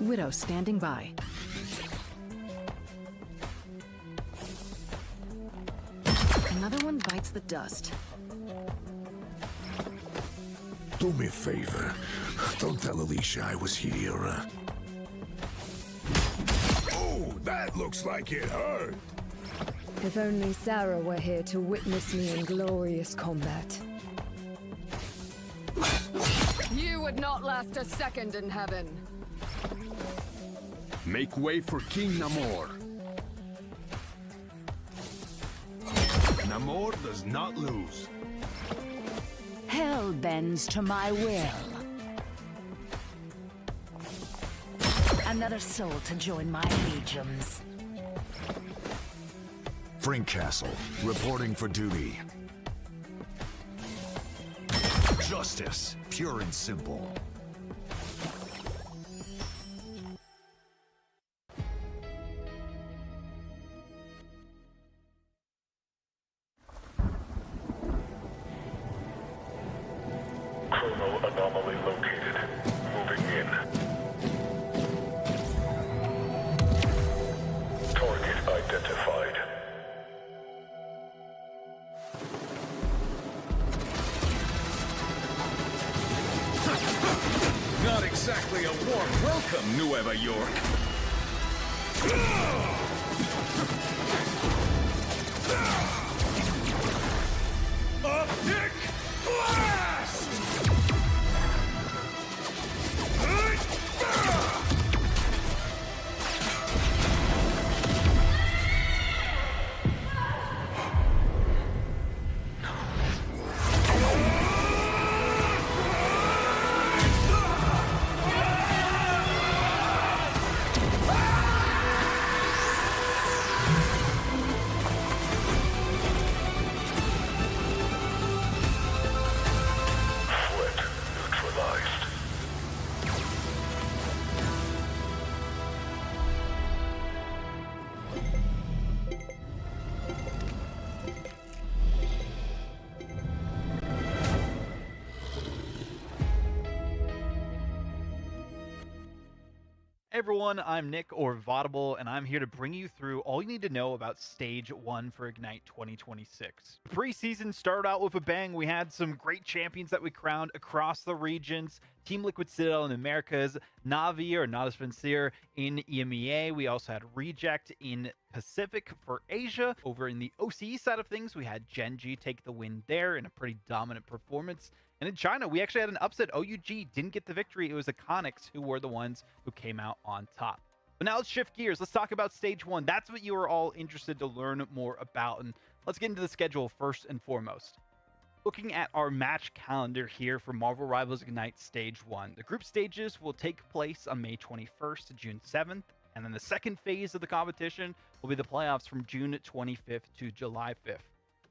Widow standing by. Another one bites the dust. Do me a favor. Don't tell Alicia I was here. Oh, that looks like it hurt. If only Sarah were here to witness me in glorious combat. You would not last a second in heaven. Make way for King Namor. Namor does not lose. Hell bends to my will. Another soul to join my legions. Castle, reporting for duty. Justice, pure and simple. Chrono anomaly located. Moving in. Target identified. Not exactly a warm welcome, Nueva York. Optic blast! Hey everyone, I'm Nick or Vaudable, and I'm here to bring you through all you need to know about Stage 1 for Ignite 2026. Preseason started out with a bang. We had some great champions that we crowned across the regions. Team Liquid Citadel in Americas, Navi or Not As Sincere in EMEA. We also had Reject in Pacific for Asia. Over in the OCE side of things, we had Genji take the win there in a pretty dominant performance. And in China, we actually had an upset. OUG didn't get the victory. It was Iconics who were the ones who came out on top. But now let's shift gears. Let's talk about Stage 1. That's what you are all interested to learn more about. And let's get into the schedule first and foremost. Looking at our match calendar here for Marvel Rivals Ignite Stage 1. The group stages will take place on May 21st to June 7th. And then the second phase of the competition will be the playoffs from June 25th to July 5th.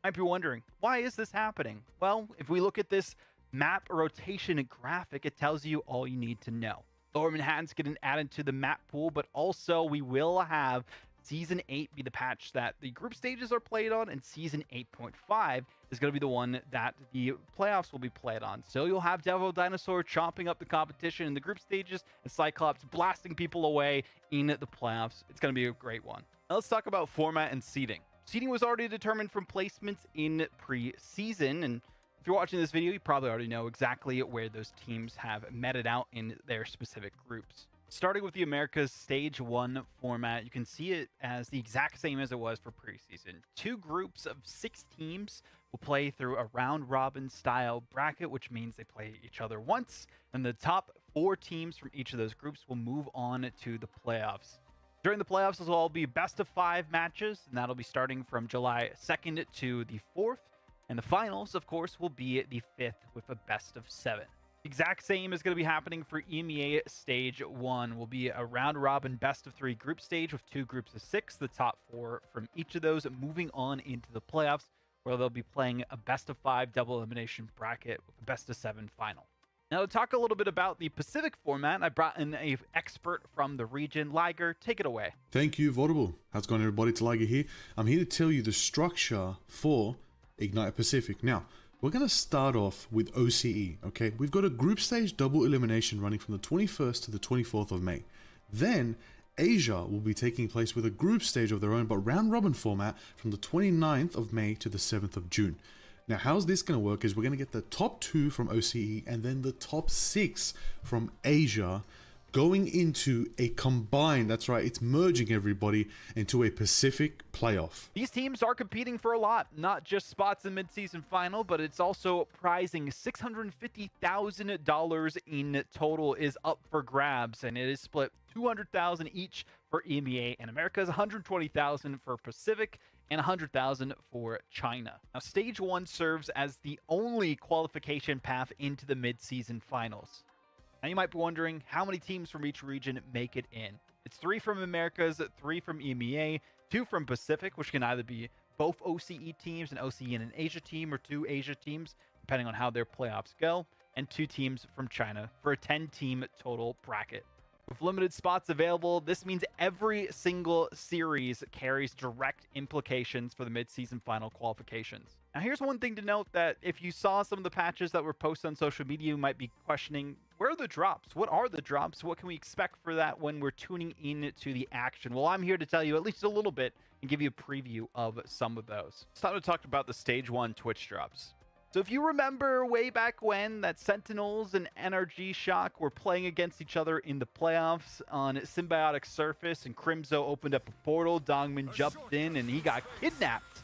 Might be wondering, why is this happening? Well, if we look at this map rotation graphic, it tells you all you need to know. Lower Manhattan's getting added to the map pool, but also we will have Season 8 be the patch that the group stages are played on, and Season 8.5 is going to be the one that the playoffs will be played on. So you'll have Devil Dinosaur chomping up the competition in the group stages, and Cyclops blasting people away in the playoffs. It's going to be a great one. Now let's talk about format and seeding. Seeding was already determined from placements in preseason, and if you're watching this video, you probably already know exactly where those teams have meted out in their specific groups. Starting with the Americas Stage 1 format, you can see it as the exact same as it was for preseason. 2 groups of 6 teams will play through a round-robin style bracket, which means they play each other once, and the top 4 teams from each of those groups will move on to the playoffs. During the playoffs, this will all be best-of-5 matches, and that'll be starting from July 2nd to the 4th. And the finals, of course, will be the 5th with a best-of-7. Exact same is going to be happening for EMEA Stage 1. Will be a round-robin best-of-3 group stage with 2 groups of 6. The top 4 from each of those moving on into the playoffs, where they'll be playing a best-of-5 double elimination bracket with a best-of-7 final. Now, to talk a little bit about the Pacific format, I brought in an expert from the region. Liger, take it away. Thank you, Vaudable. How's it going, everybody? It's Liger here. I'm here to tell you the structure for Ignite Pacific. Now, we're going to start off with OCE, okay? We've got a group stage double elimination running from the 21st to the 24th of May. Then Asia will be taking place with a group stage of their own, but round robin format from the 29th of May to the 7th of June. Now, how's this going to work is we're going to get the top 2 from OCE and then the top 6 from Asia going into a combined, that's right, it's merging everybody into a Pacific playoff. These teams are competing for a lot, not just spots in mid-season final, but it's also prizing $650,000 in total is up for grabs, and it is split $200,000 each for EMEA and Americas, $120,000 for Pacific, and $100,000 for China. Now, Stage 1 serves as the only qualification path into the mid-season finals. Now, you might be wondering how many teams from each region make it in. It's 3 from Americas, 3 from EMEA, 2 from Pacific, which can either be both OCE teams, an OCE and an Asia team, or 2 Asia teams, depending on how their playoffs go, and 2 teams from China for a 10-team total bracket. With limited spots available, this means every single series carries direct implications for the mid-season final qualifications. Now, here's one thing to note that if you saw some of the patches that were posted on social media, you might be questioning, where are the drops? What are the drops? What can we expect for that when we're tuning in to the action? Well, I'm here to tell you at least a little bit and give you a preview of some of those. It's time to talk about the Stage 1 Twitch drops. So if you remember way back when that Sentinels and NRG Shock were playing against each other in the playoffs on Symbiotic Surface, and Crimzo opened up a portal, Dongmin jumped in, and he got kidnapped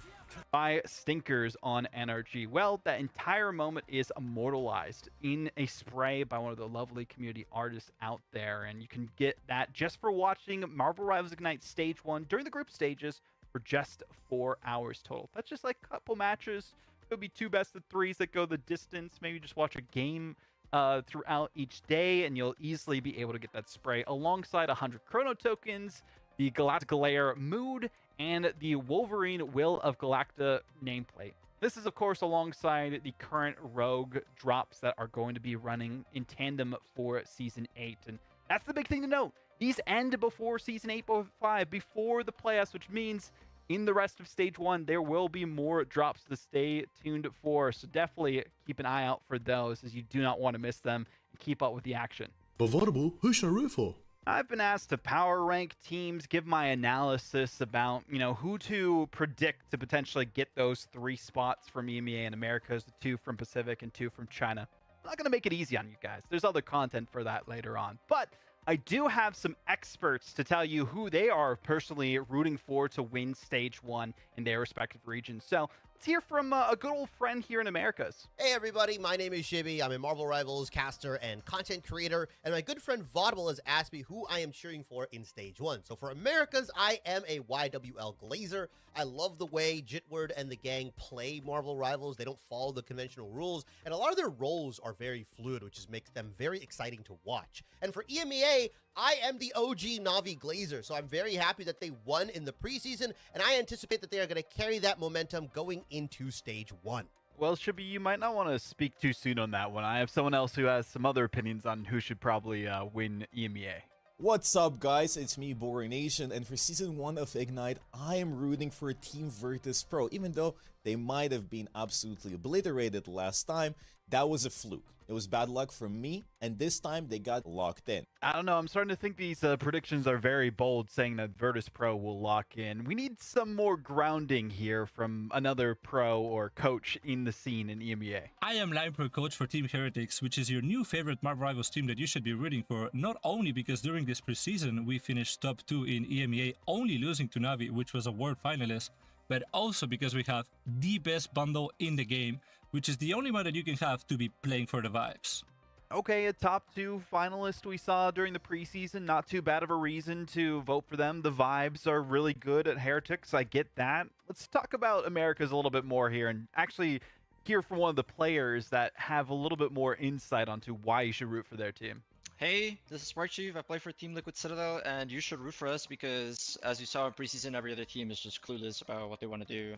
by Stinkers on NRG. Well, that entire moment is immortalized in a spray by one of the lovely community artists out there, and you can get that just for watching Marvel Rivals Ignite Stage 1 during the group stages for just 4 hours total. That's just like a couple matches. Could be 2 best-of-3s that go the distance. Maybe just watch a game throughout each day, and you'll easily be able to get that spray alongside 100 chrono tokens, the Galactic Lair Mood, and the Wolverine Will of Galacta nameplate. This is, of course, alongside the current Rogue drops that are going to be running in tandem for Season 8. And that's the big thing to note. These end before Season 8.5, before the playoffs, which means in the rest of Stage 1, there will be more drops to stay tuned for, so definitely keep an eye out for those, as you do not want to miss them and keep up with the action. But Votable, who should I root for? I've been asked to power rank teams, give my analysis about, who to predict to potentially get those 3 spots from EMEA and Americas, the 2 from Pacific and 2 from China. I'm not going to make it easy on you guys. There's other content for that later on, but I do have some experts to tell you who they are personally rooting for to win Stage 1 in their respective regions. So let's hear from a good old friend here in Americas. Hey everybody, my name is Shibby. I'm a Marvel Rivals caster and content creator, and my good friend Vaudible has asked me who I am cheering for in Stage 1. So for Americas, I am a YWL Glazer. I love the way Jitward and the gang play Marvel Rivals. They don't follow the conventional rules, and a lot of their roles are very fluid, which makes them very exciting to watch. And for EMEA, I am the OG Na'Vi Glazer, so I'm very happy that they won in the preseason, and I anticipate that they are going to carry that momentum going into Stage 1. Well, Shibby, you might not want to speak too soon on that one. I have someone else who has some other opinions on who should probably win EMEA. What's up, guys? It's me, Boring Nation, and for Season 1 of Ignite, I am rooting for Team Virtus Pro. Even though they might have been absolutely obliterated last time, that was a fluke. It was bad luck for me, and this time they got locked in. I don't know, I'm starting to think these predictions are very bold, saying that Virtus Pro will lock in. We need some more grounding here from another pro or coach in the scene in EMEA. I am Line Pro Coach for Team Heretics, which is your new favorite Marvel Rivals team that you should be rooting for, not only because during this preseason we finished top 2 in EMEA, only losing to Na'Vi, which was a world finalist, but also because we have the best bundle in the game, which is the only one that you can have to be playing for the vibes. Okay, a top 2 finalist we saw during the preseason. Not too bad of a reason to vote for them. The vibes are really good at Heretics. I get that. Let's talk about Americas a little bit more here and actually hear from one of the players that have a little bit more insight onto why you should root for their team. Hey, this is Spark Chief. I play for Team Liquid Citadel, and you should root for us because, as you saw in preseason, every other team is just clueless about what they want to do,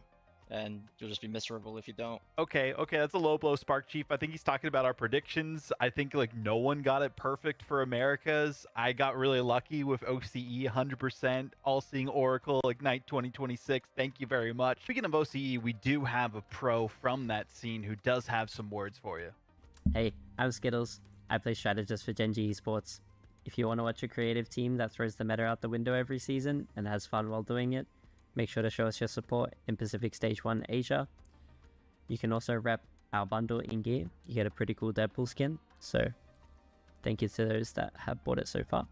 and you'll just be miserable if you don't. Okay, that's a low blow, Spark Chief. I think he's talking about our predictions. I think no one got it perfect for Americas. I got really lucky with OCE 100%, All-Seeing Oracle, Ignite 2026. Thank you very much. Speaking of OCE, we do have a pro from that scene who does have some words for you. Hey, I'm Skittles. I play strategist for Genji Esports. if you want to watch a creative team that throws the meta out the window every season and has fun while doing it, make sure to show us your support in Pacific Stage 1 Asia. You can also rep our bundle in gear. You get a pretty cool Deadpool skin, so thank you to those that have bought it so far.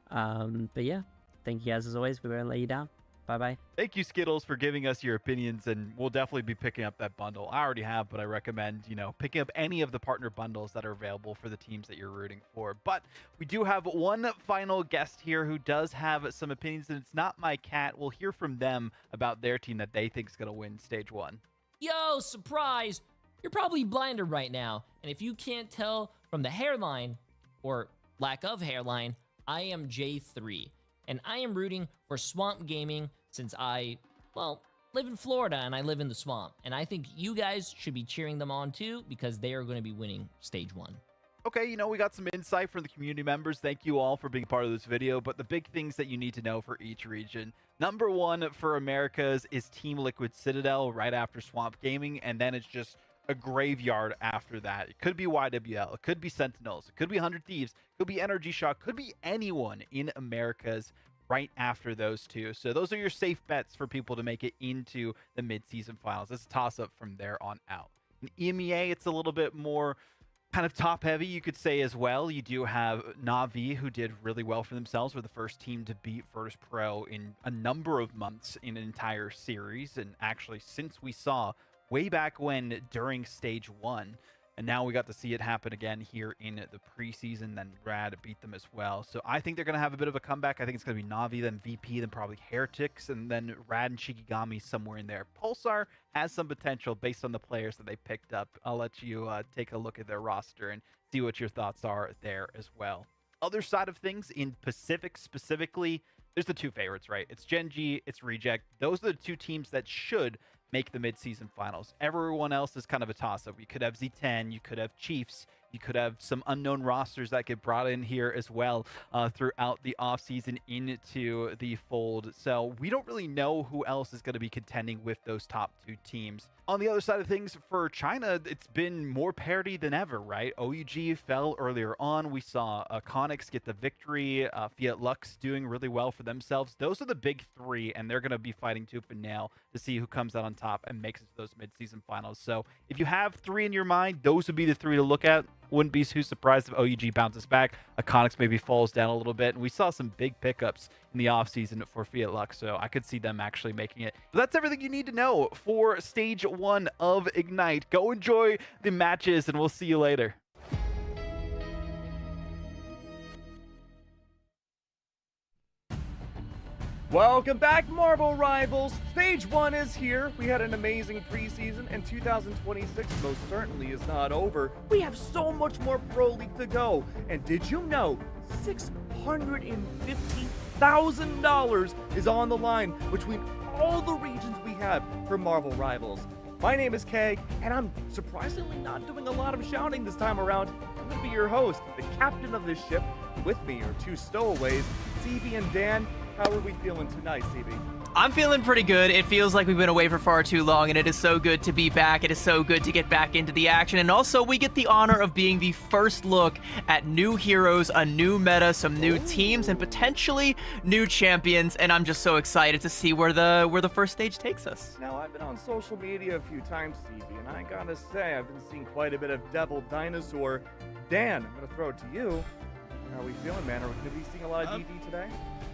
But yeah, thank you guys as always. We won't let you down. Bye-bye. Thank you, Skittles, for giving us your opinions, and we'll definitely be picking up that bundle. I already have, but I recommend, picking up any of the partner bundles that are available for the teams that you're rooting for. But we do have one final guest here who does have some opinions, and it's not my cat. We'll hear from them about their team that they think is going to win Stage 1. Yo, surprise! You're probably blinded right now, and if you can't tell from the hairline, or lack of hairline, I am J3, and I am rooting for Swamp Gaming since I, live in Florida and I live in the swamp, and I think you guys should be cheering them on too because they are going to be winning Stage 1. Okay, we got some insight from the community members. Thank you all for being part of this video, but the big things that you need to know for each region. Number one for Americas is Team Liquid Citadel right after Swamp Gaming, and then it's just a graveyard after that. It could be YWL, it could be Sentinels, it could be 100 Thieves, it could be Energy Shock, could be anyone in Americas right after those two. So those are your safe bets for people to make it into the mid-season finals. It's a toss-up from there on out. In EMEA, it's a little bit more kind of top-heavy, you could say, as well. You do have Na'Vi, who did really well for themselves. Were the first team to beat Virtus Pro in a number of months in an entire series, and actually since we saw way back when during Stage 1. And now we got to see it happen again here in the preseason. Then Rad beat them as well. So I think they're going to have a bit of a comeback. I think it's going to be Na'Vi, then VP, then probably Heretics, and then Rad and Shikigami somewhere in there. Pulsar has some potential based on the players that they picked up. I'll let you take a look at their roster and see what your thoughts are there as well. Other side of things, in Pacific specifically, there's the two favorites, right? It's Gen G, it's Reject. Those are the two teams that should make the mid-season finals. Everyone else is kind of a toss-up. You could have Z10, you could have Chiefs, you could have some unknown rosters that get brought in here as well throughout the offseason into the fold. So we don't really know who else is going to be contending with those top two teams. On the other side of things, for China, it's been more parity than ever, right? OUG fell earlier on. We saw Conix get the victory. Fiat Lux doing really well for themselves. Those are the big three, and they're going to be fighting tooth and nail to see who comes out on top and makes it to those mid-season finals. So if you have three in your mind, those would be the three to look at. Wouldn't be too surprised if OUG bounces back. Conix maybe falls down a little bit. And we saw some big pickups in the offseason for Fiat Lux, so I could see them actually making it. But that's everything you need to know for Stage 1 of Ignite. Go enjoy the matches, and we'll see you later. Welcome back, Marvel Rivals! Stage 1 is here. We had an amazing preseason, and 2026 most certainly is not over. We have so much more Pro League to go. And did you know $650,000 is on the line between all the regions we have for Marvel Rivals? My name is Kay, and I'm surprisingly not doing a lot of shouting this time around. I'm going to be your host, the captain of this ship. With me are two stowaways, CB and Dan. How are we feeling tonight, CB? I'm feeling pretty good. It feels like we've been away for far too long, and it is so good to be back. It is so good to get back into the action, and also we get the honor of being the first look at new heroes, a new meta, some new teams, and potentially new champions, and I'm just so excited to see where the first stage takes us. Now, I've been on social media a few times, CB, and I gotta say, I've been seeing quite a bit of Devil Dinosaur. Dan, I'm gonna throw it to you. How are we feeling, man? Are we gonna be seeing a lot of DD today?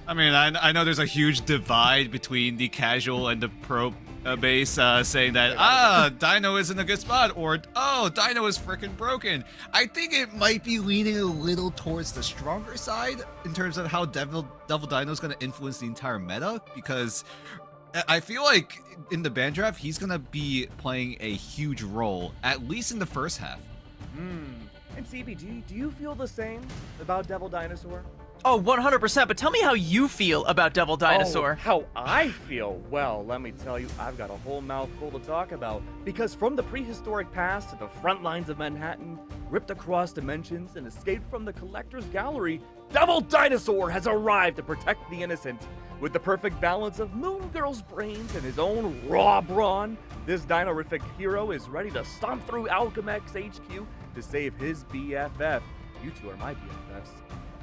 I mean, I know there's a huge divide between the casual and the pro base saying that, Dino isn't a good spot, or, oh, Dino is freaking broken. I think it might be leaning a little towards the stronger side in terms of how Devil Dino is going to influence the entire meta, because I feel like in the ban draft, he's going to be playing a huge role, at least in the first half. And CB, do you feel the same about Devil Dinosaur? Oh, 100%, but tell me how you feel about Devil Dinosaur. Oh, how I feel? Well, let me tell you, I've got a whole mouthful to talk about. Because from the prehistoric past to the front lines of Manhattan, ripped across dimensions and escaped from the Collector's Gallery, Devil Dinosaur has arrived to protect the innocent. With the perfect balance of Moon Girl's brains and his own raw brawn, this dino-rific hero is ready to stomp through Alchemex HQ to save his BFF. You two are my BFFs.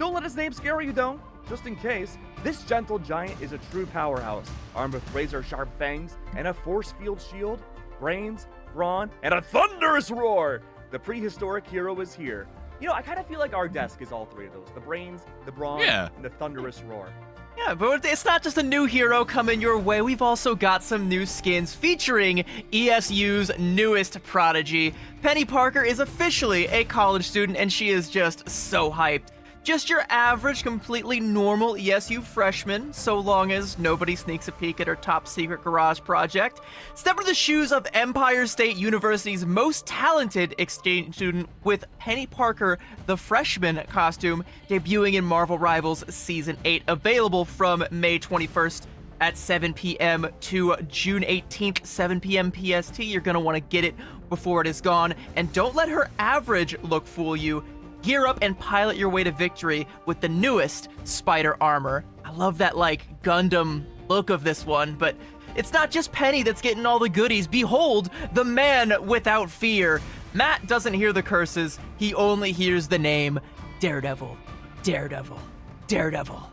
Don't let his name scare you, though. Just in case, this gentle giant is a true powerhouse, armed with razor-sharp fangs and a force field shield, brains, brawn, and a thunderous roar. The prehistoric hero is here. You know, I kind of feel like our desk is all three of those. The brains, the brawn, and the thunderous roar. Yeah, but it's not just a new hero coming your way. We've also got some new skins featuring ESU's newest prodigy. Penny Parker is officially a college student, and she is just so hyped. Just your average, completely normal ESU freshman, so long as nobody sneaks a peek at her top secret garage project. Step into the shoes of Empire State University's most talented exchange student with Penny Parker, the freshman costume, debuting in Marvel Rivals Season 8, available from May 21st at 7 p.m. to June 18th, 7 p.m. PST. You're going to want to get it before it is gone, and don't let her average look fool you. Gear up and pilot your way to victory with the newest spider armor. I love that, like, Gundam look of this one, but it's not just Penny that's getting all the goodies. Behold, the man without fear. Matt doesn't hear the curses. He only hears the name Daredevil. Daredevil. Daredevil.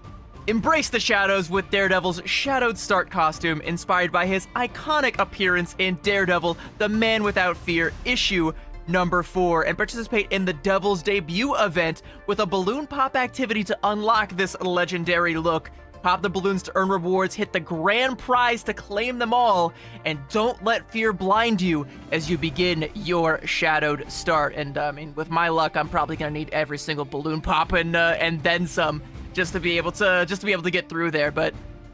Embrace the shadows with Daredevil's shadowed start costume, inspired by his iconic appearance in Daredevil, the Man Without Fear, issue number 4, and participate in the Devil's debut event with a balloon pop activity to unlock this legendary look. Pop the balloons to earn rewards, hit the grand prize to claim them all, and don't let fear blind you as you begin your shadowed start. And I mean, with my luck, I'm probably gonna need every single balloon pop and then some just to be able to get through there. But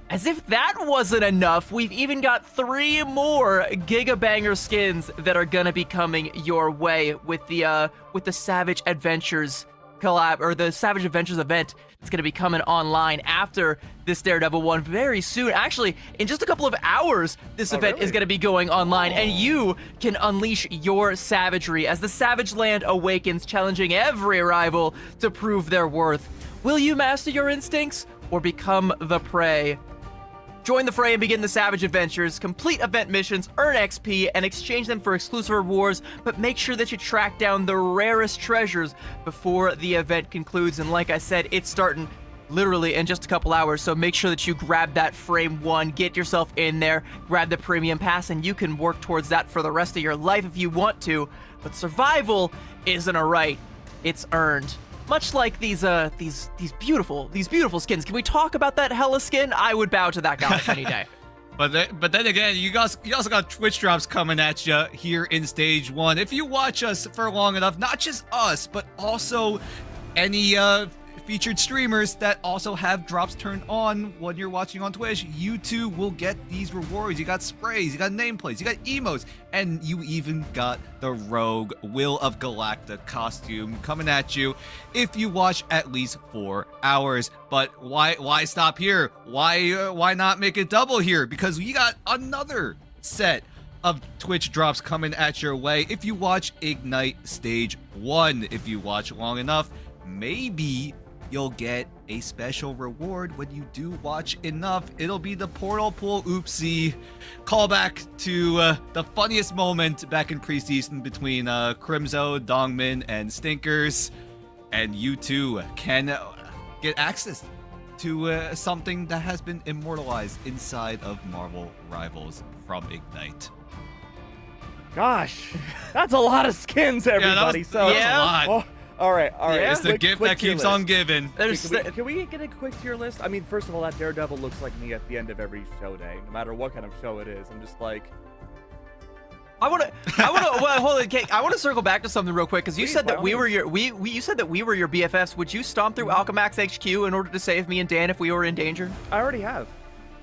as if that wasn't enough, we've even got 3 more Giga Banger skins that are gonna be coming your way with the Savage Adventures collab, or the Savage Adventures event that's gonna be coming online after this Daredevil one very soon. Actually, in just a couple of hours, this event is gonna be going online, and you can unleash your savagery as the Savage Land awakens, challenging every rival to prove their worth. Will you master your instincts or become the prey? Join the fray and begin the Savage Adventures. Complete event missions, earn XP, and exchange them for exclusive rewards, but make sure that you track down the rarest treasures before the event concludes. And like I said, it's starting literally in just a couple hours, so make sure that you grab that Frame 1, get yourself in there, grab the Premium Pass, and you can work towards that for the rest of your life if you want to. But survival isn't a right, it's earned. Much like these beautiful skins. Can we talk about that Hella skin? I would bow to that goddess any day. But then again, you also got Twitch drops coming at you here in Stage 1. If you watch us for long enough, not just us, but also any featured streamers that also have drops turned on when you're watching on Twitch, you too will get these rewards. You got sprays, you got nameplates, you got emotes, and you even got the Rogue Will of Galacta costume coming at you if you watch at least 4 hours. But why stop here? Why not make it double here? Because we got another set of Twitch drops coming at your way if you watch Ignite Stage 1. If you watch long enough, maybe you'll get a special reward when you do watch enough. It'll be the Portal Pool Oopsie callback to the funniest moment back in preseason between Crimzo, Dongmin, and Stinkers. And you too can get access to something that has been immortalized inside of Marvel Rivals from Ignite. Gosh, that's a lot of skins, everybody. That was a lot. Oh, all right. Yeah, it's the gift that keeps on giving. Can we get a quick tier list? I mean, first of all, that Daredevil looks like me at the end of every show day, no matter what kind of show it is. I'm just like, I want to. Well, hold on, Kate. I want to circle back to something real quick because you said that you said that we were your BFFs. Would you stomp through Alchemax HQ in order to save me and Dan if we were in danger? I already have.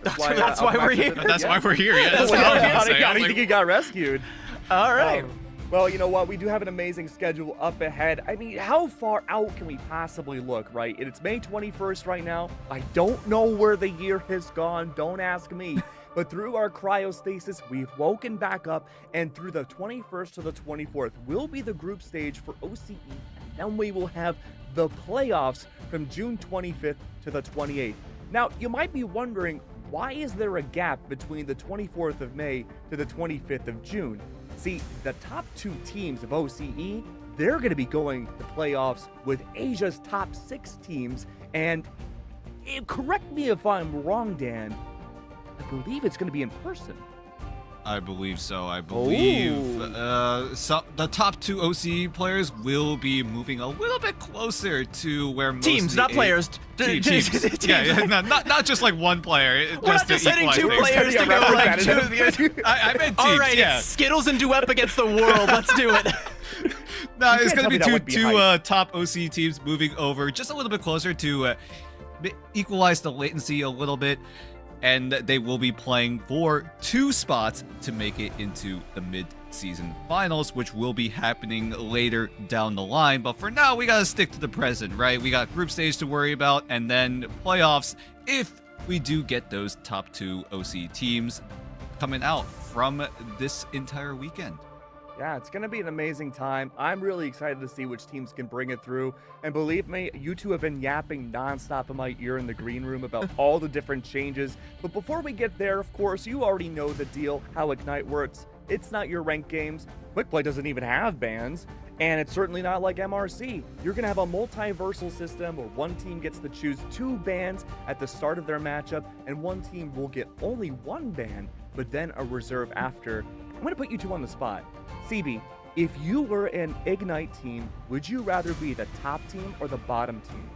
That's why we're here. That's why we're here. Yeah, that's what I was I think you got rescued. All right. Well, you know what? We do have an amazing schedule up ahead. I mean, how far out can we possibly look, right? It's May 21st right now. I don't know where the year has gone. Don't ask me. But through our cryostasis, we've woken back up, and through the 21st to the 24th will be the group stage for OCE, and then we will have the playoffs from June 25th to the 28th. Now, you might be wondering, why is there a gap between the 24th of May to the 25th of June? See, the top 2 teams of OCE, they're going to be going to playoffs with Asia's top 6 teams. And correct me if I'm wrong, Dan, I believe it's going to be in person. I believe so. I believe the top 2 OCE players will be moving a little bit closer to where most teams, of the not players. Teams. Yeah, not just like one player. We're not just sending 2 players to go like 2. I meant teams. All right, yeah. it's Skittles and Duep against the world. Let's do it. No, it's going to be two top OCE teams moving over just a little bit closer to equalize the latency a little bit. And they will be playing for 2 spots to make it into the mid-season finals, which will be happening later down the line. But for now, we gotta stick to the present, right? We got group stage to worry about, and then playoffs if we do get those top 2 OC teams coming out from this entire weekend. Yeah, it's going to be an amazing time. I'm really excited to see which teams can bring it through. And believe me, you two have been yapping nonstop in my ear in the green room about all the different changes. But before we get there, of course, you already know the deal, how Ignite works. It's not your ranked games. Quick Play doesn't even have bans. And it's certainly not like MRC. You're going to have a multiversal system where one team gets to choose 2 bans at the start of their matchup, and one team will get only 1 ban, but then a reserve after. I'm going to put you 2 on the spot. CB, if you were an Ignite team, would you rather be the top team or the bottom team?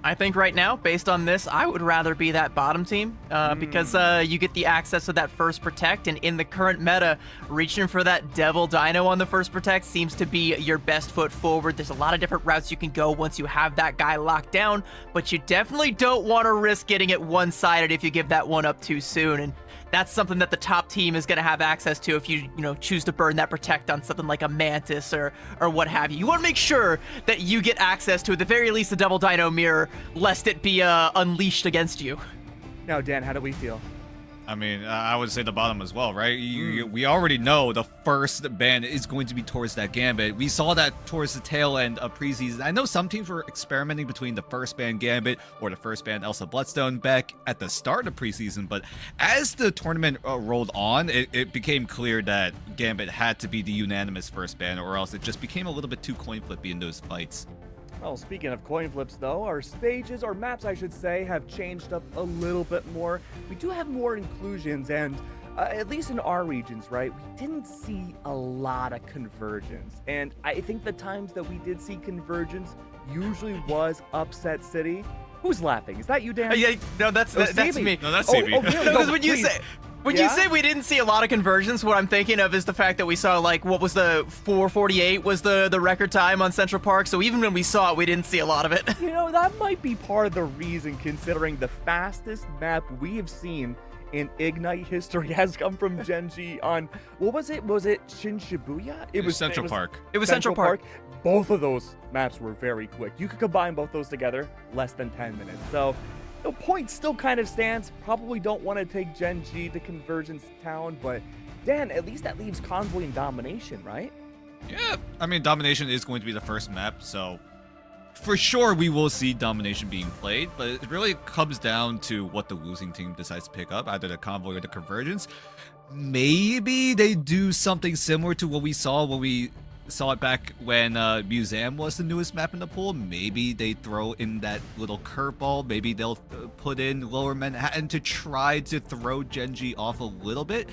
I think right now, based on this, I would rather be that bottom team because you get the access to that first protect, and in the current meta, reaching for that Devil Dino on the first protect seems to be your best foot forward. There's a lot of different routes you can go once you have that guy locked down, but you definitely don't want to risk getting it one-sided if you give that one up too soon, and that's something that the top team is going to have access to if you choose to burn that protect on something like a Mantis or what have you. You want to make sure that you get access to, at the very least, the Devil Dino mirror, lest it be unleashed against you. Now, Dan, how do we feel? I mean, I would say the bottom as well, right? We already know the first ban is going to be towards that Gambit. We saw that towards the tail end of preseason. I know some teams were experimenting between the first ban Gambit or the first ban Elsa Bloodstone back at the start of preseason, but as the tournament rolled on, it became clear that Gambit had to be the unanimous first ban, or else it just became a little bit too coin flippy in those fights. Well, speaking of coin flips, though, our stages, or maps, I should say, have changed up a little bit more. We do have more inclusions, and at least in our regions, right, we didn't see a lot of convergence. And I think the times that we did see convergence usually was Upset City. Who's laughing? Is that you, Dan? Yeah, no, that's me. No, that's CB. No, because when you say we didn't see a lot of conversions, what I'm thinking of is the fact that we saw, like, what was the 4:48 was the record time on Central Park, so even when we saw it, we didn't see a lot of it. You know, that might be part of the reason, considering the fastest map we have seen in Ignite history has come from Genji on, what was it? Was it Shin Shibuya? It was Central Park. It was Central Park. Both of those maps were very quick. You could combine both those together, less than 10 minutes. So, the point still kind of stands. Probably don't want to take Genji to Convergence Town, but Dan, at least that leaves Convoy and Domination, right? Yeah, I mean, Domination is going to be the first map, so for sure we will see Domination being played, but it really comes down to what the losing team decides to pick up, either the Convoy or the Convergence. Maybe they do something similar to what we saw when we saw it back when Museum was the newest map in the pool. Maybe they throw in that little curveball. Maybe they'll put in Lower Manhattan to try to throw Genji off a little bit.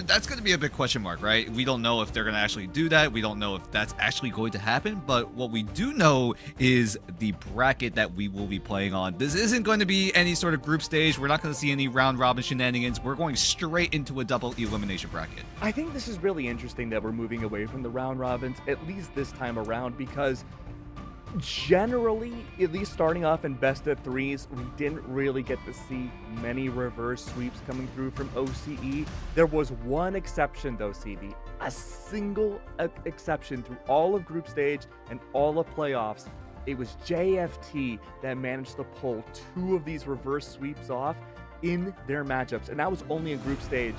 That's going to be a big question mark, right? We don't know if they're going to actually do that. We don't know if that's actually going to happen. But what we do know is the bracket that we will be playing on. This isn't going to be any sort of group stage. We're not going to see any round robin shenanigans. We're going straight into a double elimination bracket. I think this is really interesting that we're moving away from the round robins, at least this time around, because generally, at least starting off in best of threes, we didn't really get to see many reverse sweeps coming through from OCE. There was one exception though, CB, a single exception through all of group stage and all of playoffs. It was JFT that managed to pull 2 of these reverse sweeps off in their matchups, and that was only in group stage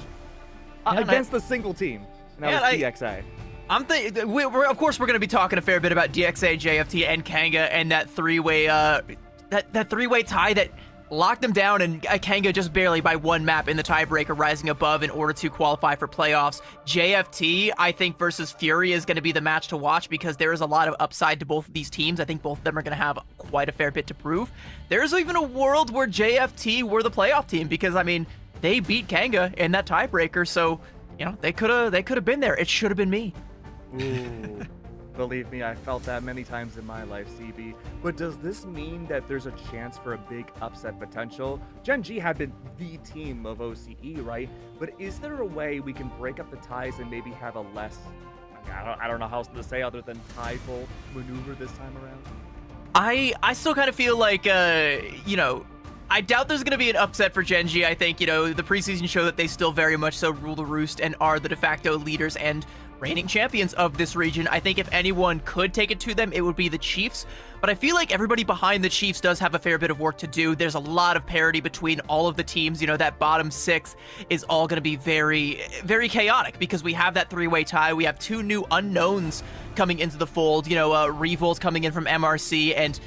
against a single team, and that was DXA. Of course, we're going to be talking a fair bit about DXA, JFT, and Kanga, and that three-way, that three-way tie that locked them down, and Kanga just barely by one map in the tiebreaker, rising above in order to qualify for playoffs. JFT, I think, versus Fury is going to be the match to watch because there is a lot of upside to both of these teams. I think both of them are going to have quite a fair bit to prove. There's even a world where JFT were the playoff team because, I mean, they beat Kanga in that tiebreaker, so, you know, they could have been there. It should have been me. Ooh. Believe me, I felt that many times in my life, CB. But does this mean that there's a chance for a big upset potential? Gen G have been the team of OCE, right? But is there a way we can break up the ties and maybe have a less, I don't know how else to say other than tieful maneuver this time around? I still kind of feel like, you know, I doubt there's going to be an upset for Gen G. I think, you know, the preseason show that they still very much so rule the roost and are the de facto leaders and reigning champions of this region. I think if anyone could take it to them, it would be the Chiefs. But I feel like everybody behind the Chiefs does have a fair bit of work to do. There's a lot of parity between all of the teams. You know, that bottom 6 is all going to be very, very chaotic because we have that three-way tie. We have 2 new unknowns coming into the fold. You know, Revol's coming in from MRC and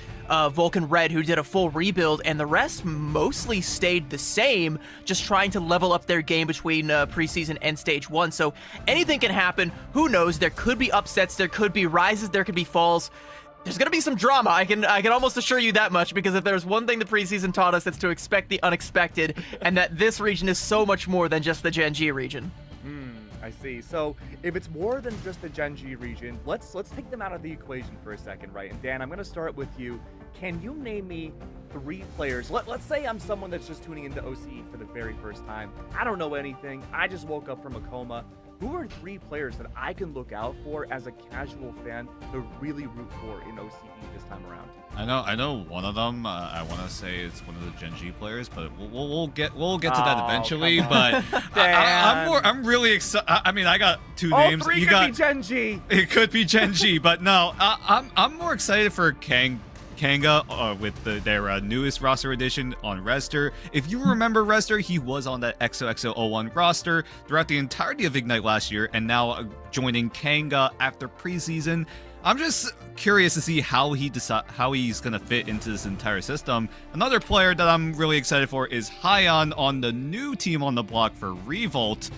Vulcan Red, who did a full rebuild, and the rest mostly stayed the same, just trying to level up their game between preseason and stage 1. So anything can happen. Who knows? There could be upsets, there could be rises, there could be falls. There's gonna be some drama. I can almost assure you that much, because if there's one thing the preseason taught us, it's to expect the unexpected, and that this region is so much more than just the Gen G region. I see. So if it's more than just the Gen G region, let's take them out of the equation for a second, right? And Dan, I'm going to start with you. Can you name me 3 players? Let's say I'm someone that's just tuning into OCE for the very first time. I don't know anything. I just woke up from a coma. Who are 3 players that I can look out for as a casual fan to really root for in OCE this time around? I know one of them. I want to say it's one of the Gen G players, but we'll get to that eventually. But I'm really excited. I mean, I got 2 names. All 3 could be Gen G. It could be Gen G, but no, I'm more excited for Kanga with their newest roster addition on Rester. If you remember Rester, he was on that XOXO01 roster throughout the entirety of Ignite last year, and now joining Kanga after preseason. I'm just curious to see how he's gonna fit into this entire system. Another player that I'm really excited for is Hyon on the new team on the block for Revolt,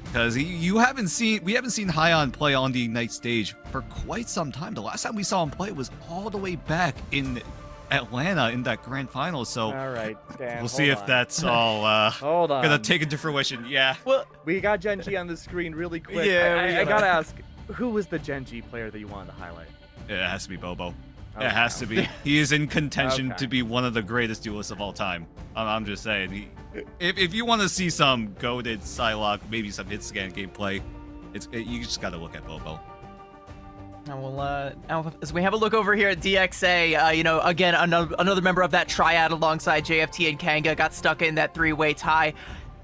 because we haven't seen Hyon play on the Ignite stage for quite some time. The last time we saw him play was all the way back in Atlanta in that grand final. So all right, Dan, we'll see if that's all gonna take into fruition. Yeah. Well, we got Gen G on the screen really quick. Yeah, I gotta ask, who was the Gen G player that you wanted to highlight? It has to be Bobo. Okay. It has to be. He is in contention to be one of the greatest duelists of all time. I'm just saying. If you want to see some goated Psylocke, maybe some hit scan gameplay, you just got to look at Bobo. Well, as we have a look over here at DXA, you know, again, another member of that triad alongside JFT and Kanga got stuck in that 3-way tie.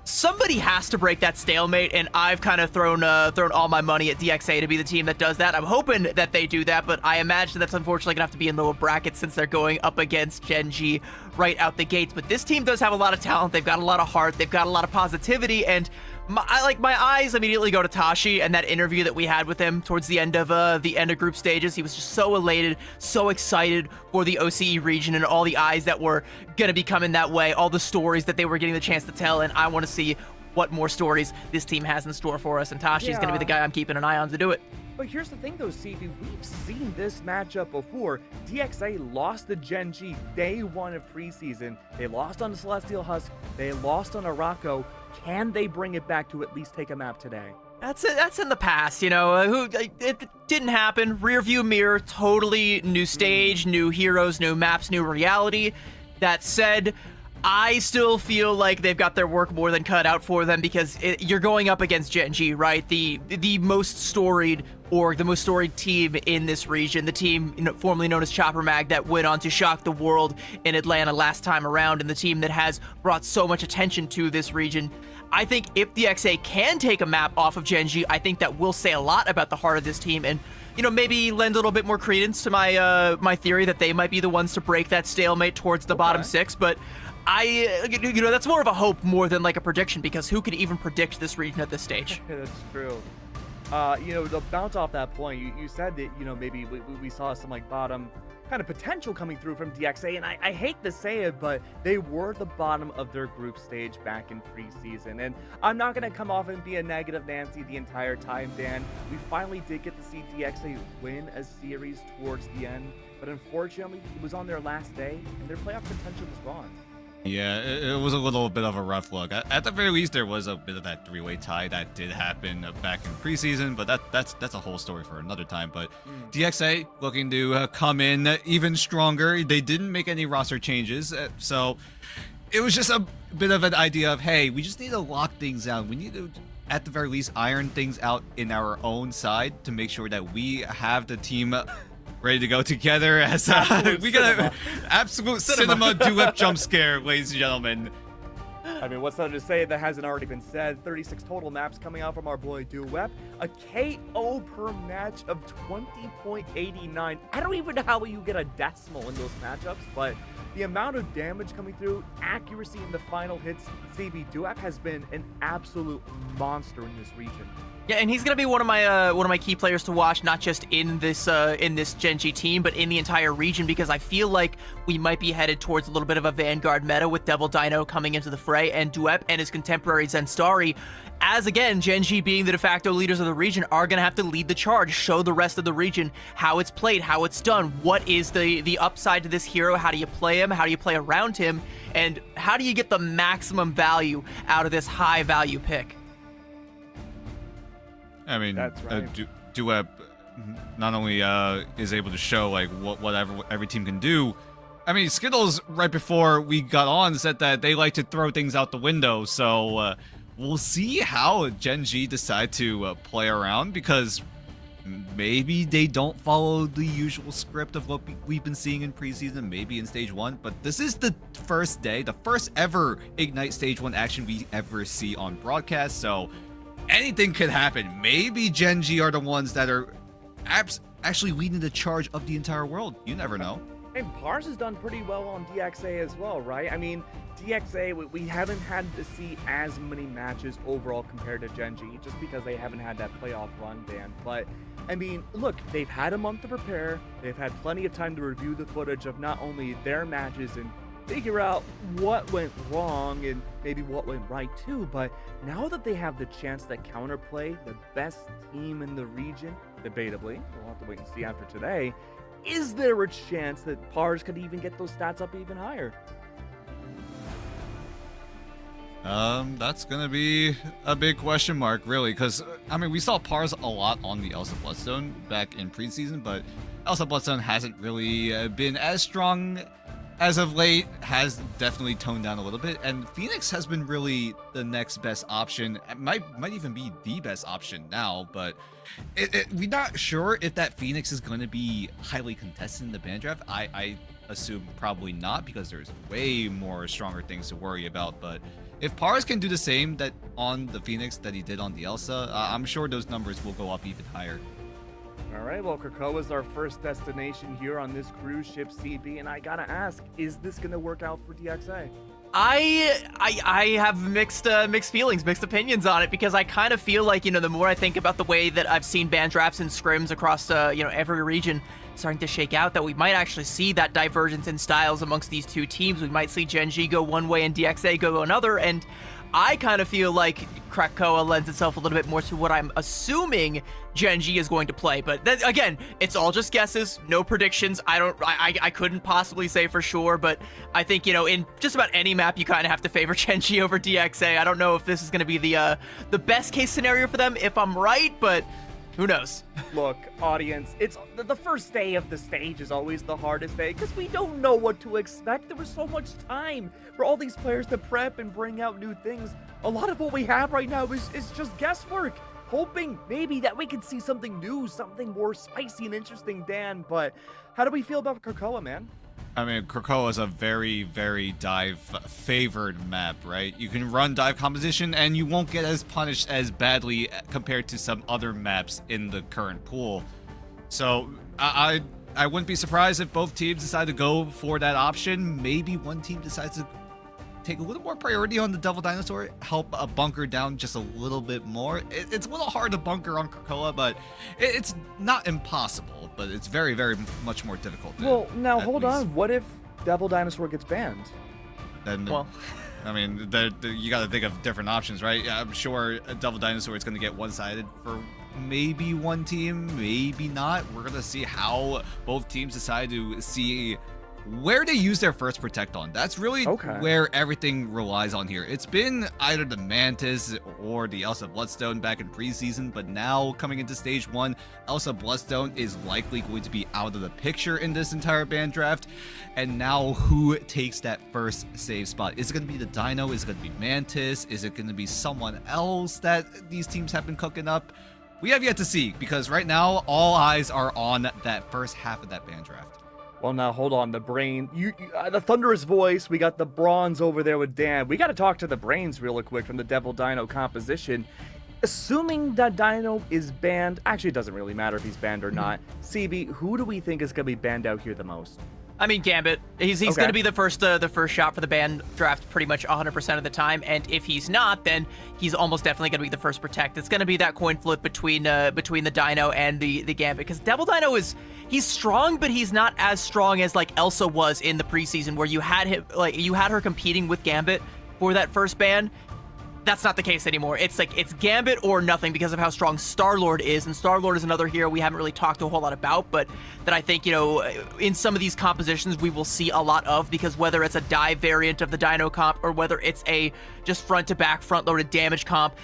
Somebody has to break that stalemate, and I've kind of thrown all my money at DXA to be the team that does that. I'm hoping that they do that, but I imagine that's unfortunately going to have to be in lower brackets since they're going up against Gen G right out the gates. But this team does have a lot of talent. They've got a lot of heart. They've got a lot of positivity, and my eyes immediately go to Tashi and that interview that we had with him towards the end of group stages. He was just so elated, so excited for the OCE region and all the eyes that were gonna be coming that way, all the stories that they were getting the chance to tell, and I want to see what more stories this team has in store for us, and Tashi's gonna be the guy I'm keeping an eye on to do it. But here's the thing though, CV, we've seen this matchup before. DXA lost to Gen G day 1 of preseason. They lost on the Celestial Husk. They lost on Araco. Can they bring it back to at least take a map today? That's in the past, you know. It didn't happen. Rearview mirror, totally new stage, new heroes, new maps, new reality. That said, I still feel like they've got their work more than cut out for them, because you're going up against Gen G, right? The most storied org, the most storied team in this region, the team formerly known as Chopper Mag that went on to shock the world in Atlanta last time around, and the team that has brought so much attention to this region. I think if the XA can take a map off of Gen G, I think that will say a lot about the heart of this team, and you know, maybe lend a little bit more credence to my theory that they might be the ones to break that stalemate towards the bottom 6. But that's more of a hope more than like a prediction, because who could even predict this region at this stage? That's true. To bounce off that point, you said that, maybe we saw some like bottom kind of potential coming through from DXA, and I hate to say it, but they were the bottom of their group stage back in preseason. And I'm not going to come off and be a negative Nancy the entire time, Dan. We finally did get to see DXA win a series towards the end, but unfortunately, it was on their last day, and their playoff contention was gone. Yeah, it was a little bit of a rough look. At the very least, there was a bit of that three-way tie that did happen back in preseason, but that's a whole story for another time. But DXA looking to come in even stronger. They didn't make any roster changes, so it was just a bit of an idea of, hey, we just need to lock things down. We need to, at the very least, iron things out in our own side to make sure that we have the team ready to go together as we got an absolute cinema do-up jump scare, ladies and gentlemen. I mean, what's there to say that hasn't already been said? 36 total maps coming out from our boy Duwep. A KO per match of 20.89. I don't even know how you get a decimal in those matchups, but the amount of damage coming through, accuracy in the final hits, CB Duwep has been an absolute monster in this region. Yeah, and he's gonna be one of my key players to watch, not just in this Gen G team, but in the entire region, because I feel like we might be headed towards a little bit of a Vanguard meta with Devil Dino coming into the fray, and Duep and his contemporary Zenstari, as again, Gen G being the de facto leaders of the region, are gonna have to lead the charge, show the rest of the region how it's played, how it's done, what is the upside to this hero, how do you play him, how do you play around him, and how do you get the maximum value out of this high value pick. I mean, That's right. Duep not only is able to show like whatever every team can do. I mean, Skittles right before we got on said that they like to throw things out the window. So we'll see how Gen G decide to play around, because maybe they don't follow the usual script of what we've been seeing in preseason, maybe in Stage 1. But this is the first day, the first ever Ignite Stage 1 action we ever see on broadcast. So anything could happen. Maybe Gen G are the ones that are actually leading the charge of the entire world. You never know. And POVS has done pretty well on DXA as well, right? I mean, DXA, we haven't had to see as many matches overall compared to Gen G, just because they haven't had that playoff run, Dan. But, I mean, look, they've had a month to prepare. They've had plenty of time to review the footage of not only their matches and figure out what went wrong and maybe what went right too, but now that they have the chance to counterplay the best team in the region, debatably, we'll have to wait and see after today, is there a chance that POVS could even get those stats up even higher? That's gonna be a big question mark, really, because I mean, we saw POVS a lot on the Elsa Bloodstone back in preseason, but Elsa Bloodstone hasn't really been as strong as of late, has definitely toned down a little bit, and Phoenix has been really the next best option. It might even be the best option now, but we're not sure if that Phoenix is going to be highly contested in the ban draft. I assume probably not, because there's way more stronger things to worry about. But if POVS can do the same that on the Phoenix that he did on the Elsa, I'm sure those numbers will go up even higher. All right, well, Krakoa is our first destination here on this cruise ship, CB, and I gotta ask, is this gonna work out for DXA? I have mixed feelings, mixed opinions on it, because I kind of feel like, the more I think about the way that I've seen ban drafts and scrims across, every region starting to shake out, that we might actually see that divergence in styles amongst these two teams. We might see Gen G go one way and DXA go another, and I kind of feel like Krakoa lends itself a little bit more to what I'm assuming Gen G is going to play. But then, again, it's all just guesses, no predictions. I couldn't possibly say for sure, but I think, in just about any map, you kind of have to favor Gen G over DXA. I don't know if this is going to be the best case scenario for them, if I'm right, but who knows? Look, audience, it's the first day of the stage is always the hardest day, because we don't know what to expect. There was so much time for all these players to prep and bring out new things. A lot of what we have right now is just guesswork, hoping maybe that we could see something new, something more spicy and interesting, Dan. But how do we feel about Krakoa, man? I mean, Krakoa is a very, very dive-favored map, right? You can run dive composition, and you won't get as punished as badly compared to some other maps in the current pool. So, I wouldn't be surprised if both teams decide to go for that option. Maybe one team decides to take a little more priority on the Devil Dinosaur, help bunker down just a little bit more. It's a little hard to bunker on Krakoa, but it's not impossible, but it's very, very much more difficult. Well, now hold on. What if Devil Dinosaur gets banned? Then, well, I mean, you got to think of different options, right? Yeah, I'm sure a Devil Dinosaur is going to get one-sided for maybe one team, maybe not. We're going to see how both teams decide to see where they use their first protect on. That's really where everything relies on here. It's been either the Mantis or the Elsa Bloodstone back in preseason, but now coming into stage 1, Elsa Bloodstone is likely going to be out of the picture in this entire ban draft. And now who takes that first save spot? Is it going to be the Dino? Is it going to be Mantis? Is it going to be someone else that these teams have been cooking up? We have yet to see, because right now all eyes are on that first half of that ban draft. Well, now hold on. The brain, the thunderous voice. We got the bronze over there with Dan. We got to talk to the brains real quick from the Devil Dino composition. Assuming that Dino is banned, actually it doesn't really matter if he's banned or not. CB, who do we think is going to be banned out here the most? I mean, Gambit. He's going to be the first shot for the ban draft pretty much 100% of the time, and if he's not, then he's almost definitely going to be the first protect. It's going to be that coin flip between the Dino and the Gambit, because Devil Dino he's strong, but he's not as strong as like Elsa was in the preseason, where you had her competing with Gambit for that first ban. That's not the case anymore. It's Gambit or nothing because of how strong Star-Lord is, and Star-Lord is another hero we haven't really talked a whole lot about, but that I think, in some of these compositions we will see a lot of, because whether it's a dive variant of the Dino comp or whether it's a just front-to-back front-loaded damage comp,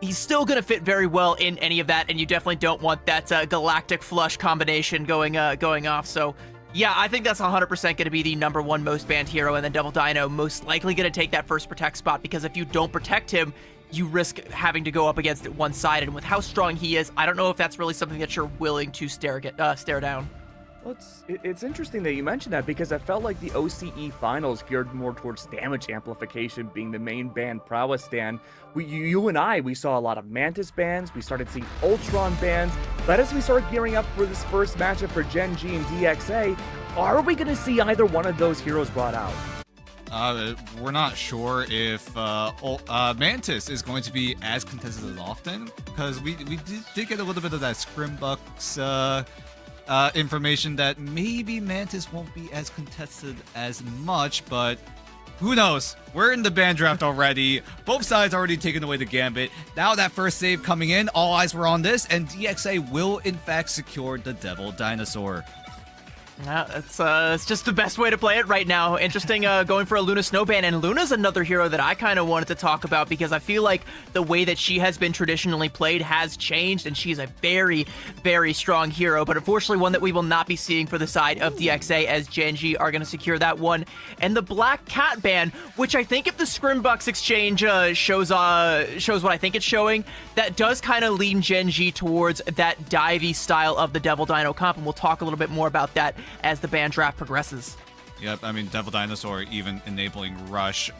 he's still going to fit very well in any of that, and you definitely don't want that galactic flush combination going off, so yeah, I think that's 100% going to be the #1 most banned hero, and then Devil Dino most likely going to take that first protect spot, because if you don't protect him, you risk having to go up against it one-sided, and with how strong he is, I don't know if that's really something that you're willing to stare down. Well, it's interesting that you mentioned that, because I felt like the OCE finals geared more towards damage amplification being the main ban prowess stand. You and I, we saw a lot of Mantis bans, we started seeing Ultron bans, but as we start gearing up for this first matchup for Gen G and DXA, are we going to see either one of those heroes brought out? We're not sure if Mantis is going to be as contested as often, because we did get a little bit of that Scrimbucks information that maybe Mantis won't be as contested as much, but who knows? We're in the ban draft already. Both sides already taken away the Gambit. Now that first save coming in, all eyes were on this, and DXA will in fact secure the Devil Dinosaur. It's just the best way to play it right now. Interesting going for a Luna Snowban, and Luna's another hero that I kind of wanted to talk about, because I feel like the way that she has been traditionally played has changed, and she's a very, very strong hero, but unfortunately one that we will not be seeing for the side of DXA, as Gen G are going to secure that one. And the Black Cat ban, which I think if the Scrimbucks exchange shows what I think it's showing, that does kind of lean Gen G towards that divey style of the Devil Dino comp, and we'll talk a little bit more about that as the ban draft progresses. Yep, I mean, Devil Dinosaur even enabling Rush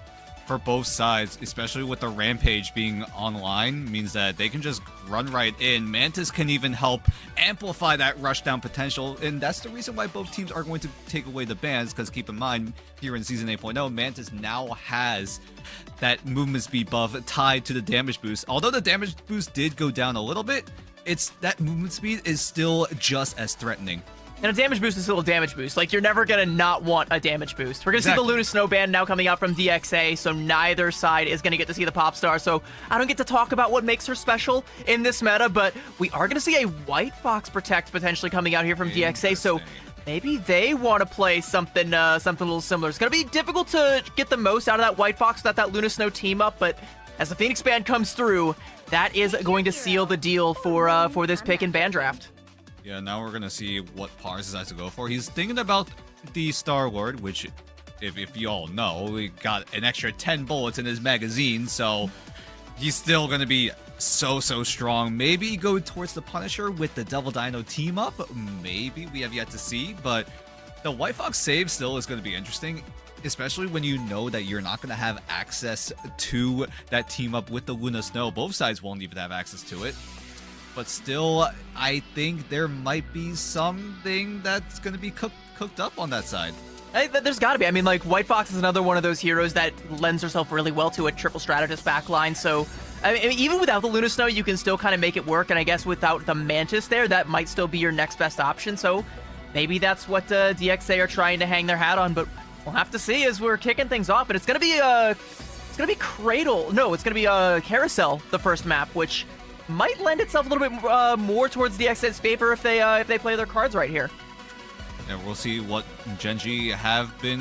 for both sides, especially with the Rampage being online, means that they can just run right in. Mantis can even help amplify that rush down potential, and that's the reason why both teams are going to take away the bans, because keep in mind, here in Season 8.0, Mantis now has that movement speed buff tied to the damage boost. Although the damage boost did go down a little bit, that movement speed is still just as threatening. And a damage boost is still a damage boost. Like, you're never going to not want a damage boost. We're going to see the Luna Snowban now coming out from DXA, so neither side is going to get to see the pop star. So I don't get to talk about what makes her special in this meta, but we are going to see a White Fox Protect potentially coming out here from DXA, so maybe they want to play something a little similar. It's going to be difficult to get the most out of that White Fox without that Luna Snow team up, but as the Phoenix ban comes through, that is going to seal the deal for this pick in ban draft. Yeah, now we're going to see what Pars decides to go for. He's thinking about the Star-Lord, which, if you all know, we got an extra 10 bullets in his magazine, so he's still going to be so strong. Maybe go towards the Punisher with the Devil Dino team up. Maybe, we have yet to see, but the White Fox save still is going to be interesting, especially when you know that you're not going to have access to that team up with the Luna Snow. Both sides won't even have access to it. But still, I think there might be something that's going to be cooked up on that side. There's got to be. I mean, like, White Fox is another one of those heroes that lends herself really well to a triple strategist backline, so I mean, even without the Luna Snow, you can still kind of make it work, and I guess without the Mantis there, that might still be your next best option, so maybe that's what DXA are trying to hang their hat on, but we'll have to see as we're kicking things off, and it's going to be Cradle. No, it's going to be Carousel, the first map, which might lend itself a little bit more towards DXA's favor if they play their cards right here. And we'll see what Genji have been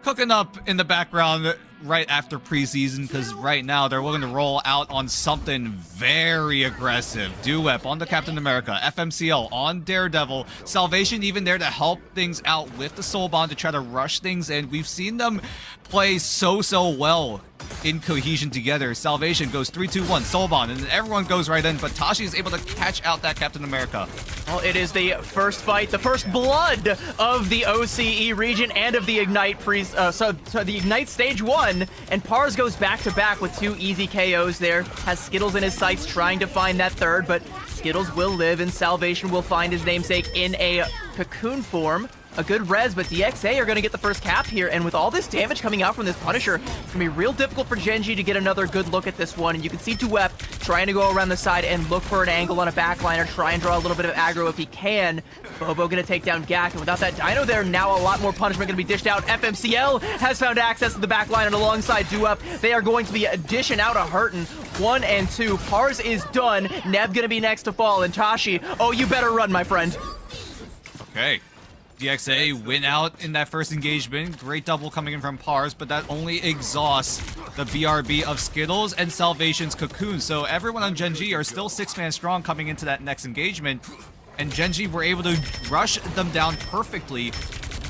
cooking up in the background right after preseason, because right now they're willing to roll out on something very aggressive. Duep on the Captain America, FMCL on Daredevil, Salvation even there to help things out with the Soul Bond to try to rush things, and we've seen them play so well in cohesion together. Salvation goes 3-2-1, Soul Bond, and then everyone goes right in, but Tashi is able to catch out that Captain America. Well, it is the first fight, the first blood of the OCE region and of the Ignite so the Ignite Stage 1, and Pars goes back-to-back with 2 easy KOs there, has Skittles in his sights trying to find that third, but Skittles will live, and Salvation will find his namesake in a cocoon form. A good res, but DXA are going to get the first cap here, and with all this damage coming out from this Punisher, it's going to be real difficult for Genji to get another good look at this one, and you can see Duep trying to go around the side and look for an angle on a backliner, try and draw a little bit of aggro if he can. Bobo going to take down Gak, and without that Dino there, now a lot more punishment going to be dished out. FMCL has found access to the backline, and alongside Duep, they are going to be dishing out a hurtin'. 1 and 2, Pars is done, Neb going to be next to fall, and Tashi, oh, you better run, my friend. Okay. DXA win out in that first engagement. Great double coming in from Pars, but that only exhausts the BRB of Skittles and Salvation's Cocoon. So everyone on Genji are still 6-man strong coming into that next engagement. And Genji were able to rush them down perfectly,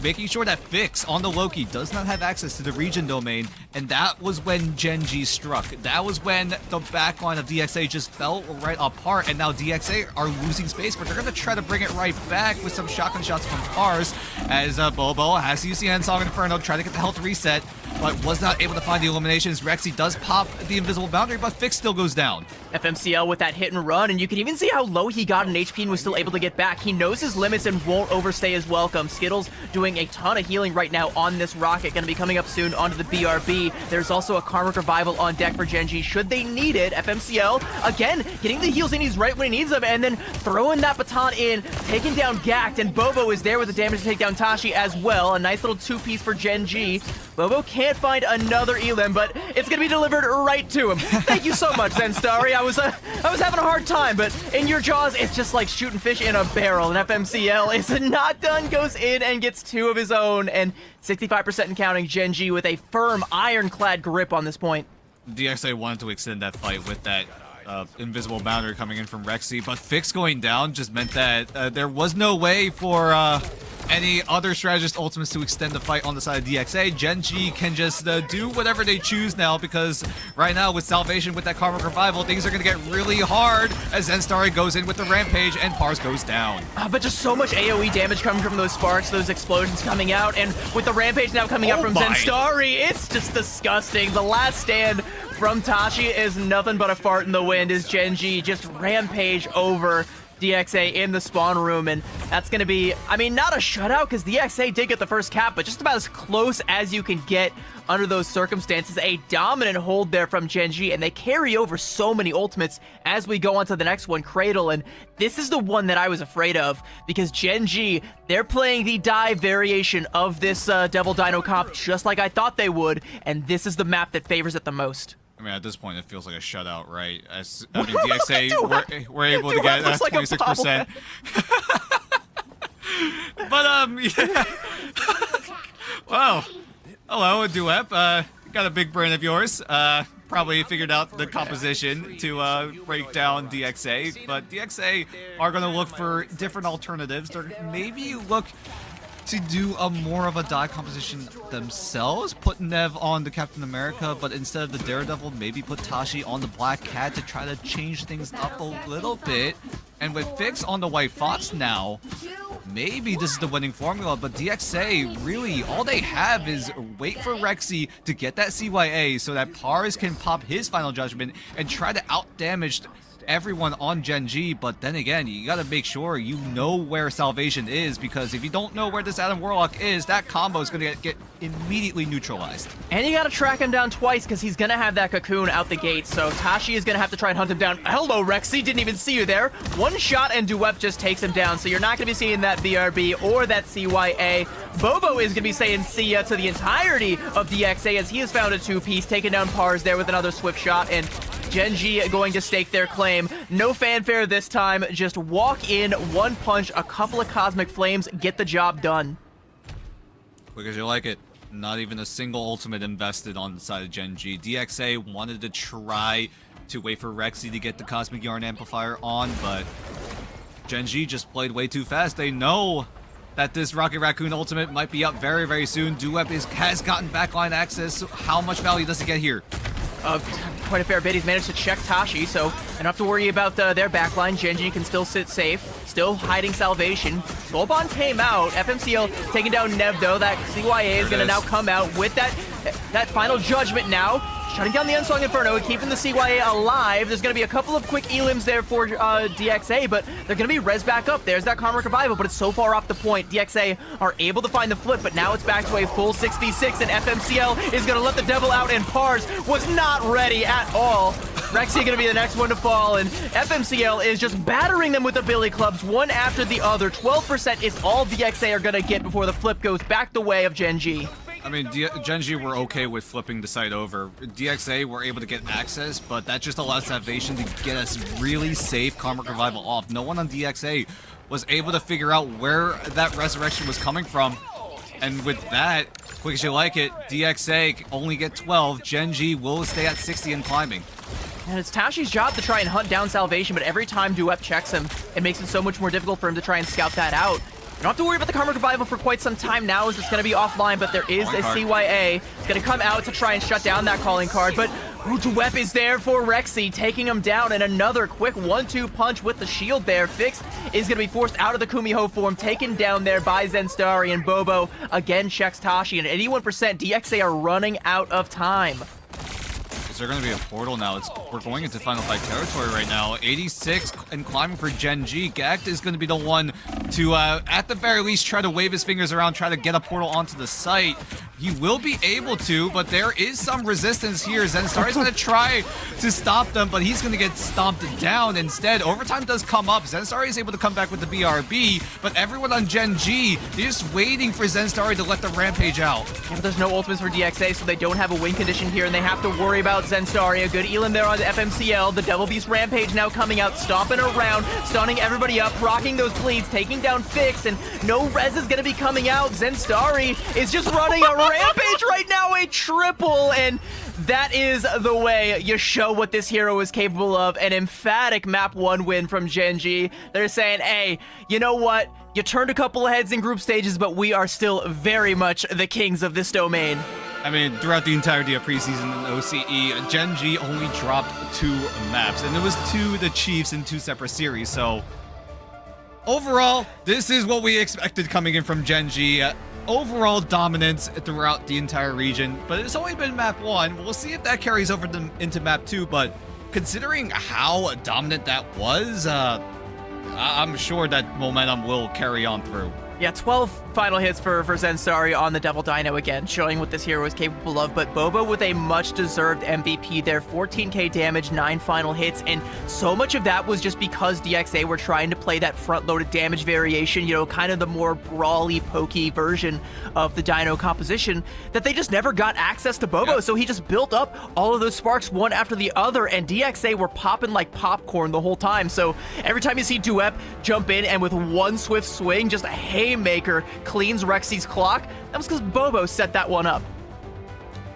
making sure that Fix on the Loki does not have access to the region domain, and that was when Genji struck. That was when the backline of DXA just fell right apart, and now DXA are losing space, but they're going to try to bring it right back with some shotgun shots from Pars, as Bobo has to use the Song Inferno, try to get the health reset, but was not able to find the eliminations. Rexy does pop the invisible boundary, but Fix still goes down. FMCL with that hit and run, and you can even see how low he got in HP and was still able to get back. He knows his limits and won't overstay his welcome. Skittles doing a ton of healing right now on this rocket, going to be coming up soon onto the BRB. There's also a Karmic Revival on deck for Genji should they need it. FMCL, again, getting the heals he needs right when he needs them, and then throwing that baton in, taking down Gact, and Bobo is there with the damage to take down Tashi as well. A nice little 2-piece for Genji. Bobo can't find another Elim, but it's going to be delivered right to him. Thank you so much, Zenstari. I was having a hard time, but in your jaws, it's just like shooting fish in a barrel. And FMCL is not done, goes in and gets 2 of his own, and 65% and counting. Genji with a firm, ironclad grip on this point. DXA wanted to extend that fight with that invisible boundary coming in from Rexy, but Fix going down just meant that there was no way for any other strategist ultimates to extend the fight on the side of DXA. Genji can just do whatever they choose now, because right now with Salvation, with that Karmic Revival, things are going to get really hard as Zenstari goes in with the Rampage and Pars goes down. But just so much AoE damage coming from those sparks, those explosions coming out, and with the Rampage now coming up from Zenstari, it's just disgusting. The last stand from Tashi is nothing but a fart in the wind as Genji just Rampage over DXA in the spawn room, and that's going to be, I mean, not a shutout because DXA did get the first cap, but just about as close as you can get under those circumstances. A dominant hold there from Genji, and they carry over so many ultimates as we go on to the next one, Cradle, and this is the one that I was afraid of because Genji, they're playing the dive variation of this Devil Dino comp just like I thought they would, and this is the map that favors it the most. I mean, at this point, it feels like a shutout, right? As I mean, DXA were able to get 26%. But yeah. Well, hello, Duep. Got a big brain of yours. Probably figured out the composition to break down DXA, but DXA are going to look for different alternatives. They're maybe look to do a more of a die composition themselves, put Nev on the Captain America, but instead of the Daredevil, maybe put Tashi on the Black Cat to try to change things up a little bit. And with Fix on the White Fox now, maybe this is the winning formula, but DXA, really, all they have is wait for Rexy to get that CYA so that Pars can pop his final judgment and try to out-damage everyone on Gen G, but then again, you gotta make sure you know where Salvation is, because if you don't know where this Adam Warlock is, that combo is gonna get immediately neutralized. And you gotta track him down twice because he's gonna have that cocoon out the gate, so Tashi is gonna have to try and hunt him down. Hello, Rexy, didn't even see you there. One shot and Duep just takes him down, so you're not gonna be seeing that BRB or that CYA. Bobo is gonna be saying see ya to the entirety of DXA as he has found a two-piece, taking down Pars there with another swift shot, and Gen G going to stake their claim. No fanfare this time, just walk in, one punch, a couple of Cosmic Flames, get the job done. Quick as you like it. Not even a single ultimate invested on the side of Gen G. DXA wanted to try to wait for Rexy to get the Cosmic Yarn Amplifier on, but Gen G just played way too fast. They know that this Rocket Raccoon ultimate might be up very, very soon. Duep has gotten backline access. So how much value does he get here? Quite a fair bit. He's managed to check Tashi, so I don't have to worry about their backline. Gen G can still sit safe, still hiding Salvation. Golbon came out. FMCL taking down Nev, though. That CYA is going to now come out with that final judgment now. Shutting down the Unsung Inferno and keeping the CYA alive. There's going to be a couple of quick elims there for DXA, but they're going to be res back up. There's that Karmic Revival, but it's so far off the point. DXA are able to find the flip, but now it's back to a full 6v6, and FMCL is going to let the devil out, and Pars was not ready at all. Rexy going to be the next one to fall, and FMCL is just battering them with the billy clubs, one after the other. 12% is all DXA are going to get before the flip goes back the way of Gen G. I mean, Gen G were okay with flipping the site over. DXA were able to get access, but that just allowed Salvation to get us really safe Karmic Revival off. No one on DXA was able to figure out where that resurrection was coming from. And with that, quick as you like it, DXA only get 12. Gen G will stay at 60 and climbing. And it's Tashi's job to try and hunt down Salvation, but every time Duep checks him, it makes it so much more difficult for him to try and scout that out. You don't have to worry about the Karmic Revival for quite some time now, as it's going to be offline, but there is a CYA. It's going to come out to try and shut down that calling card, but Duep is there for Rexy, taking him down, and another quick 1-2 punch with the shield there. Fix is going to be forced out of the Kumiho form, taken down there by Zenstari, and Bobo again checks Tashi, and at 81%, DXA are running out of time. Is there going to be a portal now? We're going into Final Fight territory right now. 86 and climbing for Gen G. Gact is going to be the one to, at the very least, try to wave his fingers around, try to get a portal onto the site. He will be able to, but there is some resistance here. Zenstari's going to try to stop them, but he's going to get stomped down instead. Overtime does come up. Zenstari is able to come back with the BRB, but everyone on Gen G, they're just waiting for Zenstari to let the rampage out. Yeah, but there's no ultimates for DXA, so they don't have a win condition here, and they have to worry about Zenstari. A good elim there on the FMCL. The Devil Beast Rampage now coming out, stomping around, stunning everybody up, rocking those bleeds, taking down Fix, and no res is going to be coming out. Zenstari is just running a rampage right now, a triple, and that is the way you show what this hero is capable of. An emphatic map 1 win from Gen G. They're saying, hey, you know what? You turned a couple of heads in group stages, but we are still very much the kings of this domain. I mean, throughout the entirety of preseason in OCE, Gen G only dropped 2 maps, and it was to the Chiefs in 2 separate series, so overall, this is what we expected coming in from Gen G. Overall dominance throughout the entire region, but it's only been map 1. We'll see if that carries over into map 2, but considering how dominant that was, I'm sure that momentum will carry on through. Yeah, 12 final hits for Zenstari on the Devil Dino again, showing what this hero is capable of, but Bobo with a much-deserved MVP there, 14k damage, 9 final hits, and so much of that was just because DXA were trying to play that front-loaded damage variation, you know, kind of the more brawly, pokey version of the Dino composition, that they just never got access to Bobo, so he just built up all of those sparks one after the other, and DXA were popping like popcorn the whole time, so every time you see Duep jump in and with one swift swing, just a haymaker, cleans Rexy's clock, that was because Bobo set that one up.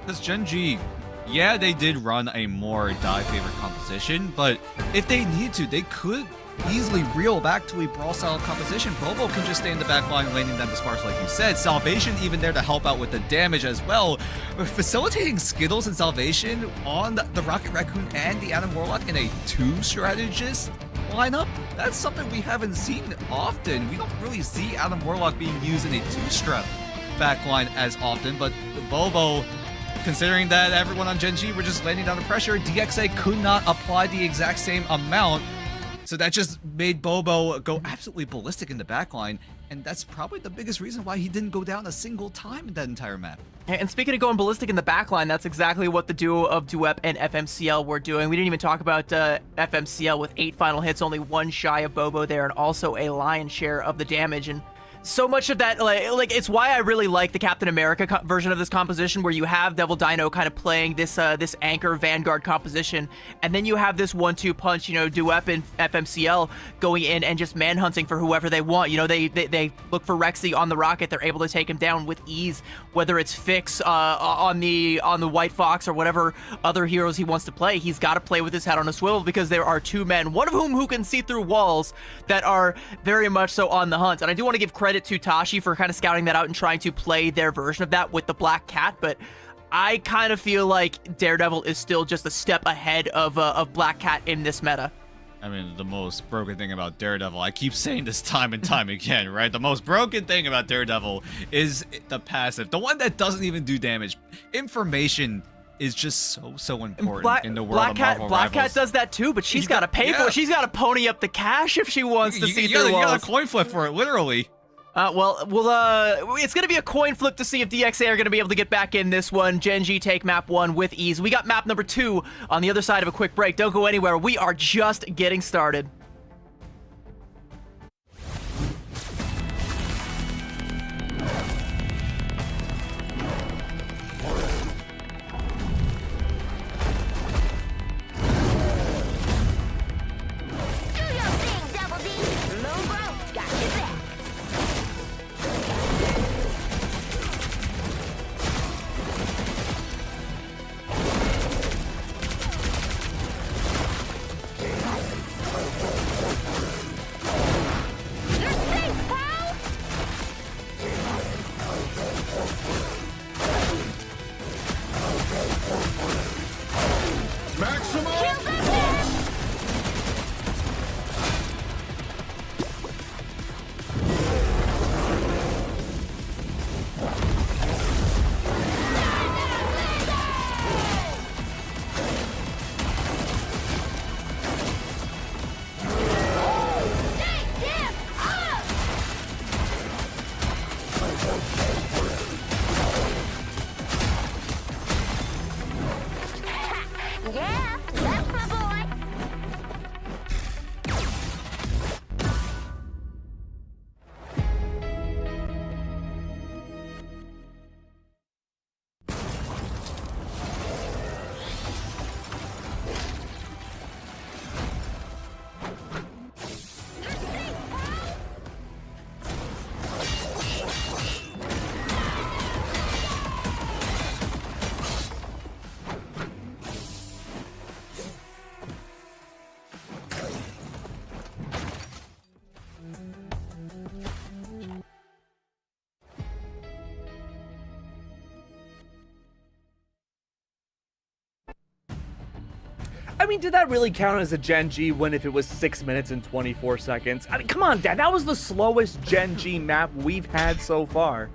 Because Gen G, yeah, they did run a more die-favored composition, but if they need to, they could easily reel back to a brawl-style composition. Bobo can just stay in the back line, landing down the sparks like you said. Salvation even there to help out with the damage as well. Facilitating Skittles and Salvation on the Rocket Raccoon and the Adam Warlock in a 2-strategist lineup, that's something we haven't seen often. We don't really see Adam Warlock being used in a 2-strap backline as often, but Bobo considering that everyone on Gen G were just landing down the pressure, DXA could not apply the exact same amount. So that just made Bobo go absolutely ballistic in the backline, and that's probably the biggest reason why he didn't go down a single time in that entire map. And speaking of going ballistic in the backline, that's exactly what the duo of Duep and FMCL were doing. We didn't even talk about FMCL with 8 final hits, only 1 shy of Bobo there, and also a lion's share of the damage. And so much of that, like it's why I really like the Captain America version of this composition, where you have Devil Dino kind of playing this this anchor Vanguard composition, and then you have this 1-2 punch, you know, Duep and FMCL going in and just manhunting for whoever they want. You know, they look for Rexy on the rocket, they're able to take him down with ease, whether it's Fix on the White Fox or whatever other heroes he wants to play. He's got to play with his head on a swivel because there are 2 men, one of whom who can see through walls, that are very much so on the hunt. And I do want to give credit to Tashi for kind of scouting that out and trying to play their version of that with the Black Cat, but I kind of feel like Daredevil is still just a step ahead of Black Cat in this meta. I mean, the most broken thing about Daredevil, I keep saying this time and time again, right? The most broken thing about Daredevil is the passive, the one that doesn't even do damage. Information is just so important in the world of Marvel Black Rivals. Cat does that too, but she's got to pay for it. She's got to pony up the cash if she wants to see through walls. You got a coin flip for it, literally. Well, it's going to be a coin flip to see if DXA are going to be able to get back in this one. Gen G take map 1 with ease. We got map number 2 on the other side of a quick break. Don't go anywhere. We are just getting started. I mean, did that really count as a Gen G win if it was 6 minutes and 24 seconds? I mean, come on, Dad, that was the slowest Gen G map we've had so far.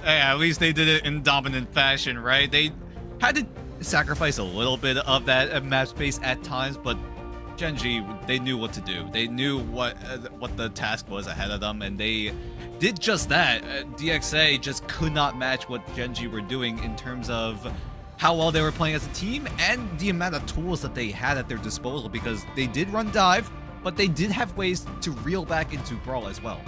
Hey, at least they did it in dominant fashion, right? They had to sacrifice a little bit of that map space at times, but Gen G, they knew what to do. They knew what the task was ahead of them, and they did just that. DXA just could not match what Gen G were doing in terms of how well they were playing as a team and the amount of tools that they had at their disposal, because they did run dive, but they did have ways to reel back into Brawl as well.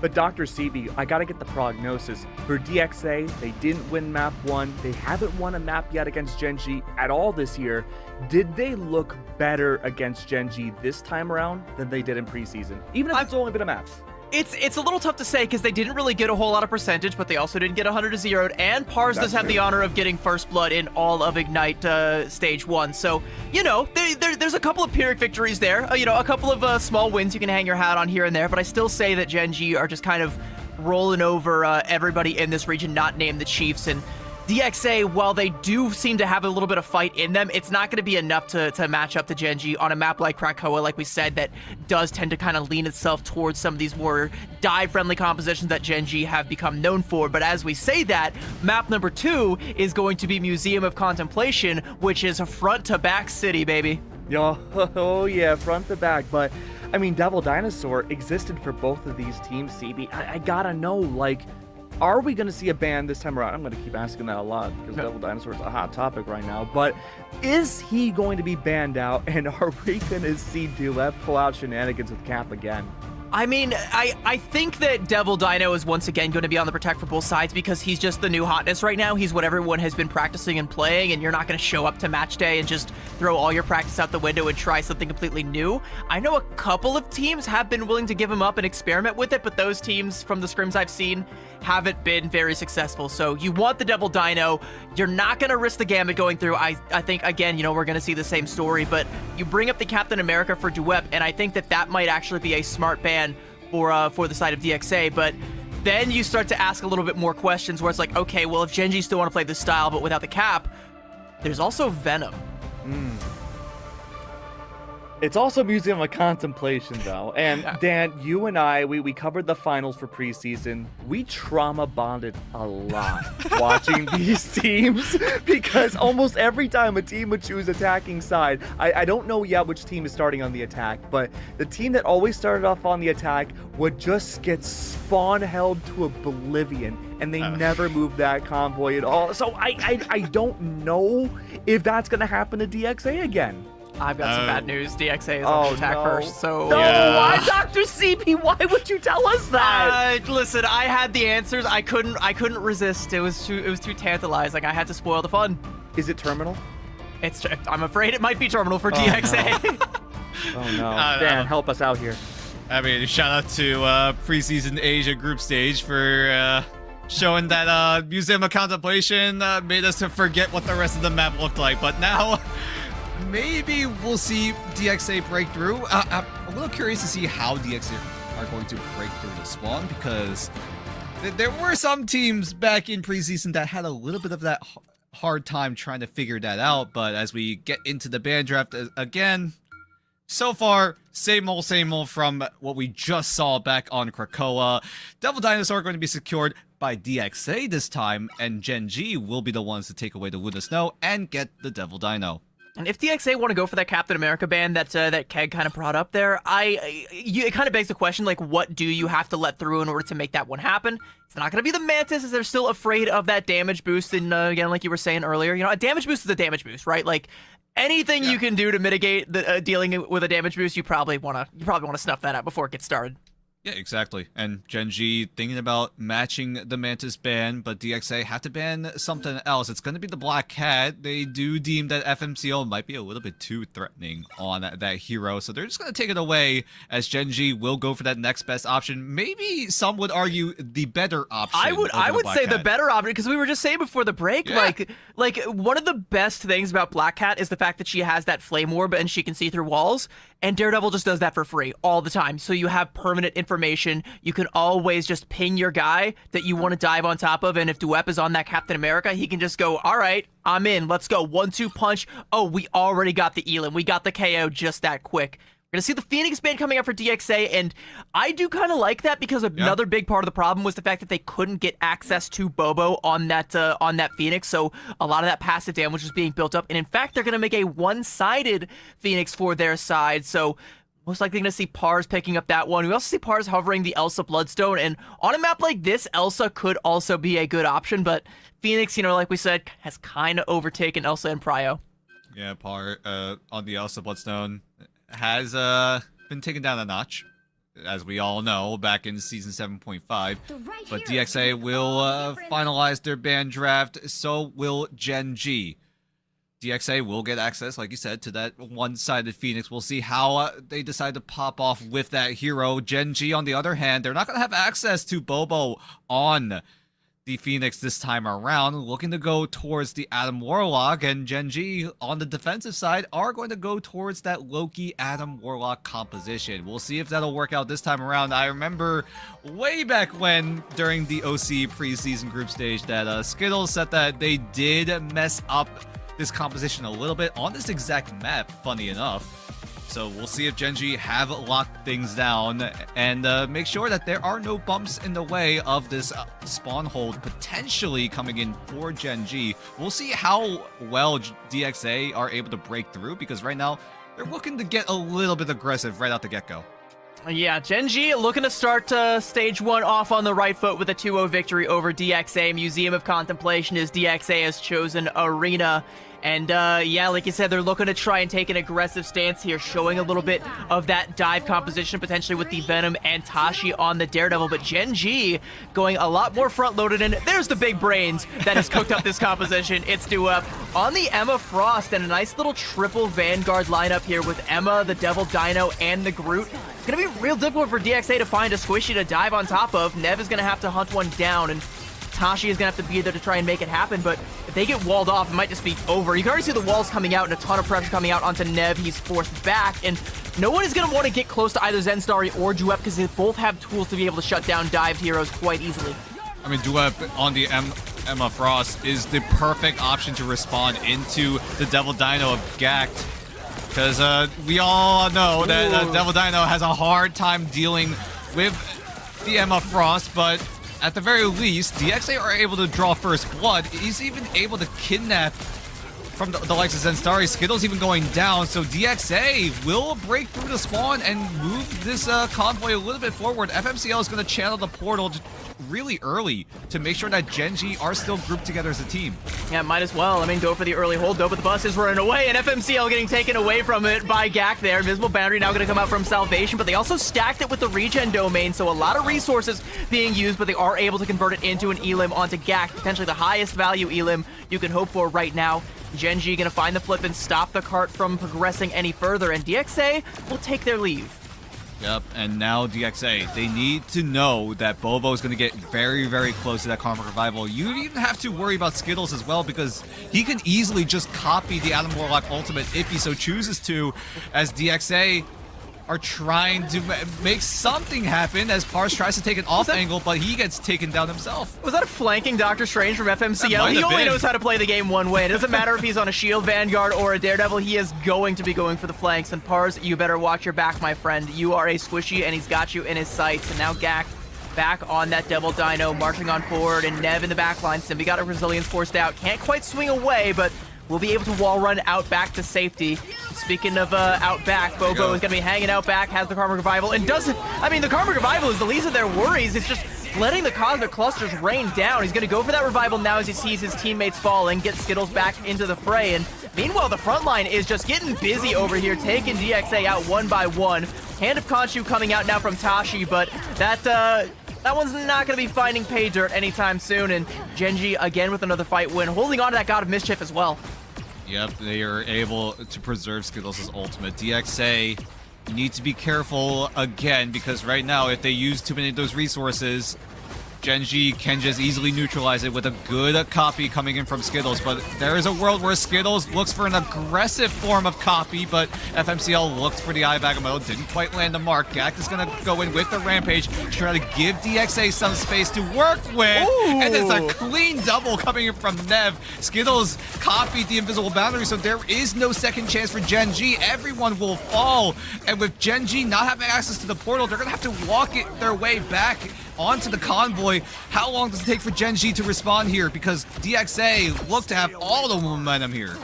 But Dr. CB, I gotta get the prognosis. For DXA, they didn't win map 1. They haven't won a map yet against Gen G at all this year. Did they look better against Gen G this time around than they did in preseason? Even if it's only been a map. It's a little tough to say because they didn't really get a whole lot of percentage, but they also didn't get 100 to 0'd, and Pars does have the honor of getting first blood in all of Ignite Stage 1. So, you know, there's a couple of Pyrrhic victories there, you know, a couple of small wins you can hang your hat on here and there, but I still say that Gen G are just kind of rolling over everybody in this region, not named the Chiefs, and DXA, while they do seem to have a little bit of fight in them, it's not going to be enough to match up to Gen.G on a map like Krakoa, like we said, that does tend to kind of lean itself towards some of these more dive-friendly compositions that Gen.G have become known for. But as we say that, map number 2 is going to be Museum of Contemplation, which is a front-to-back city, baby. Yo, oh yeah, front to back. But, I mean, Devil Dinosaur existed for both of these teams, CB. I gotta know, like, are we going to see a ban this time around? I'm going to keep asking that a lot because Devil Dinosaur is a hot topic right now. But is he going to be banned out? And are we going to see Duep pull out shenanigans with Cap again? I mean, I think that Devil Dino is once again going to be on the protect for both sides because he's just the new hotness right now. He's what everyone has been practicing and playing, and you're not going to show up to match day and just throw all your practice out the window and try something completely new. I know a couple of teams have been willing to give him up and experiment with it, but those teams from the scrims I've seen haven't been very successful. So you want the Devil Dino. You're not going to risk the gamut going through. I think, again, you know, we're going to see the same story, but you bring up the Captain America for Duep, and I think that might actually be a smart ban for the side of DXA. But then you start to ask a little bit more questions where it's like, okay, well, if Gen.G still want to play this style but without the cap, there's also Venom. It's also Museum of Contemplation, though. And Dan, you and I, we covered the finals for preseason. We trauma bonded a lot watching these teams because almost every time a team would choose attacking side, I don't know yet which team is starting on the attack, but the team that always started off on the attack would just get spawn held to oblivion, and they never moved that convoy at all. So I don't know if that's going to happen to DXA again. I've got some bad news. DXA is on the attack first, so... No, why, Dr. CP? Why would you tell us that? Listen, I had the answers. I couldn't resist. It was too tantalizing. I had to spoil the fun. Is it terminal? I'm afraid it might be terminal for DXA. No. Oh no. Dan, help us out here. I mean, shout out to Preseason Asia group stage for showing that Museum of Contemplation made us to forget what the rest of the map looked like. But now... maybe we'll see DXA break through. I'm a little curious to see how DXA are going to break through the spawn, because there were some teams back in preseason that had a little bit of that hard time trying to figure that out. But as we get into the ban draft again, so far, same old from what we just saw back on Krakoa. Devil Dinosaur are going to be secured by DXA this time, and Gen.G will be the ones to take away the Luna Snow and get the Devil Dino. And if DXA want to go for that Captain America ban that Keg kind of brought up there, it kind of begs the question, like, what do you have to let through in order to make that one happen? It's not going to be the Mantis, as they're still afraid of that damage boost. And again, like you were saying earlier, you know, a damage boost is a damage boost, right? Like, anything you can do to mitigate the dealing with a damage boost, you probably want to snuff that out before it gets started. Yeah, exactly. And Gen.G thinking about matching the Mantis ban, but DXA had to ban something else. It's going to be the Black Cat. They do deem that FMCO might be a little bit too threatening on that hero, so they're just going to take it away, as Gen.G will go for that next best option. Maybe some would argue the better option. I would say the better option, because we were just saying before the break, like one of the best things about Black Cat is the fact that she has that flame orb and she can see through walls. And Daredevil just does that for free all the time. So you have permanent information. You can always just ping your guy that you want to dive on top of. And if Duep is on that Captain America, he can just go, all right, I'm in. Let's go. 1-2 punch. Oh, we already got the Elam. We got the KO just that quick. We're going to see the Phoenix ban coming up for DXA, and I do kind of like that, because another big part of the problem was the fact that they couldn't get access to Bobo on that Phoenix, so a lot of that passive damage was being built up, and in fact, they're going to make a one-sided Phoenix for their side, so most likely going to see Pars picking up that one. We also see Pars hovering the Elsa Bloodstone, and on a map like this, Elsa could also be a good option, but Phoenix, you know, like we said, has kind of overtaken Elsa and Prio. Yeah, on the Elsa Bloodstone has been taken down a notch, as we all know, back in Season 7.5. But DXA will finalize their ban draft, so will Gen.G. DXA will get access, like you said, to that one-sided Phoenix. We'll see how they decide to pop off with that hero. Gen.G, on the other hand, they're not going to have access to Bobo on the Phoenix this time around, looking to go towards the Adam Warlock, and Gen G on the defensive side are going to go towards that Loki Adam Warlock composition. We'll see if that'll work out this time around. I remember way back when, during the OC preseason group stage, that Skittles said that they did mess up this composition a little bit on this exact map, funny enough. So we'll see if Gen G have locked things down and make sure that there are no bumps in the way of this spawn hold potentially coming in for Gen G. We'll see how well DXA are able to break through, because right now they're looking to get a little bit aggressive right out the get-go. Yeah, Gen G looking to start stage 1 off on the right foot with a 2-0 victory over DXA. Museum of Contemplation is DXA has chosen Arena. And yeah, like you said, they're looking to try and take an aggressive stance here, showing a little bit of that dive composition, potentially with the Venom and Tashi on the Daredevil. But Gen G going a lot more front-loaded, and there's the big brains that has cooked up this composition. It's Duep on the Emma Frost, and a nice little triple Vanguard lineup here with Emma, the Devil Dino, and the Groot. It's going to be real difficult for DXA to find a squishy to dive on top of. Nev is going to have to hunt one down, and Tashi is going to have to be there to try and make it happen, but if they get walled off, it might just be over. You can already see the walls coming out and a ton of pressure coming out onto Nev. He's forced back, and no one is going to want to get close to either Zenstarry or Duep because they both have tools to be able to shut down dive heroes quite easily. I mean, Duep on the Emma Frost is the perfect option to respond into the Devil Dino of Gact, because we all know that Devil Dino has a hard time dealing with the Emma Frost, but at the very least, DXA are able to draw first blood. He's even able to kidnap from the likes of Zenstarry. Skittles even going down, so DXA will break through the spawn and move this convoy a little bit forward. FMCL is going to channel the portal really early to make sure that Gen G are still grouped together as a team. Yeah, might as well. I mean, go for the early hold, though, but the bus is running away, and FMCL getting taken away from it by Gak there. Invisible Boundary now going to come out from Salvation, but they also stacked it with the regen domain, so a lot of resources being used, but they are able to convert it into an Elim onto Gak, potentially the highest value Elim you can hope for right now. Gen G going to find the flip and stop the cart from progressing any further, and DXA will take their leave. Yep, and now DXA, they need to know that Bobo is going to get very, very close to that Karma Revival. You don't even have to worry about Skittles as well, because he can easily just copy the Adam Warlock ultimate if he so chooses to, as DXA are trying to make something happen as Pars tries to take an off angle, but he gets taken down himself. Was that a flanking Doctor Strange from FMCL? He only knows how to play the game one way. It doesn't matter if he's on a Shield Vanguard or a Daredevil, he is going to be going for the flanks. And Pars, you better watch your back, my friend. You are a squishy, and he's got you in his sights. And now Gak back on that Devil Dino, marching on forward, and Nev in the back line. Simbi got a Resilience forced out. Can't quite swing away, but will be able to wall run out back to safety. Speaking of out back, Bobo is going to be hanging out back, has the Karma Revival, and doesn't... I mean, the Karma Revival is the least of their worries. It's just letting the Cosmic Clusters rain down. He's going to go for that Revival now as he sees his teammates fall and get Skittles back into the fray. And meanwhile, the front line is just getting busy over here, taking DXA out one by one. Hand of Khonshu coming out now from Tashi, but that one's not going to be finding pay dirt anytime soon. And Gen G again with another fight win, holding on to that God of Mischief as well. Yep, they are able to preserve Skittles' ultimate. DXA need to be careful again, because right now, if they use too many of those resources, Gen G can just easily neutralize it with a good copy coming in from Skittles. But there is a world where Skittles looks for an aggressive form of copy, but FMCL looked for the eye bag mode, didn't quite land the mark. Gak is going to go in with the Rampage to try to give DXA some space to work with. Ooh. And it's a clean double coming in from Nev. Skittles copied the Invisible Boundary, so there is no second chance for Gen G. Everyone will fall. And with Gen G not having access to the portal, they're going to have to walk it their way back onto the convoy. How long does it take for Gen G to respond here? Because DXA look to have all the momentum here.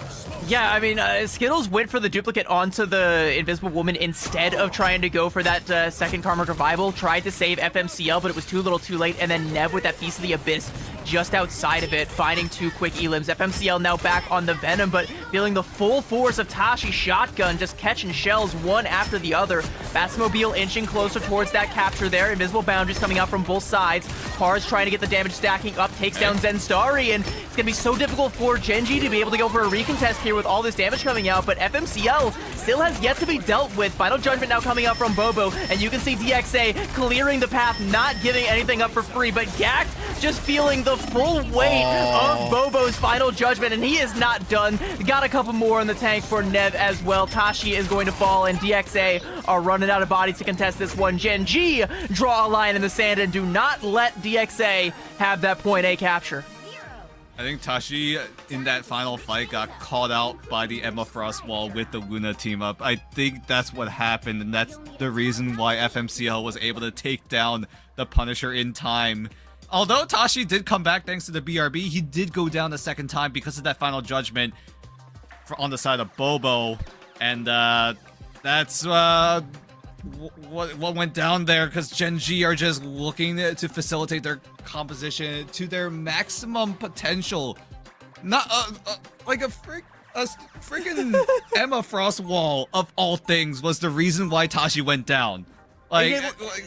Yeah, I mean, Skittles went for the duplicate onto the Invisible Woman instead of trying to go for that second Karma Revival. Tried to save FMCL, but it was too little too late. And then Nev with that Piece of the Abyss just outside of it, finding two quick elims. FMCL now back on the Venom, but feeling the full force of Tashi's shotgun, just catching shells one after the other. Batmobile inching closer towards that capture there. Invisible boundaries coming out from both sides. Pars trying to get the damage stacking up, takes down Zenstari, and it's gonna be so difficult for Genji to be able to go for a recontest here with all this damage coming out, but FMCL still has yet to be dealt with. Final Judgment now coming out from Bobo, and you can see DXA clearing the path, not giving anything up for free, but Gact just feeling the full weight of Bobo's Final Judgment, and he is not done. Got a couple more in the tank for Nev as well. Tashi is going to fall, and DXA are running out of bodies to contest this one. Gen.G draw a line in the sand and do not let DXA have that point A capture. I think Tashi in that final fight got caught out by the Emma Frost wall with the Luna team up. I think that's what happened, and that's the reason why FMCL was able to take down the Punisher in time. Although Tashi did come back thanks to the BRB, he did go down the second time because of that Final Judgment on the side of Bobo, and that's what went down there, because Gen.G are just looking to facilitate their composition to their maximum potential. Not like a freaking Emma Frost wall of all things was the reason why Tashi went down. Like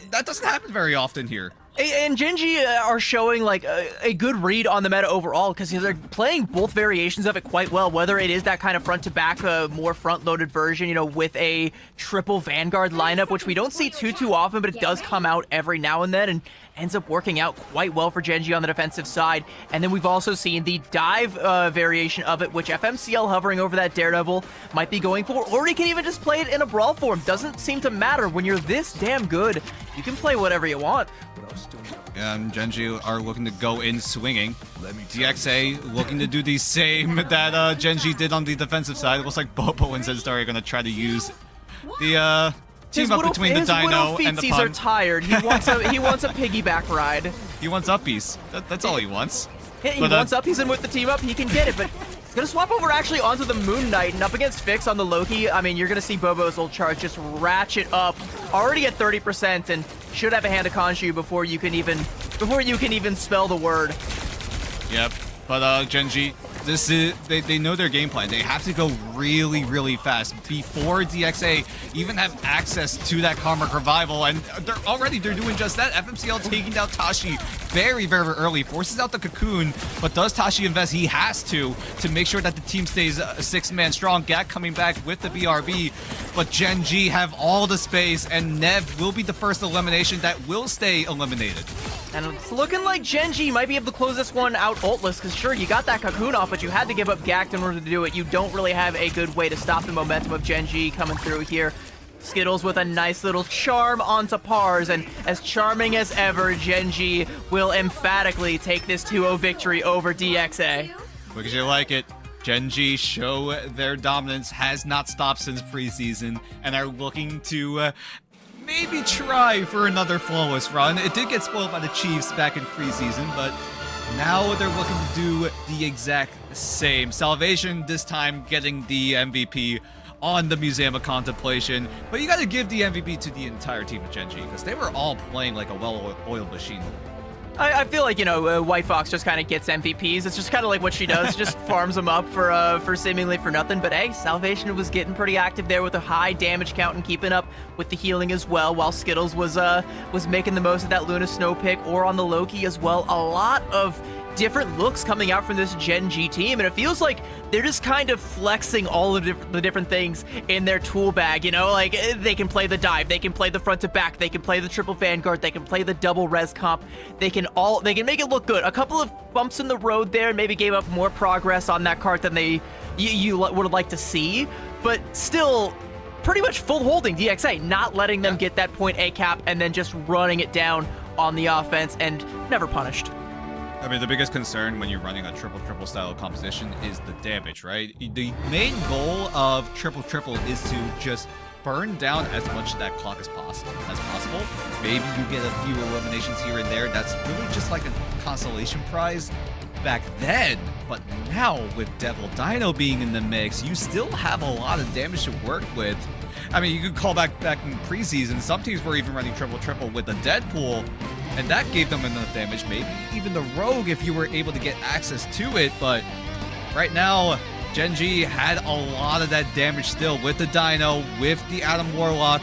that doesn't happen very often here. And Gen.G are showing like a good read on the meta overall, because they're playing both variations of it quite well, whether it is that kind of front-to-back, more front-loaded version, you know, with a triple Vanguard lineup, which we don't see too often, but it does come out every now and then, and ends up working out quite well for Gen.G on the defensive side. And then we've also seen the dive variation of it, which FMCL hovering over that Daredevil might be going for, or he can even just play it in a brawl form. Doesn't seem to matter. When you're this damn good, you can play whatever you want. And Gen.G are looking to go in swinging. DXA looking to do the same that Gen.G did on the defensive side. It looks like Bobo and Zenstari are going to try to use the team up between the Dino and the Pun. Are tired. He wants a piggyback ride. He wants uppies. That's all he wants. He wants uppies, and with the team up, he can get it, but he's going to swap over actually onto the Moon Knight, and up against Fix on the Loki. I mean, you're going to see Bobo's ult charge just ratchet up, already at 30%, and should have a hand of Khonshu before you can even spell the word. Yep, but Gen.G, this is they know their game plan. They have to go really fast before DXA even have access to that Karmic Revival, and they're doing just that. FMCL taking down Tashi very early, forces out the Cocoon, but does Tashi invest? He has to make sure that the team stays 6-man strong. Gak coming back with the BRB, but Gen.G have all the space, and Nev will be the first elimination that will stay eliminated. And it's looking like Gen.G might be able to close this one out ultless, because sure, you got that Cocoon off, but you had to give up Gact in order to do it. You don't really have a good way to stop the momentum of Gen.G coming through here. Skittles with a nice little charm onto Pars, and as charming as ever, Gen.G will emphatically take this 2-0 victory over DXA. Because you like it. Gen.G show their dominance, has not stopped since preseason, and are looking to maybe try for another flawless run. It did get spoiled by the Chiefs back in preseason, but now they're looking to do the exact same. Salvation this time getting the MVP on the Museum of Contemplation, but you got to give the MVP to the entire team of Gen.G, because they were all playing like a well-oiled machine. I feel like, you know, White Fox just kind of gets MVPs. It's just kind of like what she does, just farms them up for seemingly for nothing. But hey, Salvation was getting pretty active there with a high damage count and keeping up with the healing as well, while Skittles was making the most of that Luna Snow pick, or on the Loki as well. A lot of different looks coming out from this Gen.G team, and it feels like they're just kind of flexing all of the different things in their tool bag, you know? Like, they can play the dive, they can play the front to back, they can play the triple Vanguard, they can play the double res comp, they can make it look good. A couple of bumps in the road there maybe gave up more progress on that cart than you would have liked to see, but still pretty much full holding DXA, not letting them get that point A cap, and then just running it down on the offense, and never punished. I mean, the biggest concern when you're running a triple style composition is the damage, right? The main goal of triple is to just burn down as much of that clock as possible. Maybe you get a few eliminations here and there. That's really just like a consolation prize back then. But now, with Devil Dino being in the mix, you still have a lot of damage to work with. I mean, you could call back in preseason, some teams were even running triple with the Deadpool, and that gave them enough damage. Maybe even the Rogue if you were able to get access to it, but right now, Gen G had a lot of that damage still with the Dino, with the Adam Warlock.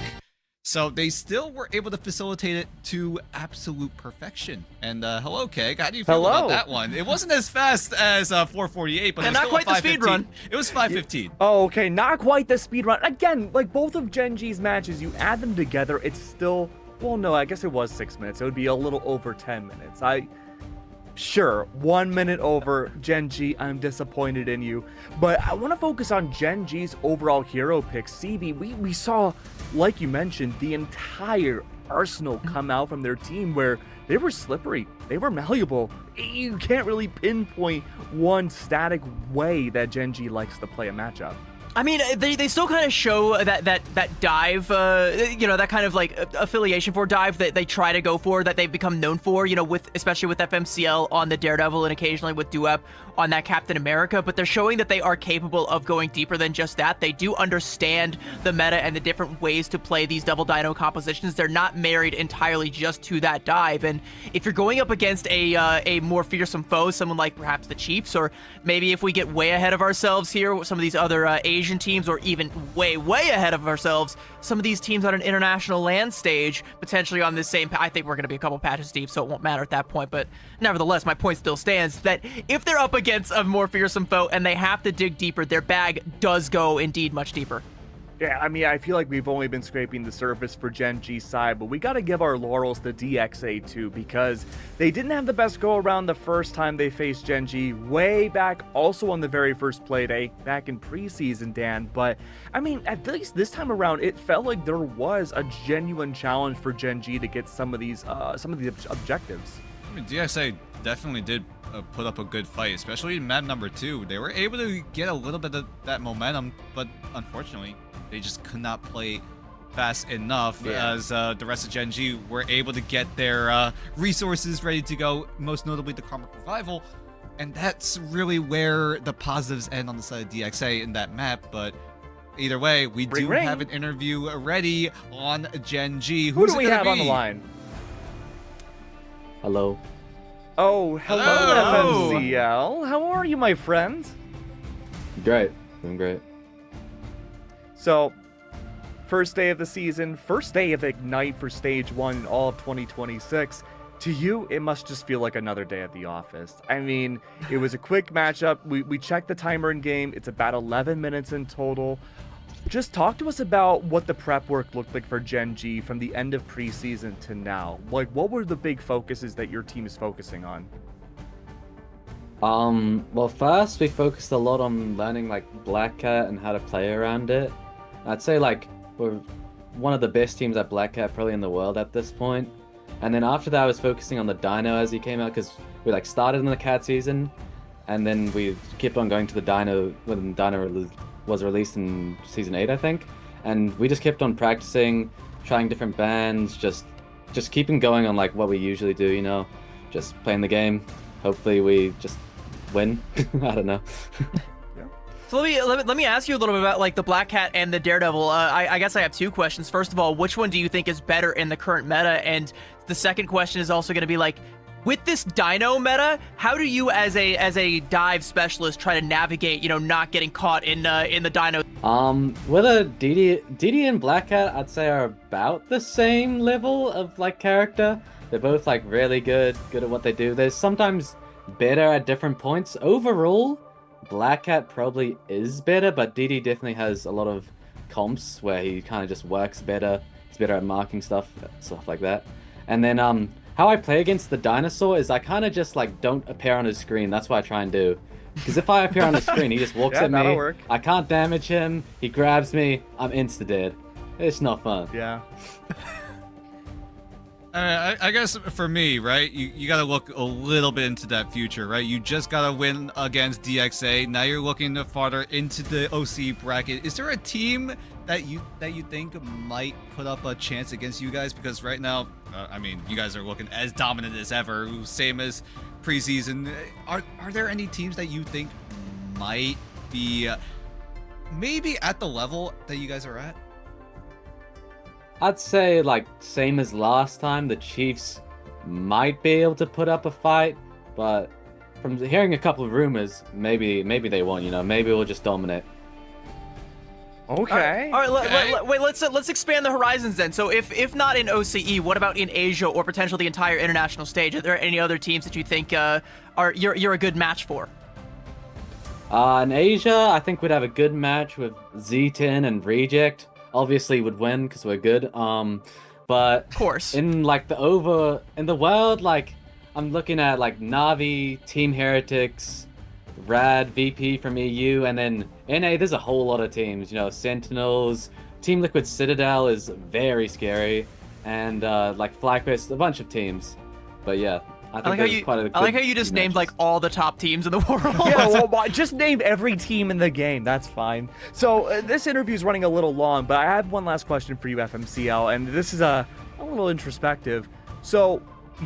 So they still were able to facilitate it to absolute perfection. And hello, Keg. How do you feel about that one? It wasn't as fast as 448, but it was not still quite the speed run. It was 515. Oh, okay, not quite the speed run. Again, like both of Gen G's matches, you add them together, it's still, well, no, I guess it was 6 minutes. It would be a little over 10 minutes. Sure, 1 minute over. Gen G, I'm disappointed in you. But I want to focus on Gen G's overall hero pick. CB, we saw, like you mentioned, the entire arsenal come out from their team where they were slippery, they were malleable. You can't really pinpoint one static way that Gen G likes to play a matchup. I mean, they still kind of show that dive, you know, that kind of like affiliation for dive that they try to go for, that they've become known for, you know, especially with FMCL on the Daredevil and occasionally with Duep on that Captain America, but they're showing that they are capable of going deeper than just that. They do understand the meta and the different ways to play these double dino compositions. They're not married entirely just to that dive, and if you're going up against a more fearsome foe, someone like perhaps the Chiefs, or maybe if we get way ahead of ourselves here with some of these other Asian teams, or even way ahead of ourselves, some of these teams on an international land stage, potentially on this same, I think we're going to be a couple patches deep, so it won't matter at that point, but nevertheless, my point still stands that if they're up against a more fearsome foe and they have to dig deeper, their bag does go indeed much deeper. Yeah, I mean, I feel like we've only been scraping the surface for Gen G's side, but we got to give our laurels to DXA too, because they didn't have the best go around the first time they faced Gen G, way back also on the very first play day, back in preseason, Dan. But I mean, at least this time around, it felt like there was a genuine challenge for Gen G to get some of these objectives. I mean, DXA definitely did put up a good fight, especially in map number 2. They were able to get a little bit of that momentum, but unfortunately, they just could not play fast enough as the rest of Gen G were able to get their resources ready to go, most notably the Karmic Revival. And that's really where the positives end on the side of DXA in that map. But either way, we do have an interview ready on Gen G. Who do we have on the line? Hello. Oh, hello, FMCL. How are you, my friend? Great. Doing great. So, first day of the season, first day of Ignite for Stage 1 in all of 2026. To you, it must just feel like another day at the office. I mean, it was a quick matchup. We checked the timer in game. It's about 11 minutes in total. Just talk to us about what the prep work looked like for Gen G from the end of preseason to now. Like, what were the big focuses that your team is focusing on? Well, first we focused a lot on learning like Black Cat and how to play around it. I'd say like we're one of the best teams at Black Cat probably in the world at this point. And then after that I was focusing on the Dino as he came out, because we like started in the Cat season and then we kept on going to the Dino when Dino was released in season 8, I think. And we just kept on practicing, trying different bands, just keeping going on like what we usually do, you know, just playing the game. Hopefully we just win. I don't know. So let me ask you a little bit about like the Black Cat and the Daredevil. I guess I have two questions. First of all, which one do you think is better in the current meta? And the second question is also going to be like, with this Dino meta, how do you as a dive specialist try to navigate, you know, not getting caught in the Dino? Whether DD and Black Cat, I'd say are about the same level of like character. They're both like really good at what they do. They're sometimes better at different points. Overall, Black Cat probably is better, but DD definitely has a lot of comps where he kind of just works better. He's better at marking stuff like that. And then how I play against the dinosaur is I kind of just like don't appear on his screen. That's what I try and do. Because if I appear on his screen, he just walks at me. Work. I can't damage him. He grabs me. I'm insta-dead. It's not fun. Yeah. I guess for me, right, you got to look a little bit into that future, right? You just got to win against DXA. Now you're looking farther into the OC bracket. Is there a team that you think might put up a chance against you guys? Because right now, I mean, you guys are looking as dominant as ever, same as preseason. Are there any teams that you think might be maybe at the level that you guys are at? I'd say, like, same as last time, the Chiefs might be able to put up a fight, but from hearing a couple of rumors, maybe they won't. You know, maybe we'll just dominate. Okay. All right. Wait. Let's expand the horizons then. So if not in OCE, what about in Asia or potentially the entire international stage? Are there any other teams that you think you're a good match for? In Asia, I think we'd have a good match with Z10 and Reject. Obviously, would win because we're good. But of course, in like in the world, like I'm looking at like Navi, Team Heretics, Rad, VP from EU, and then NA. There's a whole lot of teams. You know, Sentinels, Team Liquid Citadel is very scary, and like FlyQuest, a bunch of teams. But yeah. I like how you just named like all the top teams in the world. Yeah, well, just name every team in the game. That's fine. So this interview is running a little long, but I have one last question for you, FMCL, and this is a little introspective. So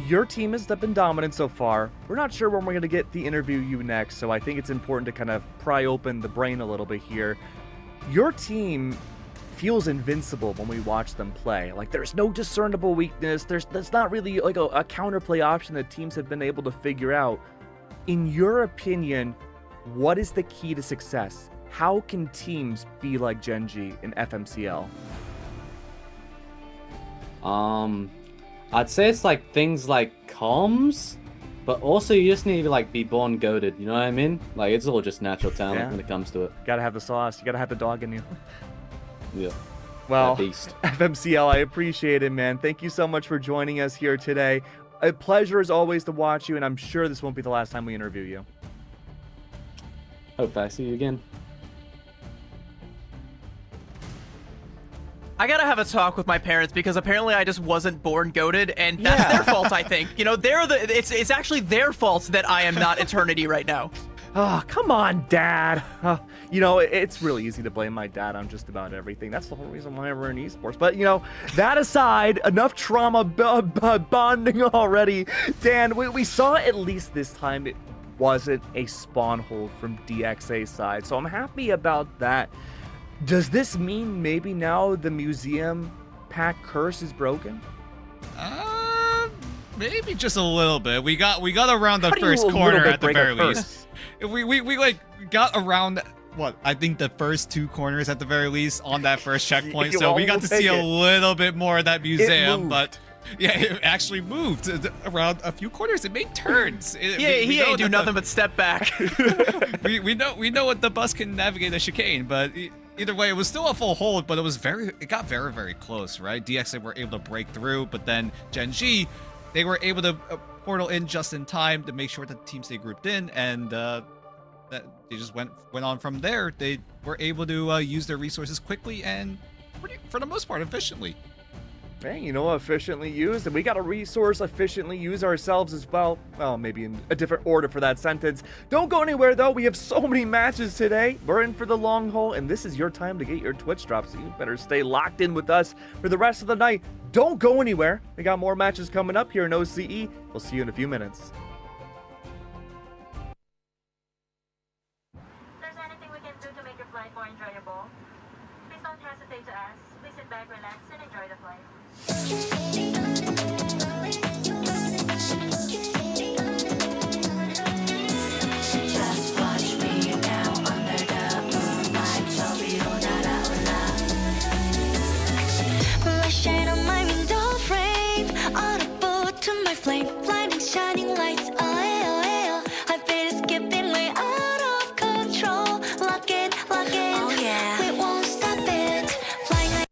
your team has been dominant so far. We're not sure when we're going to get the interview you next, so I think it's important to kind of pry open the brain a little bit here. Your team feels invincible when we watch them play. Like, there's no discernible weakness. There's not really like a counterplay option that teams have been able to figure out. In your opinion, what is the key to success? How can teams be like Gen G in FMCL? I'd say it's like things like comms, but also you just need to like be born goated. You know what I mean? Like, it's all just natural talent when it comes to it. Gotta have the sauce. You gotta have the dog in you. Yeah. Well, FMCL, I appreciate it, man. Thank you so much for joining us here today. A pleasure as always to watch you, and I'm sure this won't be the last time we interview you. Hope I see you again. I gotta have a talk with my parents because apparently I just wasn't born goated, and that's their fault. I think, you know, it's actually their fault that I am not Eternity right now. Oh, come on, Dad. You know, it's really easy to blame my dad on just about everything. That's the whole reason why we're in esports. But, you know, that aside, enough trauma bonding already. Dan, we saw at least this time it wasn't a spawn hold from DXA side, so I'm happy about that. Does this mean maybe now the museum pack curse is broken? Maybe just a little bit. We got around the first corner at the very least. We like got around what I think the first two corners at the very least on that first checkpoint, so we got to see a little bit more of that museum. But yeah, it actually moved around a few corners. It made turns. He ain't do nothing but step back. we know what the bus can navigate a chicane, but either way, it was still a full hold. But it got very, very close, right? DXA were able to break through, but then Gen G, they were able to portal in just in time to make sure that the team stayed grouped in, and that they just went on from there. They were able to use their resources quickly and for the most part efficiently. Hey, you know, efficiently used, and we got a resource efficiently use ourselves as well. Well, maybe in a different order for that sentence. Don't go anywhere, though. We have so many matches today. We're in for the long haul, and this is your time to get your Twitch drops, so you better stay locked in with us for the rest of the night. Don't go anywhere. We got more matches coming up here in OCE. We'll see you in a few minutes. If there's anything we can do to make your flight more enjoyable, please don't hesitate to ask. Please sit back, relax, and enjoy the flight. Just watch me now under the moonlight. 저 위로 날아올라. Flashing on my window frame, audible to my flame, blinding shining lights. Oh, I feel it skipping way out of control. Lock it, oh yeah. We won't stop it. Flying like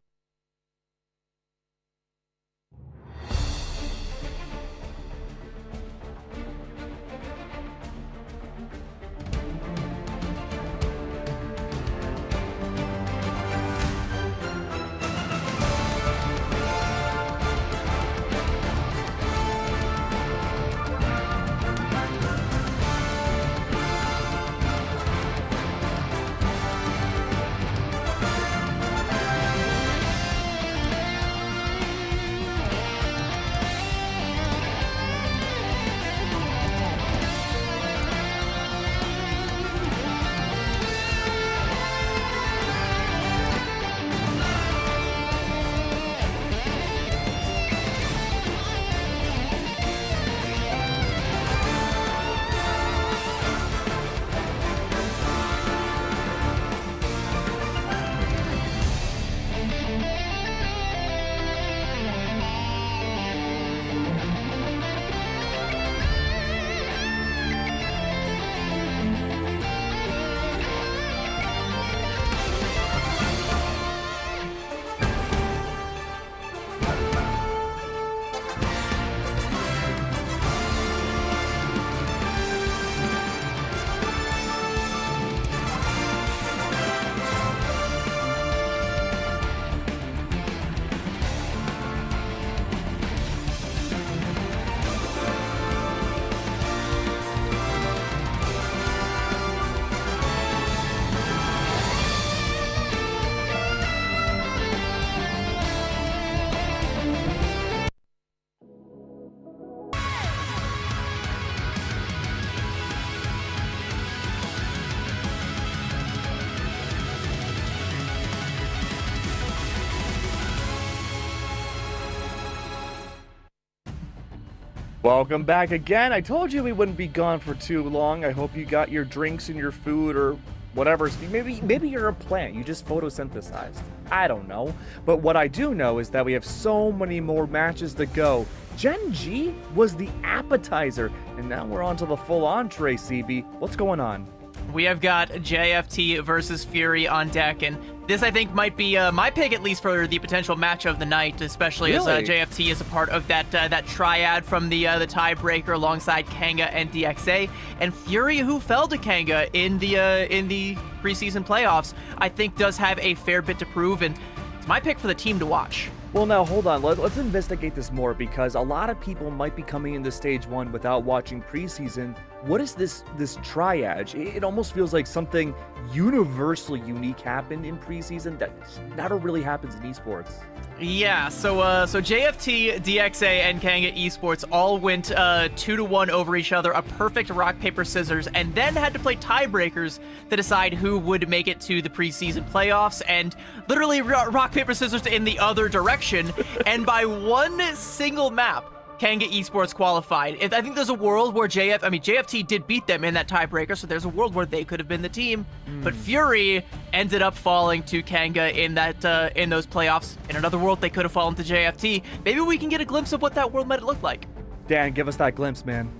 Welcome back again. I told you we wouldn't be gone for too long. I hope you got your drinks and your food or whatever. Maybe you're a plant. You just photosynthesized. I don't know. But what I do know is that we have so many more matches to go. Gen G was the appetizer, and now we're on to the full entree, CB. What's going on? We have got JFT versus Fury on deck, and this I think might be my pick, at least for the potential match of the night, especially as JFT is a part of that triad from the tiebreaker alongside Kanga and DXA, and Fury, who fell to Kanga in the preseason playoffs, I think does have a fair bit to prove, and it's my pick for the team to watch. Well, now, hold on. Let's investigate this more, because a lot of people might be coming into Stage 1 without watching Preseason. What is this triad? It almost feels like something universally unique happened in Preseason that never really happens in esports. Yeah, so JFT, DXA, and Kanga Esports all went 2-1 over each other, a perfect rock, paper, scissors, and then had to play tiebreakers to decide who would make it to the preseason playoffs, and literally rock, paper, scissors in the other direction, and by one single map, Kanga Esports qualified. I think there's a world where JFT did beat them in that tiebreaker, so there's a world where they could have been the team. But Fury ended up falling to Kanga in those playoffs. In another world, they could have fallen to JFT. Maybe we can get a glimpse of what that world might look like. Dan, give us that glimpse, man.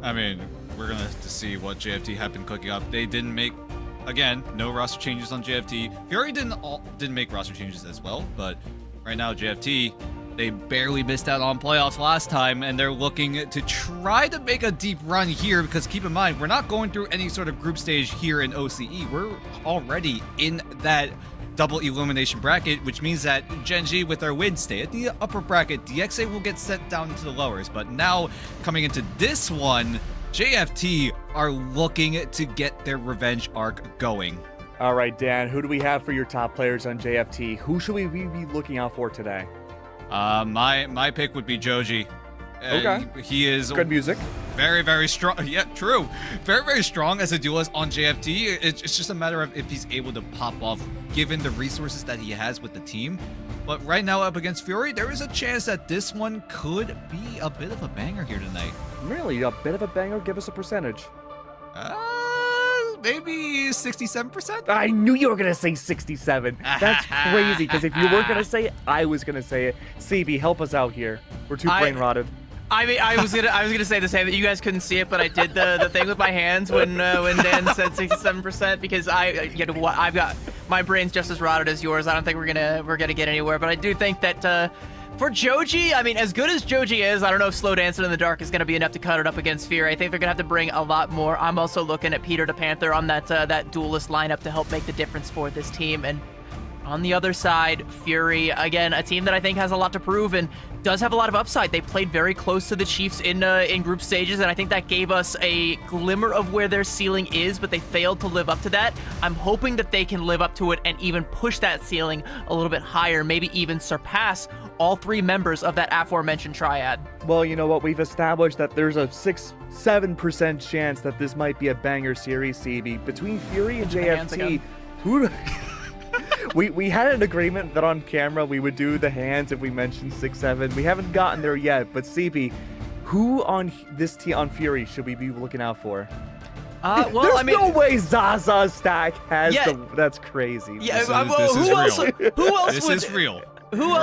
I mean, we're gonna have to see what JFT have been cooking up. They didn't make, again, no roster changes on JFT. Fury didn't make roster changes as well, but right now JFT, they barely missed out on playoffs last time, and they're looking to try to make a deep run here, because keep in mind, we're not going through any sort of group stage here in OCE. We're already in that double elimination bracket, which means that Gen G with their win stay at the upper bracket. DXA will get sent down into the lowers, but now coming into this one, JFT are looking to get their revenge arc going. All right, Dan, who do we have for your top players on JFT? Who should we be looking out for today? My pick would be Joji. Okay. He is good music. Very, very strong. Yeah, true. Very, very strong as a duelist on JFT. It's just a matter of if he's able to pop off, given the resources that he has with the team. But right now up against Fury, there is a chance that this one could be a bit of a banger here tonight. Really? A bit of a banger? Give us a percentage. Maybe 67%? I knew you were going to say 67. That's crazy, because if you weren't going to say it, I was going to say it. CB, help us out here. We're too brain rotted. I mean, I was gonna say the same, that you guys couldn't see it, but I did the thing with my hands when Dan said 67%, because I've got my brain's just as rotted as yours. I don't think we're gonna get anywhere, but I do think that for Joji, I mean, as good as Joji is, I don't know if Slow Dancing in the Dark is going to be enough to cut it up against Fury. I think they're going to have to bring a lot more. I'm also looking at Peter the Panther on that duelist lineup to help make the difference for this team. And on the other side, Fury, again, a team that I think has a lot to prove and does have a lot of upside. They played very close to the Chiefs in group stages, and I think that gave us a glimmer of where their ceiling is, but they failed to live up to that. I'm hoping that they can live up to it and even push that ceiling a little bit higher, maybe even surpass all three members of that aforementioned triad. Well, you know what? We've established that there's a 6-7% chance that this might be a banger series, CB. Between Fury and JFT, we had an agreement that on camera we would do the hands if we mentioned 6-7. We haven't gotten there yet, but CB, who on this team on Fury should we be looking out for? There's no way Zaza Stack has that's crazy. Yeah, this is real. Who else this would, is real. Who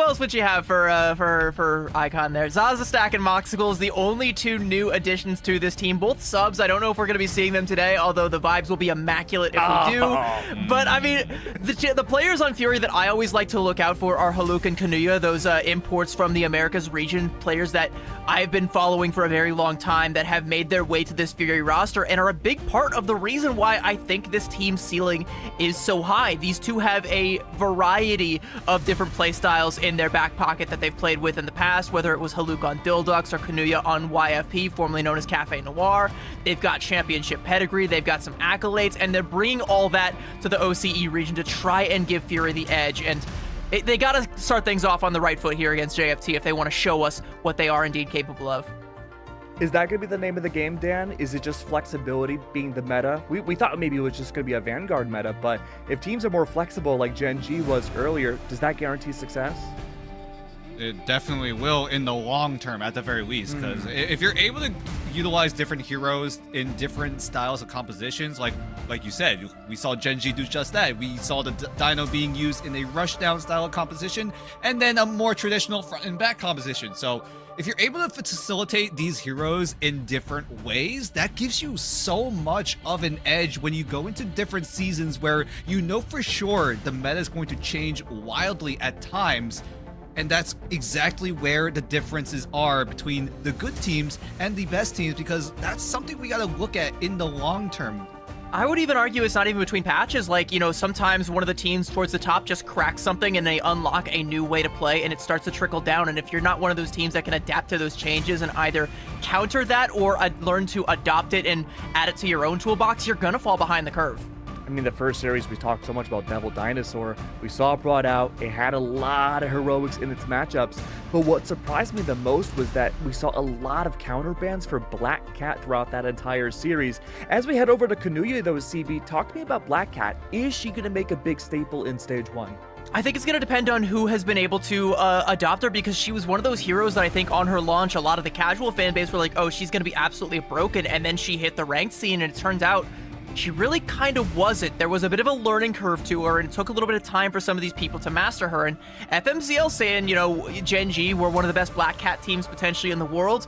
else would you have for Icon there? Zaza Stack and Moxicle is the only two new additions to this team. Both subs. I don't know if we're going to be seeing them today, although the vibes will be immaculate if we do. But I mean, the players on Fury that I always like to look out for are Haluk and Kanuya, those imports from the Americas region, players that I've been following for a very long time that have made their way to this Fury roster and are a big part of the reason why I think this team's ceiling is so high. These two have a variety of different play styles in their back pocket that they've played with in the past, whether it was Haluk on Dildux or Kanuya on YFP, formerly known as Cafe Noir. They've got championship pedigree, they've got some accolades, and they're bringing all that to the OCE region to try and give Fury the edge. And they got to start things off on the right foot here against JFT if they want to show us what they are indeed capable of. Is that going to be the name of the game, Dan? Is it just flexibility being the meta? We thought maybe it was just going to be a Vanguard meta, but if teams are more flexible like Gen G was earlier, does that guarantee success? It definitely will in the long term, at the very least, because if you're able to utilize different heroes in different styles of compositions, like you said, we saw Genji do just that. We saw the Dino being used in a rushdown style of composition, and then a more traditional front and back composition. So if you're able to facilitate these heroes in different ways, that gives you so much of an edge when you go into different seasons where you know for sure the meta is going to change wildly at times. And that's exactly where the differences are between the good teams and the best teams, because that's something we got to look at in the long term. I would even argue it's not even between patches. Like, you know, sometimes one of the teams towards the top just cracks something and they unlock a new way to play and it starts to trickle down. And if you're not one of those teams that can adapt to those changes and either counter that or learn to adopt it and add it to your own toolbox, you're going to fall behind the curve. I mean, the first series, we talked so much about Devil Dinosaur. We saw it brought out. It had a lot of heroics in its matchups. But what surprised me the most was that we saw a lot of counter bans for Black Cat throughout that entire series. As we head over to Kanuya, though, CB, talk to me about Black Cat. Is she going to make a big staple in Stage 1? I think it's going to depend on who has been able to adopt her, because she was one of those heroes that I think on her launch, a lot of the casual fan base were like, oh, she's going to be absolutely broken. And then she hit the ranked scene, and it turns out she really kind of wasn't. There was a bit of a learning curve to her, and it took a little bit of time for some of these people to master her. And FMCL saying, you know, Genji, we're one of the best Black Cat teams potentially in the world.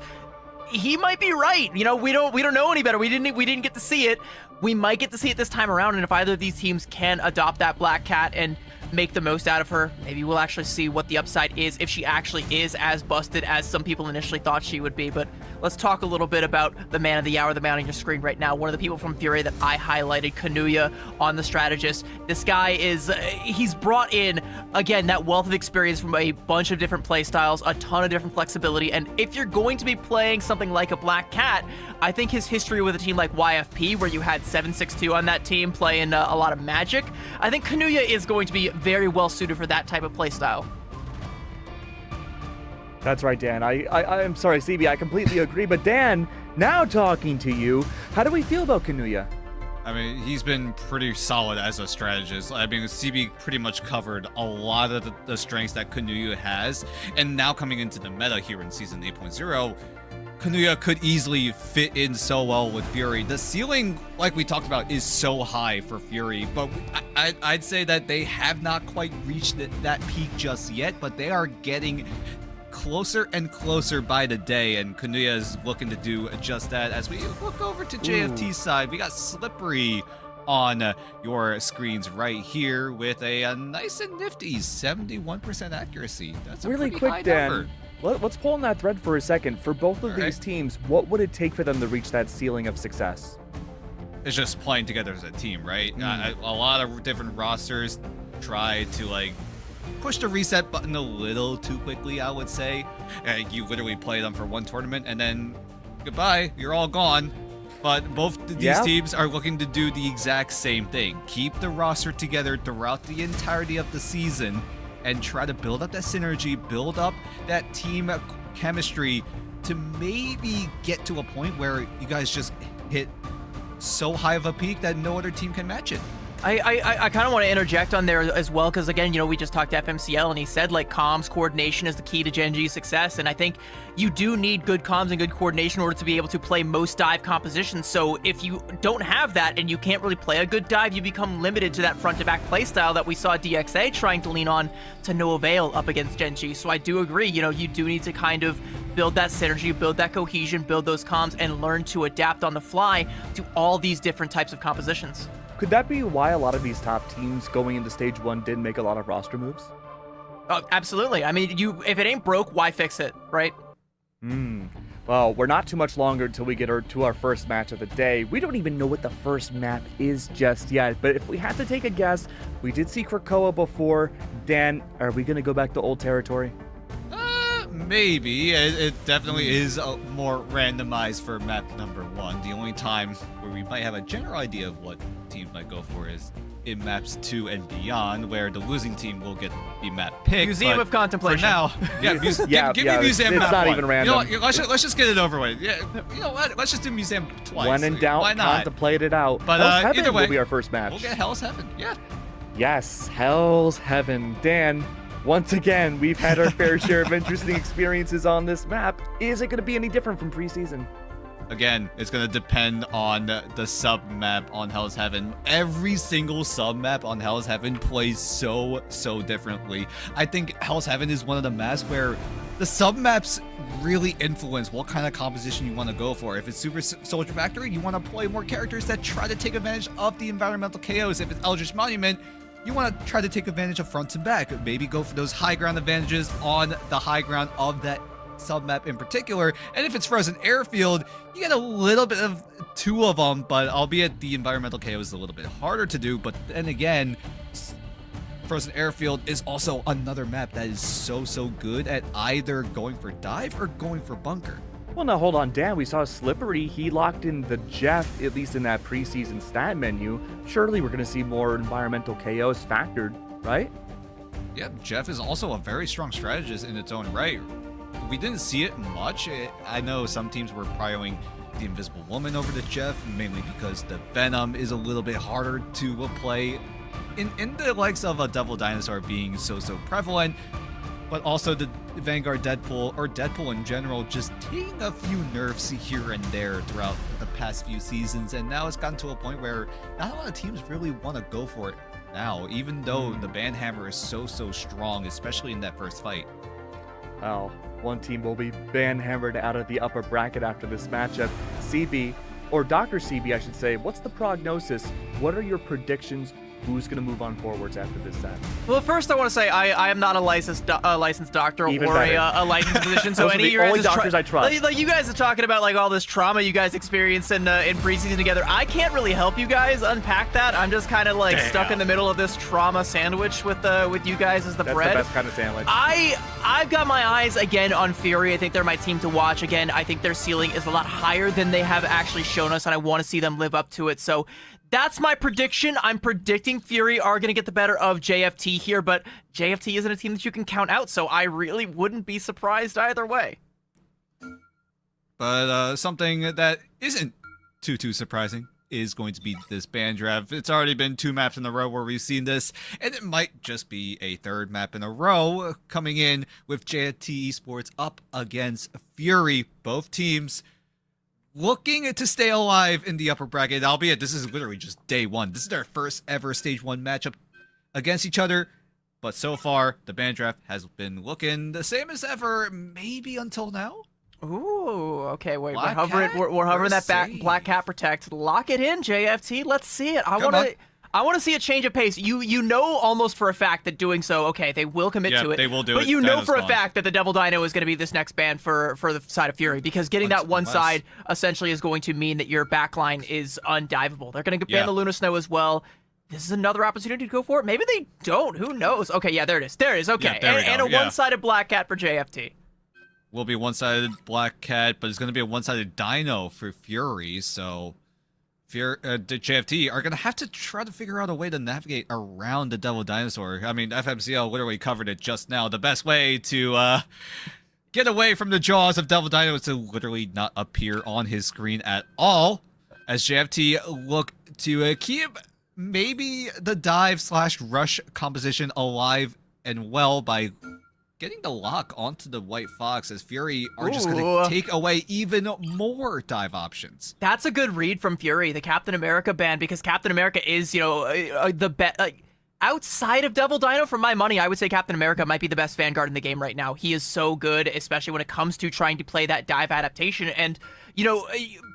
He might be right. You know, we don't know any better. We didn't get to see it. We might get to see it this time around. And if either of these teams can adopt that Black Cat and make the most out of her, maybe we'll actually see what the upside is, if she actually is as busted as some people initially thought she would be. But let's talk a little bit about the man of the hour, the man on your screen right now. One of the people from Fury that I highlighted, Kanuya, on the strategist. This guy is, he's brought in, again, that wealth of experience from a bunch of different play styles, a ton of different flexibility. And if you're going to be playing something like a Black Cat, I think his history with a team like YFP, where you had 762 on that team playing a lot of magic, I think Kanuya is going to be very well suited for that type of play style. That's right, Dan. I'm sorry, CB, I completely agree. But Dan, now talking to you, how do we feel about Kanuya? I mean, he's been pretty solid as a strategist. I mean, CB pretty much covered a lot of the strengths that Kanuya has. And now coming into the meta here in Season 8.0, Kanuya could easily fit in so well with Fury. The ceiling, like we talked about, is so high for Fury, but I'd say that they have not quite reached that peak just yet, but they are getting closer and closer by the day, and Kanuya is looking to do just that. As we look over to JFT's side, we got Slippery on your screens right here with a nice and nifty 71% accuracy. That's a really pretty quick, high Dan. number. Let's pull on that thread for a second. For both of these teams, what would it take for them to reach that ceiling of success? It's just playing together as a team, right? A lot of different rosters try to like push the reset button a little too quickly, I would say. You literally play them for one tournament and then goodbye, you're all gone. But both these teams are looking to do the exact same thing. Keep the roster together throughout the entirety of the season and try to build up that synergy, build up that team chemistry to maybe get to a point where you guys just hit so high of a peak that no other team can match it. I kind of want to interject on there as well, because again, you know, we just talked to FMCL and he said like comms coordination is the key to Genji's success, and I think you do need good comms and good coordination in order to be able to play most dive compositions. So if you don't have that and you can't really play a good dive, you become limited to that front to back play style that we saw DXA trying to lean on to no avail up against Genji. So I do agree, you know, you do need to kind of build that synergy, build that cohesion, build those comms, and learn to adapt on the fly to all these different types of compositions. Could that be why a lot of these top teams going into Stage 1 did make a lot of roster moves? Oh, absolutely. I mean, if it ain't broke, why fix it, right? Well, we're not too much longer until we get to our first match of the day. We don't even know what the first map is just yet, but if we had to take a guess, we did see Krakoa before. Dan, are we going to go back to old territory? Maybe. It definitely is more randomized for map number 1. The only time where we might have a general idea of what teams might go for is in maps 2 and beyond, where the losing team will get the map picked. Museum of Contemplation. For now, give me Museum it's map not 1. even random. You know what, let's just get it over with. Yeah, you know what? Let's just do Museum twice. When in doubt, why not? contemplate it out. But Hell's Heaven either way, will be our first match. We'll get Hell's Heaven. Yeah. Yes, Hell's Heaven. Dan, Once again, we've had our fair share of interesting experiences on this map. Is it going to be any different from preseason? Again, it's going to depend on the sub-map on Hell's Heaven. Every single sub-map on Hell's Heaven plays so differently. I think Hell's Heaven is one of the maps where the sub-maps really influence what kind of composition you want to go for. If it's Super Soldier Factory, you want to play more characters that try to take advantage of the environmental chaos. If it's Eldritch Monument, you want to try to take advantage of front and back. Maybe go for those high ground advantages on the high ground of that sub-map in particular. And if it's Frozen Airfield, you get a little bit of two of them, but albeit the environmental chaos is a little bit harder to do. But then again, Frozen Airfield is also another map that is so good at either going for dive or going for bunker. Well, now hold on, Dan. We saw Slippery. He locked in the Jeff, at least in that preseason stat menu. Surely we're going to see more environmental chaos factored, right? Yeah, Jeff is also a very strong strategist in its own right. We didn't see it much. I know some teams were prioring the Invisible Woman over the Jeff, mainly because the Venom is a little bit harder to play in the likes of a Devil Dinosaur being so prevalent, but also the Vanguard Deadpool, or Deadpool in general, just taking a few nerfs here and there throughout the past few seasons, and now it's gotten to a point where not a lot of teams really want to go for it now, even though the Banhammer is so strong, especially in that first fight. Well, one team will be ban-hammered out of the upper bracket after this matchup. CB, or Dr. CB, I should say, what's the prognosis? What are your predictions? Who's going to move on forwards after this set? Well, first I want to say I am not a licensed doctor Even or a licensed physician. So Those any are of the you only guys doctors I trust. Like you guys are talking about like all this trauma you guys experienced in preseason together. I can't really help you guys unpack that. I'm just kind of like stuck in the middle of this trauma sandwich with you guys as the bread. That's the best kind of sandwich. I've got my eyes again on Fury. I think they're my team to watch again. I think their ceiling is a lot higher than they have actually shown us, and I want to see them live up to it. So that's my prediction. I'm predicting Fury are going to get the better of JFT here, but JFT isn't a team that you can count out, so I really wouldn't be surprised either way. But something that isn't too surprising is going to be this band draft. It's already been 2 maps in a row where we've seen this, and it might just be a 3rd map in a row coming in with JFT Esports up against Fury. Both teams looking to stay alive in the upper bracket, albeit this is literally just day 1. This is their first ever Stage 1 matchup against each other, but so far, the band draft has been looking the same as ever, maybe until now. Ooh, okay, wait, Black we're hovering that back Black Cat Protect. Lock it in, JFT. Let's see it. I want to see a change of pace. You know almost for a fact that doing so, okay, they will commit to it. They will do but it. You know Dino's for a gone. fact that the Devil Dino is going to be this next ban for the side of Fury, because getting that one side essentially is going to mean that your backline is undivable. They're going to ban the Luna Snow as well. This is another opportunity to go for it. Maybe they don't. Who knows? Okay, yeah, there it is. There it is. Okay, Yeah, and a one-sided Black Cat for JFT. Will be one-sided Black Cat, but it's going to be a one-sided Dino for Fury, so the JFT are going to have to try to figure out a way to navigate around the Devil Dinosaur. I mean, FMCL literally covered it just now. The best way to get away from the jaws of Devil Dino is to literally not appear on his screen at all, as JFT look to keep maybe the dive/rush composition alive and well by getting the lock onto the White Fox, as Fury are just going to take away even more dive options. That's a good read from Fury, the Captain America ban, because Captain America is, the best. Like, outside of Devil Dino, for my money, I would say Captain America might be the best Vanguard in the game right now. He is so good, especially when it comes to trying to play that dive adaptation. And,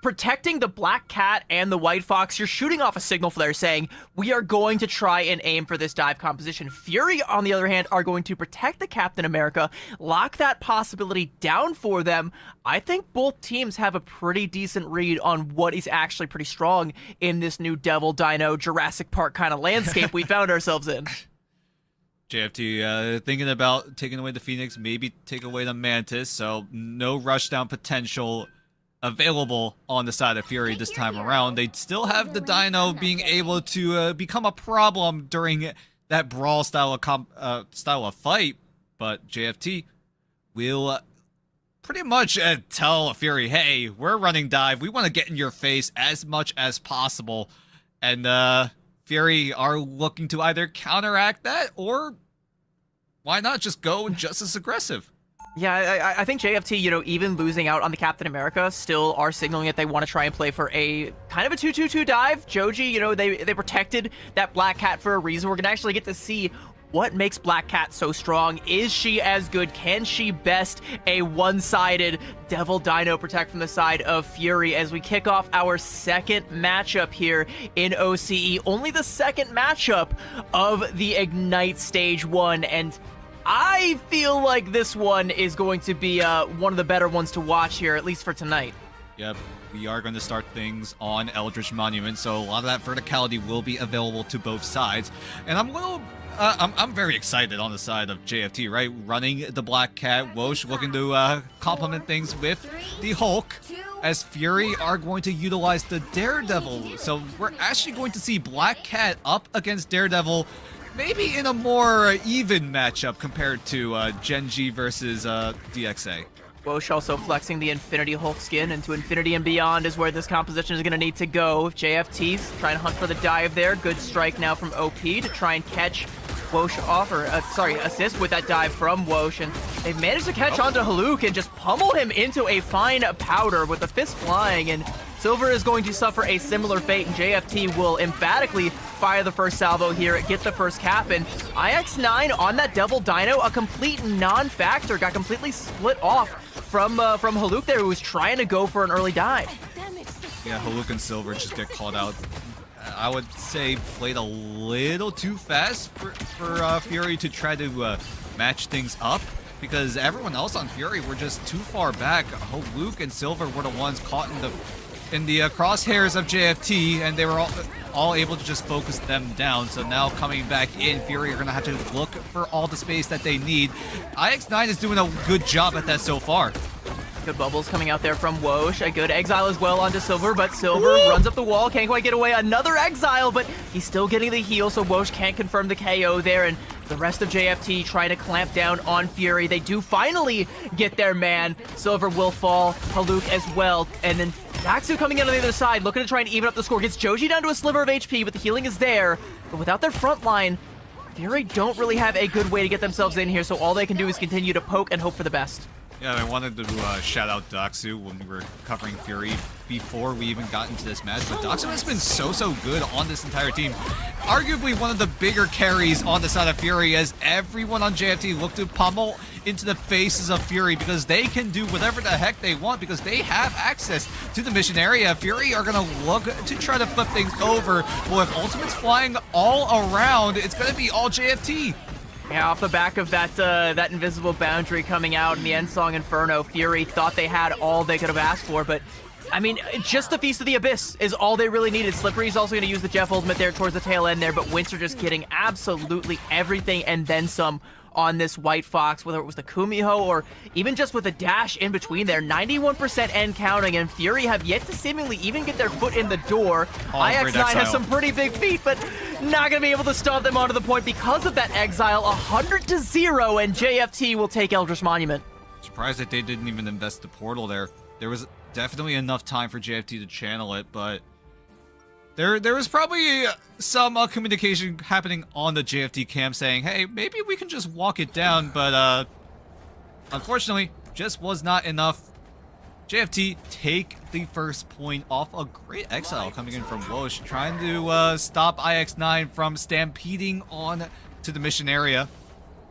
protecting the Black Cat and the White Fox, you're shooting off a signal there saying, we are going to try and aim for this dive composition. Fury, on the other hand, are going to protect the Captain America, lock that possibility down for them. I think both teams have a pretty decent read on what is actually pretty strong in this new Devil Dino Jurassic Park kind of landscape we found ourselves in. JFT thinking about taking away the Phoenix, maybe take away the Mantis, so no rushdown potential available on the side of Fury this time around. They still have the Dino being able to become a problem during that brawl style of fight, but JFT will pretty much tell Fury, hey, we're running dive. We want to get in your face as much as possible. And Fury are looking to either counteract that or why not just go just as aggressive? Yeah, I think JFT, even losing out on the Captain America, still are signaling that they want to try and play for a kind of a 2-2-2 dive. Joji, they protected that Black Cat for a reason. We're going to actually get to see what makes Black Cat so strong. Is she as good? Can she best a one-sided Devil Dino protect from the side of Fury as we kick off our second matchup here in OCE? Only the second matchup of the Ignite Stage 1, and I feel like this one is going to be one of the better ones to watch here, at least for tonight. Yep, we are going to start things on Eldritch Monument, so a lot of that verticality will be available to both sides. And I'm very excited on the side of JFT, right? Running the Black Cat, Wosh looking to complement things with the Hulk, as Fury are going to utilize the Daredevil. So we're actually going to see Black Cat up against Daredevil, maybe in a more even matchup compared to Genji versus DXA. Wosh also flexing the Infinity Hulk skin into Infinity and Beyond is where this composition is going to need to go. JFT's trying to hunt for the dive there. Good strike now from OP to try and catch Wosh off, or assist with that dive from Wosh, and they've managed to catch onto Haluk and just pummel him into a fine powder with the fist flying, and Silver is going to suffer a similar fate, and JFT will emphatically fire the first salvo here, get the first cap, and IX9 on that Devil Dino, a complete non-factor, got completely split off from Haluk there, who was trying to go for an early dive. Yeah, Haluk and Silver just get called out. I would say played a little too fast for Fury to try to match things up, because everyone else on Fury were just too far back. Haluk and Silver were the ones caught in the crosshairs of JFT, and they were all able to just focus them down. So now coming back in, Fury are going to have to look for all the space that they need. IX9 is doing a good job at that so far. Good bubbles coming out there from Wosh. A good exile as well onto Silver, but Silver runs up the wall, can't quite get away. Another exile, but he's still getting the heal, so Wosh can't confirm the KO there, and the rest of JFT trying to clamp down on Fury. They do finally get their man. Silver will fall, Haluk as well, and then Daxu coming in on the other side, looking to try and even up the score. Gets Joji down to a sliver of HP, but the healing is there. But without their front line, Fury don't really have a good way to get themselves in here, so all they can do is continue to poke and hope for the best. Yeah, I wanted to shout out Daxu when we were covering Fury before we even got into this match, but Daxu has been so good on this entire team. Arguably one of the bigger carries on the side of Fury, as everyone on JFT looked to pummel into the faces of Fury, because they can do whatever the heck they want, because they have access to the mission area. Fury are going to look to try to flip things over, but with ultimates flying all around, it's going to be all JFT. Yeah, off the back of that invisible boundary coming out in the end song Inferno, Fury thought they had all they could have asked for, but I mean, just the Feast of the Abyss is all they really needed. Slippery's also going to use the Jeff ultimate there towards the tail end there, but Winter just getting absolutely everything and then some on this White Fox, whether it was the Kumiho or even just with a dash in between there. 91% and counting, and Fury have yet to seemingly even get their foot in the door. IX9 has some pretty big feet, but not going to be able to stop them onto the point because of that exile. 100-0, and JFT will take Eldritch Monument. Surprised that they didn't even invest the portal there. There was definitely enough time for JFT to channel it, but there was probably some communication happening on the JFT camp saying, hey, maybe we can just walk it down, but unfortunately, just was not enough. JFT take the first point off a great exile coming in from Wosh, trying to stop IX9 from stampeding on to the mission area.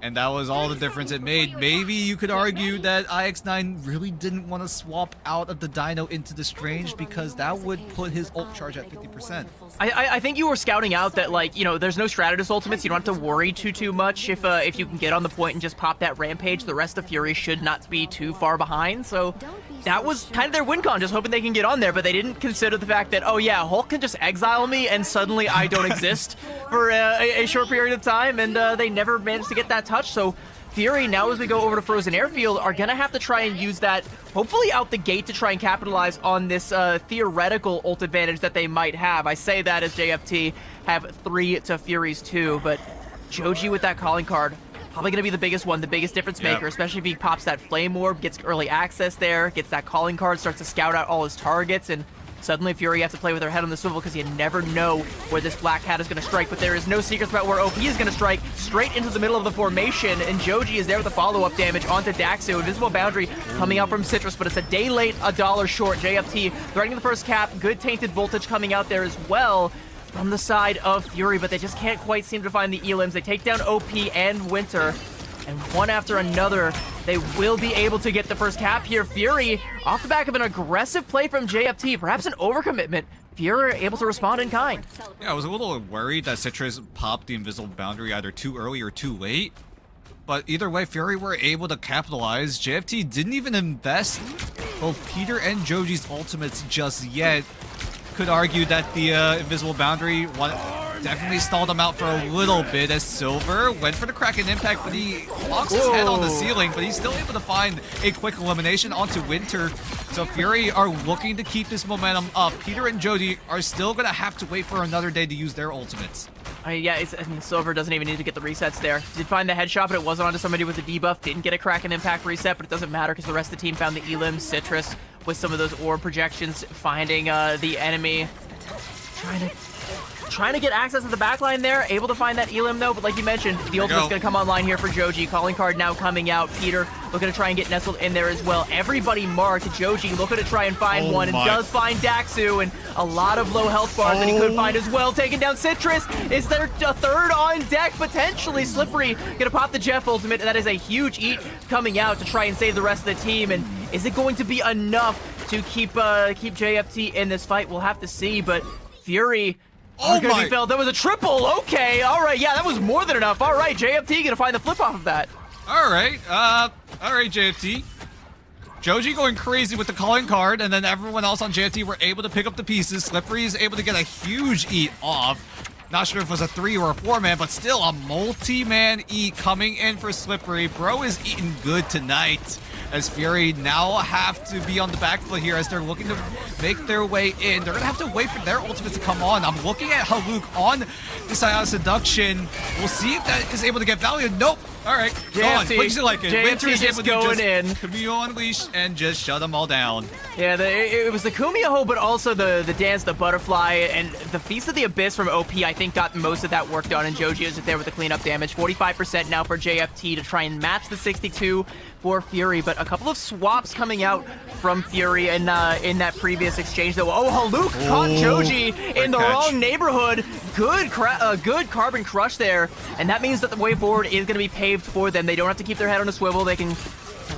And that was all the difference it made. Maybe you could argue that IX9 really didn't want to swap out of the Dino into the Strange, because that would put his ult charge at 50%. I think you were scouting out that, like, there's no Stratus ultimates. You don't have to worry too much if you can get on the point and just pop that Rampage. The rest of Fury should not be too far behind. So that was kind of their win con, just hoping they can get on there. But they didn't consider the fact that, oh yeah, Hulk can just exile me and suddenly I don't exist for a short period of time. And they never managed to get that touch. So Fury, now as we go over to Frozen Airfield, are going to have to try and use that, hopefully out the gate, to try and capitalize on this theoretical ult advantage that they might have. I say that as JFT have 3 to Fury's 2, but Joji with that calling card, probably going to be the biggest one, the biggest difference maker, especially if he pops that Flame Orb, gets early access there, gets that calling card, starts to scout out all his targets, and Suddenly Fury has to play with her head on the swivel because you never know where this Black Cat is going to strike, but there is no secrets about where OP is going to strike. Straight into the middle of the formation, and Joji is there with the follow-up damage onto Daxu. Invisible Boundary coming out from Citrus, but it's a day late, a dollar short. JFT threatening the first cap. Good Tainted Voltage coming out there as well from the side of Fury, but they just can't quite seem to find the elims. They take down OP and Winter, and one after another, they will be able to get the first cap here. Fury, off the back of an aggressive play from JFT, perhaps an overcommitment, Fury able to respond in kind. Yeah, I was a little worried that Citrus popped the Invisible Boundary either too early or too late. But either way, Fury were able to capitalize. JFT didn't even invest both Peter and Joji's ultimates just yet. Could argue that the Invisible Boundary definitely stalled him out for a little bit as Silver went for the Kraken Impact, but he locks his head on the ceiling, but he's still able to find a quick elimination onto Winter. So Fury are looking to keep this momentum up. Peter and Joji are still going to have to wait for another day to use their ultimates. Yeah, Silver doesn't even need to get the resets there. Did find the headshot, but it wasn't onto somebody with a debuff. Didn't get a Kraken Impact reset, but it doesn't matter because the rest of the team found the Elim. Citrus with some of those orb projections, finding the enemy. Trying to get access to the backline there. Able to find that Elim though, but like you mentioned, the ultimate's going to come online here for Joji. Calling card now coming out. Peter looking to try and get nestled in there as well. Everybody marked. Joji looking to try and find one, and does find Daxu, and a lot of low health bars that he could find as well. Taking down Citrus. Is there a third on deck potentially? Slippery gonna pop the Jeff ultimate, and that is a huge eat coming out to try and save the rest of the team. And is it going to be enough to keep JFT in this fight? We'll have to see, but Fury... That was a triple. Okay, all right. Yeah, that was more than enough. All right, JFT gonna find the flip off of that. All right, JFT. Joji going crazy with the calling card, and then everyone else on JFT were able to pick up the pieces. Slippery is able to get a huge eat off. Not sure if it was a 3 or a 4-man, but still a multi-man eat coming in for Slippery. Bro is eating good tonight, as Fury now have to be on the back foot here as they're looking to make their way in. They're going to have to wait for their ultimate to come on. I'm looking at Haluk on the Scion Seduction. We'll see if that is able to get value. Nope. All right, go on. What did you like it? Winter is able to going in. Kumiho Unleash and just shut them all down. Yeah, it was the Kumiho, but also the dance, the butterfly, and the Feast of the Abyss from OP, I think, got most of that work done, and Joji is there with the cleanup damage. 45% now for JFT to try and match the 62 for Fury, but a couple of swaps coming out from Fury in that previous exchange, though. Oh, Haluk caught Joji in the wrong neighborhood. Good Carbon Crush there, and that means that the way forward is going to be paved for them. They don't have to keep their head on a swivel. They can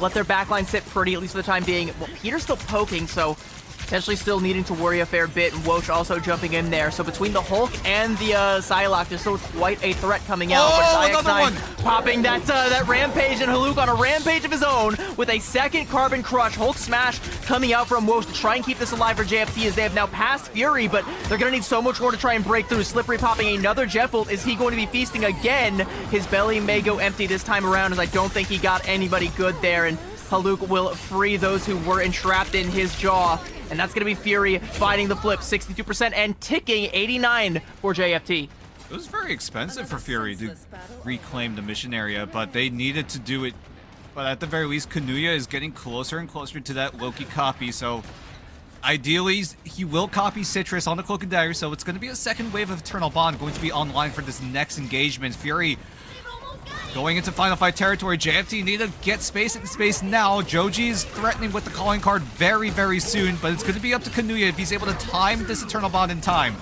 let their backline sit pretty, at least for the time being. Well, Peter's still poking, so potentially still needing to worry a fair bit, and Wosh also jumping in there. So between the Hulk and the Psylocke, there's still quite a threat coming out. But IX9 popping that Rampage, and Haluk on a rampage of his own with a second Carbon Crush. Hulk Smash coming out from Wosh to try and keep this alive for JFT, as they have now passed Fury, but they're going to need so much more to try and break through. Slippery popping another Jet Bolt. Is he going to be feasting again? His belly may go empty this time around, as I don't think he got anybody good there, and Haluk will free those who were entrapped in his jaw. And that's going to be Fury finding the flip, 62% and ticking, 89 for JFT. It was very expensive for Fury to reclaim the mission area, but they needed to do it. But at the very least, Kanuya is getting closer and closer to that Loki copy, so ideally, he will copy Citrus on the Cloak and Dagger, so it's going to be a second wave of Eternal Bond going to be online for this next engagement. Fury going into Final Fight territory. JFT need to get space into space now. Joji is threatening with the calling card very, very soon, but it's going to be up to Kanuya if he's able to time this Eternal Bond in time.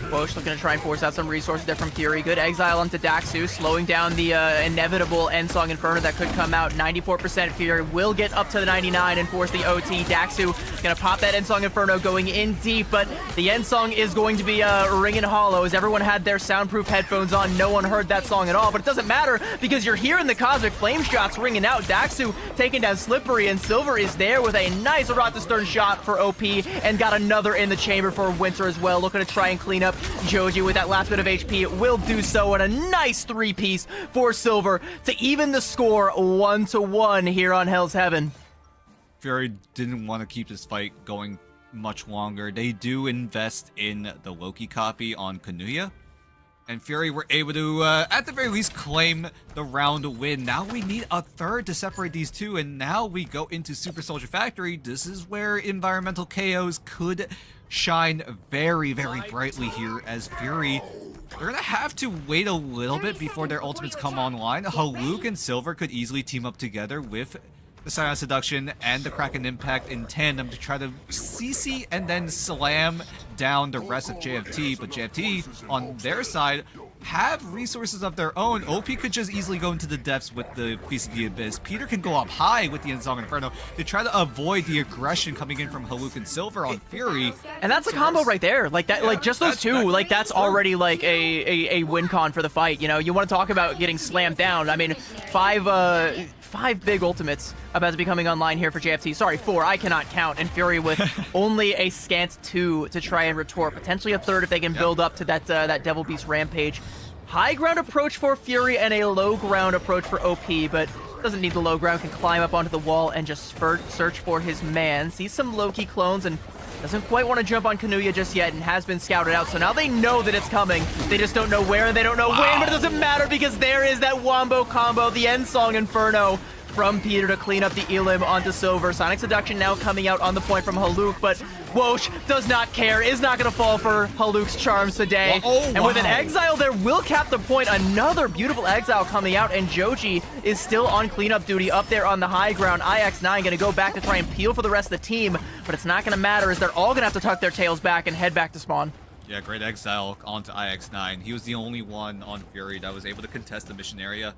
Bosch looking to try and force out some resources there from Fury. Good exile onto Daxu, slowing down the inevitable Endsong Inferno that could come out. 94% Fury will get up to the 99 and force the OT. Daxu gonna pop that Endsong Inferno going in deep, but the Endsong is going to be ringing hollow as everyone had their soundproof headphones on. No one heard that song at all, but it doesn't matter because you're hearing the Cosmic Flame shots ringing out. Daxu taking down Slippery, and Silver is there with a nice Arata Stern shot for OP and got another in the chamber for Winter as well. Looking to try and clean up Joji with that last bit of HP. It will do so, and a nice 3-piece for Silver to even the score 1-1 here on Hell's Heaven. Fury didn't want to keep this fight going much longer. They do invest in the Loki copy on Kanuya, and Fury were able to, at the very least, claim the round win. Now we need a third to separate these two, and now we go into Super Soldier Factory. This is where environmental KOs could shine very, very brightly here as Fury, they're gonna have to wait a little bit before their ultimates come online. Haluk and Silver could easily team up together with the Silent Seduction and the Kraken Impact in tandem to try to CC and then slam down the rest of JFT, but JFT on their side have resources of their own. OP could just easily go into the depths with the Piece of the Abyss. Peter can go up high with the Ensong Inferno to try to avoid the aggression coming in from Haluk and Silver on Fury. And that's a combo right there. Like that, like just those two, like that's already like a win con for the fight. You know, you want to talk about getting slammed down. I mean, five big ultimates about to be coming online here for JFT. Sorry, 4. I cannot count. And Fury with only a scant 2 to try and retort. Potentially a 3rd if they can build up to that Devil Beast Rampage. High ground approach for Fury and a low ground approach for OP, but doesn't need the low ground. Can climb up onto the wall and just search for his man. Sees some Loki clones and doesn't quite want to jump on Kanuya just yet and has been scouted out. So now they know that it's coming. They just don't know where and they don't know when, but it doesn't matter because there is that Wombo combo, the Ensong Inferno from Peter to clean up the Elim onto Silver. Sonic Seduction now coming out on the point from Haluk, but Wosh does not care, is not going to fall for Haluk's charms today. And with an Exile there will cap the point. Another beautiful Exile coming out, and Joji is still on cleanup duty up there on the high ground. IX9 going to go back to try and peel for the rest of the team, but it's not going to matter as they're all going to have to tuck their tails back and head back to spawn. Yeah, great Exile onto IX9. He was the only one on Fury that was able to contest the mission area.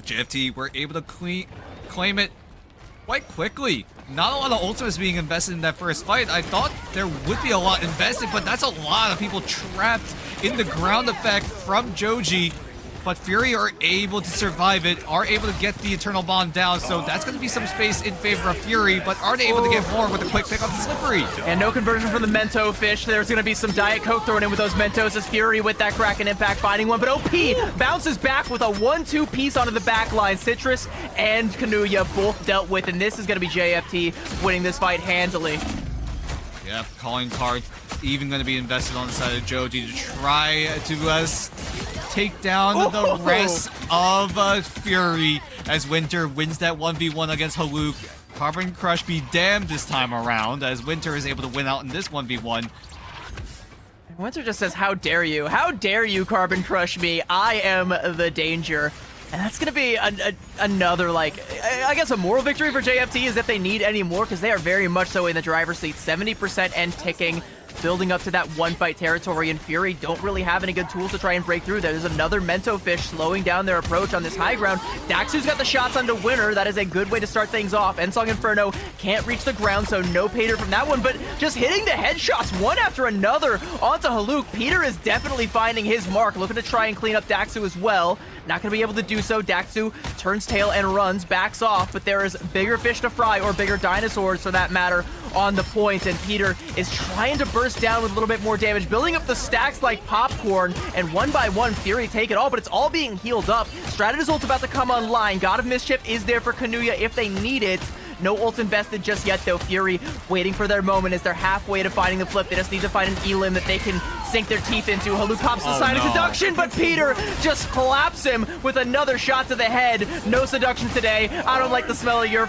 JFT were able to claim it quite quickly. Not a lot of ultimates being invested in that first fight. I thought there would be a lot invested, but that's a lot of people trapped in the ground effect from Joji. But Fury are able to survive it, are able to get the Eternal Bond down, so that's going to be some space in favor of Fury, but are they able to get more with a quick pick on the Slippery? And no conversion from the Mento Fish. There's going to be some Diet Coke thrown in with those Mentos as Fury with that Kraken Impact finding one, but OP bounces back with a 1-2 piece onto the back line. Citrus and Kanuya both dealt with, and this is going to be JFT winning this fight handily. Yep, calling card even going to be invested on the side of Joji to try to take down the rest of Fury as Winter wins that 1v1 against Haluk. Carbon Crush be damned this time around as Winter is able to win out in this 1v1. Winter just says, how dare you? How dare you Carbon Crush me? I am the danger. And that's going to be another, like, I guess a moral victory for JFT is if they need any more, because they are very much so in the driver's seat. 70% and ticking, building up to that one-fight territory, and Fury don't really have any good tools to try and break through. There's another Mento Fish slowing down their approach on this high ground. Daxu's got the shots onto Winner. That is a good way to start things off. Ensong Inferno can't reach the ground, so no Pater from that one, but just hitting the headshots one after another onto Haluk. Peter is definitely finding his mark, looking to try and clean up Daxu as well. Not going to be able to do so. Daxu turns tail and runs, backs off, but there is bigger fish to fry, or bigger dinosaurs for that matter, on the point, and Peter is trying to burst down with a little bit more damage, building up the stacks like popcorn, and one by one, Fury take it all, but it's all being healed up. Strategi's ult about to come online. God of Mischief is there for Kanuya if they need it. No ult invested just yet, though. Fury waiting for their moment as they're halfway to finding the flip. They just need to find an Elim that they can sink their teeth into. Haluk pops the sign of seduction, but Peter just claps him with another shot to the head. No seduction today. I don't like the smell of your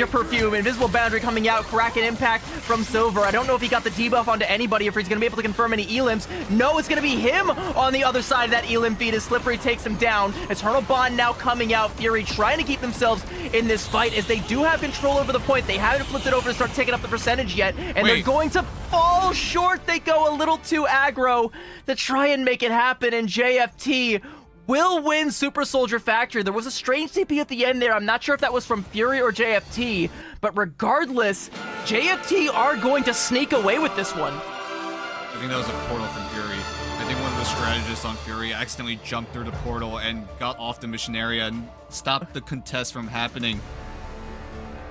perfume. Invisible Boundary coming out. Kraken Impact from Silver. I don't know if he got the debuff onto anybody, if he's going to be able to confirm any Elims. No, it's going to be him on the other side of that Elim feed as Slippery takes him down. Eternal Bond now coming out. Fury trying to keep themselves in this fight as they do have control over the point. They haven't flipped it over to start taking up the percentage yet, and they're going to fall short. They go a little too aggro to try and make it happen, and JFT will win Super Soldier Factory. There was a strange TP at the end there. I'm not sure if that was from Fury or JFT, but regardless, JFT are going to sneak away with this one. I think that was a portal from Fury. I think one of the strategists on Fury accidentally jumped through the portal and got off the mission area and stopped the contest from happening.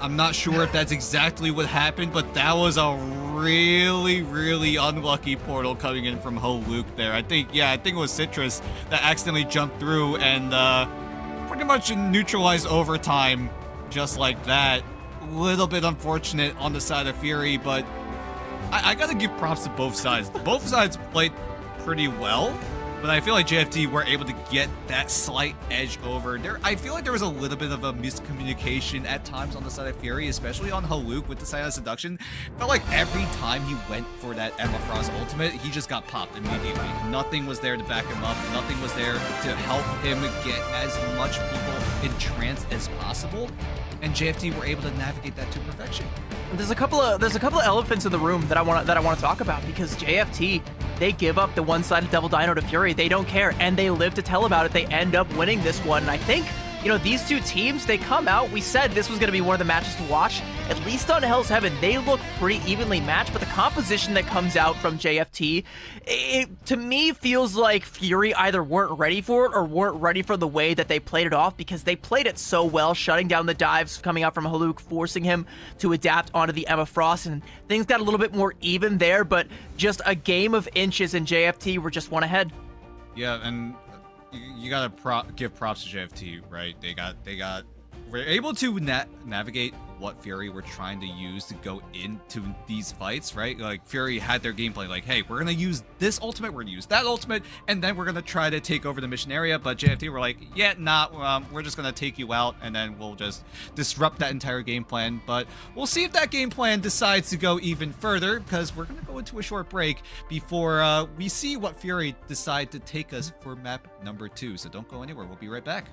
I'm not sure if that's exactly what happened, but that was a really, really unlucky portal coming in from Haluk there. I think it was Citrus that accidentally jumped through and pretty much neutralized overtime just like that. A little bit unfortunate on the side of Fury, but I gotta give props to both sides. Both sides played pretty well. but I feel like JFT were able to get that slight edge over. I feel like there was a little bit of a miscommunication at times on the side of Fury, especially on Haluk with the Silent Seduction. Felt like every time he went for that Emma Frost ultimate, he just got popped immediately. Nothing was there to back him up. Nothing was there to help him get as much people entranced as possible. And JFT were able to navigate that to perfection. There's a couple of elephants in the room that I want to talk about, because JFT, they give up the one-sided Double Dino to Fury. They don't care, and they live to tell about it. They end up winning this one. And I think, you know, these two teams, they come out. We said this was going to be one of the matches to watch. At least on Hell's Heaven, they look pretty evenly matched, but the composition that comes out from JFT, it, to me, feels like Fury either weren't ready for it or weren't ready for the way that they played it off, because they played it so well, shutting down the dives coming out from Haluk, forcing him to adapt onto the Emma Frost, and things got a little bit more even there, but just a game of inches, and JFT were just one ahead. Yeah, and you gotta give props to JFT, right? We're able to navigate what Fury were trying to use to go into these fights, right? Like, Fury had their gameplay like, hey, we're gonna use this ultimate, we're gonna use that ultimate, and then we're gonna try to take over the mission area. But JFT were like, yeah, we're just gonna take you out, and then we'll just disrupt that entire game plan. But we'll see if that game plan decides to go even further, because we're gonna go into a short break before we see what Fury decide to take us for map number 2. So don't go anywhere, we'll be right back.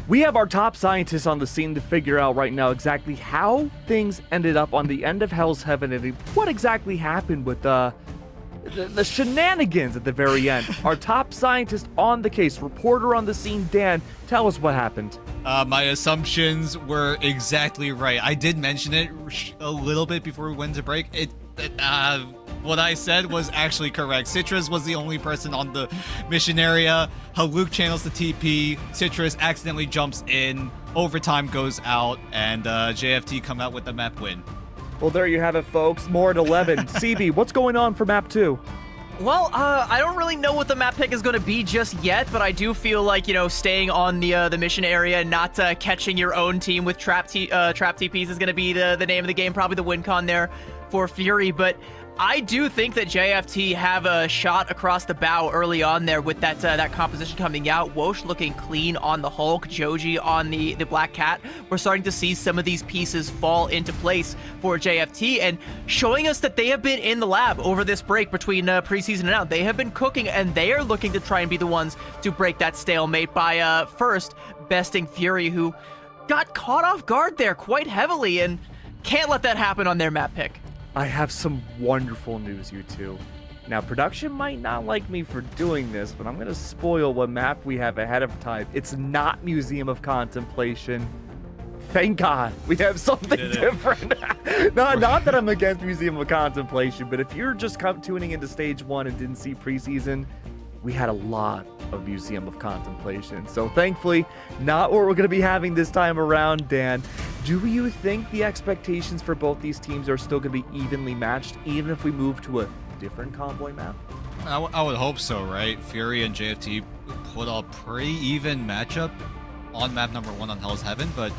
We have our top scientists on the scene to figure out right now exactly how things ended up on the end of Hell's Heaven and what exactly happened with the shenanigans at the very end. Our top scientist on the case, reporter on the scene, Dan, tell us what happened. My assumptions were exactly right. I did mention it a little bit before we went to break. What I said was actually correct. Citrus was the only person on the mission area. Haluk channels the TP. Citrus accidentally jumps in. Overtime goes out, and JFT come out with the map win. Well, there you have it, folks. More at 11. CB, what's going on for map 2? Well, I don't really know what the map pick is going to be just yet, but I do feel like, you know, staying on the mission area, not catching your own team with trap TPs is going to be the name of the game, probably the win con there for Fury. But I do think that JFT have a shot across the bow early on there with that composition coming out. Wosh looking clean on the Hulk, Joji on the Black Cat. We're starting to see some of these pieces fall into place for JFT and showing us that they have been in the lab over this break between preseason and now. They have been cooking, and they are looking to try and be the ones to break that stalemate by first besting Fury, who got caught off guard there quite heavily and can't let that happen on their map pick. I have some wonderful news, you two. Now, production might not like me for doing this, but I'm going to spoil what map we have ahead of time. It's not Museum of Contemplation. Thank God we have something different. Not that I'm against Museum of Contemplation, but if you're just tuning into Stage 1 and didn't see Preseason, we had a lot of Museum of Contemplation. So thankfully, not what we're going to be having this time around, Dan. Do you think the expectations for both these teams are still going to be evenly matched, even if we move to a different convoy map? I would hope so, right? Fury and JFT put a pretty even matchup on map number 1 on Hell's Heaven, but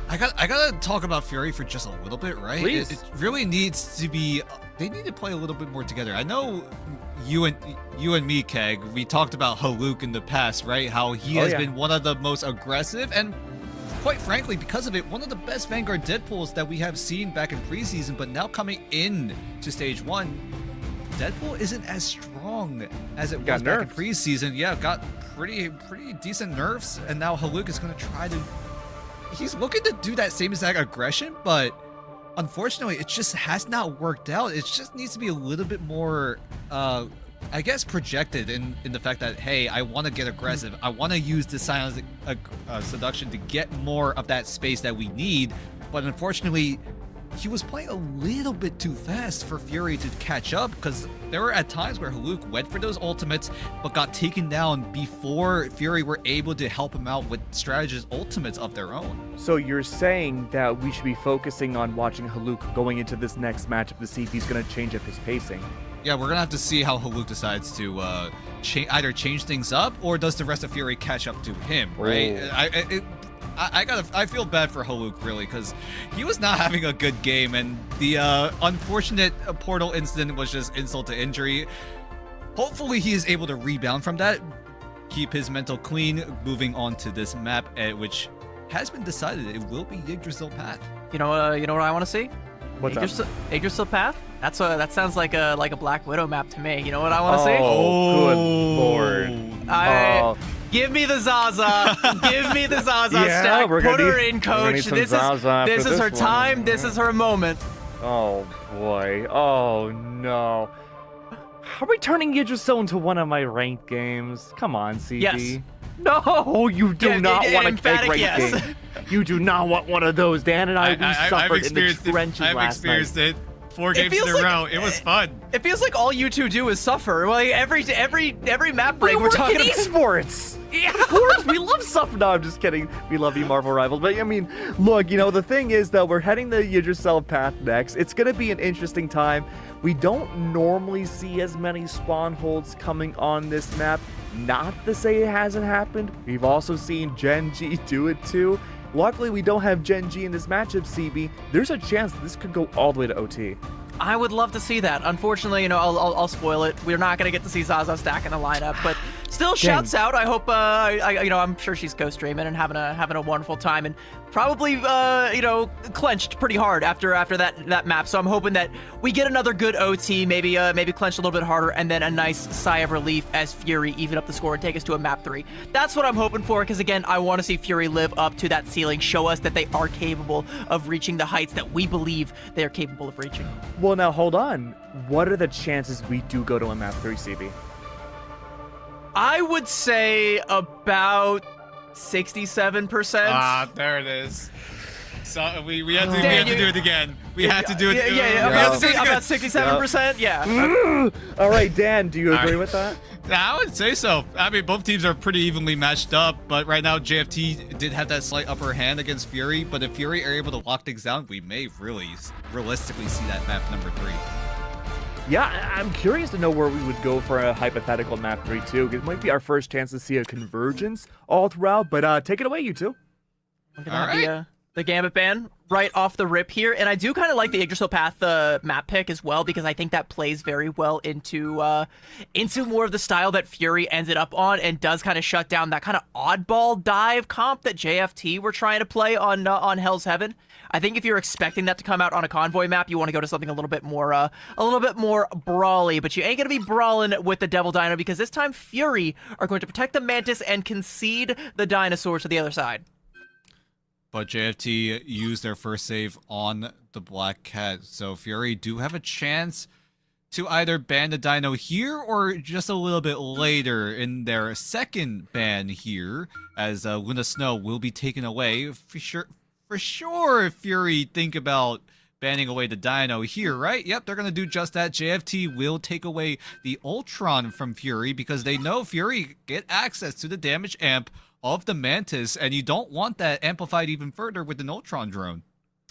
I gotta talk about Fury for just a little bit, right? Please. It really needs to be. They need to play a little bit more together. I know you and me, Keg. We talked about Haluk in the past, right? How he has been one of the most aggressive and, quite frankly, because of it, one of the best Vanguard Deadpools that we have seen back in preseason. But now coming in to Stage 1, Deadpool isn't as strong as it was back in preseason. Yeah, got pretty decent nerfs, and now Haluk is going to try to. He's looking to do that same exact aggression, but unfortunately, it just has not worked out. It just needs to be a little bit more, I guess, projected in the fact that, hey, I want to get aggressive. I want to use the silent seduction to get more of that space that we need. But unfortunately, he was playing a little bit too fast for Fury to catch up, because there were at times where Haluk went for those ultimates but got taken down before Fury were able to help him out with strategist ultimates of their own. So you're saying that we should be focusing on watching Haluk going into this next matchup to see if he's going to change up his pacing? Yeah, we're going to have to see how Haluk decides to either change things up, or does the rest of Fury catch up to him, right? I feel bad for Haluk, really, because he was not having a good game, and the unfortunate portal incident was just insult to injury. Hopefully he is able to rebound from that, keep his mental clean, moving on to this map, which has been decided it will be Yggdrasil Path. You know what I want to see? What's up? Yggdrasil Path? That sounds like a Black Widow map to me. You know what I want to see? Oh, good lord. Give me the Zaza. Give me the Zaza stack. Put her in, coach. This is her time. This is her moment. Oh boy. Oh no. Are we turning Yggdrasil into one of my ranked games? Come on, CB. Yes. No, you do not want a emphatic ranked yes. game. You do not want one of those. Dan and we suffered in the trenches last night. I've experienced it. 4 games in a row. It was fun. It feels like all you two do is suffer. Like every map break we're talking about esports. Yeah. Of course, we love stuff. No, I'm just kidding. We love you, Marvel Rivals. But I mean, look, the thing is that we're heading the Yggdrasil Path next. It's going to be an interesting time. We don't normally see as many spawn holds coming on this map. Not to say it hasn't happened. We've also seen Gen G do it too. Luckily, we don't have Gen G in this matchup, CB. There's a chance this could go all the way to OT. I would love to see that. Unfortunately, I'll spoil it. We're not gonna get to see Zaza stack in the lineup, but still, shouts out. I hope I'm sure she's co-streaming and having a wonderful time, and probably clenched pretty hard after that map. So I'm hoping that we get another good OT, maybe clench a little bit harder, and then a nice sigh of relief as Fury even up the score and take us to a map 3. That's what I'm hoping for, because again, I want to see Fury live up to that ceiling, show us that they are capable of reaching the heights that we believe they are capable of reaching. Well, now hold on. What are the chances we do go to a map 3, CB? I would say about 67%. Ah, there it is. So we have to do it again. We have to do it. Yeah. About 67%. Yeah. All right, Dan, do you agree with that? I would say so. I mean, both teams are pretty evenly matched up, but right now JFT did have that slight upper hand against Fury. But if Fury are able to lock things down, we may really realistically see that map number 3. Yeah, I'm curious to know where we would go for a hypothetical map 3 too. It might be our first chance to see a convergence all throughout, but take it away, you two. Look at the Gambit ban right off the rip here, and I do kind of like the Yggdrasil Path map pick as well, because I think that plays very well into more of the style that Fury ended up on, and does kind of shut down that kind of oddball dive comp that JFT were trying to play on Hell's Heaven. I think if you're expecting that to come out on a convoy map, you want to go to something a little bit more brawly, but you ain't gonna be brawling with the Devil Dino, because this time Fury are going to protect the Mantis and concede the dinosaurs to the other side. But JFT used their first save on the Black Cat, so Fury do have a chance to either ban the Dino here or just a little bit later in their second ban here, as Luna Snow will be taken away. For sure, Fury think about banning away the Dino here, right? Yep, they're going to do just that. JFT will take away the Ultron from Fury because they know Fury get access to the damage amp of the Mantis, and you don't want that amplified even further with an Ultron drone.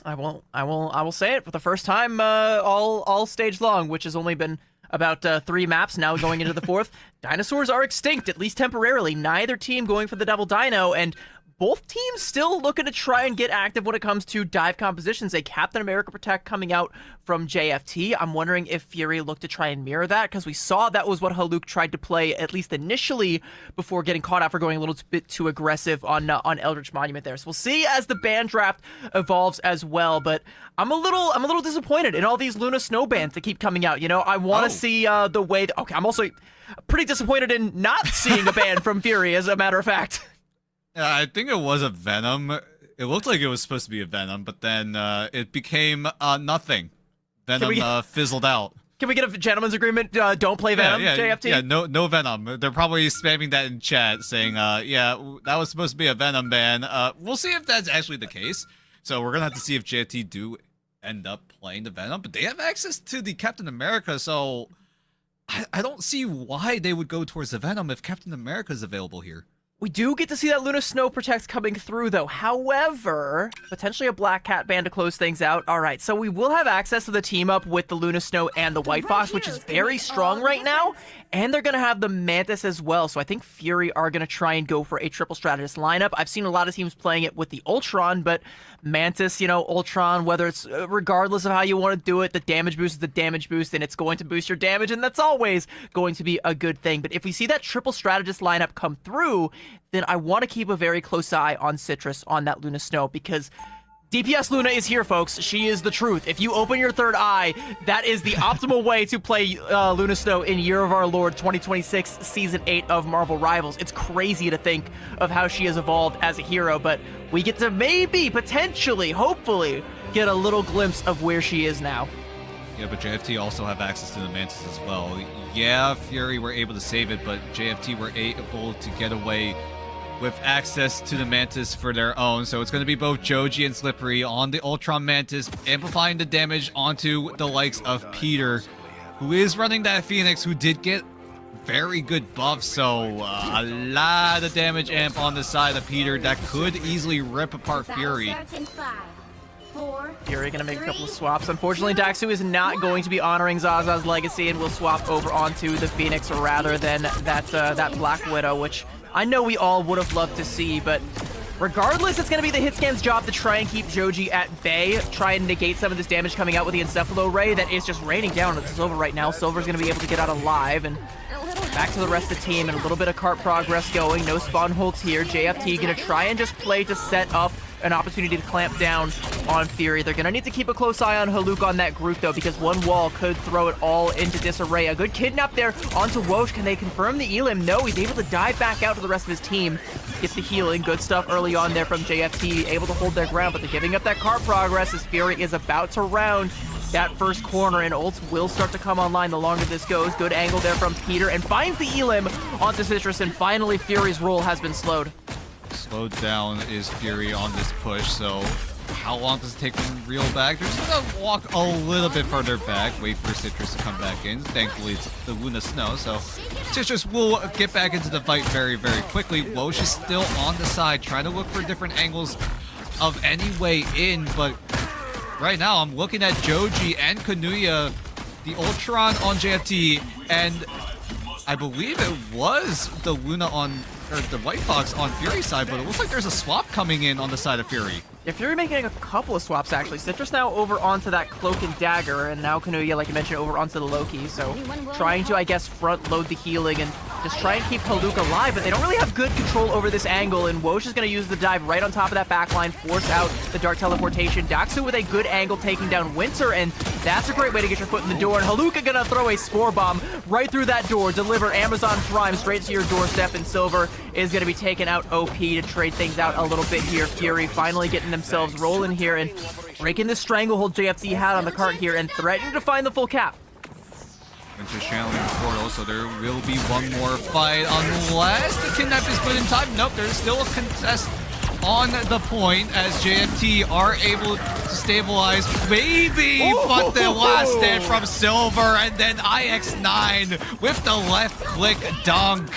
I will say it for the first time all stage long, which has only been about 3 maps now going into the 4th. Dinosaurs are extinct, at least temporarily. Neither team going for the Devil Dino, and both teams still looking to try and get active when it comes to dive compositions. A Captain America Protect coming out from JFT. I'm wondering if Fury looked to try and mirror that, because we saw that was what Haluk tried to play, at least initially, before getting caught out for going a little bit too aggressive on Eldritch Monument there. So we'll see as the ban draft evolves as well, but I'm a little disappointed in all these Luna Snow bans that keep coming out. You know, I want to see the way... Okay, I'm also pretty disappointed in not seeing a ban from Fury, as a matter of fact. Yeah, I think it was a Venom. It looked like it was supposed to be a Venom, but then it became nothing. Venom fizzled out. Can we get a gentleman's agreement? Don't play Venom, JFT? Yeah, no Venom. They're probably spamming that in chat, saying, yeah, that was supposed to be a Venom ban. We'll see if that's actually the case. So we're going to have to see if JFT do end up playing the Venom, but they have access to the Captain America, so I don't see why they would go towards the Venom if Captain America is available here. We do get to see that Luna Snow Protect coming through, though. However, potentially a Black Cat ban to close things out. All right, so we will have access to the team up with the Luna Snow and the White Fox, which is very strong right now. And they're going to have the Mantis as well. So I think Fury are going to try and go for a triple strategist lineup. I've seen a lot of teams playing it with the Ultron, but Mantis, you know, Ultron, whether it's regardless of how you want to do it, the damage boost is the damage boost, and it's going to boost your damage, and that's always going to be a good thing. But if we see that triple strategist lineup come through, then I want to keep a very close eye on Citrus on that Luna Snow, because DPS Luna is here, folks. She is the truth. If you open your third eye, that is the optimal way to play Luna Snow in Year of Our Lord 2026 Season 8 of Marvel Rivals. It's crazy to think of how she has evolved as a hero, but we get to maybe, potentially, hopefully, get a little glimpse of where she is now. Yeah, but JFT also have access to the Mantis as well. Yeah, Fury were able to save it, but JFT were able to get away with access to the Mantis for their own. So it's going to be both Joji and Slippery on the Ultron Mantis, amplifying the damage onto the likes of Peter, who is running that Phoenix, who did get very good buffs. So a lot of damage amp on the side of Peter that could easily rip apart Fury. Fury gonna make a couple of swaps. Unfortunately, Daxu is not going to be honoring Zaza's legacy and will swap over onto the Phoenix rather than that Black Widow, which I know we all would have loved to see, but regardless, it's going to be the Hitscan's job to try and keep Joji at bay, try and negate some of this damage coming out with the Encephalo Ray that is just raining down on Silver right now. Silver's going to be able to get out alive, and back to the rest of the team, and a little bit of cart progress going. No spawn holds here. JFT going to try and just play to set up an opportunity to clamp down on Fury. They're going to need to keep a close eye on Haluk on that group, though, because one wall could throw it all into disarray. A good kidnap there onto Woj. Can they confirm the Elim? No, he's able to dive back out to the rest of his team. Gets the healing. Good stuff early on there from JFT. Able to hold their ground, but they're giving up that cart progress as Fury is about to round that first corner, and ults will start to come online the longer this goes. Good angle there from Peter, and finds the Elim onto Citrus, and finally Fury's roll has been slowed. Slowed down is Fury on this push, so how long does it take them to reel back? They're just gonna walk a little bit further back, wait for Citrus to come back in. Thankfully, it's the Luna Snow, so Citrus will get back into the fight very, very quickly. Woj is still on the side, trying to look for different angles of any way in, but right now I'm looking at Joji and Kanuya, the Ultron on JFT, and I believe it was the Luna on, or the White Fox on Fury's side, but it looks like there's a swap coming in on the side of Fury. Yeah, Fury making a couple of swaps, actually. Citrus now over onto that Cloak and Dagger, and now Kanuya, like you mentioned, over onto the Loki. So trying to, I guess, front load the healing and just try and keep Haluk alive, but they don't really have good control over this angle, and Woj is going to use the dive right on top of that backline, force out the Dark Teleportation. Daxu with a good angle taking down Winter, and that's a great way to get your foot in the door, and Haluk going to throw a Spore Bomb right through that door, deliver Amazon Prime straight to your doorstep, and Silver is going to be taking out OP to trade things out a little bit here. Fury finally getting themselves rolling here and breaking the stranglehold JFT had on the cart here and threatening to find the full cap. Winter's channeling the portal, so there will be one more fight unless the kidnap is put in time. Nope, there's still a contest on the point as JFT are able to stabilize, maybe, but the last stand from Silver, and then IX9 with the left click dunk.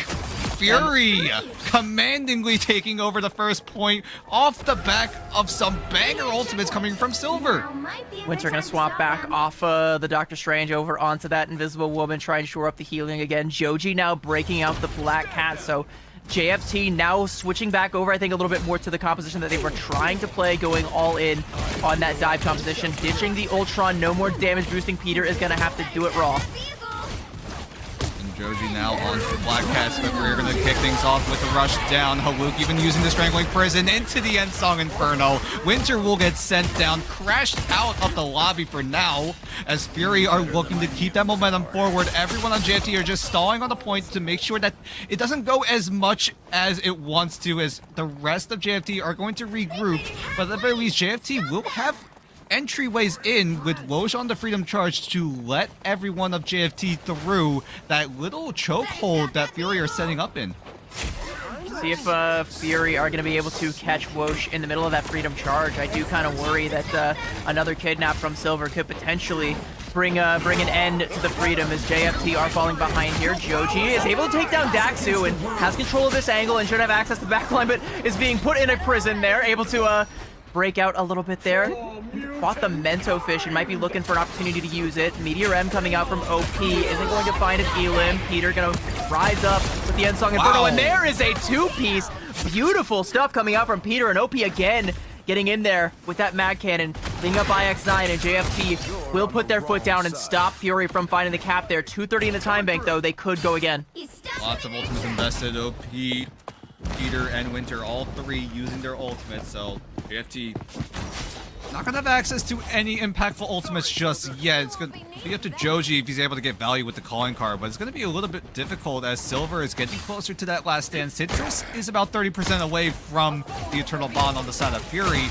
Fury commandingly taking over the first point off the back of some banger ultimates coming from Silver. Winter gonna swap back off the Doctor Strange over onto that Invisible Woman, try and shore up the healing again. Joji now breaking out the Black Cat, so JFT now switching back over, I think, a little bit more to the composition that they were trying to play, going all in on that dive composition, ditching the Ultron, no more damage boosting. Peter is gonna have to do it raw. Joji now onto the Black Cats, but we're going to kick things off with a rush down. Haluk even using the Strangling Prison into the End Song Inferno. Winter will get sent down, crashed out of the lobby for now, as Fury are looking to keep that momentum forward. Everyone on JFT are just stalling on the point to make sure that it doesn't go as much as it wants to, as the rest of JFT are going to regroup. But at the very least, JFT will have entryways in with Woj on the Freedom Charge to let everyone of JFT through that little chokehold that Fury are setting up in. See if Fury are going to be able to catch Woj in the middle of that Freedom Charge. I do kind of worry that another kidnap from Silver could potentially bring an end to the Freedom as JFT are falling behind here. Joji is able to take down Daxu and has control of this angle and should have access to the backline, but is being put in a prison there, able to break out a little bit there. Bought the Mento Fish and might be looking for an opportunity to use it. Meteor M coming out from OP isn't going to find an Elim. Peter gonna rise up with the End Song Inferno, and there is a two-piece. Beautiful stuff coming out from Peter, and OP again getting in there with that Mag Cannon, cleaning up IX9, and JFT will put their foot down and stop Fury from finding the cap there. 2:30 in the time bank, though. They could go again. Lots of ultimates invested. OP, Peter, and Winter, all three using their ultimates, so JFT not gonna have access to any impactful ultimates just yet. It's gonna be up to Joji if he's able to get value with the calling card, but it's gonna be a little bit difficult as Silver is getting closer to that last stand. Citrus is about 30% away from the Eternal Bond on the side of Fury.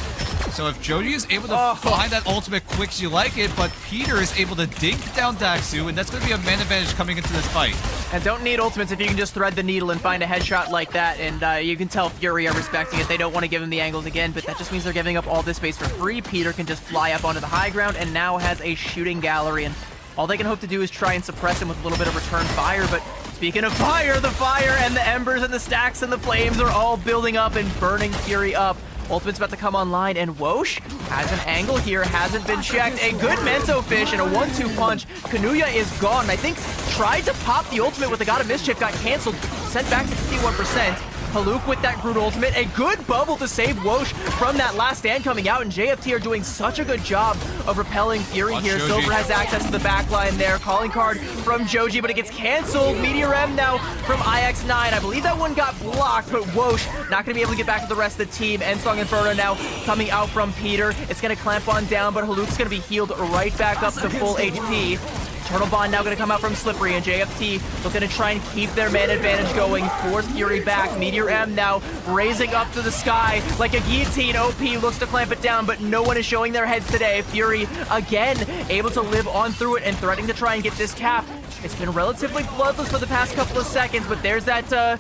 So if Joji is able to find that ultimate quick as you like it, but Peter is able to dink down Daxu, and that's going to be a man advantage coming into this fight. And don't need ultimates if you can just thread the needle and find a headshot like that, and you can tell Fury are respecting it. They don't want to give him the angles again, but that just means they're giving up all this space for free. Peter can just fly up onto the high ground and now has a shooting gallery, and all they can hope to do is try and suppress him with a little bit of return fire. But speaking of fire, the fire and the embers and the stacks and the flames are all building up and burning Fury up. Ultimate's about to come online, and Woj has an angle here, hasn't been checked. A good Mento Fish and a 1-2 punch. Kanuya is gone. I think tried to pop the ultimate with the God of Mischief, got canceled, sent back to 51%. Haluk with that Groot ultimate. A good bubble to save Woj from that last stand coming out, and JFT are doing such a good job of repelling Fury here. Joji. Silver has access to the backline there. Calling card from Joji, but it gets canceled. Meteor M now from IX9. I believe that one got blocked, but Woj not going to be able to get back to the rest of the team. End Song Inferno now coming out from Peter. It's going to clamp on down, but Haluk's going to be healed right back up to full HP. Eternal Bond now going to come out from Slippery, and JFT looking to try and keep their man advantage going. Force Fury back. Meteor M now raising up to the sky like a guillotine. OP looks to clamp it down, but no one is showing their heads today. Fury again able to live on through it and threatening to try and get this cap. It's been relatively bloodless for the past couple of seconds, but there's that the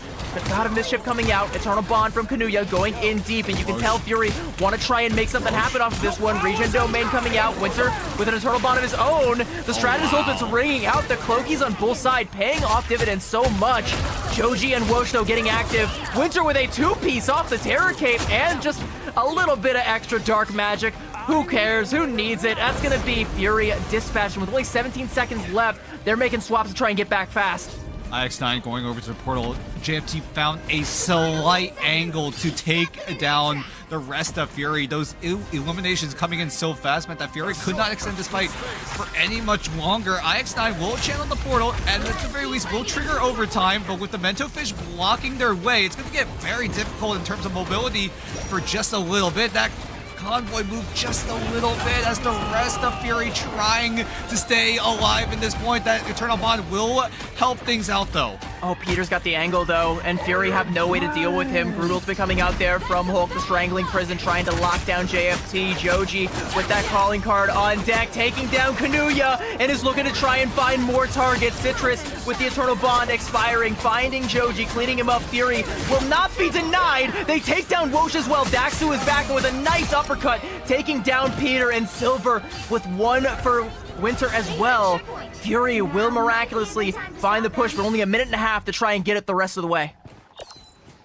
God of Mischief coming out. Eternal Bond from Kanuya going in deep, and you can tell Fury want to try and make something happen off of this one. Regen Domain coming out. Winter with an Eternal Bond of his own. The Stratus ultimate's ringing out. The Cloakies on both sides paying off dividends so much. Joji and Woj though getting active. Winter with a two-piece off the Terror Cape and just a little bit of extra dark magic. Who cares? Who needs it? That's going to be Fury dispatched with only 17 seconds left. They're making swaps to try and get back fast. IX9 going over to the portal. JFT found a slight angle to take down the rest of Fury. Those eliminations coming in so fast meant that Fury could not extend this fight for any much longer. IX9 will channel the portal, and at the very least will trigger overtime, but with the Mento Fish blocking their way, it's going to get very difficult in terms of mobility for just a little bit. That convoy moved just a little bit as the rest of Fury trying to stay alive at this point. That Eternal Bond will help things out though. Oh, Peter's got the angle though, and Fury have no way to deal with him. Brutal's been coming out there from Hulk, the Strangling Prison, trying to lock down JFT. Joji with that calling card on deck, taking down Kanuya, and is looking to try and find more targets. Citrus with the Eternal Bond expiring, finding Joji, cleaning him up. Fury will not be denied. They take down Wosh as well. Daxu is back with a nice uppercut, taking down Peter, and Silver with one for Winter as well. Fury will miraculously find the push, but only a minute and a half to try and get it the rest of the way.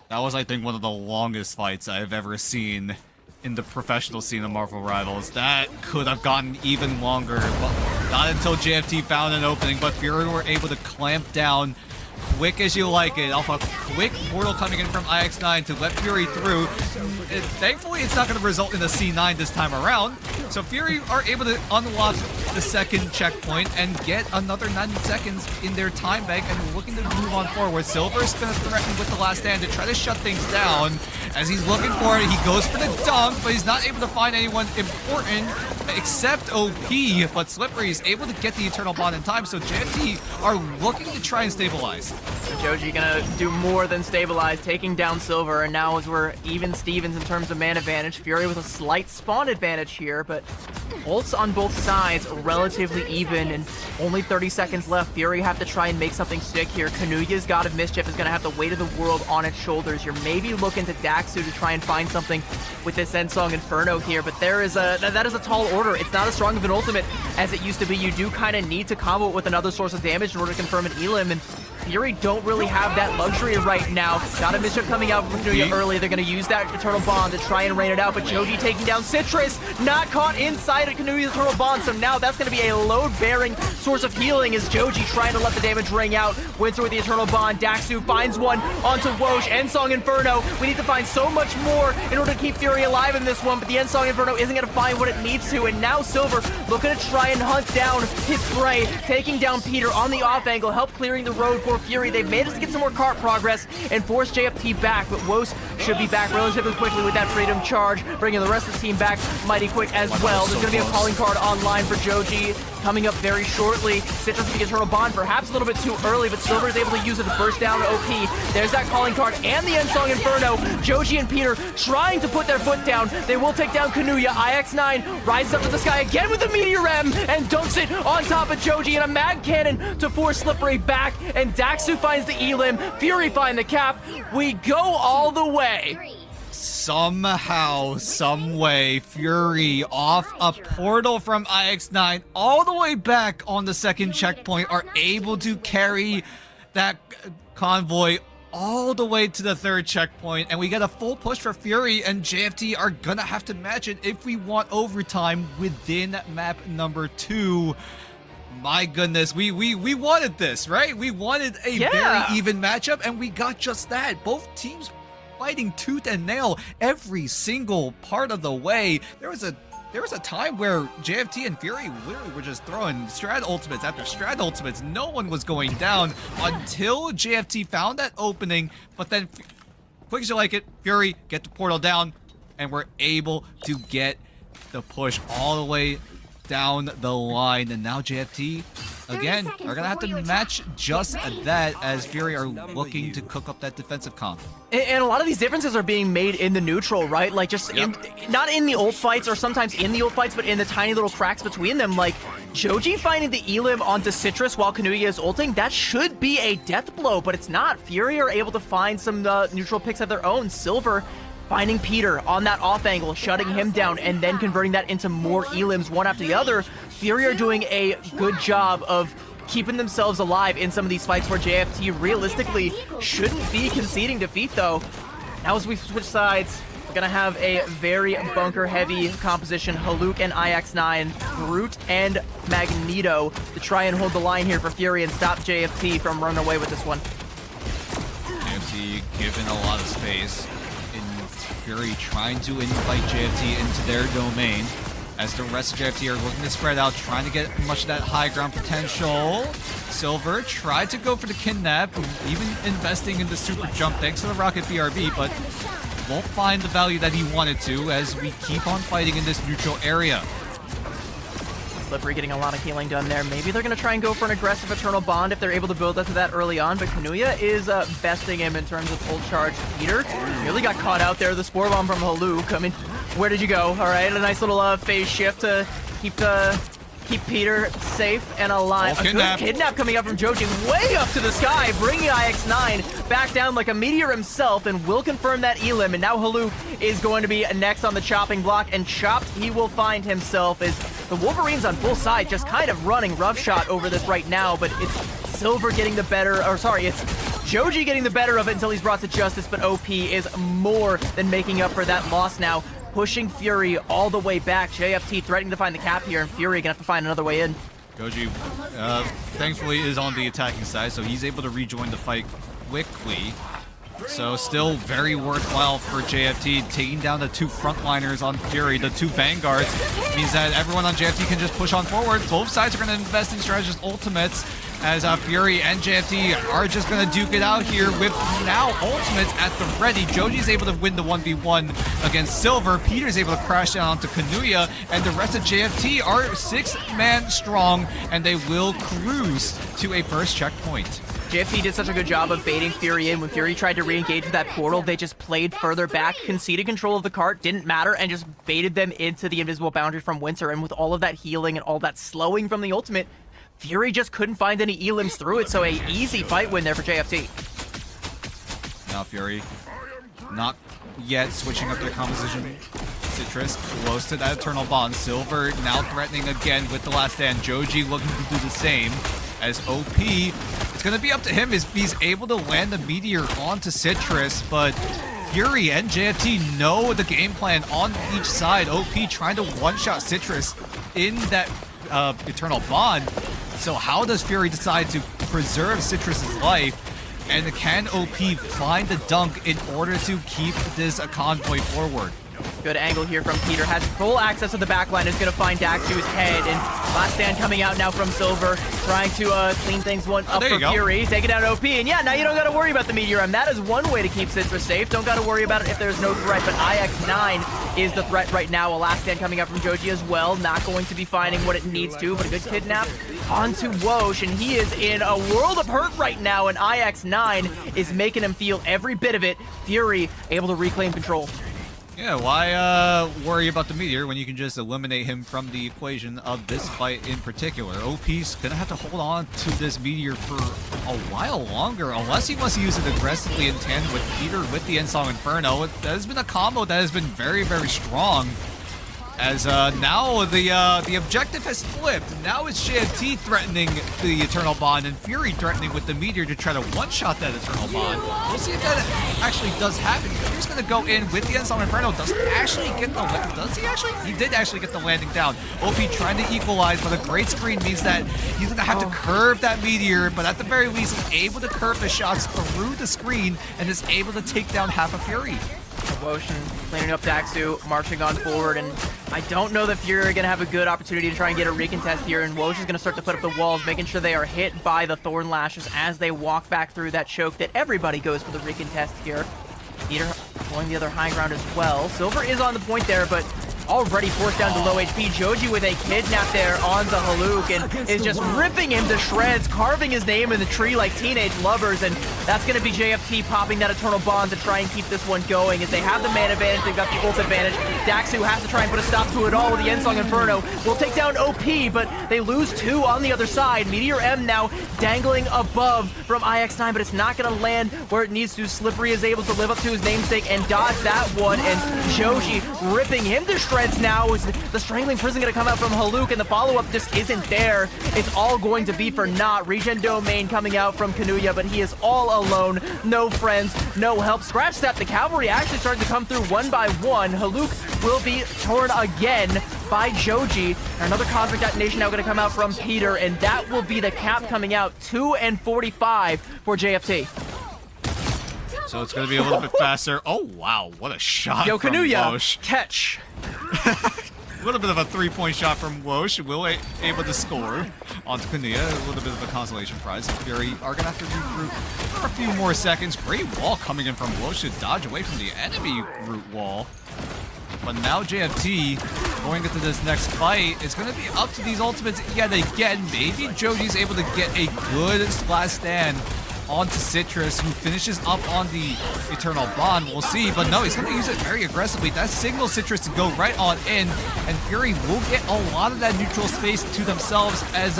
That was, I think, one of the longest fights I've ever seen in the professional scene of Marvel Rivals. That could have gotten even longer, but not until JFT found an opening, but Fury were able to clamp down quick as you like it, off a quick portal coming in from IX9 to let Fury through. Thankfully, it's not going to result in a C9 this time around, so Fury are able to unlock the second checkpoint and get another 90 seconds in their time bank and looking to move on forward. Silver's going to threaten with the last stand to try to shut things down. As he's looking for it, he goes for the dunk, but he's not able to find anyone important except OP, but Slippery is able to get the Eternal Bond in time, so JFT are looking to try and stabilize. Joji gonna do more than stabilize, taking down Silver, and now as we're even Stevens in terms of man advantage, Fury with a slight spawn advantage here, but ults on both sides relatively even, and only 30 seconds left. Fury have to try and make something stick here. Kanuya's God of Mischief is gonna have the weight of the world on its shoulders. You're maybe looking to Daxu to try and find something with this Ensong Inferno here, but that is a tall order. It's not as strong of an ultimate as it used to be. You do kind of need to combo it with another source of damage in order to confirm an Elim, and Fury don't really have that luxury right now. God of Mischief coming out from Kanuya early. They're going to use that Eternal Bond to try and rain it out, but Joji taking down Citrus, not caught inside of Kanuya's Eternal Bond, so now that's going to be a load-bearing source of healing as Joji trying to let the damage ring out. Winter with the Eternal Bond. Daxu finds one onto Wosh. Ensong Inferno. We need to find so much more in order to keep Fury alive in this one, but the Ensong Inferno isn't going to find what it needs to, and now Silver looking to try and hunt down his prey, taking down Peter on the off angle, help clearing the road for Fury. They've managed to get some more cart progress and force JFT back, but Wosh should be back relatively quickly with that Freedom Charge, bringing the rest of the team back mighty quick as well. There's going to be a calling card online for Joji coming up very shortly. Citrus with the Eternal Bond, perhaps a little bit too early, but Silver is able to use it to burst down OP. There's that calling card and the Ensong Inferno. Joji and Peter trying to put their foot down. They will take down Kanuya. IX9 rises up to the sky again with the Meteor M and dunks it on top of Joji, and a Mag Cannon to force Slippery back, and Daxu finds the Elim. Fury find the cap. We go all the way. Somehow, someway, Fury off a portal from IX9 all the way back on the second checkpoint are able to carry that convoy all the way to the third checkpoint, and we get a full push for Fury, and JFT are gonna have to match it if we want overtime within map number 2. My goodness, we wanted this, right? We wanted a very even matchup, and we got just that. Both teams fighting tooth and nail every single part of the way. There was a time where JFT and Fury literally were just throwing Strad ultimates after Strad ultimates. No one was going down until JFT found that opening, but then quick as you like it, Fury get the portal down, and we're able to get the push all the way down the line, and now JFT again are gonna have to match just that as Fury are looking to cook up that defensive comp. And a lot of these differences are being made in the neutral, right? Like just not in the ult fights, or sometimes in the ult fights, but in the tiny little cracks between them. Like Joji finding the Elim onto Citrus while Kanuya is ulting, that should be a death blow, but it's not. Fury are able to find some neutral picks of their own. Silver finding Peter on that off angle, shutting him down, and then converting that into more Elims one after the other. Fury are doing a good job of keeping themselves alive in some of these fights where JFT realistically shouldn't be conceding defeat though. Now as we switch sides, we're gonna have a very bunker heavy composition. Haluk and IX9, Brute and Magneto to try and hold the line here for Fury and stop JFT from running away with this one. JFT given a lot of space. Fury trying to invite JFT into their domain as the rest of JFT are looking to spread out, trying to get much of that high ground potential. Silver tried to go for the kidnap, even investing in the super jump thanks to the rocket BRB, but won't find the value that he wanted to as we keep on fighting in this neutral area. Slippery getting a lot of healing done there. Maybe they're going to try and go for an aggressive Eternal Bond if they're able to build up to that early on, but Kanuya is besting him in terms of full charge. Peter nearly got caught out there. The Spore Bomb from Haluk. I mean, where did you go? All right, a nice little phase shift to keep Peter safe and alive. A good kidnap coming up from Joji, way up to the sky, bringing IX9 back down like a meteor himself, and will confirm that elim. And now Haluk is going to be next on the chopping block, and chopped he will find himself as the Wolverines on full side just kind of running roughshot over this right now, but it's Silver getting the better, or sorry, it's Joji getting the better of it until he's brought to justice, but OP is more than making up for that loss now, pushing Fury all the way back. JFT threatening to find the cap here, and Fury gonna have to find another way in. Goji, thankfully, is on the attacking side, so he's able to rejoin the fight quickly. So still very worthwhile for JFT, taking down the two frontliners on Fury, the two vanguards. Means that everyone on JFT can just push on forward. Both sides are going to invest in strategist ultimates, as Fury and JFT are just going to duke it out here with now ultimates at the ready. Joji's able to win the 1v1 against Silver. Peter's able to crash down onto Kanuya, and the rest of JFT are 6-man strong, and they will cruise to a first checkpoint. JFT did such a good job of baiting Fury in. When Fury tried to re-engage with that portal, they just played further back, conceded control of the cart, didn't matter, and just baited them into the invisible boundary from Winter. And with all of that healing and all that slowing from the ultimate, Fury just couldn't find any elims through it, so a easy fight win there for JFT. Now Fury not yet switching up their composition. Citrus close to that Eternal Bond. Silver now threatening again with the last stand. Joji looking to do the same, as OP, it's going to be up to him if he's able to land the meteor onto Citrus, but Fury and JFT know the game plan on each side. OP trying to one-shot Citrus in that Eternal Bond. So how does Fury decide to preserve Citrus's life? And can OP find the dunk in order to keep this convoy forward? Good angle here from Peter. Has full access to the backline. Is going to find Daxu's head. And last stand coming out now from Silver. Trying to clean things up for Fury. Taking down OP. And yeah, now you don't got to worry about the Meteor. And that is one way to keep Citrus safe. Don't got to worry about it if there's no threat. But IX9 is the threat right now. A last stand coming out from Joji as well. Not going to be finding what it needs to. But a good kidnap onto Wosh. And he is in a world of hurt right now. And IX9 is making him feel every bit of it. Fury able to reclaim control. Yeah, why worry about the Meteor when you can just eliminate him from the equation of this fight in particular? OP's gonna have to hold on to this Meteor for a while longer, unless he wants to use it aggressively in tandem with Peter with the Ensong Inferno. That has been a combo that has been very, very strong. As now the objective has flipped. Now it's JFT threatening the Eternal Bond and Fury threatening with the Meteor to try to one-shot that Eternal Bond. We'll see if that actually does happen. Fury's going to go in with the Ensong Inferno. Doesn't actually get the landing. Does he actually? He did actually get the landing down. OP trying to equalize, but a great screen means that he's going to have to curve that Meteor, but at the very least he's able to curve the shots through the screen and is able to take down half of Fury. Woshin cleaning up Daxu, marching on forward, and I don't know that Fury are going to have a good opportunity to try and get a recontest here, and Woshin is going to start to put up the walls, making sure they are hit by the Thorn Lashes as they walk back through that choke that everybody goes for the recontest here. Peter going the other high ground as well. Silver is on the point there, but already forced down to low HP. Joji with a kidnap there on the Haluk and is just ripping him to shreds, carving his name in the tree like teenage lovers, and that's going to be JFT popping that Eternal Bond to try and keep this one going as they have the man advantage, they've got the ult advantage. Daxu has to try and put a stop to it all with the Ensong Inferno. Will take down OP, but they lose two on the other side. Meteor M now dangling above from IX9, but it's not going to land where it needs to. Slippery is able to live up to his namesake and dodge that one, and Joji ripping him to shreds now. Is the Strangling Prison going to come out from Haluk, and the follow-up just isn't there. It's all going to be for naught. Regen Domain coming out from Kanuya, but he is all alone. No friends, no help. Scratch Step, the cavalry actually starting to come through one by one. Haluk will be torn again by Joji. Another Cosmic Detonation now going to come out from Peter, and that will be the cap coming out. 2:45 for JFT. So it's going to be a little bit faster. Oh, wow. What a shot from Kanuya, Wosh. catch. A little bit of a three-point shot from Wosh. Will able to score onto Kanuya. A little bit of a consolation prize. Fury are going to have to regroup for a few more seconds. Great wall coming in from Wosh to dodge away from the enemy root wall. But now JFT going into this next fight, it's going to be up to these ultimates yet again. Maybe Joji's able to get a good last stand onto Citrus, who finishes up on the Eternal Bond. We'll see, but no, he's going to use it very aggressively. That signals Citrus to go right on in, and Fury will get a lot of that neutral space to themselves as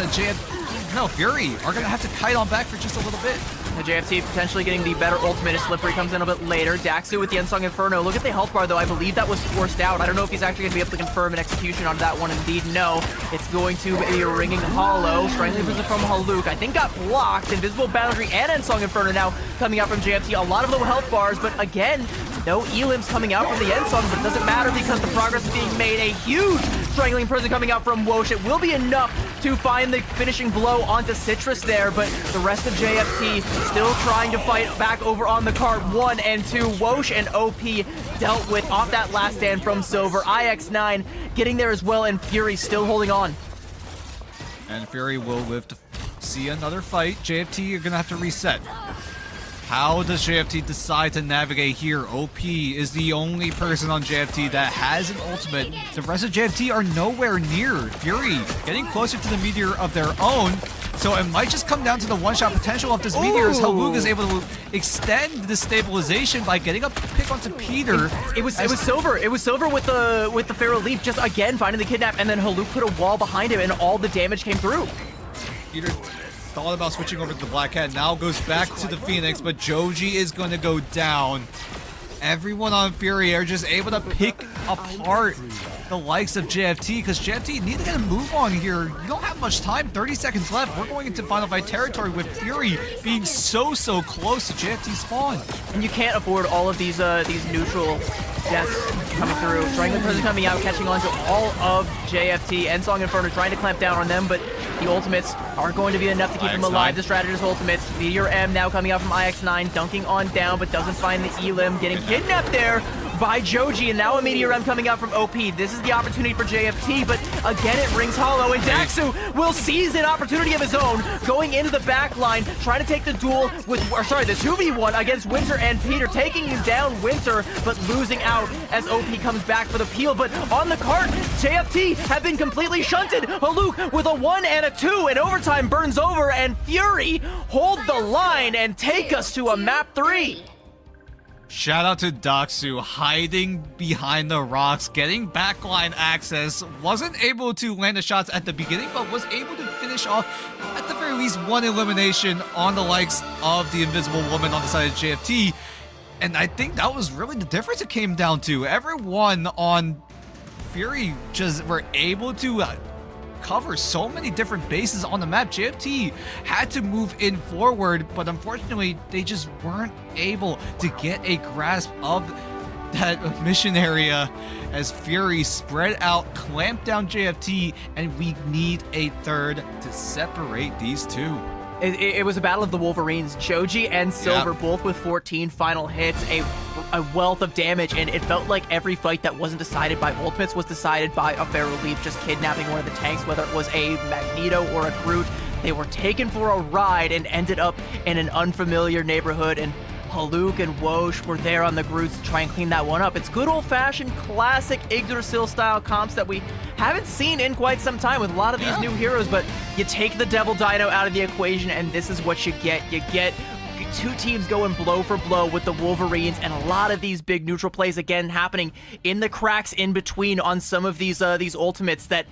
Fury are going to have to kite on back for just a little bit. The JFT potentially getting the better ultimate as Slippery comes in a bit later. Daxu with the Unsung Inferno. Look at the health bar, though. I believe that was forced out. I don't know if he's actually going to be able to confirm an execution on that one. Indeed, no. It's going to be a Ringing Hollow. Strangling Prison from Haluk. I think got blocked. Invisible Boundary and Unsung Inferno now coming out from JFT. A lot of low health bars, but again, no Elims coming out from the Ensong, but it doesn't matter because the progress is being made. A huge Strangling Prison coming out from Wosh. It will be enough to find the finishing blow onto Citrus there, but the rest of JFT still trying to fight back over on the cart. 1 and 2. Wosh and OP dealt with off that last stand from Silver. IX9 getting there as well, and Fury still holding on. And Fury will live to see another fight. JFT are going to have to reset. How does JFT decide to navigate here? OP is the only person on JFT that has an ultimate. The rest of JFT are nowhere near. Fury getting closer to the meteor of their own. So it might just come down to the one-shot potential of this meteor as Haluk is able to extend the stabilization by getting a pick onto Peter. It was Silver. It was Silver with the Pharaoh Leap, just again finding the kidnap, and then Haluk put a wall behind him and all the damage came through. Peter thought about switching over to the Black Cat, now goes back to the Phoenix, but Joji is going to go down. Everyone on Fury are just able to pick apart the likes of JFT, because JFT need to get a move on here. You don't have much time, 30 seconds left. We're going into Final Fight territory with Fury being so close to JFT spawn. And you can't afford all of these neutral deaths coming through. Strangling Prison coming out, catching on to all of JFT. Ensong Inferno trying to clamp down on them, but the ultimates aren't going to be enough to keep them alive. The strategist ultimates. Meteor M now coming out from IX9, dunking on down, but doesn't find the Elim. Getting kidnapped there by Joji, and now a Meteor M coming out from OP. This is the opportunity for JFT, but again it rings hollow, and Daxu will seize an opportunity of his own, going into the back line, trying to take the duel with, the 2v1 against Winter and Peter, taking him down Winter, but losing out as OP comes back for the peel. But on the cart, JFT have been completely shunted. Haluk with a 1 and a 2, and overtime burns over, and Fury hold the line and take us to a map 3. Shout out to Daxu, hiding behind the rocks, getting backline access. Wasn't able to land the shots at the beginning, but was able to finish off at the very least one elimination on the likes of the Invisible Woman on the side of JFT. And I think that was really the difference it came down to. Everyone on Fury just were able to cover so many different bases on the map. JFT had to move in forward, but unfortunately they just weren't able to get a grasp of that mission area as Fury spread out, clamped down JFT, and we need a third to separate these two. It was a battle of the Wolverines. Joji and Silver both with 14 final hits, a wealth of damage, and it felt like every fight that wasn't decided by ultimates was decided by a Pharaoh Leap just kidnapping one of the tanks, whether it was a Magneto or a Groot. They were taken for a ride and ended up in an unfamiliar neighborhood, and Haluk and Wosh were there on the Groots to try and clean that one up. It's good old-fashioned classic Yggdrasil-style comps that we haven't seen in quite some time with a lot of these new heroes, but you take the Devil Dino out of the equation, and this is what you get. You get two teams going blow for blow with the Wolverines, and a lot of these big neutral plays again happening in the cracks in between on some of these ultimates that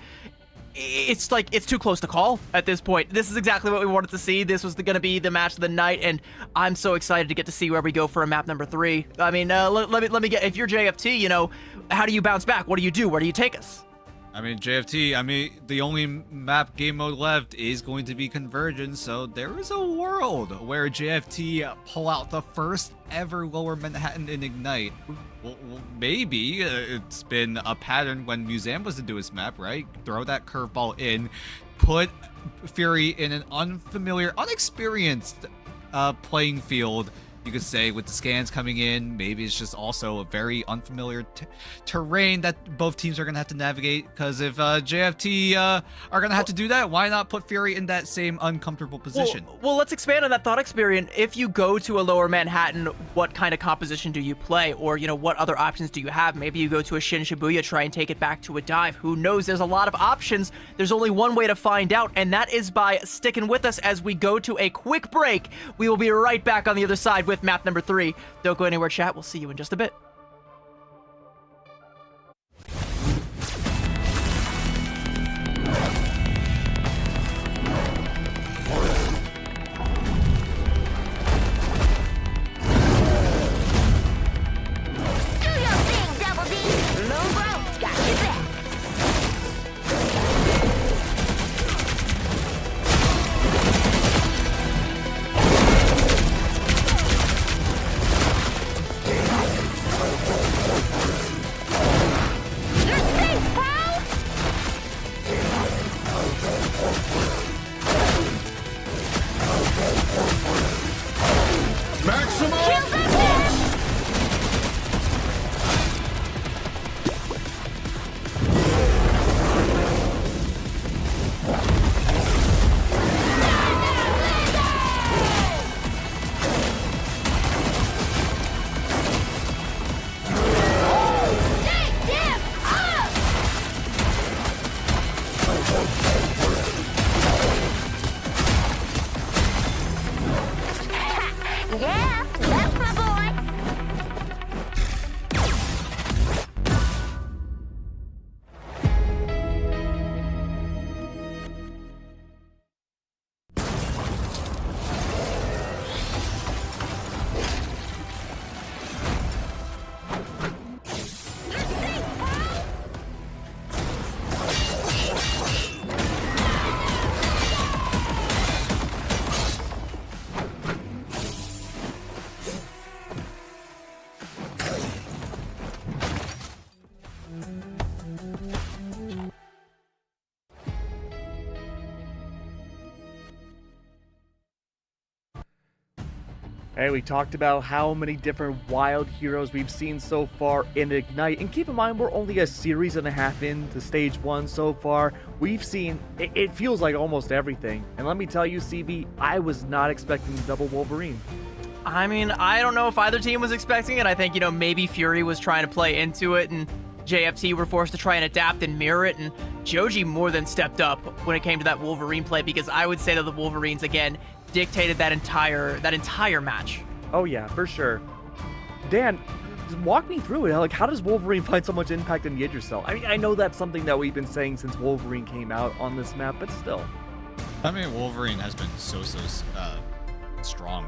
it's like it's too close to call at this point. This is exactly what we wanted to see. This was going to be the match of the night, and I'm so excited to get to see where we go for a map number 3. I mean, let me get, if you're JFT, you know, how do you bounce back? What do you do? Where do you take us? I mean, JFT, the only map game mode left is going to be Convergence, so there is a world where JFT pull out the first ever Lower Manhattan in Ignite. Well, maybe. It's been a pattern when Museum was to do his map, right? Throw that curveball in, put Fury in an unfamiliar, unexperienced playing field, You could say with the scans coming in, maybe it's just also a very unfamiliar terrain that both teams are going to have to navigate. Because if JFT are going to have to do that, why not put Fury in that same uncomfortable position? Well, let's expand on that thought experiment. If you go to a lower Manhattan, what kind of composition do you play? Or, what other options do you have? Maybe you go to a Shin Shibuya, try and take it back to a dive. Who knows? There's a lot of options. There's only one way to find out, and that is by sticking with us as we go to a quick break. We will be right back on the other side with map number 3. Don't go anywhere, chat. We'll see you in just a bit. Hey, we talked about how many different wild heroes we've seen so far in Ignite, and keep in mind we're only a series and a half into Stage 1 so far. We've seen, it feels like almost everything, and let me tell you, CV, I was not expecting double Wolverine. I mean, I don't know if either team was expecting it. I think, maybe Fury was trying to play into it, and JFT were forced to try and adapt and mirror it, and Joji more than stepped up when it came to that Wolverine play, because I would say that the Wolverines, again, dictated that entire match. Oh yeah, for sure. Dan, walk me through it. Like, how does Wolverine find so much impact in Yggdrasil? I mean, I know that's something that we've been saying since Wolverine came out on this map, but still. I mean, Wolverine has been so strong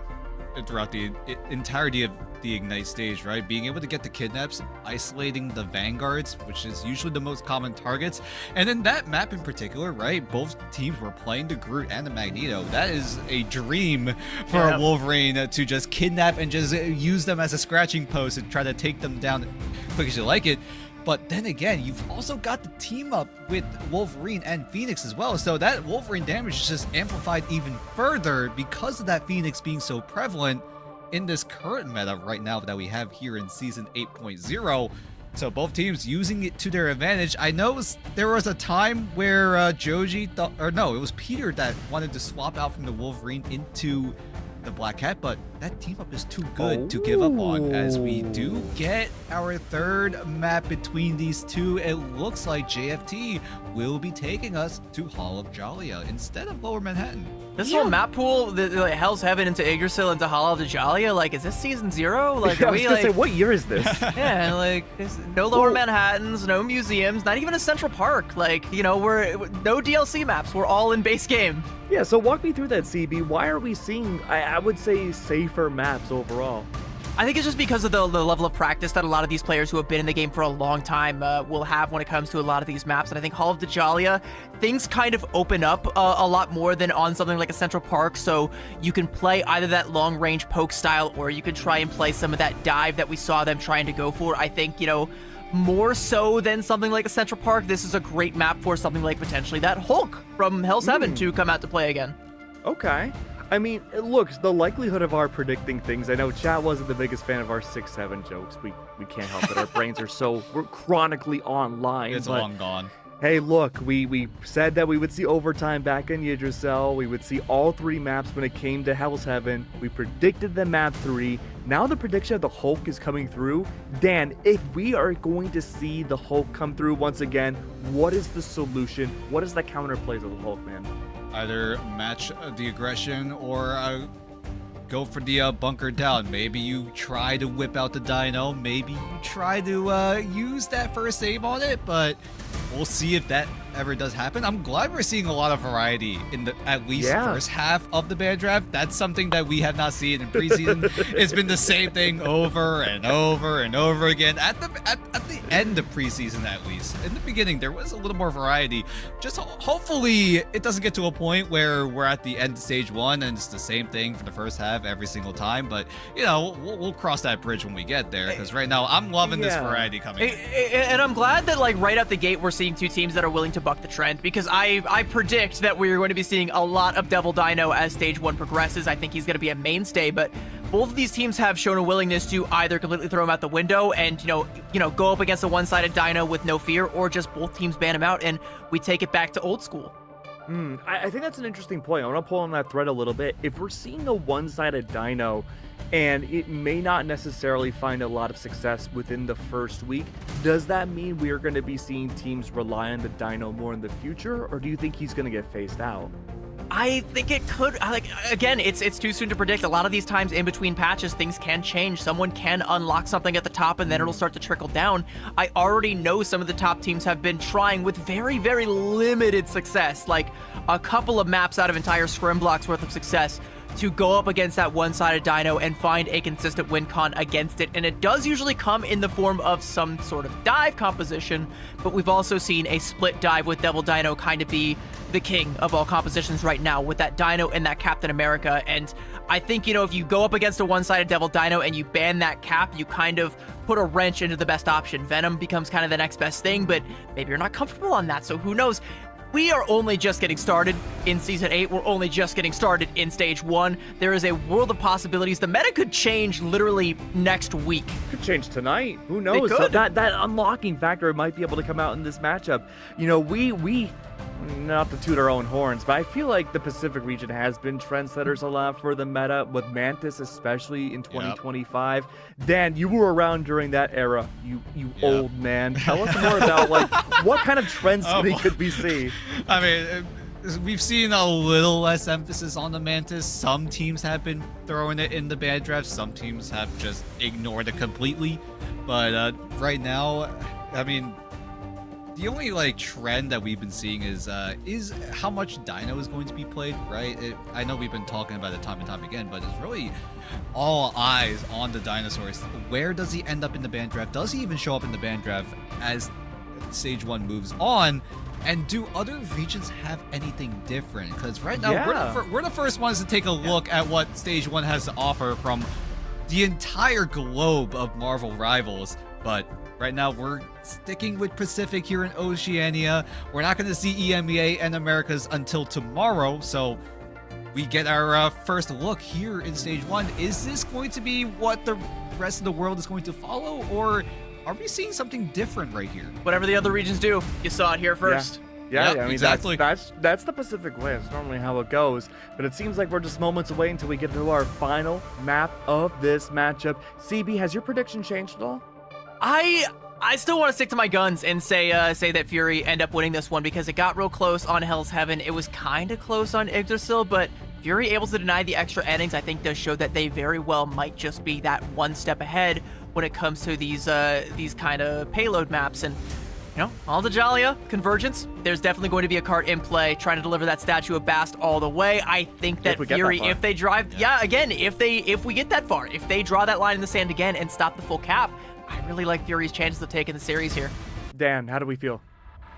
throughout the entirety of the Ignite stage, right? Being able to get the kidnaps, isolating the vanguards, which is usually the most common targets, and then that map in particular, right? Both teams were playing the Groot and the Magneto. That is a dream for a Wolverine to just kidnap and just use them as a scratching post and try to take them down quick as you like it. But then again, you've also got the team up with Wolverine and Phoenix as well. So that Wolverine damage is just amplified even further because of that Phoenix being so prevalent in this current meta right now that we have here in Season 8.0. So both teams using it to their advantage. I know there was a time where Joji thought, or no, it was Peter that wanted to swap out from the Wolverine into the Black Cat, but that team up is too good to give up on, as we do get our third map between these two. It looks like JFT will be taking us to Hall of Jalia instead of Lower Manhattan. This whole map pool, like Hell's Heaven into Yggdrasil into Hall of Jalia, like, is this Season 0? Like, I was gonna say, what year is this? Yeah, like, no Lower Manhattans, no museums, not even a Central Park. Like, we're no DLC maps. We're all in base game. Yeah, so walk me through that, CB. Why are we seeing, I would say, safer maps overall? I think it's just because of the level of practice that a lot of these players who have been in the game for a long time will have when it comes to a lot of these maps. And I think Hall of Jalia, things kind of open up a lot more than on something like a Central Park. So you can play either that long-range poke style, or you can try and play some of that dive that we saw them trying to go for. I think, more so than something like a Central Park, this is a great map for something like potentially that Hulk from Hell's Heaven to come out to play again. Okay. I mean, look, the likelihood of our predicting things, I know chat wasn't the biggest fan of our 6-7 jokes. We can't help it. Our brains are we're chronically online. It's but long gone. Hey, look, we said that we would see overtime back in Yggdrasil. We would see all 3 maps when it came to Hell's Heaven. We predicted the map 3. Now the prediction of the Hulk is coming through. Dan, if we are going to see the Hulk come through once again, what is the solution? What is the counterplay to the Hulk, man? Either match the aggression or go for the bunker down. Maybe you try to whip out the dino. Maybe you try to use that first save on it, but we'll see if that ever does happen. I'm glad we're seeing a lot of variety in the at least first half of the band draft. That's something that we have not seen in preseason. It's been the same thing over and over and over again. At the end of preseason, at least. In the beginning, there was a little more variety. Just hopefully it doesn't get to a point where we're at the end of stage 1 and it's the same thing for the first half every single time. But, you know, we'll cross that bridge when we get there, because right now I'm loving this variety coming in. And I'm glad that, like, right out the gate, we're seeing 2 teams that are willing to buck the trend, because I predict that we're going to be seeing a lot of Devil Dino as stage 1 progresses. I think he's going to be a mainstay, but both of these teams have shown a willingness to either completely throw him out the window and, you know, go up against a one-sided Dino with no fear, or just both teams ban him out and we take it back to old school. I think that's an interesting point. I want to pull on that thread a little bit. If we're seeing a one-sided Dino, and it may not necessarily find a lot of success within the first week, does that mean we are going to be seeing teams rely on the Dino more in the future, or do you think he's going to get phased out? I think it could. Like, again, it's too soon to predict. A lot of these times in between patches, things can change. Someone can unlock something at the top and then it'll start to trickle down. I already know some of the top teams have been trying with very, very limited success, like a couple of maps out of entire scrim blocks worth of success, to go up against that one-sided Dino and find a consistent win con against it. And it does usually come in the form of some sort of dive composition, but we've also seen a split dive with Devil Dino kind of be the king of all compositions right now, with that Dino and that Captain America. And I think, you know, if you go up against a one-sided Devil Dino and you ban that Cap, you kind of put a wrench into the best option. Venom becomes kind of the next best thing, but maybe you're not comfortable on that, so who knows? We are only just getting started in Season 8. We're only just getting started in Stage 1. There is a world of possibilities. The meta could change literally next week. Could change tonight. Who knows? It could. That unlocking factor might be able to come out in this matchup. You know, we not to toot our own horns, but I feel like the Pacific region has been trendsetters a lot for the meta, with Mantis especially in 2025. Dan, you were around during that era, you old man. Tell us more about, like, what kind of trends could we see? I mean, we've seen a little less emphasis on the Mantis. Some teams have been throwing it in the band draft. Some teams have just ignored it completely. But right now, I mean, the only, like, trend that we've been seeing is how much Dino is going to be played, right? I know we've been talking about it time and time again, but it's really all eyes on the dinosaurs. Where does he end up in the band draft? Does he even show up in the band draft as Stage 1 moves on? And do other regions have anything different? Because right now, we're the first ones to take a look at what Stage 1 has to offer from the entire globe of Marvel rivals. But right now, we're sticking with Pacific here in Oceania. We're not going to see EMEA and Americas until tomorrow, so we get our first look here in Stage 1. Is this going to be what the rest of the world is going to follow, or are we seeing something different right here? Whatever the other regions do, you saw it here first. Yeah, Yep, I mean, exactly. That's the Pacific way. It's normally how it goes. But it seems like we're just moments away until we get to our final map of this matchup. CB, has your prediction changed at all? I still want to stick to my guns and say that Fury end up winning this one, because it got real close on Hell's Heaven. It was kind of close on Yggdrasil, but Fury able to deny the extra endings, I think, does show that they very well might just be that one step ahead when it comes to these kind of payload maps. And, you know, all the Jalia Convergence, there's definitely going to be a card in play trying to deliver that statue of Bast all the way. I think that Fury, if they drive, again, if we get that far, if they draw that line in the sand again and stop the full cap, I really like Fury's chances of taking the series here. Dan, how do we feel?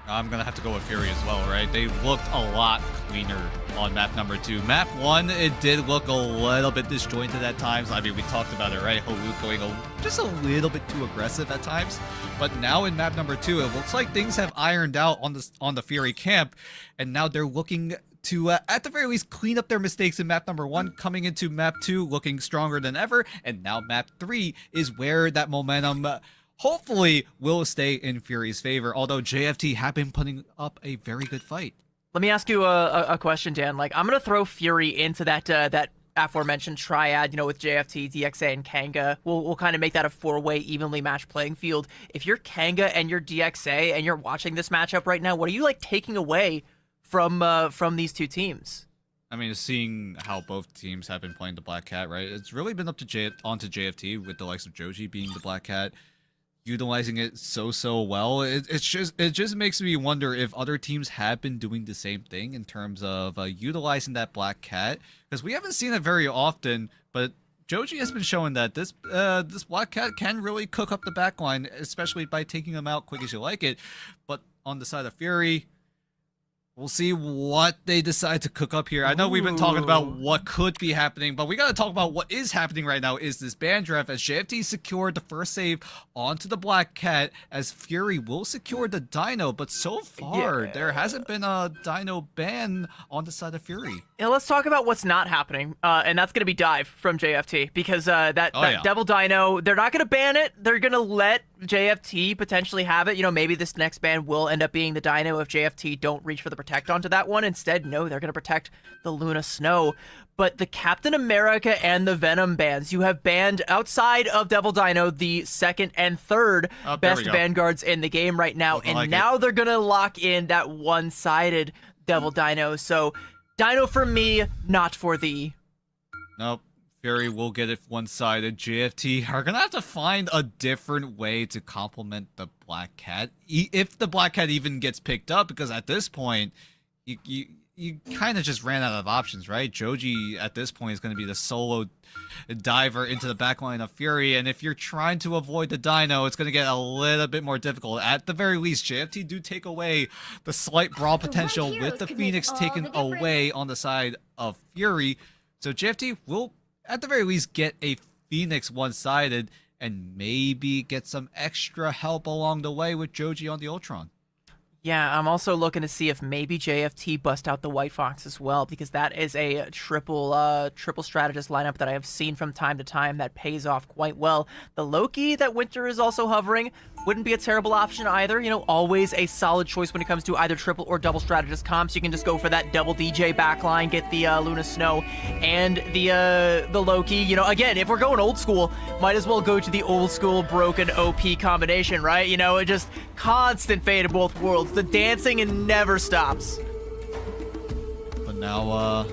I'm going to have to go with Fury as well, right? They looked a lot cleaner on map number 2. Map 1, it did look a little bit disjointed at times. I mean, we talked about it, right? Haluk going just a little bit too aggressive at times. But now in map number 2, it looks like things have ironed out on the Fury camp, and now they're looking to, at the very least, clean up their mistakes in map number 1, coming into map 2 looking stronger than ever, and now map 3 is where that momentum hopefully will stay in Fury's favor, although JFT have been putting up a very good fight. Let me ask you a question, Dan. Like, I'm going to throw Fury into that aforementioned triad, with JFT, DXA, and Kanga. We'll kind of make that a 4-way evenly matched playing field. If you're Kanga and you're DXA and you're watching this matchup right now, what are you taking away from these two teams? I mean, seeing how both teams have been playing the Black Cat, right? It's really been up to onto JFT with the likes of Joji being the Black Cat, utilizing it so well. It just makes me wonder if other teams have been doing the same thing in terms of utilizing that Black Cat, because we haven't seen it very often. But Joji has been showing that this Black Cat can really cook up the backline, especially by taking them out quick as you like it. But on the side of Fury, we'll see what they decide to cook up here. I know we've been talking about what could be happening, but we got to talk about what is happening right now is this ban draft, as JFT secured the first save onto the Black Cat, as Fury will secure the Dino, but so far there hasn't been a Dino ban on the side of Fury. Yeah, let's talk about what's not happening, and that's going to be Dive from JFT, because that Devil Dino, they're not going to ban it. They're going to let JFT potentially have it. Maybe this next ban will end up being the Dino if JFT don't reach for the protect onto that one. Instead, no, they're going to protect the Luna Snow. But the Captain America and the Venom bans, you have banned, outside of Devil Dino, the second and third best Vanguards in the game right now. And now they're going to lock in that one-sided Devil Dino. So, Dino for me, not for thee. Nope. Fury will get it one-sided. JFT are going to have to find a different way to complement the Black Cat, if the Black Cat even gets picked up, because at this point, you kind of just ran out of options, right? Joji, at this point, is going to be the solo diver into the backline of Fury, and if you're trying to avoid the Dino, it's going to get a little bit more difficult. At the very least, JFT do take away the slight brawl potential with the Phoenix taken away on the side of Fury, so JFT will at the very least get a Phoenix one-sided and maybe get some extra help along the way with Joji on the Ultron. Yeah, I'm also looking to see if maybe JFT bust out the White Fox as well, because that is a triple strategist lineup that I have seen from time to time that pays off quite well. The Loki that Winter is also hovering wouldn't be a terrible option either. Always a solid choice when it comes to either triple or double strategist comps. You can just go for that double DJ backline, get the Luna Snow and the Loki. Again, if we're going old school, might as well go to the old school broken OP combination, right? It just constant fade of both worlds. The dancing and never stops. But now,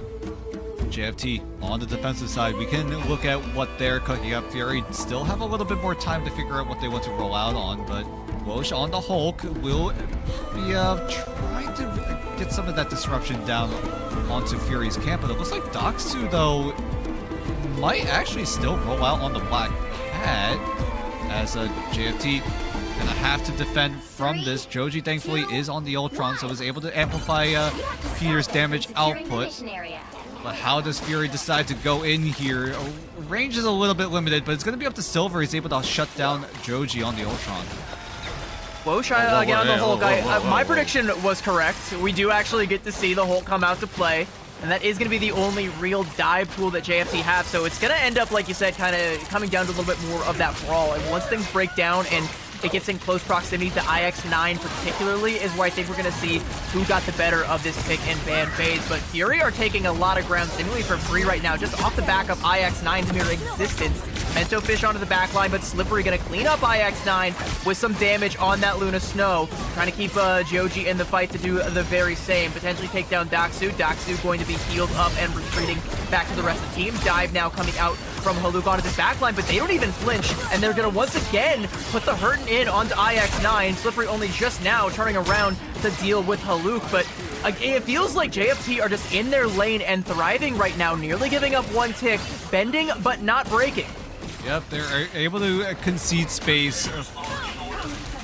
JFT on the defensive side, we can look at what they're cooking up. Fury still have a little bit more time to figure out what they want to roll out on, but Wosh on the Hulk will be trying to get some of that disruption down onto Fury's camp. But it looks like Doxu, though, might actually still roll out on the Black Cat, as JFT gonna have to defend from this. Joji thankfully is on the Ultron, so is able to amplify Peter's damage output. But how does Fury decide to go in here? Range is a little bit limited, but it's going to be up to Silver. He's able to shut down Joji on the Ultron. Wosh again on the Hulk. My prediction was correct. We do actually get to see the Hulk come out to play, and that is going to be the only real dive tool that JFT have. So it's going to end up, like you said, kind of coming down to a little bit more of that brawl. And once things break down and it gets in close proximity to IX9 particularly is where I think we're going to see who got the better of this pick and ban phase. But Fury are taking a lot of ground seemingly for free right now, just off the back of IX9's mere existence. Mento Fish onto the back line, but Slippery going to clean up IX9 with some damage on that Luna Snow. Trying to keep Joji in the fight to do the very same. Potentially take down Doxu. Doxu going to be healed up and retreating back to the rest of the team. Dive now coming out from Haluk onto the backline, but they don't even flinch, and they're going to once again put the hurting in onto IX9. Slippery only just now turning around to deal with Haluk, but it feels like JFT are just in their lane and thriving right now, nearly giving up one tick, bending but not breaking. Yep, they're able to concede space,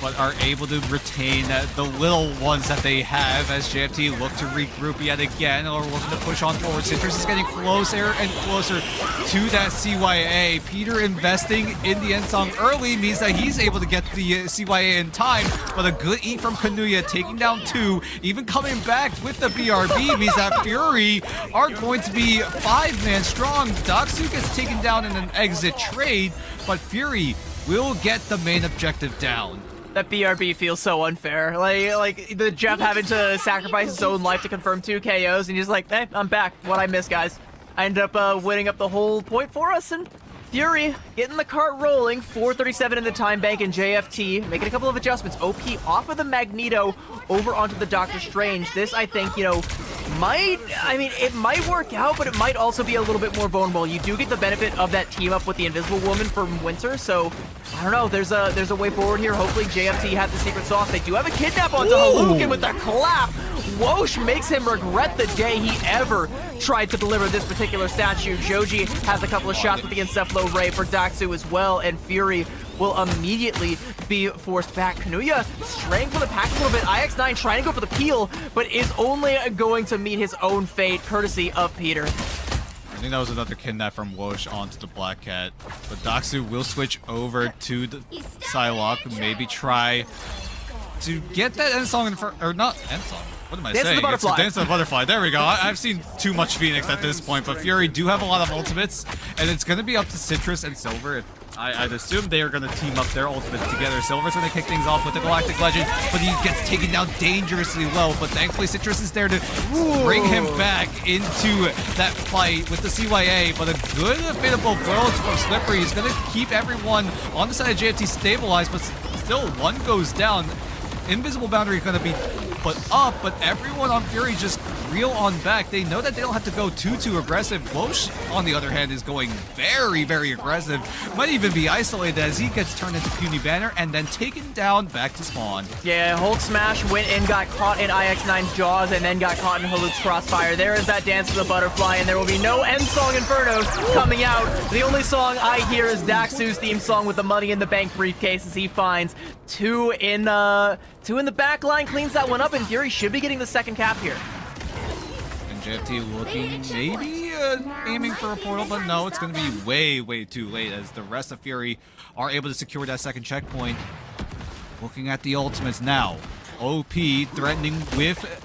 but are able to retain the little ones that they have as JFT look to regroup yet again, or looking to push on forward. Citrus is getting closer and closer to that CYA. Peter investing in the end song early means that he's able to get the CYA in time, but a good eat from Kanuya, taking down 2, even coming back with the BRB means that Fury are going to be 5-man strong. Doxu gets taken down in an exit trade, but Fury will get the main objective down. That BRB feels so unfair. Like the Jeff having to sacrifice his own life to confirm 2 KOs, and he's like, hey, I'm back. What I missed, guys. I ended up winning up the whole point for us, and Fury getting the cart rolling. 4:37 in the time bank, and JFT making a couple of adjustments. OP off of the Magneto over onto the Doctor Strange. This, I think, it might work out, but it might also be a little bit more vulnerable. You do get the benefit of that team up with the Invisible Woman from Winter, so I don't know. There's a way forward here. Hopefully JFT has the secret sauce. They do have a kidnap onto Haluk, and with the clap, Wosh makes him regret the day he ever tried to deliver this particular statue. Joji has a couple of shots with the Encephalo Ray for Daxu as well, and Fury will immediately be forced back. Kanuya straying from the pack a little bit. IX9 trying to go for the peel, but is only going to meet his own fate, courtesy of Peter. I think that was another kidnap from Wosh onto the Black Cat. But Daxu will switch over to the Psylocke, maybe try to get that end song in front, or not end song. What am I saying? Dance Dance of the Butterfly. There we go. I've seen too much Phoenix at this point, but Fury do have a lot of ultimates, and it's going to be up to Citrus and Silver. I'd assume they are going to team up their ultimates together. Silver's going to kick things off with the Galactic Legend, but he gets taken down dangerously low. But thankfully, Citrus is there to bring him back into that fight with the CYA. But a good bit of both worlds from Slippery is going to keep everyone on the side of JFT stabilized, but still one goes down. Invisible Boundary is going to be put up, but everyone on Fury just reel on back. They know that they don't have to go too aggressive. Wosh, on the other hand, is going very aggressive. Might even be isolated as he gets turned into Puny Banner and then taken down back to spawn. Yeah, Hulk Smash went and got caught in IX9's jaws and then got caught in Haluk's crossfire. There is that Dance of the Butterfly, and there will be no End Song Infernos coming out. The only song I hear is Daxu's theme song with the Money in the Bank briefcase as he finds 2 in the back line, cleans that one up, and Fury should be getting the second cap here. And JFT looking, maybe aiming for a portal, but no, it's going to be way too late as the rest of Fury are able to secure that second checkpoint. Looking at the ultimates now. OP threatening with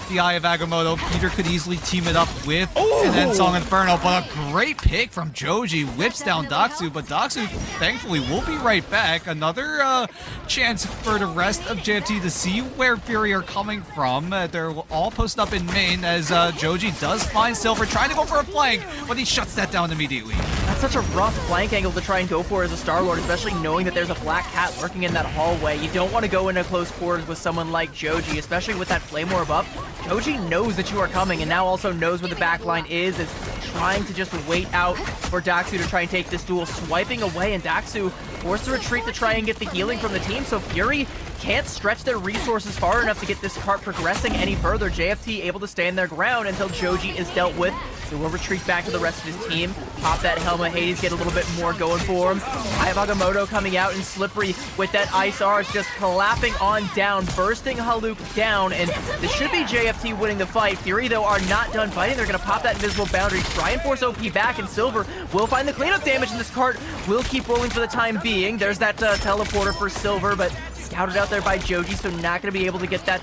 the Eye of Agamotto. Peter could easily team it up with an End Song Inferno, but a great pick from Joji. Whips down Daxu, but Daxu thankfully will be right back. Another chance for the rest of JFT to see where Fury are coming from. They're all posted up in main as Joji does find Silver, trying to go for a flank, but he shuts that down immediately. That's such a rough flank angle to try and go for as a Star-Lord, especially knowing that there's a Black Cat lurking in that hallway. You don't want to go into close quarters with someone like Joji, especially with that Flame Orb up. Joji knows that you are coming and now also knows where the backline is trying to just wait out for Daxu to try and take this duel, swiping away, and Daxu forced to retreat to try and get the healing from the team, so Fury can't stretch their resources far enough to get this cart progressing any further. JFT able to stand their ground until Joji is dealt with. They will retreat back to the rest of his team. Pop that helmet. Hades get a little bit more going for him. I have Agamotto coming out, and Slippery with that Ice Arch just clapping on down, bursting Haluk down, and this should be JFT winning the fight. Fury, though, are not done fighting. They're going to pop that Invisible Boundary, try and force OP back, and Silver will find the cleanup damage, and this cart will keep rolling for the time being. There's that teleporter for Silver, but scouted out there by Joji, so not going to be able to get that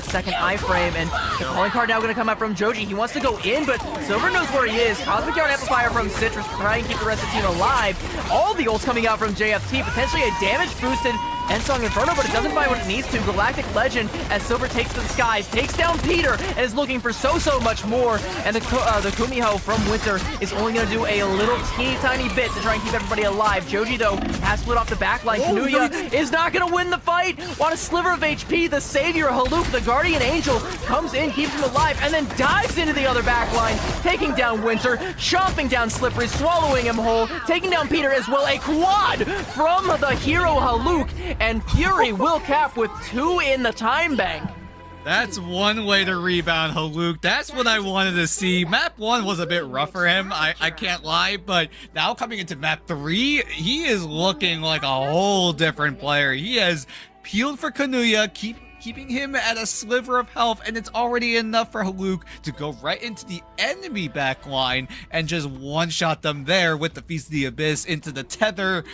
second iframe, and the calling card now going to come out from Joji. He wants to go in, but Silver knows where he is. Cosmic Yarn Amplifier from Citrus, trying to keep the rest of the team alive. All the ults coming out from JFT, potentially a damage boosted End Song Inferno, but it doesn't find what it needs to. Galactic Legend, as Silver takes to the skies, takes down Peter, and is looking for so much more, and the Kumiho from Winter is only going to do a little teeny tiny bit to try and keep everybody alive. Joji, though, has split off the backline. Kanuya is not going to win the fight. Want a sliver of HP. The savior, Haluk, the Guardian Angel, comes in, keeps him alive, and then dives into the other backline, taking down Winter, chomping down Slippery, swallowing him whole, taking down Peter as well. A quad from the hero Haluk, and Fury will cap with 2 in the time bank. That's one way to rebound Haluk. That's what I wanted to see. Map 1 was a bit rough for him, I can't lie, but now coming into map 3, he is looking like a whole different player. He has peeled for Kanuya, keeping him at a sliver of health, and it's already enough for Haluk to go right into the enemy back line and just one-shot them there with the Feast of the Abyss into the tether.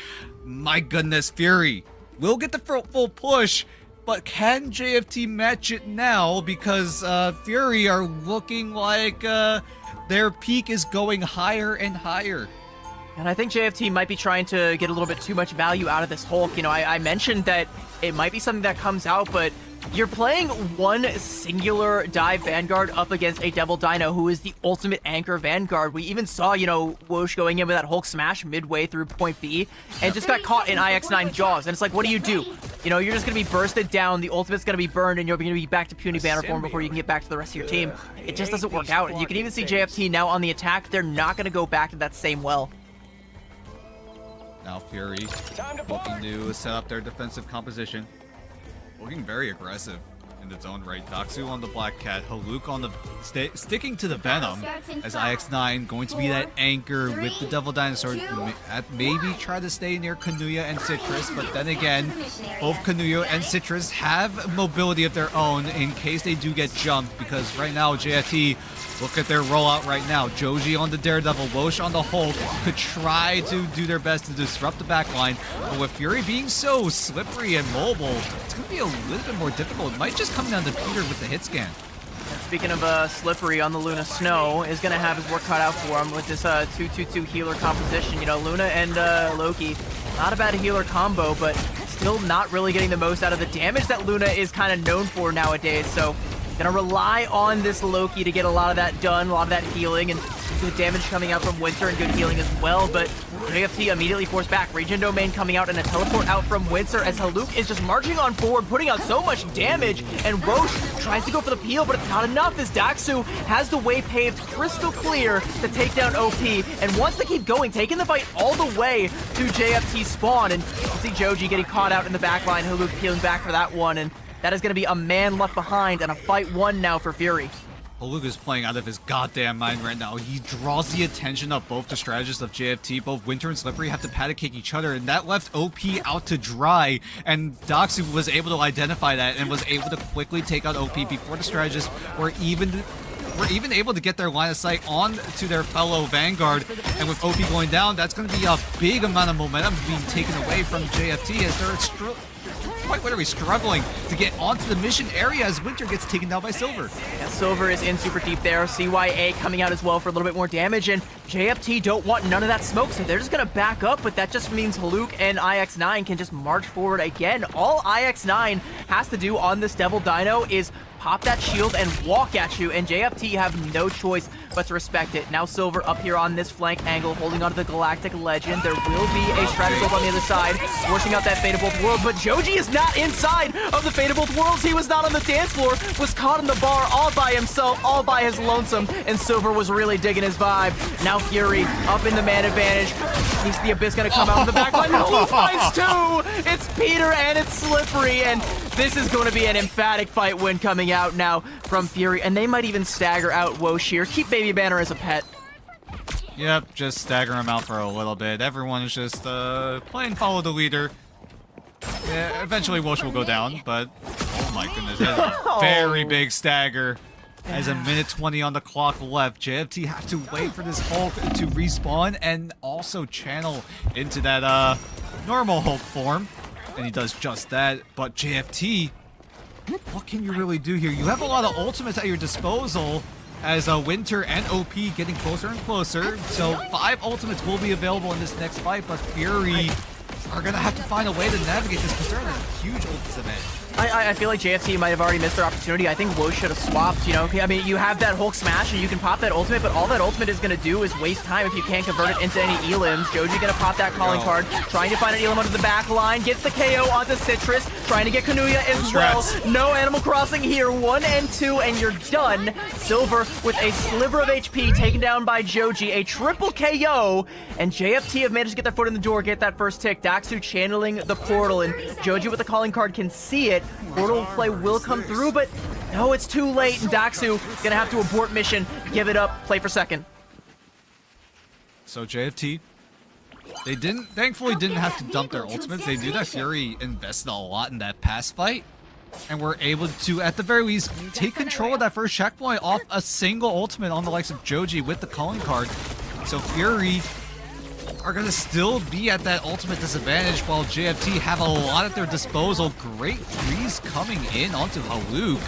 My goodness, Fury will get the full push, but can JFT match it now? Because Fury are looking like their peak is going higher and higher. And I think JFT might be trying to get a little bit too much value out of this Hulk. You know, I mentioned that it might be something that comes out, but you're playing one singular dive Vanguard up against a Devil Dino who is the ultimate anchor Vanguard. We even saw, you know, Woosh going in with that Hulk smash midway through point B and just got caught in IX9 jaws. And it's like, what do? You know, you're just going to be bursted down, the ultimate's going to be burned, and you're going to be back to puny banner form before you can get back to the rest of your team. It just doesn't work out. You can even see JFT now on the attack. They're not going to go back to that same well. Now Fury looking to set up their defensive composition. Looking very aggressive in its own right. Daksu on the Black Cat, Haluk on the sticking to the Venom as IX9 going to be that anchor with the Devil Dinosaur. Maybe try to stay near Kanuya and Citrus, but then again, both Kanuya and Citrus have mobility of their own in case they do get jumped, because right now JFT, look at their rollout right now. Joji on the Daredevil, Wosh on the Hulk could try to do their best to disrupt the backline, but with Fury being so slippery and mobile, it's going to be a little bit more difficult. It might just come down to Peter with the hit scan. And speaking of slippery on the Luna Snow, is going to have his work cut out for him with this 2-2-2 healer composition. You know, Luna and Loki, not a bad healer combo, but still not really getting the most out of the damage that Luna is kind of known for nowadays. So gonna rely on this Loki to get a lot of that done, a lot of that healing, and good damage coming out from Winter and good healing as well, but JFT immediately forced back. Regen Domain coming out and a teleport out from Winter as Haluk is just marching on forward, putting out so much damage, and Wosh tries to go for the peel, but it's not enough as Daksu has the way paved crystal clear to take down OP, and wants to keep going, taking the fight all the way to JFT spawn, and you can see Joji getting caught out in the back line, Haluk peeling back for that one, and that is going to be a man left behind and a fight won now for Fury. Haluk is playing out of his goddamn mind right now. He draws the attention of both the strategists of JFT. Both Winter and Slippery have to patty cake each other, and that left OP out to dry. And Daksu was able to identify that and was able to quickly take out OP before the strategists were even able to get their line of sight on to their fellow Vanguard. And with OP going down, that's going to be a big amount of momentum being taken away from JFT as they're quite literally struggling to get onto the mission area as Winter gets taken down by Silver. Yeah, Silver is in super deep there. CYA coming out as well for a little bit more damage, and JFT don't want none of that smoke, so they're just going to back up, but that just means Haluk and IX9 can just march forward again. All IX9 has to do on this Devil Dino is pop that shield and walk at you, and JFT have no choice but to respect it. Now Silver up here on this flank angle, holding onto the Galactic Legend. There will be a Strategist on the other side, forcing out that Fate of Both Worlds, but Joji is not inside of the Fate of Both Worlds. He was not on the dance floor, was caught in the bar all by himself, all by his lonesome, and Silver was really digging his vibe. Now Fury up in the man advantage. He's the Abyss gonna come out in the back line. No, he finds two! It's Peter and it's Slippery, and this is going to be an emphatic fight win coming out now from Fury, and they might even stagger out Wosh here. Keep Baby Banner as a pet. Yep, just stagger him out for a little bit. Everyone is just playing follow the leader. Yeah, eventually Wosh will go down, but oh my goodness, that's a very big stagger. As a minute 20 on the clock left, JFT have to wait for this Hulk to respawn and also channel into that normal Hulk form. And he does just that, but JFT, what can you really do here? You have a lot of ultimates at your disposal as Winter and OP getting closer and closer. So 5 ultimates will be available in this next fight, but Fury are going to have to find a way to navigate this because they're in a huge ultimate event. I feel like JFT might have already missed their opportunity. I think Wosh should have swapped, you know? I mean, you have that Hulk smash and you can pop that ultimate, but all that ultimate is going to do is waste time if you can't convert it into any elims. Joji going to pop that calling card, trying to find an elim under the back line, gets the KO onto Citrus, trying to get Kanuya as well. No Animal Crossing here, 1 and 2, and you're done. Silver with a sliver of HP taken down by Joji, a triple KO, and JFT have managed to get their foot in the door, get that first tick. Daksu channeling the portal, and Joji with the calling card can see it. Portal play will come through, but no, it's too late, and Daksu gonna have to abort mission, give it up, play for second. So JFT They thankfully didn't have to dump their ultimates. They knew that Fury invested a lot in that past fight, and were able to, at the very least, take control of that first checkpoint off a single ultimate on the likes of Joji with the calling card. So Fury are going to still be at that ultimate disadvantage while JFT have a lot at their disposal. Great freeze coming in onto Haluk,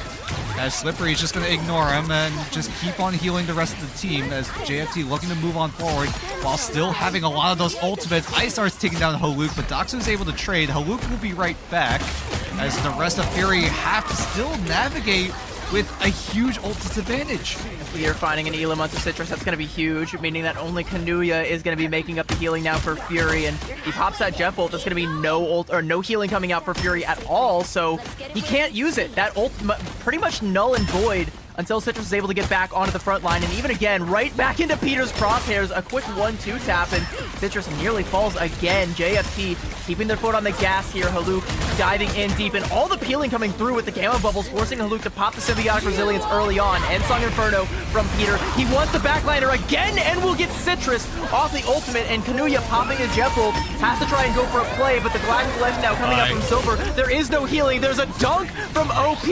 as Slippery is just going to ignore him and just keep on healing the rest of the team, as JFT looking to move on forward while still having a lot of those ultimates. Isar's taking down Haluk, but Doxu is able to trade. Haluk will be right back, as the rest of Fury have to still navigate with a huge ult disadvantage. We are finding an Elim onto Citrus. That's going to be huge, meaning that only Kanuya is going to be making up the healing now for Fury, and he pops that Jeff ult. There's going to be no ult or no healing coming out for Fury at all, so he can't use it. That ult pretty much null and void until Citrus is able to get back onto the front line, and even again, right back into Peter's crosshairs. A quick 1-2 tap, and Citrus nearly falls again. JFT keeping their foot on the gas here. Haluk diving in deep, and all the peeling coming through with the Gamma Bubbles, forcing Haluk to pop the Symbiotic Resilience early on. Endsong Inferno from Peter. He wants the backliner again, and will get Citrus off the ultimate, and Kanuya popping a Jeff ult. Has to try and go for a play, but the Galactic Legend now coming up from Silver. There is no healing. There's a dunk from OP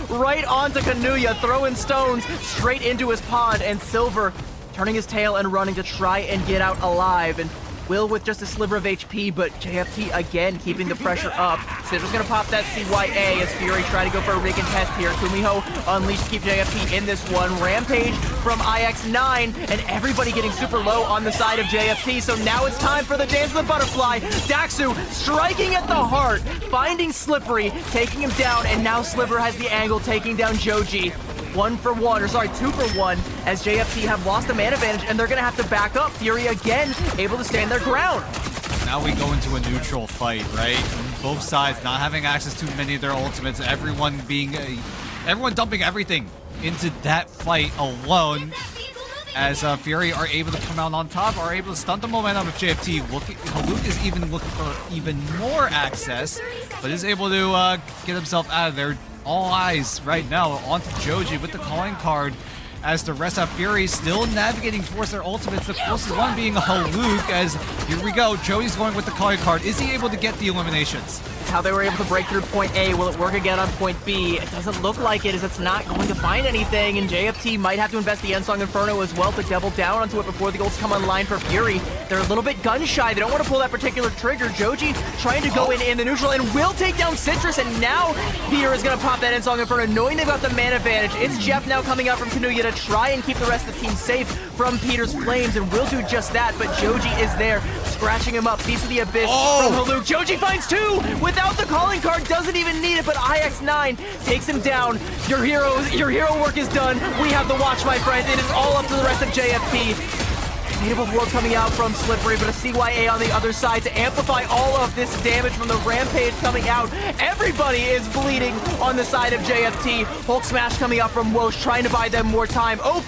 right onto Kanuya, throwing stones straight into his pond, and Silver turning his tail and running to try and get out alive, and Will with just a sliver of HP, but JFT again keeping the pressure up. Silver's gonna pop that CYA as Fury try to go for a rig and test here. Kumiho unleashed to keep JFT in this one. Rampage from IX9, and everybody getting super low on the side of JFT, so now it's time for the Dance of the Butterfly. Daxu striking at the heart, finding Slippery, taking him down, and now Sliver has the angle, taking down Joji. 2 for 1, as JFT have lost the man advantage, and they're gonna have to back up. Fury again able to stand their ground. Now we go into a neutral fight, right? Both sides not having access to many of their ultimates, everyone dumping everything into that fight alone, as Fury are able to come out on top, are able to stunt the momentum of JFT. Haluk is even looking for even more access, but is able to get himself out of there. All eyes right now onto Joji with the calling card, as the rest of Fury still navigating towards their ultimates, the closest one being Haluk, as here we go, Joey's going with the calling card. Is he able to get the eliminations? It's how they were able to break through point A. Will it work again on point B? It doesn't look like it, as it's not going to find anything, and JFT might have to invest the Endsong Inferno as well to double down onto it before the ults come online for Fury. They're a little bit gun shy. They don't want to pull that particular trigger. Joji trying to go in the neutral and will take down Citrus, and now Peter is going to pop that Endsong Inferno, knowing they've got the man advantage. It's Jeff now coming out from Kanuya to try and keep the rest of the team safe from Peter's flames, and will do just that, but Joji is there, scratching him up. Piece of the Abyss from Haluk. Joji finds 2 without the calling card, doesn't even need it, but IX9 takes him down. Your hero work is done. We have the watch, my friend. It is all up to the rest of JFT. Native World coming out from Slippery, but a CYA on the other side to amplify all of this damage from the Rampage coming out. Everybody is bleeding on the side of JFT. Hulk Smash coming out from Wosh, trying to buy them more time. OP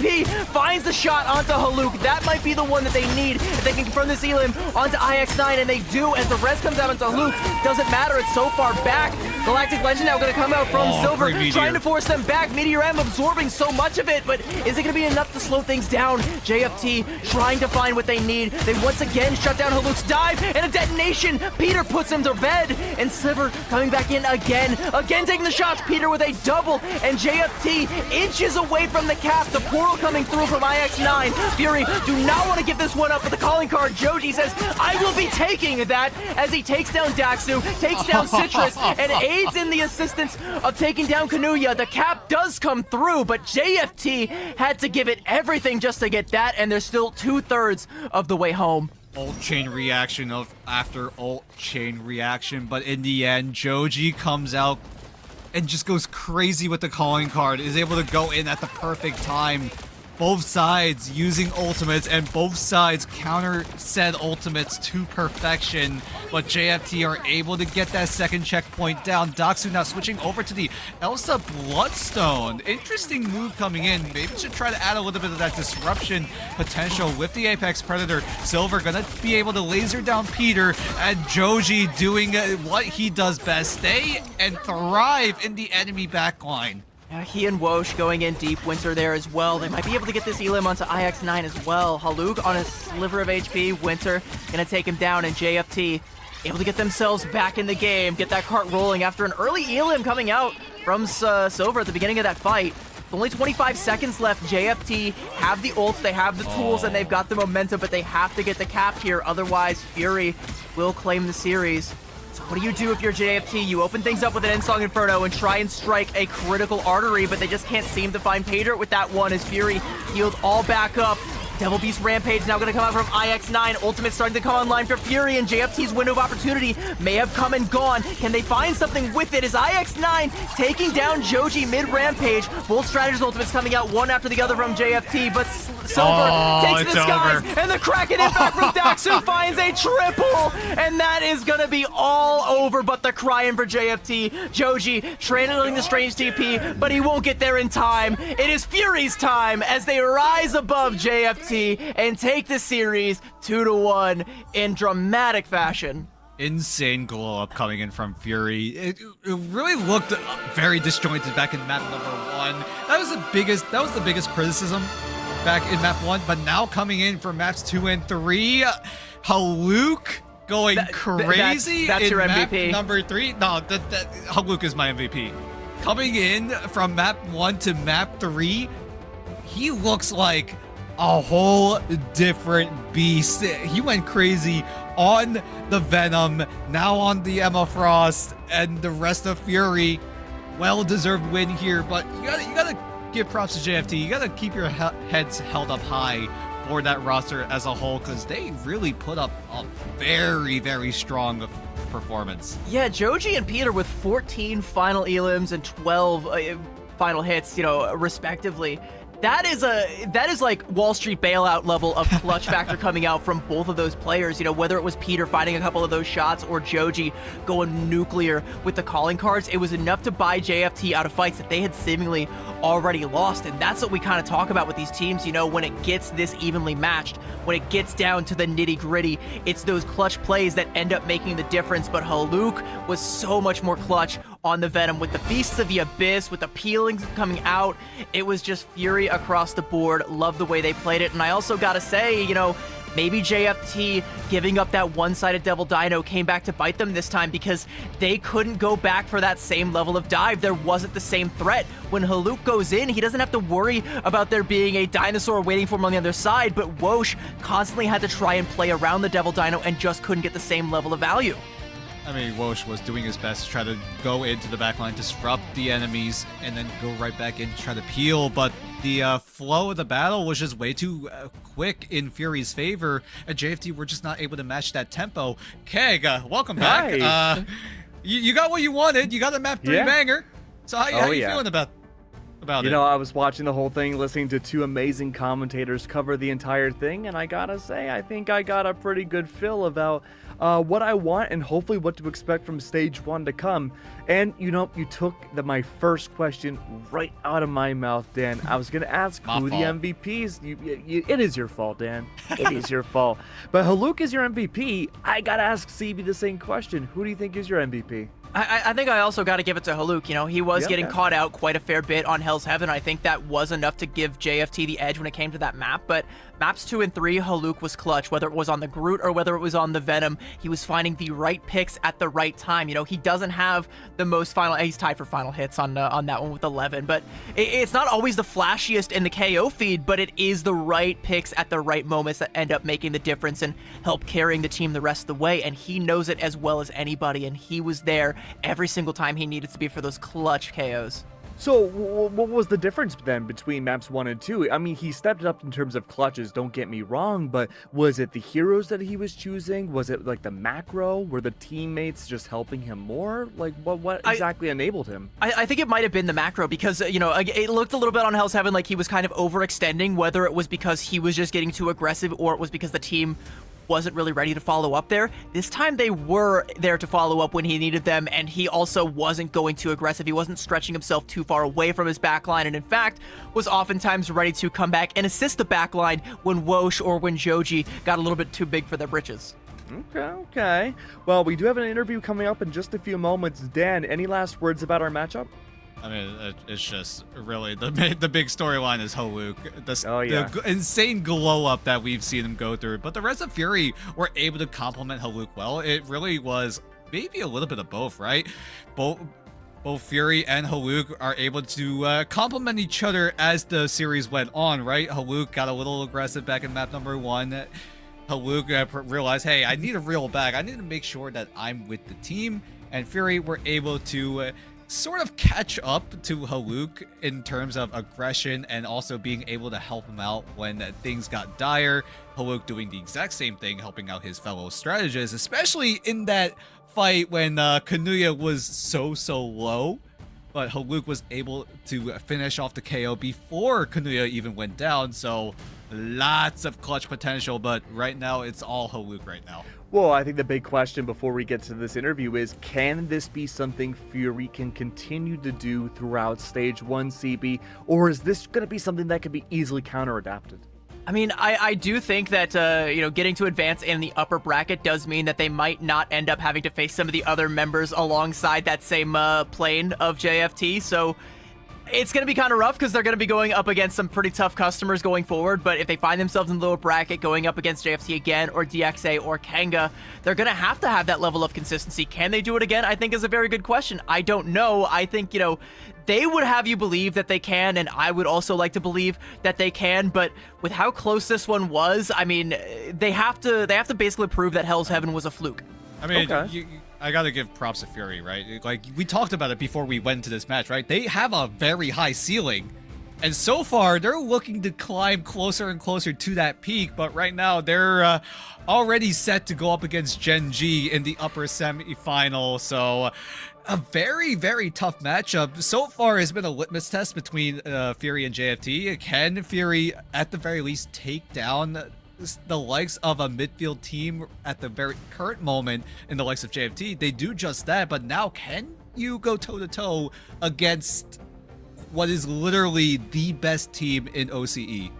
finds the shot onto Haluk. That might be the one that they need if they can confirm this Elim onto IX9, and they do, as the rest comes out onto Haluk. Doesn't matter, it's so far back. Galactic Legend now going to come out from Silver, trying to force them back. Meteor M absorbing so much of it, but is it going to be enough to slow things down? JFT trying to find what they need. They once again shut down Haluk's dive, and a detonation. Peter puts him to bed, and Silver coming back in again taking the shots. Peter with a double, and JFT inches away from the cap. The portal coming through from IX9. Fury do not want to give this one up, but the calling card, Joji says, I will be taking that, as he takes down Daxu, takes down Citrus, and aids in the assistance of taking down Kanuya. The cap does come through, but JFT had to give it everything just to get that, and there's still 2/3 of the way home. Ult chain reaction after ult chain reaction, but in the end, Joji comes out and just goes crazy with the calling card, is able to go in at the perfect time. Both sides using ultimates, and both sides counter said ultimates to perfection, but JFT are able to get that second checkpoint down. Daxu now switching over to the Elsa Bloodstone. Interesting move coming in. Maybe should try to add a little bit of that disruption potential with the Apex Predator. Silver gonna be able to laser down Peter, and Joji doing what he does best, stay and thrive in the enemy backline. He and Wosh going in deep. Winter there as well. They might be able to get this Elim onto IX9 as well. Haluk on a sliver of HP. Winter gonna take him down, and JFT able to get themselves back in the game, get that cart rolling after an early Elim coming out from Silver at the beginning of that fight. Only 25 seconds left. JFT have the ults, they have the tools, and they've got the momentum, but they have to get the cap here. Otherwise, Fury will claim the series. So what do you do if you're JFT? You open things up with an Ensong Inferno and try and strike a critical artery, but they just can't seem to find Paydirt with that one as Fury healed all back up. Devil Beast Rampage now going to come out from IX9. Ultimate starting to come online for Fury, and JFT's window of opportunity may have come and gone. Can they find something with it? Is IX9 taking down Joji mid-Rampage? Both Strategist ultimates coming out one after the other from JFT, but Silver takes the skies, and the Kraken impact from Daxu finds a triple, and that is going to be all over, but the crying for JFT. Joji translating the strange TP, but he won't get there in time. It is Fury's time as they rise above JFT and take the series 2-1 in dramatic fashion. Insane glow up coming in from Fury. It really looked very disjointed back in map number 1. That was the biggest criticism back in map 1, but now coming in for maps 2 and 3, Haluk going crazy. That's in your MVP. Map number 3. No, Haluk is my MVP. Coming in from map 1 to map 3, he looks like a whole different beast. He went crazy on the Venom, now on the Emma Frost, and the rest of Fury. Well-deserved win here, but you gotta give props to JFT. You gotta keep your heads held up high for that roster as a whole, because they really put up a very, very strong performance. Yeah, Joji and Peter with 14 final elims and 12 final hits, respectively. That is like Wall Street bailout level of clutch factor coming out from both of those players. Whether it was Peter finding a couple of those shots or Joji going nuclear with the calling cards, it was enough to buy JFT out of fights that they had seemingly already lost. And that's what we kind of talk about with these teams, when it gets this evenly matched, when it gets down to the nitty gritty, it's those clutch plays that end up making the difference. But Haluk was so much more clutch on the Venom with the Beasts of the Abyss, with the peelings coming out. It was just Fury across the board. Love the way they played it. And I also gotta say, maybe JFT giving up that one-sided Devil Dino came back to bite them this time, because they couldn't go back for that same level of dive. There wasn't the same threat. When Haluk goes in, he doesn't have to worry about there being a dinosaur waiting for him on the other side, but Wosh constantly had to try and play around the Devil Dino and just couldn't get the same level of value. I mean, Wosh was doing his best to try to go into the backline, disrupt the enemies, and then go right back in to try to peel, but the flow of the battle was just way too quick in Fury's favor, and JFT were just not able to match that tempo. Keg, welcome back. Hi. You got what you wanted. You got a map 3 banger. So how you feeling about it? I was watching the whole thing, listening to two amazing commentators cover the entire thing, and I gotta say, I think I got a pretty good feel about what I want and hopefully what to expect from stage 1 to come. And you took my first question right out of my mouth, Dan. I was gonna ask who the MVPs. It is your fault, Dan. It is your fault. But Haluk is your MVP. I gotta ask CB the same question. Who do you think is your MVP? I think I also got to give it to Haluk. He was getting caught out quite a fair bit on Hell's Heaven. I think that was enough to give JFT the edge when it came to that map. But maps 2 and 3, Haluk was clutch, whether it was on the Groot or whether it was on the Venom. He was finding the right picks at the right time. He doesn't have the most final. He's tied for final hits on that one with 11. But it's not always the flashiest in the KO feed, but it is the right picks at the right moments that end up making the difference and help carrying the team the rest of the way. And he knows it as well as anybody. And he was there every single time he needed to be for those clutch KOs. So, what was the difference then between maps 1 and 2? I mean, he stepped up in terms of clutches, don't get me wrong, but was it the heroes that he was choosing? Was it like the macro? Were the teammates just helping him more? Like, what exactly enabled him? I think it might have been the macro, because, it looked a little bit on Hell's Heaven like he was kind of overextending, whether it was because he was just getting too aggressive or it was because the team wasn't really ready to follow up there. This time they were there to follow up when he needed them, and he also wasn't going too aggressive. He wasn't stretching himself too far away from his backline, and in fact was oftentimes ready to come back and assist the backline when Wosh or when Joji got a little bit too big for their britches. Okay. Well, we do have an interview coming up in just a few moments. Dan, any last words about our matchup? I mean, it's just really the big storyline is Haluk. The insane glow up that we've seen him go through. But the rest of Fury were able to complement Haluk well. It really was maybe a little bit of both, right? Both Fury and Haluk are able to complement each other as the series went on, right? Haluk got a little aggressive back in map number 1. Haluk realized, hey, I need a reel back. I need to make sure that I'm with the team. And Fury were able to sort of catch up to Haluk in terms of aggression and also being able to help him out when things got dire. Haluk doing the exact same thing, helping out his fellow strategists, especially in that fight when Kanuya was so low. But Haluk was able to finish off the KO before Kanuya even went down, so lots of clutch potential, but right now it's all Haluk right now. Well, I think the big question before we get to this interview is, can this be something Fury can continue to do throughout Stage 1 CB, or is this going to be something that can be easily counter-adapted? I mean, I do think that, getting to advance in the upper bracket does mean that they might not end up having to face some of the other members alongside that same plane of JFT, so it's going to be kind of rough because they're going to be going up against some pretty tough customers going forward, but if they find themselves in the lower bracket going up against JFT again or DXA or Kanga, they're going to have that level of consistency. Can they do it again? I think is a very good question. I don't know. I think, they would have you believe that they can, and I would also like to believe that they can, but with how close this one was, I mean, they have to basically prove that Hell's Heaven was a fluke. I mean, I gotta give props to Fury, right? Like, we talked about it before we went into this match, right? They have a very high ceiling, and so far, they're looking to climb closer and closer to that peak, but right now, they're already set to go up against Gen G in the upper semifinal, so a very, very tough matchup. So far, it's been a litmus test between Fury and JFT. Can Fury, at the very least, take down the likes of a midfield team at the very current moment in the likes of JFT? They do just that, but now can you go toe-to-toe against what is literally the best team in OCE?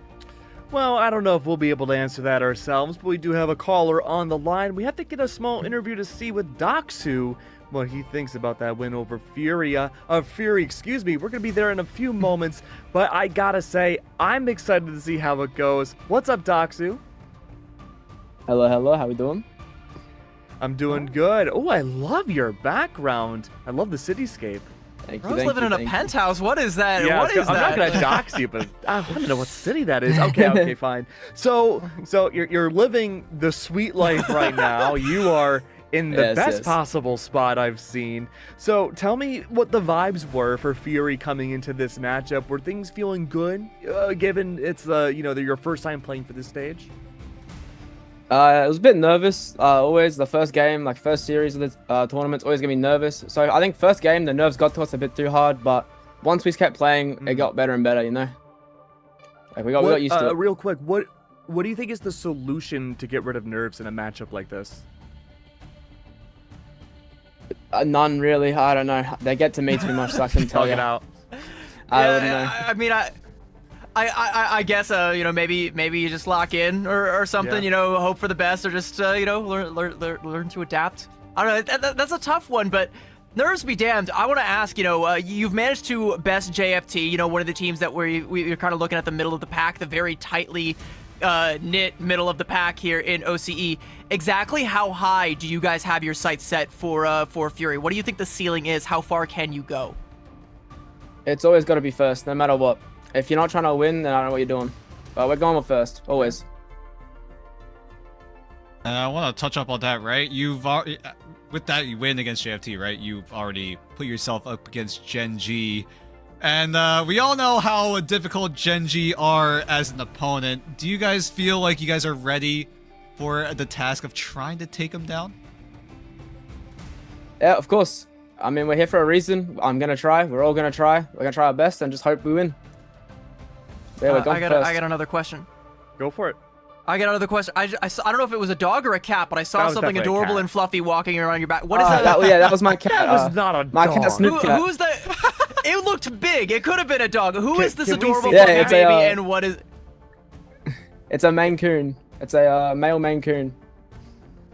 Well, I don't know if we'll be able to answer that ourselves, but we do have a caller on the line. We have to get a small interview to see with Doxu what he thinks about that win over Fury. Fury, excuse me. We're going to be there in a few moments, but I gotta say, I'm excited to see how it goes. What's up, Doxu? Hello, how we doing? I'm doing good. Oh, I love your background. I love the cityscape. Thank I was living in a penthouse. What is that? Yeah, what is I'm that? not gonna dox you, but I want to know what city that is. Okay, fine. So you're living the sweet life right now. You are in the best possible spot I've seen. So tell me what the vibes were for Fury coming into this matchup. Were things feeling good, given it's your first time playing for this stage? I was a bit nervous. Always the first game, like first series of the tournament's always gonna be nervous. So I think first game the nerves got to us a bit too hard, but once we kept playing, it got better and better. Like we got used to it. Real quick, what do you think is the solution to get rid of nerves in a matchup like this? None really. I don't know. They get to me too much, so I can tell you. It out. I wouldn't know. I mean, I guess maybe you just lock in or something, hope for the best, or just learn to adapt. I don't know. That's a tough one, but nerves be damned. I want to ask, you've managed to best JFT, one of the teams that we're kind of looking at the middle of the pack, the very tightly knit middle of the pack here in OCE. Exactly how high do you guys have your sights set for Fury? What do you think the ceiling is? How far can you go? It's always got to be first, no matter what. If you're not trying to win, then I don't know what you're doing. But we're going with first, always. And I want to touch up on that, right? With that you win against JFT, right? You've already put yourself up against Gen G. And we all know how difficult Gen G are as an opponent. Do you guys feel like you guys are ready for the task of trying to take them down? Yeah, of course. I mean, we're here for a reason. I'm going to try. We're all going to try. We're going to try our best and just hope we win. Yeah, I got another question. Go for it. I got another question. I don't know if it was a dog or a cat, but I saw something adorable and fluffy walking around your back. What is that? That was my cat. That was not a my dog. Cat, Snoop Cat. Who's the... It looked big. It could have been a dog. Who is this can we adorable see- fluffy it's baby, a, and what is... It's a Maine Coon. It's a male Maine Coon.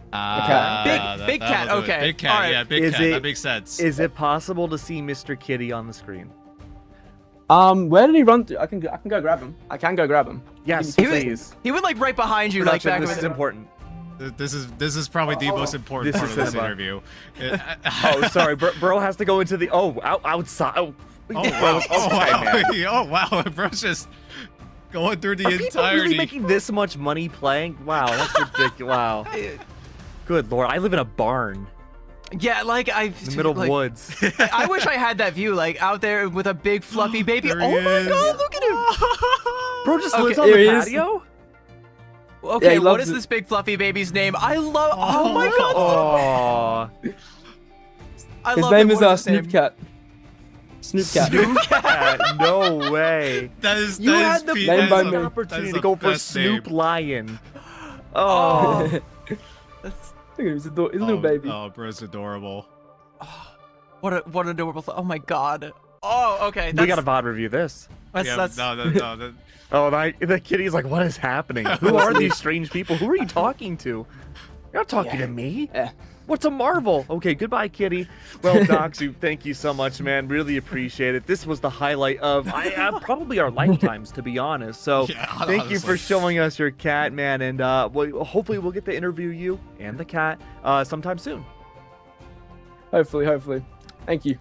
Big cat. Okay. Big cat. All right. Yeah, big cat. That makes sense. Is it possible to see Mr. Kitty on the screen? Where did he run to? I can go grab him. I can go grab him. Yes, He please. He went like right behind you, like back This over is there. important. This is probably the most important part of this interview. Oh, sorry, bro has to go into the outside. Oh, wow. okay, Oh wow, bro's just going through the Are people entirety. really making this much money playing? Wow, that's ridiculous. Wow. Good lord, I live in a barn. Yeah, like In the middle of woods. I wish I had that view, like out there with a big fluffy baby. There Oh he my is. god, look at him! Bro just Okay, lives on here the he is. patio? Okay, he what loves is it. this big fluffy baby's name? I love. Oh my god! Oh. I His love name it. is What his Snoop name? Cat. Snoop Cat. Snoop Cat? No way. That is You that had is the Pete- Name by best me. opportunity to go for best Snoop name. Lion. Oh. Look at him. He's a little baby. Oh, bro's adorable. What an adorable. Oh my god. Oh, okay. We gotta VOD review this. That's No. Oh, the kitty's like, what is happening? Who are these strange people? Who are you talking to? You're not talking to me. Yeah. What's a marvel? Okay, goodbye, kitty. Well, Doxu, thank you so much, man. Really appreciate it. This was the highlight of probably our lifetimes, to be honest. So Yeah, thank you for honestly. showing us your cat, man. And hopefully we'll get to interview you and the cat sometime soon. Hopefully. Thank you.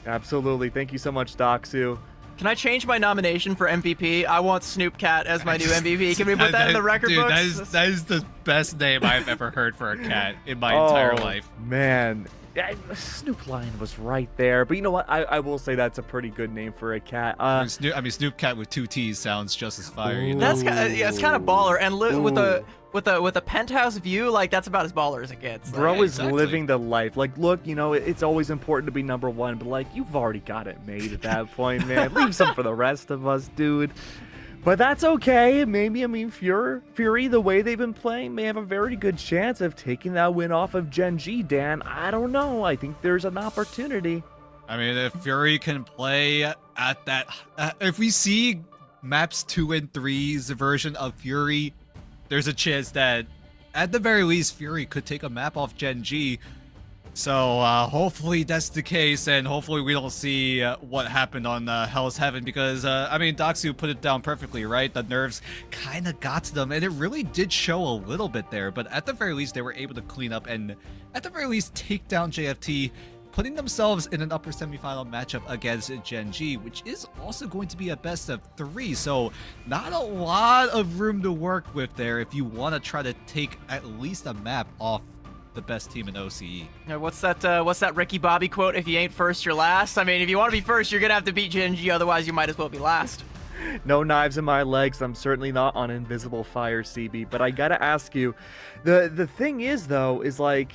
Absolutely. Thank you so much, Doxu. Can I change my nomination for MVP? I want Snoop Cat as my new MVP. Can we put that in the record dude, books? that is the best name I've ever heard for a cat in my entire life. Man. Yeah, Snoop Lion was right there. But you know what? I will say that's a pretty good name for a cat. I mean, Snoop Cat with 2 T's sounds just as fire. You know? That's it's kind of baller, and with a penthouse view, like that's about as baller as it gets. Like, Bro is living the life. Like, look, you know, it's always important to be number one, but like, you've already got it made at that point, man. Leave some for the rest of us, dude. But that's okay. Maybe, I mean, Fury, the way they've been playing, may have a very good chance of taking that win off of Gen G, Dan. I don't know. I think there's an opportunity. I mean, if Fury can play at that, if we see maps 2 and 3's version of Fury, there's a chance that, at the very least, Fury could take a map off Gen G. So hopefully that's the case, and hopefully we don't see what happened on Hell's Heaven, because, I mean, Doxu put it down perfectly, right? The nerves kind of got to them, and it really did show a little bit there, but at the very least, they were able to clean up and, at the very least, take down JFT, putting themselves in an upper semifinal matchup against Gen G, which is also going to be a best of 3, so not a lot of room to work with there if you want to try to take at least a map off the best team in OCE. Yeah, what's that Ricky Bobby quote? If you ain't first, you're last. I mean, if you want to be first, you're gonna have to beat Gen G, otherwise you might as well be last. No knives in my legs. I'm certainly not on invisible fire, CB. But I gotta ask you, the thing is though, is like,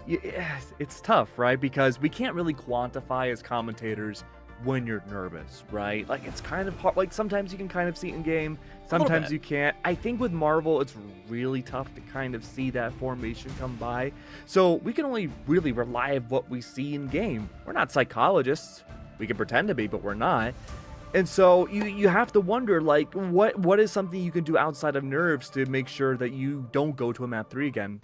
it's tough, right? Because we can't really quantify as commentators when you're nervous, right? Like, it's kind of hard. Like, sometimes you can kind of see it in game, sometimes you can't. I think with Marvel, it's really tough to kind of see that formation come by. So we can only really rely on what we see in game. We're not psychologists. We can pretend to be, but we're not. And so you have to wonder, like, what is something you can do outside of nerves to make sure that you don't go to a map 3 again?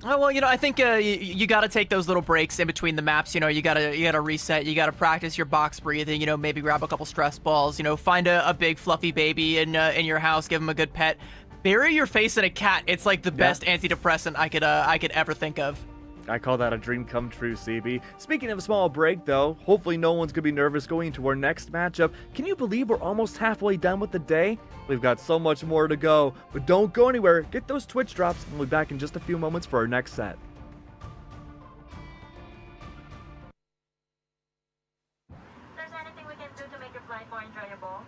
Well, you know, I think you got to take those little breaks in between the maps. You know, you gotta reset. You gotta practice your box breathing. You know, maybe grab a couple stress balls. You know, find a big fluffy baby in your house. Give him a good pet. Bury your face in a cat. It's like the best antidepressant I could ever think of. I call that a dream come true, CB. Speaking of a small break, though, hopefully no one's going to be nervous going into our next matchup. Can you believe we're almost halfway done with the day? We've got so much more to go, but don't go anywhere. Get those Twitch drops, and we'll be back in just a few moments for our next set. If there's anything we can do to make your flight more enjoyable,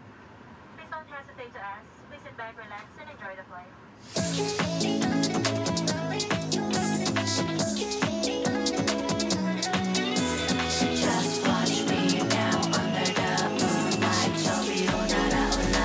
please don't hesitate to ask. Please sit back, relax, and enjoy the flight. Just watch me now under the moonlight. 저기로 날아올라.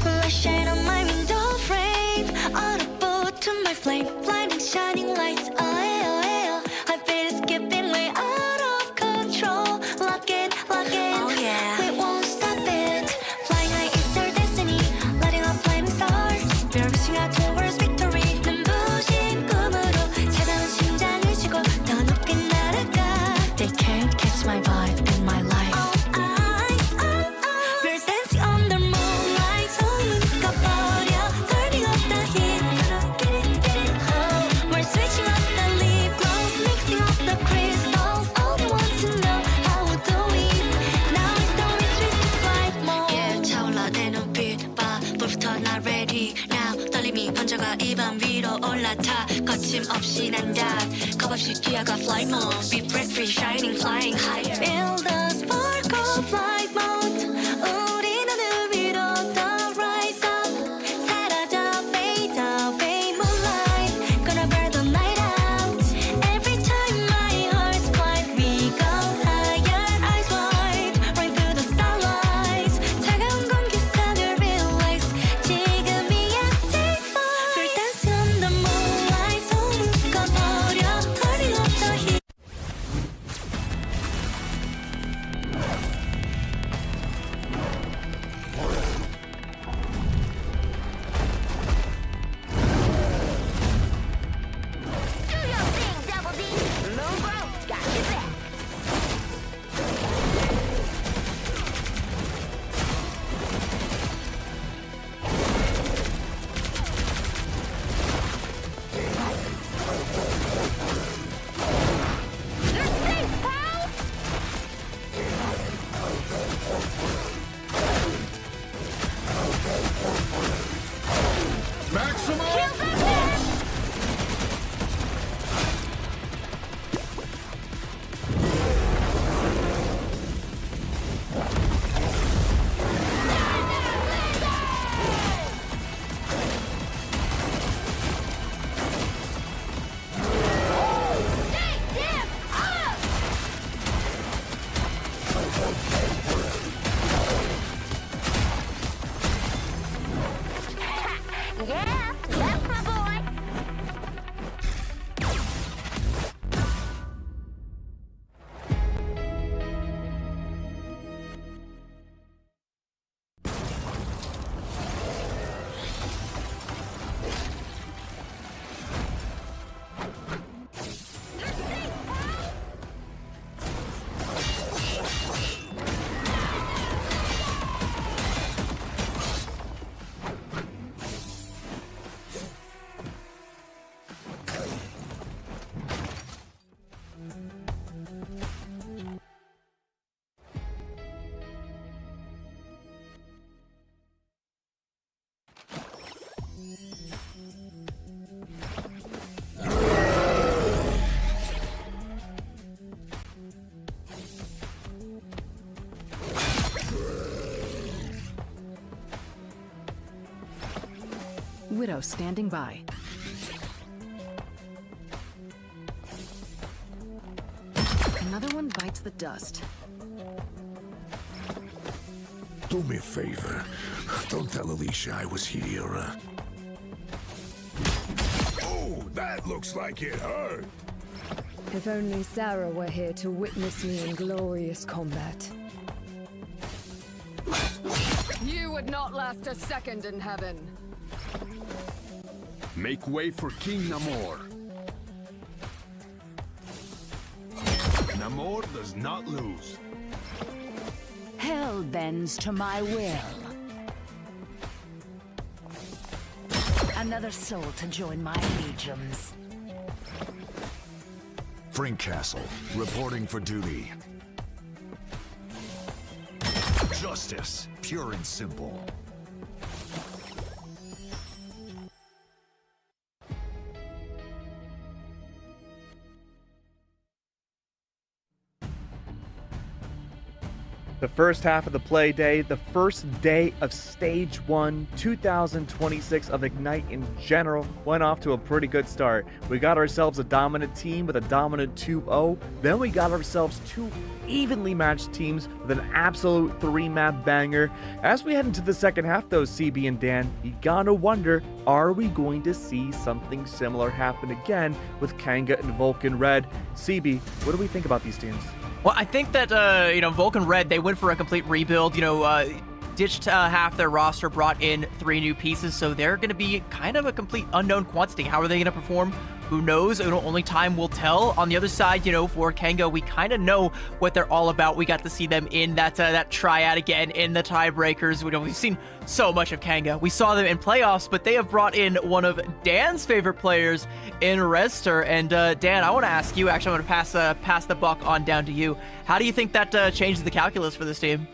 Light shine on my window frame. Audible to my flame. Blinding shining lights. Oh, oh, oh. Heartbeat is skipping way out of control. Lock it, oh yeah. We won't stop it. Flying high is our destiny. Lighting up flaming stars. We're reaching out towards victory. 눈부신 꿈. I got flight mode. Be breath free, shining, flying higher. Feel the spark of flight mode. 우리 눈을 위로 더 rise up. 사라져, fade out, fade moonlight. Gonna burn the night out. Every time my heart's flight, we go higher, eyes wide, right through the starlights. 차가운 공기속을 realize 지금이야, take flight. We're dancing on the moonlight. 손 묶어버려, turning up the heat. Do your thing, Double D. Low growth, got your back. You're safe, pal. Maximum! Kill them there. Yeah, that's my boy. Widow standing by. Another one bites the dust. Do me a favor. Don't tell Alicia I was here. Oh, that looks like it hurt. If only Sarah were here to witness me in glorious combat. You would not last a second in heaven. Make way for King Namor. Namor does not lose. Hell bends to my will. Another soul to join my legions. Frink Castle, reporting for duty. Justice, pure and simple. The first half of the play day, the first day of Stage 1, 2026 of Ignite in general, went off to a pretty good start. We got ourselves a dominant team with a dominant 2-0. Then we got ourselves two evenly matched teams with an absolute 3-map banger. As we head into the second half though, CB and Dan, you gotta wonder, are we going to see something similar happen again with Kanga and Vulcan Red? CB, what do we think about these teams? Well, I think that, Vulcan Red, they went for a complete rebuild, ditched half their roster, brought in 3 new pieces, so they're going to be kind of a complete unknown quantity. How are they going to perform? Who knows? Only time will tell. On the other side, for Kanga, we kind of know what they're all about. We got to see them in that triad again in the tiebreakers. We've seen so much of Kanga. We saw them in playoffs, but they have brought in one of Dan's favorite players in Rester. And Dan, I want to ask you, actually, I'm going to pass the buck on down to you. How do you think that changes the calculus for this team?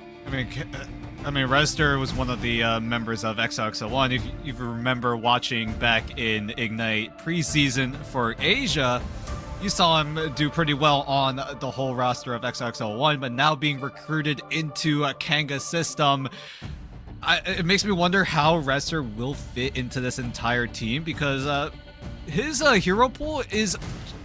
I mean, Rester was one of the members of XOXO1. If you remember watching back in Ignite preseason for Asia, You saw him do pretty well on the whole roster of XXL1, but now being recruited into a Kanga system, it makes me wonder how Rester will fit into this entire team, because his hero pool is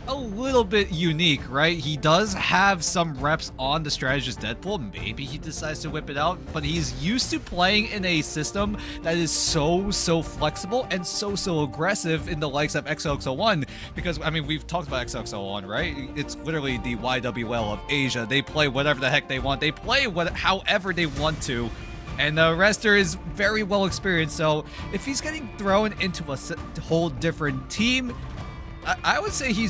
a little bit unique, right? He does have some reps on the strategist Deadpool. Maybe he decides to whip it out, but he's used to playing in a system that is so flexible and so aggressive in the likes of XOXO1, because I mean, we've talked about XOXO1, right? It's literally the YWL of Asia. They play whatever the heck they want. They play however they want to. And Rester is very well experienced, so if he's getting thrown into a whole different team, I would say he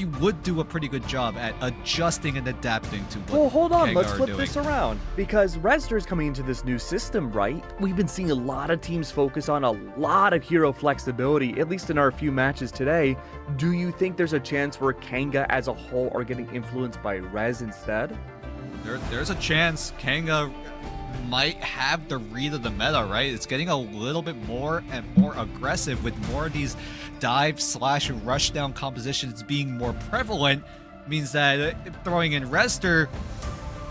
would do a pretty good job at adjusting and adapting to what Well, hold on, Kanga let's are flip doing. this around. Because Rester's coming into this new system, right? We've been seeing a lot of teams focus on a lot of hero flexibility, at least in our few matches today. Do you think there's a chance where Kanga as a whole are getting influenced by Rez instead? There's a chance Kanga might have the read of the meta, right? It's getting a little bit more and more aggressive with more of these dive/rush down compositions being more prevalent. Means that throwing in Rester,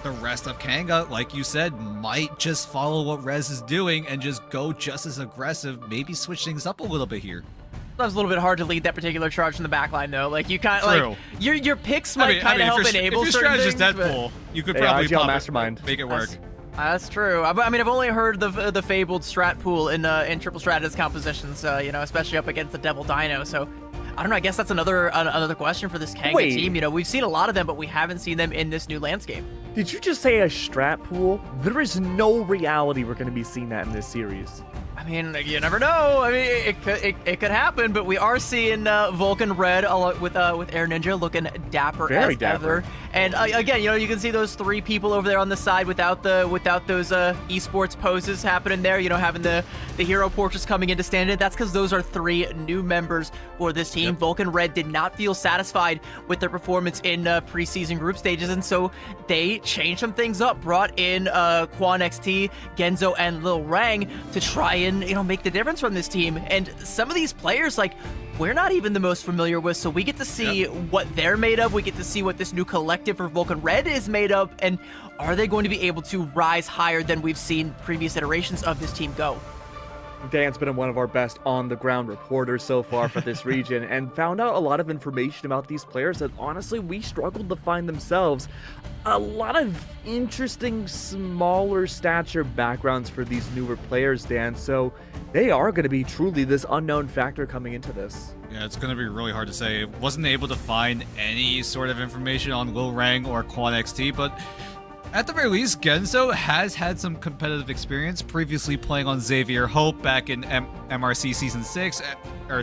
the rest of Kanga, like you said, might just follow what Rez is doing and just go just as aggressive, maybe switch things up a little bit here. That was a little bit hard to lead that particular charge from the backline, though. Like, you kind of, like, your picks might kind of help enable if certain you're things. Deadpool, you could probably IGL Mastermind. make it work. That's true. I mean, I've only heard the fabled strat pool in triple stratus compositions, you know, especially up against the Devil Dino. So, I don't know. I guess that's another question for this Kanga team. You know, we've seen a lot of them, but we haven't seen them in this new landscape. Did you just say a strat pool? There is no reality we're going to be seeing that in this series. I mean, you never know. I mean, it could happen, but we are seeing Vulcan Red with Air Ninja looking dapper Very as dapper. ever. And again, you know, you can see those three people over there on the side without those esports poses happening there. You know, having the hero portraits coming in to stand in. That's because those are three new members for this team. Yep. Vulcan Red did not feel satisfied with their performance in preseason group stages, and so they changed some things up. Brought in Quan XT, Genzo, and Lil Rang to try and, you know, make the difference from this team. And some of these players, like, we're not even the most familiar with, so we get to see what they're made of. We get to see what this new collective for Vulcan Red is made of, and are they going to be able to rise higher than we've seen previous iterations of this team go? Dan's been one of our best on-the-ground reporters so far for this region, and found out a lot of information about these players that honestly we struggled to find themselves. A lot of interesting, smaller stature backgrounds for these newer players, Dan, so they are going to be truly this unknown factor coming into this. Yeah, it's going to be really hard to say. Wasn't able to find any sort of information on Lil Rang or Quan XT, but at the very least, Genzo has had some competitive experience, previously playing on Xavier Hope back in MRC Season 6, or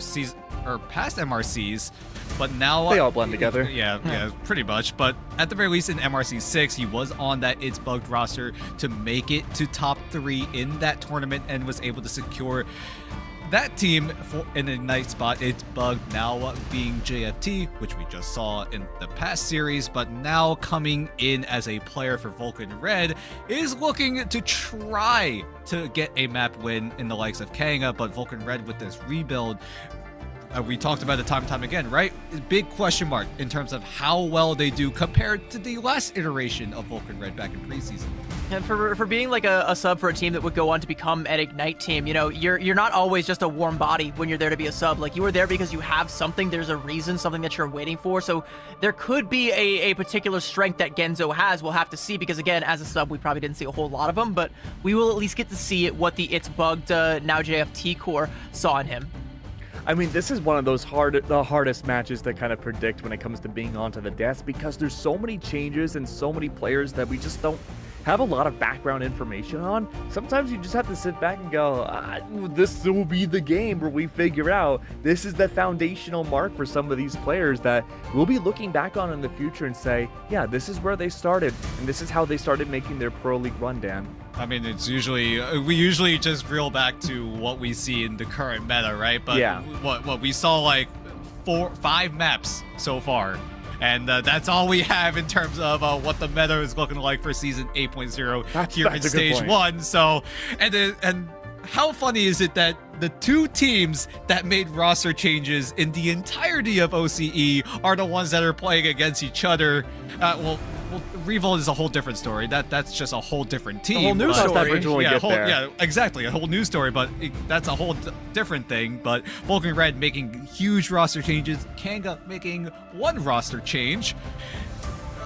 past MRCs, but now they all blend together. Yeah, pretty much. But at the very least, in MRC 6, he was on that It's Bugged roster to make it to top 3 in that tournament and was able to secure that team in a nice spot. It's Bugged now being JFT, which we just saw in the past series, but now coming in as a player for Vulcan Red is looking to try to get a map win in the likes of Kanga, but Vulcan Red with this rebuild, we talked about it time and time again, right? Big question mark in terms of how well they do compared to the last iteration of Vulcan Red back in preseason. And for being like a sub for a team that would go on to become an Ignite team, you know, you're not always just a warm body when you're there to be a sub. Like, you are there because you have something, there's a reason, something that you're waiting for. So there could be a particular strength that Genzo has. We'll have to see, because again, as a sub, we probably didn't see a whole lot of them, but we will at least get to see what the It's Bugged now JFT core saw in him. I mean, this is one of those the hardest matches to kind of predict when it comes to being onto the desk, because there's so many changes and so many players that we just don't have a lot of background information on. Sometimes you just have to sit back and go, this will be the game where we figure out this is the foundational mark for some of these players that we'll be looking back on in the future and say, yeah, this is where they started, and this is how they started making their Pro League run, Dan. I mean, it's usually, we usually just reel back to what we see in the current meta, right? But yeah, what we saw, like 5 maps so far. And that's all we have in terms of what the meta is looking like for Season 8.0 here in Stage 1. So, and how funny is it that the two teams that made roster changes in the entirety of OCE are the ones that are playing against each other. Well, Revolt is a whole different story. That's just a whole different team. A whole news story. Yeah, exactly, a whole new story. But that's a whole different thing. But Vulcan Red making huge roster changes, Kanga making one roster change.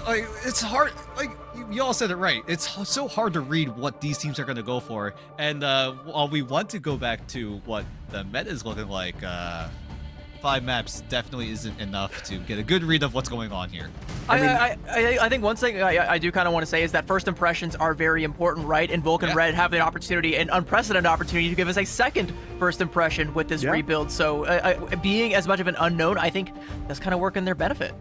Like, it's hard. Like, you all said it right. It's so hard to read what these teams are going to go for. And while we want to go back to what the meta is looking like, 5 maps definitely isn't enough to get a good read of what's going on here. I think one thing I do kind of want to say is that first impressions are very important, right? And Vulcan Red have the opportunity, an unprecedented opportunity, to give us a second first impression with this rebuild. So being as much of an unknown, I think that's kind of work in their benefit.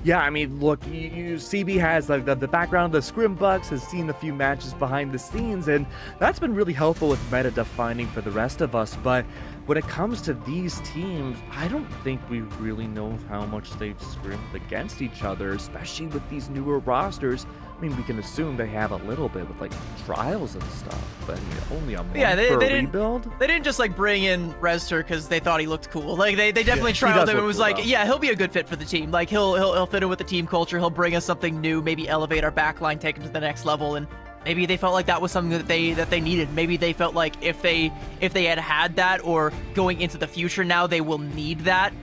Yeah, I mean, look, CB has like the background of the Scrim Bucks, has seen a few matches behind the scenes, and that's been really helpful with meta defining for the rest of us. But when it comes to these teams, I don't think we really know how much they've scrimmed against each other, especially with these newer rosters. I mean, we can assume they have a little bit with like trials and stuff, but I mean, only a month for a rebuild. They didn't just like bring in Reztor because they thought he looked cool. Like they definitely trialed him and was like, yeah, he'll be a good fit for the team. Like he'll fit in with the team culture. He'll bring us something new, maybe elevate our backline, take him to the next level. And maybe they felt like that was something that they needed. Maybe they felt like if they had that, or going into the future now, they will need that.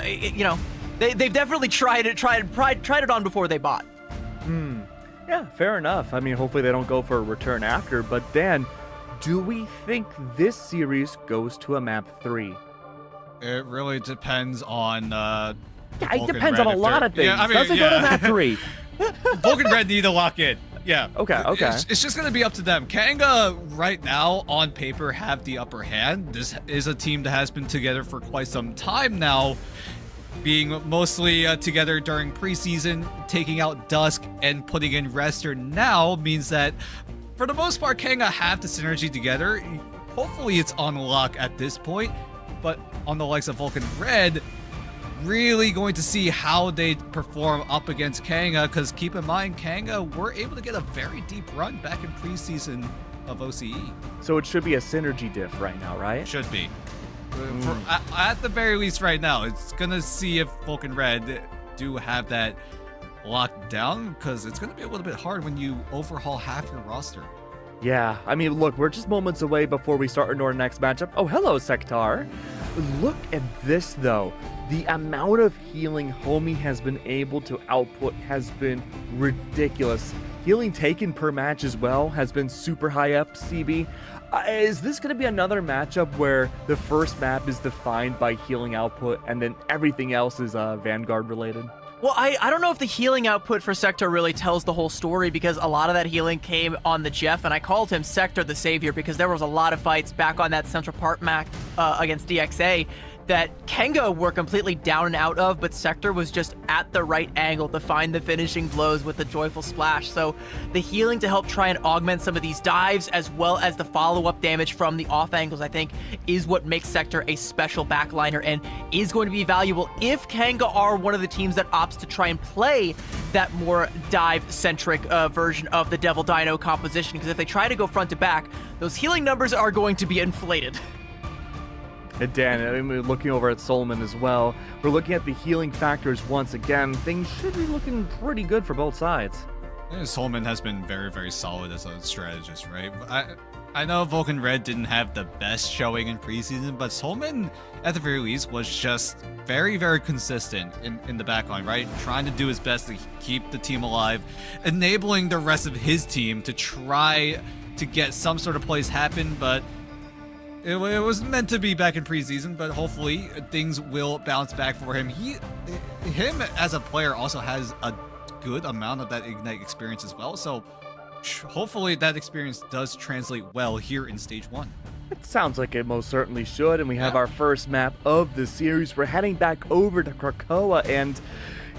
You know, they've definitely tried it on before they bought. Yeah, fair enough. I mean, hopefully they don't go for a return after. But Dan, do we think this series goes to a map 3? It really depends on. It depends on a lot of things. Yeah, I mean, does it go to map 3? Vulcan Red need to lock in. Yeah. Okay. It's just going to be up to them. Kanga, right now, on paper, have the upper hand. This is a team that has been together for quite some time now, being mostly together during preseason, taking out Dusk and putting in Rester now means that, for the most part, Kanga have the synergy together. Hopefully it's on lock at this point, but on the likes of Vulcan Red, really going to see how they perform up against Kanga, because keep in mind, Kanga were able to get a very deep run back in preseason of OCE. So it should be a synergy diff right now, right? Should be. At the very least right now, it's going to see if Vulcan Red do have that locked down, because it's going to be a little bit hard when you overhaul half your roster. Yeah, I mean, look, we're just moments away before we start into our next matchup. Oh, hello, Sektar. Look at this, though. The amount of healing Homie has been able to output has been ridiculous. Healing taken per match as well has been super high up, CB. Is this going to be another matchup where the first map is defined by healing output and then everything else is Vanguard related? Well, I don't know if the healing output for Sector really tells the whole story, because a lot of that healing came on the Jeff, and I called him Sector the Savior because there was a lot of fights back on that Central Park map against DXA that Kanga were completely down and out of, but Sector was just at the right angle to find the finishing blows with the joyful splash. So the healing to help try and augment some of these dives, as well as the follow-up damage from the off angles, I think is what makes Sector a special backliner and is going to be valuable if Kanga are one of the teams that opts to try and play that more dive-centric version of the Devil Dino composition, because if they try to go front to back, those healing numbers are going to be inflated. And Dan, I mean, looking over at Solomon as well, we're looking at the healing factors once again. Things should be looking pretty good for both sides. Solomon has been very, very solid as a strategist, right? I know Vulcan Red didn't have the best showing in preseason, but Solomon, at the very least, was just very, very consistent in the backline, right? Trying to do his best to keep the team alive, enabling the rest of his team to try to get some sort of plays happen, but it was meant to be back in preseason, but hopefully things will bounce back for him. Him as a player also has a good amount of that Ignite experience as well, so hopefully that experience does translate well here in Stage 1. It sounds like it most certainly should, and we have our first map of the series. We're heading back over to Krakoa, and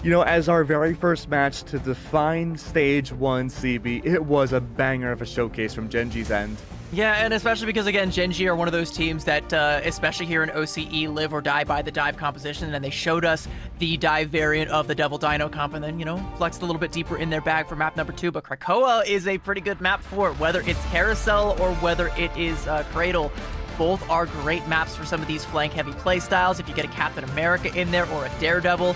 you know, as our very first match to define Stage 1 CB, it was a banger of a showcase from Genji's end. Yeah, and especially because, again, Genji are one of those teams that, especially here in OCE, live or die by the dive composition, and they showed us the dive variant of the Devil Dino comp, and then, you know, flexed a little bit deeper in their bag for map number 2, but Krakoa is a pretty good map for it, whether it's Carousel or whether it is Cradle. both are great maps for some of these flank-heavy playstyles. If you get a Captain America in there or a Daredevil,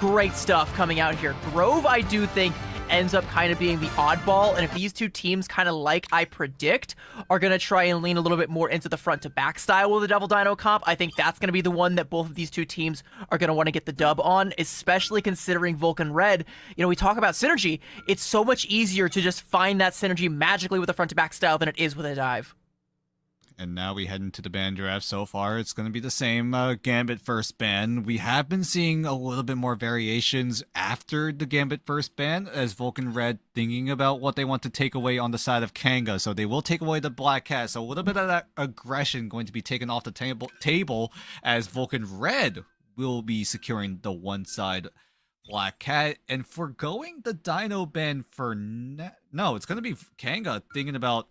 great stuff coming out here. Grove, I do think, ends up kind of being the oddball, and if these two teams kind of like I predict are going to try and lean a little bit more into the front to back style with the Devil Dino comp, I think that's going to be the one that both of these two teams are going to want to get the dub on, especially considering Vulcan Red. You know, we talk about synergy. It's so much easier to just find that synergy magically with a front to back style than it is with a dive. And now we head into the ban draft. So far, it's going to be the same Gambit first ban. We have been seeing a little bit more variations after the Gambit first ban, as Vulcan Red thinking about what they want to take away on the side of Kanga. So they will take away the Black Cat. So a little bit of that aggression going to be taken off the table as Vulcan Red will be securing the one side Black Cat and foregoing the Dino ban for no, it's going to be Kanga thinking about,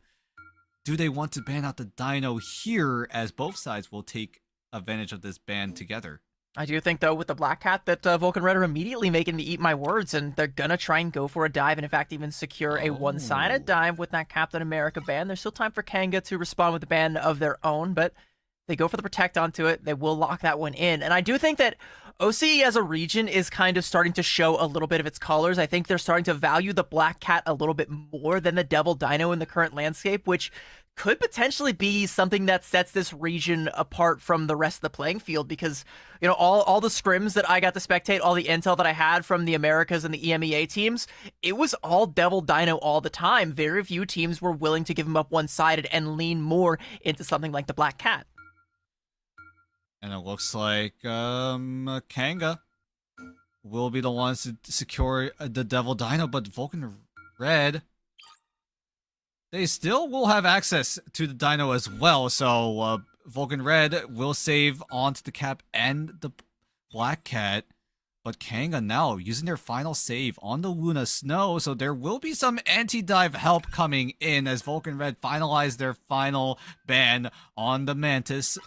do they want to ban out the Dino here, as both sides will take advantage of this ban together? I do think, though, with the Black Cat, that Vulcan Red are immediately making me eat my words, and they're going to try and go for a dive, and in fact, even secure a one-sided dive with that Captain America ban. There's still time for Kanga to respond with a ban of their own, but they go for the Protect onto it. They will lock that one in. And I do think that OCE as a region is kind of starting to show a little bit of its colors. I think they're starting to value the Black Cat a little bit more than the Devil Dino in the current landscape, which could potentially be something that sets this region apart from the rest of the playing field, because, you know, all the scrims that I got to spectate, all the intel that I had from the Americas and the EMEA teams, it was all Devil Dino all the time. Very few teams were willing to give him up one-sided and lean more into something like the Black Cat. And it looks like Kanga will be the ones to secure the Devil Dino, but Vulcan Red, they still will have access to the Dino as well. So Vulcan Red will save onto the Cap and the Black Cat, but Kanga now using their final save on the Luna Snow, so there will be some anti-dive help coming in as Vulcan Red finalize their final ban on the Mantis.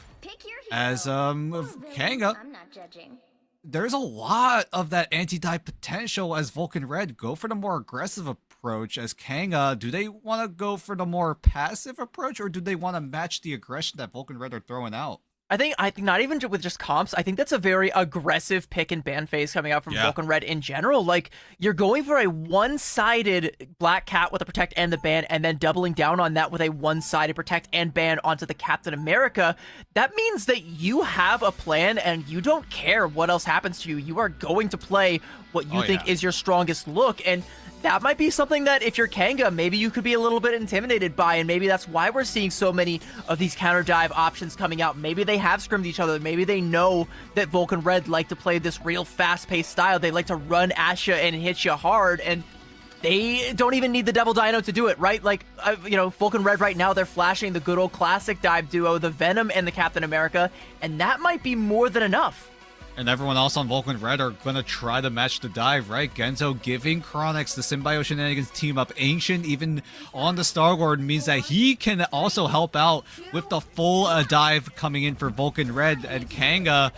As Kanga, I'm not judging. there's a lot of that anti-dive potential as Vulcan Red go for the more aggressive approach. As Kanga, do they want to go for the more passive approach, or do they want to match the aggression that Vulcan Red are throwing out? I think not even with just comps, I think that's a very aggressive pick and ban phase coming out from Vulcan Red in general. Like, you're going for a one-sided Black Cat with a Protect and the ban, and then doubling down on that with a one-sided Protect and ban onto the Captain America. That means that you have a plan and you don't care what else happens to you. You are going to play what you think is your strongest look, and that might be something that, if you're Kanga, maybe you could be a little bit intimidated by, and maybe that's why we're seeing so many of these counter dive options coming out. Maybe they have scrimmed each other. Maybe they know that Vulcan Red like to play this real fast-paced style. They like to run at you and hit you hard, and they don't even need the Devil Dino to do it, right? Like, you know, Vulcan Red right now, they're flashing the good old classic dive duo, the Venom and the Captain America, and that might be more than enough. And everyone else on Vulcan Red are going to try to match the dive, right? Genzo giving Chronix the Symbiote Shenanigans team up. Ancient, even on the Star-Lord, means that he can also help out with the full dive coming in for Vulcan Red. And Kanga,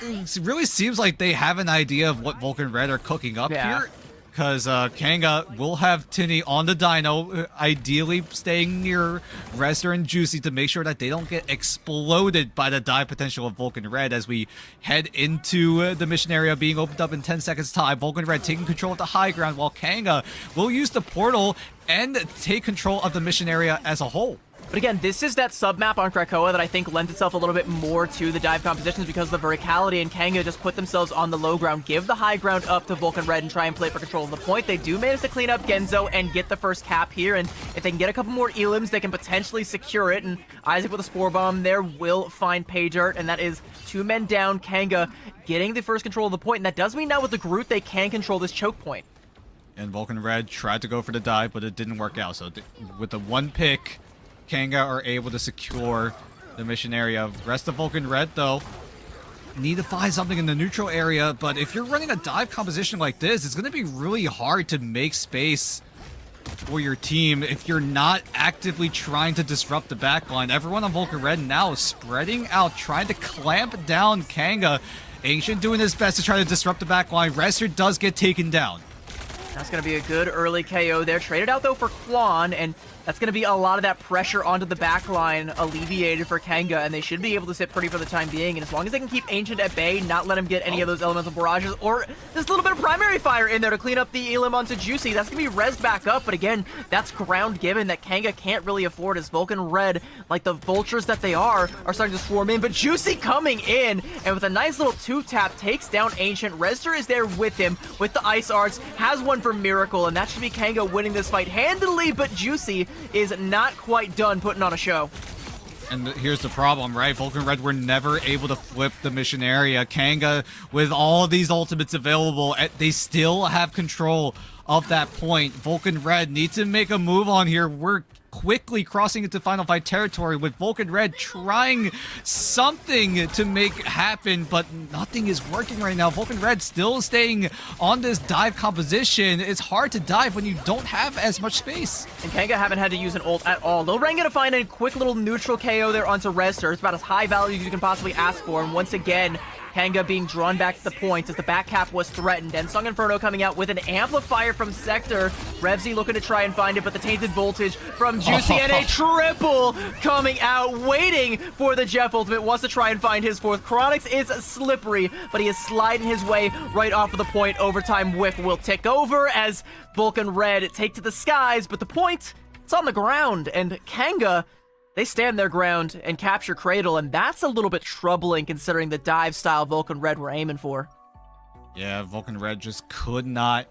it really seems like they have an idea of what Vulcan Red are cooking up here. Because Kanga will have Tinny on the Dino, ideally staying near Rester and Juicy to make sure that they don't get exploded by the dive potential of Vulcan Red as we head into the mission area being opened up in 10 seconds time. Vulcan Red taking control of the high ground, while Kanga will use the portal and take control of the mission area as a whole. But again, this is that sub-map on Krakoa that I think lends itself a little bit more to the dive compositions because of the verticality, and Kanga just put themselves on the low ground, give the high ground up to Vulcan Red and try and play for control of the point. They do manage to clean up Genzo and get the first cap here, and if they can get a couple more elims, they can potentially secure it, and Isaac with a Spore Bomb there will find Page Art, and that is 2 men down. Kanga getting the first control of the point, and that does mean now with the Groot they can control this choke point. And Vulcan Red tried to go for the dive, but it didn't work out, so with the one pick, Kanga are able to secure the mission area. Rest of Vulcan Red, though, need to find something in the neutral area, but if you're running a dive composition like this, it's going to be really hard to make space for your team if you're not actively trying to disrupt the backline. Everyone on Vulcan Red now spreading out, trying to clamp down Kanga. Ancient doing his best to try to disrupt the backline. Rester does get taken down. That's going to be a good early KO there. Traded out, though, for Quan, and That's going to be a lot of that pressure onto the back line alleviated for Kanga, and they should be able to sit pretty for the time being. And as long as they can keep Ancient at bay, not let him get any of those elemental barrages, or just a little bit of primary fire in there to clean up the Elim onto Juicy, that's going to be rezzed back up. But again, that's ground given that Kanga can't really afford, as Vulcan Red, like the vultures that they are starting to swarm in. But Juicy coming in, and with a nice little 2-tap, takes down Ancient. Rezzer is there with him, with the Ice Arts, has one for Miracle, and that should be Kanga winning this fight handily, but Juicy is not quite done putting on a show. And here's the problem, right? Vulcan Red were never able to flip the mission area. Kanga, with all these ultimates available, they still have control of that point. Vulcan Red needs to make a move on here. We're quickly crossing into Final Fight territory with Vulcan Red trying something to make happen, but nothing is working right now. Vulcan Red still staying on this dive composition. It's hard to dive when you don't have as much space. And Kanga haven't had to use an ult at all. Low Rang gonna find a quick little neutral KO there onto Rezzer. It's about as high value as you can possibly ask for, and once again, Kanga being drawn back to the points as the back half was threatened. And Song Inferno coming out with an amplifier from Sector. Revsy looking to try and find it, but the tainted voltage from Juicy and a triple coming out, waiting for the Jeff ultimate. Wants to try and find his fourth. Chronix is slippery, but he is sliding his way right off of the point. Overtime whiff will tick over as Vulcan Red take to the skies, but the point, it's on the ground, and Kanga, they stand their ground and capture Cradle, and that's a little bit troubling considering the dive style Vulcan Red we're aiming for. Yeah, Vulcan Red just could not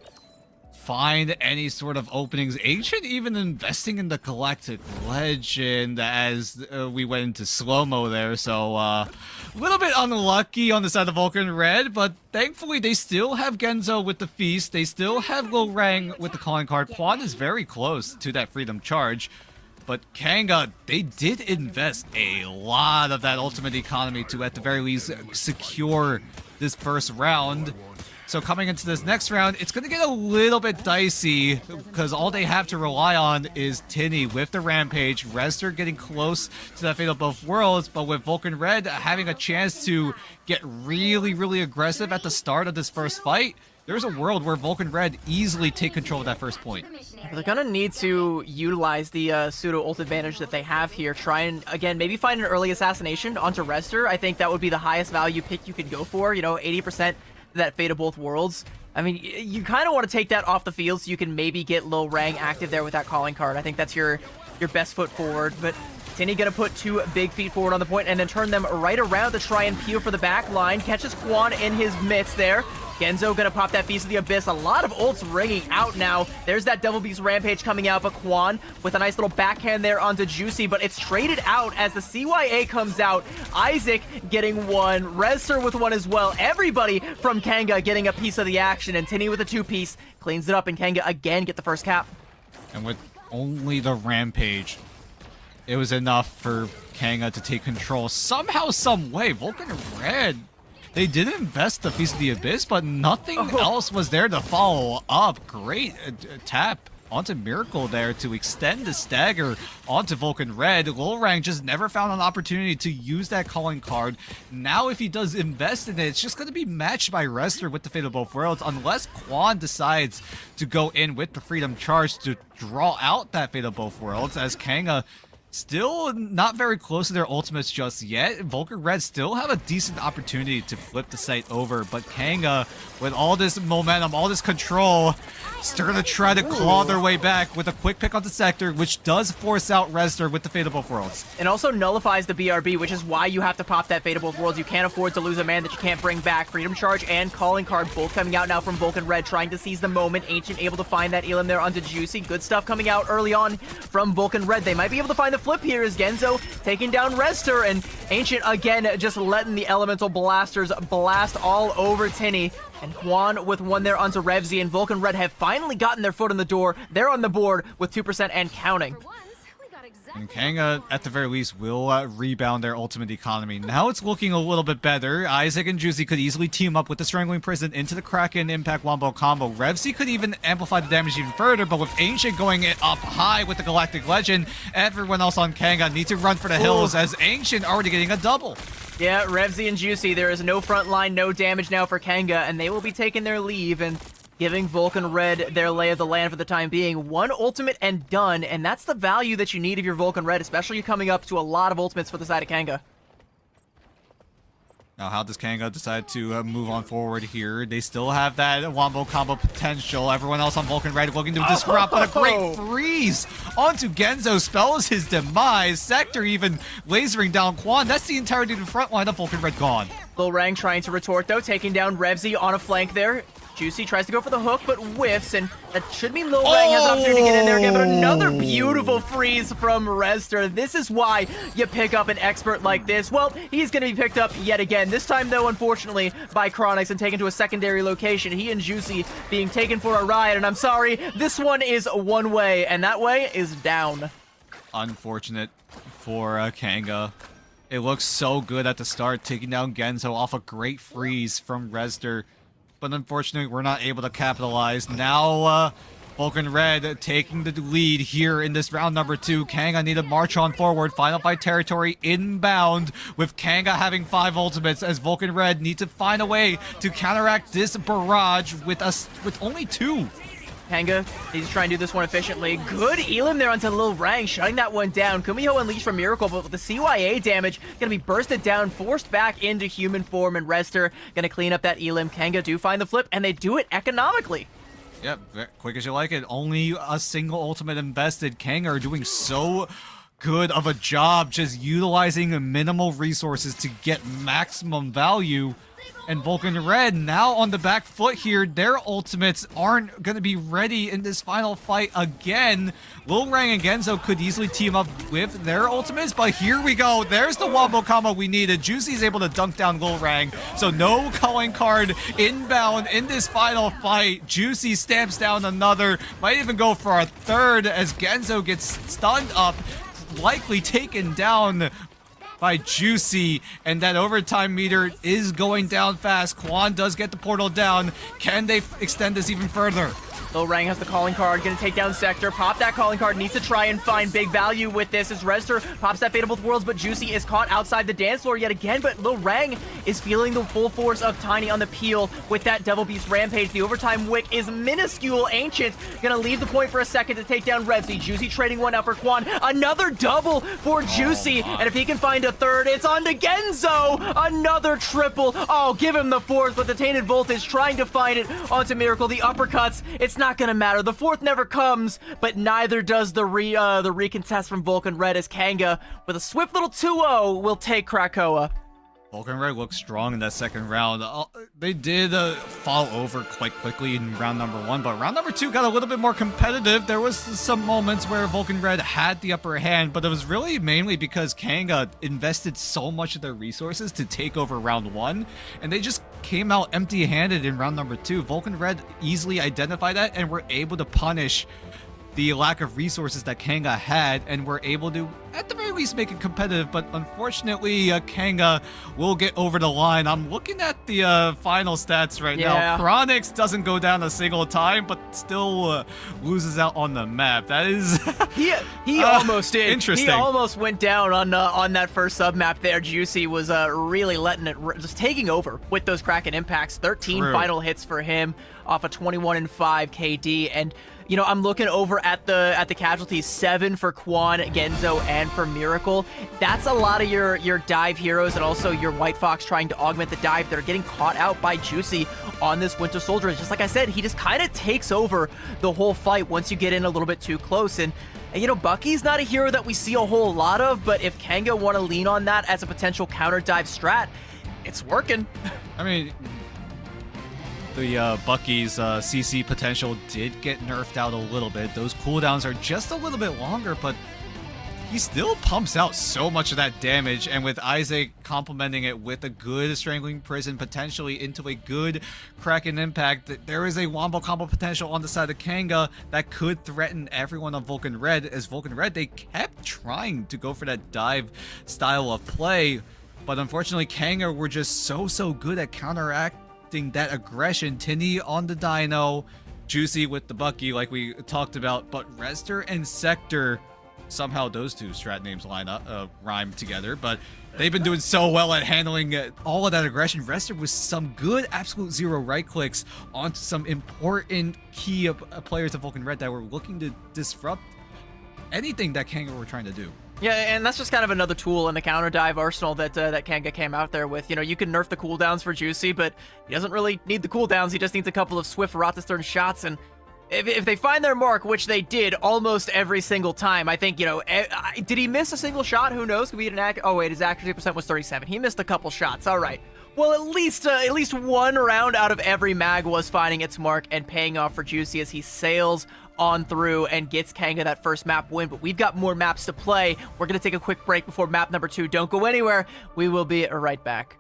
find any sort of openings. Ancient even investing in the Galactic Legend as we went into slow-mo there, so a little bit unlucky on the side of Vulcan Red, but thankfully they still have Genzo with the Feast, they still have Low Rang with the calling card. Quan is very close to that Freedom Charge. But Kanga, they did invest a lot of that ultimate economy to, at the very least, secure this first round. So coming into this next round, it's going to get a little bit dicey because all they have to rely on is Tinny with the Rampage, Rezzer getting close to that Fate of Both Worlds, but with Vulcan Red having a chance to get really, really aggressive at the start of this first fight, there's a world where Vulcan Red easily take control of that first point. They're gonna need to utilize the pseudo ult advantage that they have here. Try and, again, maybe find an early assassination onto Rezzer. I think that would be the highest value pick you could go for. You know, 80% that Fate of Both Worlds. I mean, you kind of want to take that off the field so you can maybe get Low Rang active there with that calling card. I think that's your best foot forward, but Tinny gonna put 2 big feet forward on the point and then turn them right around to try and peel for the back line. Catches Quan in his midst there. Genzo gonna pop that Feast of the Abyss. A lot of ults ringing out now. There's that Devil Beast Rampage coming out, but Quan with a nice little backhand there onto Juicy, but it's traded out as the CYA comes out. Isaac getting one, Rezzer with one as well. Everybody from Kanga getting a piece of the action, and Tinny with a 2-piece cleans it up, and Kanga again get the first cap. And with only the Rampage, it was enough for Kanga to take control somehow, some way. Vulcan Red, they did invest the Feast of the Abyss, but nothing else was there to follow up. Great tap onto Miracle there to extend the stagger onto Vulcan Red. Low Rang just never found an opportunity to use that calling card. Now if he does invest in it, it's just going to be matched by Rezzer with the Fate of Both Worlds, unless Quan decides to go in with the Freedom Charge to draw out that Fate of Both Worlds, as Kanga still not very close to their ultimates just yet. Vulcan Red still have a decent opportunity to flip the site over, but Kanga, with all this momentum, all this control, still gonna try to claw their way back with a quick pick on the Sector, which does force out Rezzer with the Fate of Both Worlds. It also nullifies the BRB, which is why you have to pop that Fate of Both Worlds. You can't afford to lose a man that you can't bring back. Freedom Charge and Calling Card both coming out now from Vulcan Red, trying to seize the moment. Ancient able to find that Elim there onto Juicy. Good stuff coming out early on from Vulcan Red. They might be able to find the flip here as Genzo taking down Rezzer, and Ancient again just letting the Elemental Blasters blast all over Tinny. And Quan with one there onto Revsy, and Vulcan Red have finally gotten their foot in the door. They're on the board with 2% and counting. And Kanga, at the very least, will rebound their ultimate economy. Now it's looking a little bit better. Isaac and Juicy could easily team up with the Strangling Prison into the Kraken Impact Wombo combo. Revsy could even amplify the damage even further, but with Ancient going up high with the Galactic Legend, everyone else on Kanga needs to run for the hills, as Ancient already getting a double. Yeah, Revsy and Juicy, there is no front line, no damage now for Kanga, and they will be taking their leave, and giving Vulcan Red their lay of the land for the time being. One ultimate and done, and that's the value that you need of your Vulcan Red, especially coming up to a lot of ultimates for the side of Kanga. Now, how does Kanga decide to move on forward here? They still have that wombo combo potential. Everyone else on Vulcan Red looking to disrupt, but a great freeze onto Genzo spells his demise. Sector even lasering down Quan. That's the entirety of the front line of Vulcan Red gone. Lil Rang trying to retort though, taking down Revsy on a flank there. Juicy tries to go for the hook, but whiffs, and that should mean Lil Rang has an opportunity to get in there again, but another beautiful freeze from Rester. This is why you pick up an expert like this. Well, he's going to be picked up yet again. This time, though, unfortunately, by Chronix and taken to a secondary location. He and Juicy being taken for a ride, and I'm sorry, this one is one way, and that way is down. Unfortunate for Kanga. It looks so good at the start, taking down Genzo off a great freeze from Rester. But unfortunately, we're not able to capitalize. Now, Vulcan Red taking the lead here in this round number 2. Kanga need to march on forward. Final fight territory inbound, with Kanga having 5 ultimates, as Vulcan Red need to find a way to counteract this barrage with only 2. Kanga needs to try and do this one efficiently. Good Elim there onto Lil Rang, shutting that one down. Kumiho unleashed from Miracle, but with the CYA damage, gonna be bursted down, forced back into human form, and Rester gonna clean up that Elim. Kanga do find the flip, and they do it economically. Yep, quick as you like it. Only a single ultimate invested. Kanga are doing so good of a job just utilizing minimal resources to get maximum value. And Vulcan Red now on the back foot here. Their ultimates aren't going to be ready in this final fight again. Lil Rang and Genzo could easily team up with their ultimates, but here we go. There's the wombo combo we needed. Juicy's able to dunk down Lil Rang, so no calling card inbound in this final fight. Juicy stamps down another, might even go for a third as Genzo gets stunned up, likely taken down by Juicy, and that overtime meter is going down fast. Quan does get the portal down. Can they extend this even further? Lil Rang has the calling card, gonna take down Sector. Pop that calling card, needs to try and find big value with this as Rester pops that Fate of Both Worlds, but Juicy is caught outside the dance floor yet again, but Lil Rang is feeling the full force of Tiny on the peel with that Devil Beast Rampage. The overtime wick is minuscule. Ancient gonna leave the point for a second to take down Revsy. Juicy trading one out for Quan. Another double for Juicy, and if he can find a third, it's on to Genzo. Another triple. Oh, give him the fourth, but the Tainted Voltage trying to find it onto Miracle. The uppercuts, it's not gonna matter. The fourth never comes, but neither does the recontest from Vulcan Red, as Kanga, with a swift little 2-0, will take Krakoa. Vulcan Red looked strong in that second round. They did fall over quite quickly in round number 1, but round number 2 got a little bit more competitive. There was some moments where Vulcan Red had the upper hand, but it was really mainly because Kanga invested so much of their resources to take over round 1, and they just came out empty-handed in round number 2. Vulcan Red easily identified that and were able to punish the lack of resources that Kanga had, and were able to, at the very least, make it competitive. But unfortunately, Kanga will get over the line. I'm looking at the final stats right now. Chronix doesn't go down a single time, but still loses out on the map. That is he almost did. Interesting. He almost went down on that first sub map there. Juicy was really letting it, just taking over with those Kraken impacts. 13 final hits for him off a 21-5 KD, and you know, I'm looking over at the casualties. 7 for Quan, Genzo, and for Miracle. That's a lot of your dive heroes, and also your White Fox trying to augment the dive that are getting caught out by Juicy on this Winter Soldier. Just like I said, he just kind of takes over the whole fight once you get in a little bit too close. And you know, Bucky's not a hero that we see a whole lot of, but if Kanga want to lean on that as a potential counter dive strat, it's working. I mean, the Bucky's CC potential did get nerfed out a little bit. Those cooldowns are just a little bit longer, but he still pumps out so much of that damage, and with Isaac complementing it with a good Strangling Prison, potentially into a good Kraken impact, there is a wombo combo potential on the side of Kanga that could threaten everyone on Vulcan Red. As Vulcan Red, they kept trying to go for that dive style of play, but unfortunately Kanga were just so good at counteracting that aggression. Tinny on the Dino, Juicy with the Bucky like we talked about, but Rester and Sector somehow those two strat names rhyme together, but they've been doing so well at handling all of that aggression. Rester with some good absolute zero right clicks onto some important key players of Vulcan Red that were looking to disrupt anything that Kanga were trying to do. Yeah, and that's just kind of another tool in the counter dive arsenal that that Kanga came out there with. You know, you can nerf the cooldowns for Juicy, but he doesn't really need the cooldowns. He just needs a couple of swift Ratastern shots, and if they find their mark, which they did almost every single time, I think, you know, did he miss a single shot? Who knows? Could be an oh wait, his accuracy percent was 37. He missed a couple shots. All right. Well, at least one round out of every mag was finding its mark and paying off for Juicy as he sails on through and gets Kanga that first map win. But we've got more maps to play. We're going to take a quick break before map number 2. Don't go anywhere. We will be right back.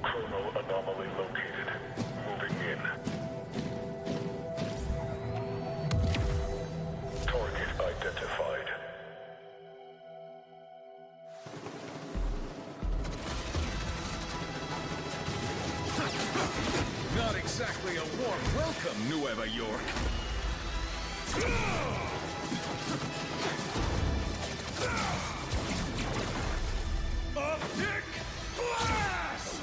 Chrono anomaly located. Moving in. Target identified. Not exactly a warm welcome, Nueva York. Optic blast!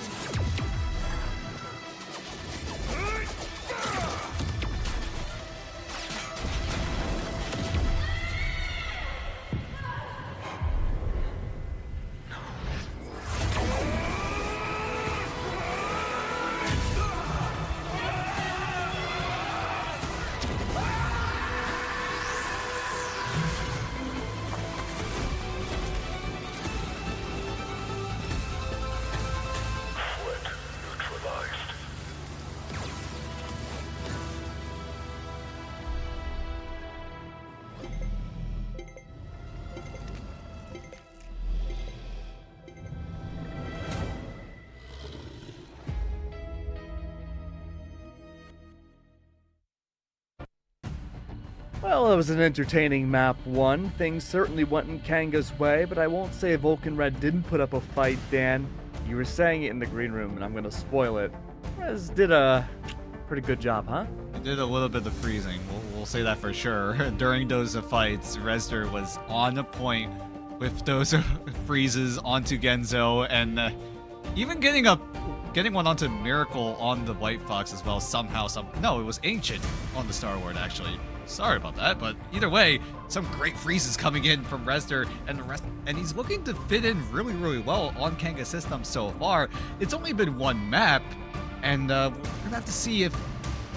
Well, it was an entertaining map 1. Things certainly went in Kanga's way, but I won't say Vulcan Red didn't put up a fight, Dan. You were saying it in the green room, and I'm gonna spoil it. Rez did a pretty good job, huh? He did a little bit of freezing, we'll say that for sure. During those fights, Rester was on point with those freezes onto Genzo, and even getting one onto Miracle on the White Fox as well somehow. No, it was Ancient on the Star Ward, actually. Sorry about that, but either way, some great freezes coming in from Rester and he's looking to fit in really, really well on Kanga's system so far. It's only been one map, and we're gonna have to see if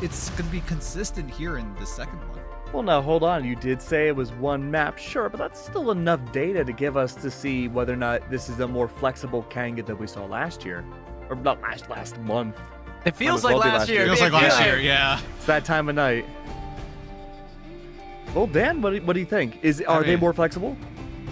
it's gonna be consistent here in the second one. Well, now hold on. You did say it was one map, sure, but that's still enough data to give us to see whether or not this is a more flexible Kanga than we saw last year, or not last month. It feels like last year. It feels like last year, yeah. It's that time of night. Well, Dan, what do you think? Are they more flexible?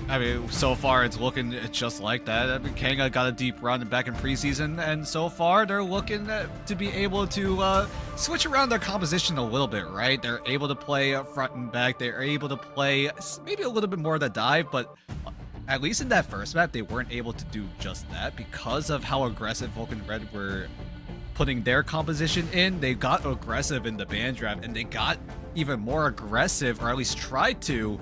I mean, so far it's looking just like that. I mean, Kanga got a deep run back in preseason, and so far they're looking to be able to switch around their composition a little bit, right? They're able to play front and back. They're able to play maybe a little bit more of the dive, but at least in that first map, they weren't able to do just that because of how aggressive Vulcan Red were putting their composition in. They got aggressive in the band draft, and they got even more aggressive, or at least tried to,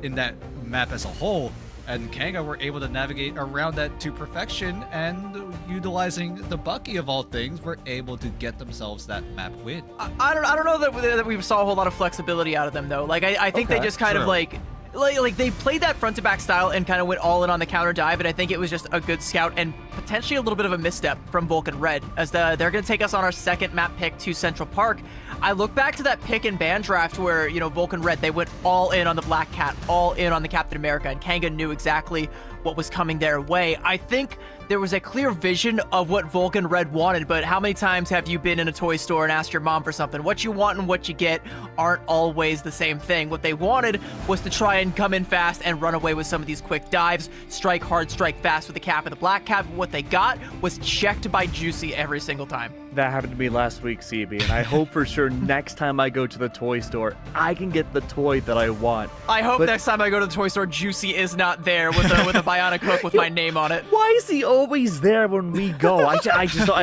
in that map as a whole. And Kanga were able to navigate around that to perfection, and utilizing the Bucky of all things, were able to get themselves that map win. I don't know that we saw a whole lot of flexibility out of them though. Like I think they just kind of like they played that front to back style and kind of went all in on the counter dive, and I think it was just a good scout and potentially a little bit of a misstep from Vulcan Red, as they're going to take us on our second map pick to Central Park. I look back to that pick and ban draft where, you know, Vulcan Red, they went all in on the Black Cat, all in on the Captain America, and Kanga knew exactly what was coming their way. I think there was a clear vision of what Vulcan Red wanted, but how many times have you been in a toy store and asked your mom for something? What you want and what you get aren't always the same thing. What they wanted was to try and come in fast and run away with some of these quick dives, strike hard, strike fast with the cap and the black cap. What they got was checked by Juicy every single time. That happened to me last week, CB, and I hope for sure next time I go to the toy store, I can get the toy that I want. I hope next time I go to the toy store, Juicy is not there with a bionic hook with my name on it. Why is he always there when we go? I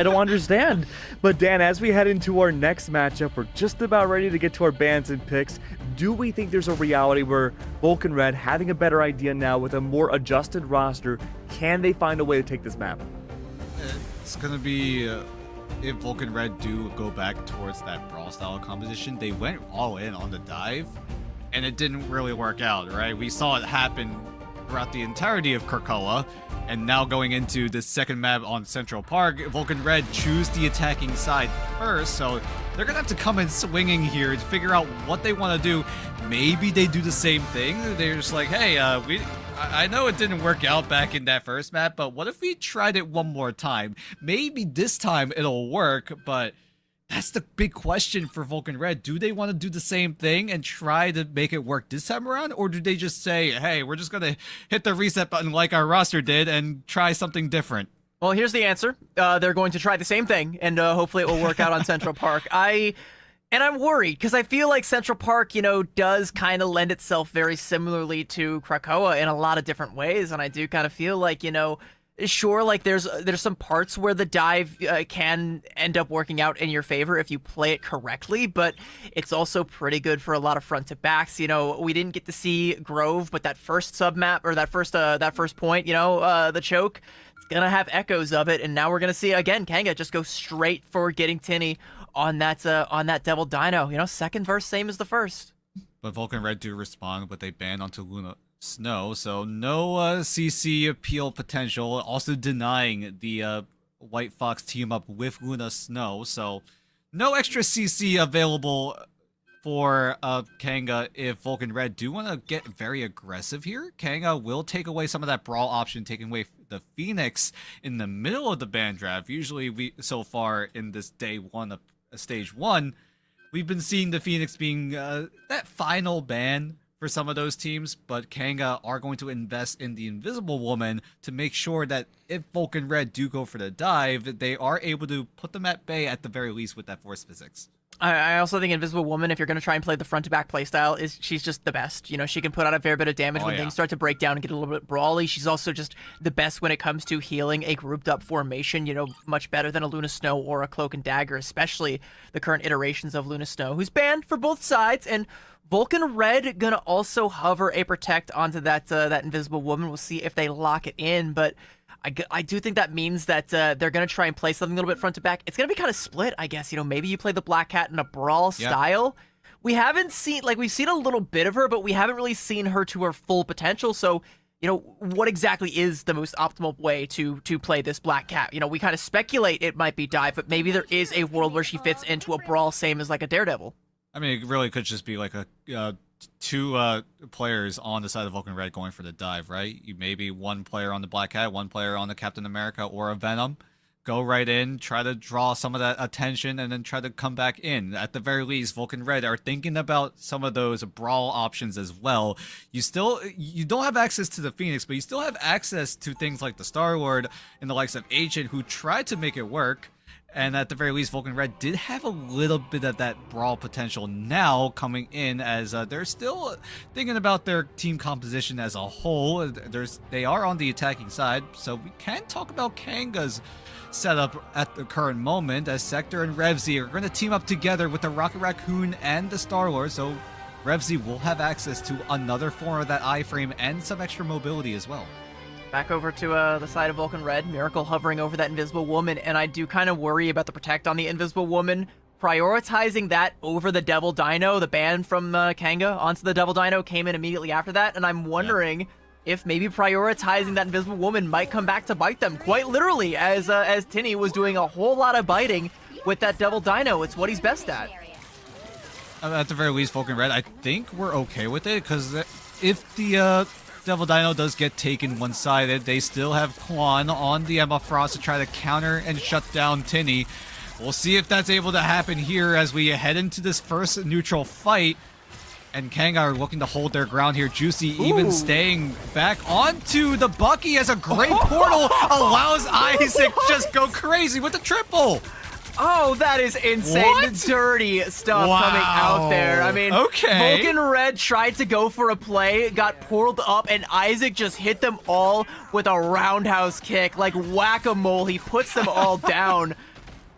don't understand. But Dan, as we head into our next matchup, we're just about ready to get to our bans and picks. Do we think there's a reality where Vulcan Red, having a better idea now with a more adjusted roster, can they find a way to take this map? It's gonna be if Vulcan Red do go back towards that brawl style composition. They went all in on the dive, and it didn't really work out, right? We saw it happen throughout the entirety of Krakoa, and now going into the second map on Central Park, Vulcan Red choose the attacking side first, so they're gonna have to come in swinging here to figure out what they want to do. Maybe they do the same thing. They're just like, hey, I know it didn't work out back in that first map, but what if we tried it one more time? Maybe this time it'll work, but that's the big question for Vulcan Red. Do they want to do the same thing and try to make it work this time around? Or do they just say, hey, we're just going to hit the reset button like our roster did and try something different? Well, here's the answer. They're going to try the same thing, and hopefully it will work out on Central Park. I'm worried because I feel like Central Park, does kind of lend itself very similarly to Krakoa in a lot of different ways, and I do kind of feel like, sure, like there's some parts where the dive can end up working out in your favor if you play it correctly, but it's also pretty good for a lot of front to backs. We didn't get to see Grove, but that first submap or that first point, the choke, it's gonna have echoes of it, and now we're gonna see again Kanga just go straight for getting Tinny on that Devil Dino. Second verse same as the first. But Vulcan Red do respond with a ban onto Luna Snow, so no CC appeal potential, also denying the White Fox team up with Luna Snow, so no extra CC available for Kanga if Vulcan Red do want to get very aggressive here. Kanga will take away some of that brawl option, taking away the Phoenix in the middle of the ban draft. Usually so far in this day one of stage one, we've been seeing the Phoenix being that final ban for some of those teams, but Kanga are going to invest in the Invisible Woman to make sure that if Vulcan Red do go for the dive, they are able to put them at bay at the very least with that force physics. I also think Invisible Woman, if you're going to try and play the front-to-back playstyle, she's just the best. She can put out a fair bit of damage when things start to break down and get a little bit brawly. She's also just the best when it comes to healing a grouped-up formation, much better than a Luna Snow or a Cloak and Dagger, especially the current iterations of Luna Snow, who's banned for both sides, and Vulcan Red gonna also hover a Protect onto that Invisible Woman. We'll see if they lock it in, but I do think that means that they're going to try and play something a little bit front to back. It's going to be kind of split, I guess. Maybe you play the Black Cat in a brawl style. We haven't seen, we've seen a little bit of her, but we haven't really seen her to her full potential. So, what exactly is the most optimal way to play this Black Cat? We kind of speculate it might be dive, but maybe there is a world where she fits into a brawl, same as like a Daredevil. I mean, it really could just be like two players on the side of Vulcan Red going for the dive, right? You maybe one player on the Black Cat, one player on the Captain America or a Venom. Go right in, try to draw some of that attention, and then try to come back in. At the very least, Vulcan Red are thinking about some of those brawl options as well. You don't have access to the Phoenix, but you still have access to things like the Star-Lord and the likes of Agent, who tried to make it work. And at the very least, Vulcan Red did have a little bit of that brawl potential now coming in, as they're still thinking about their team composition as a whole. They are on the attacking side, so we can talk about Kanga's setup at the current moment, as Sector and Revzy are going to team up together with the Rocket Raccoon and the Star-Lord, so Revzy will have access to another form of that iframe and some extra mobility as well. Back over to the side of Vulcan Red, Miracle hovering over that Invisible Woman, and I do kind of worry about the Protect on the Invisible Woman. Prioritizing that over the Devil Dino, the ban from Kanga onto the Devil Dino came in immediately after that, and I'm wondering if maybe prioritizing that Invisible Woman might come back to bite them, quite literally, as Tinny was doing a whole lot of biting with that Devil Dino. It's what he's best at. At the very least, Vulcan Red, I think we're okay with it, because if the Devil Dino does get taken one-sided. They still have Quan on the Emma Frost to try to counter and shut down Tinny. We'll see if that's able to happen here as we head into this first neutral fight. And Kanga are looking to hold their ground here. Juicy even staying back onto the Bucky as a great portal allows Isaac just go crazy with the triple. Oh, that is insane. What? Dirty stuff coming out there. I mean, okay. Vulcan Red tried to go for a play, got portaled up, and Isaac just hit them all with a roundhouse kick. Like whack-a-mole, he puts them all down.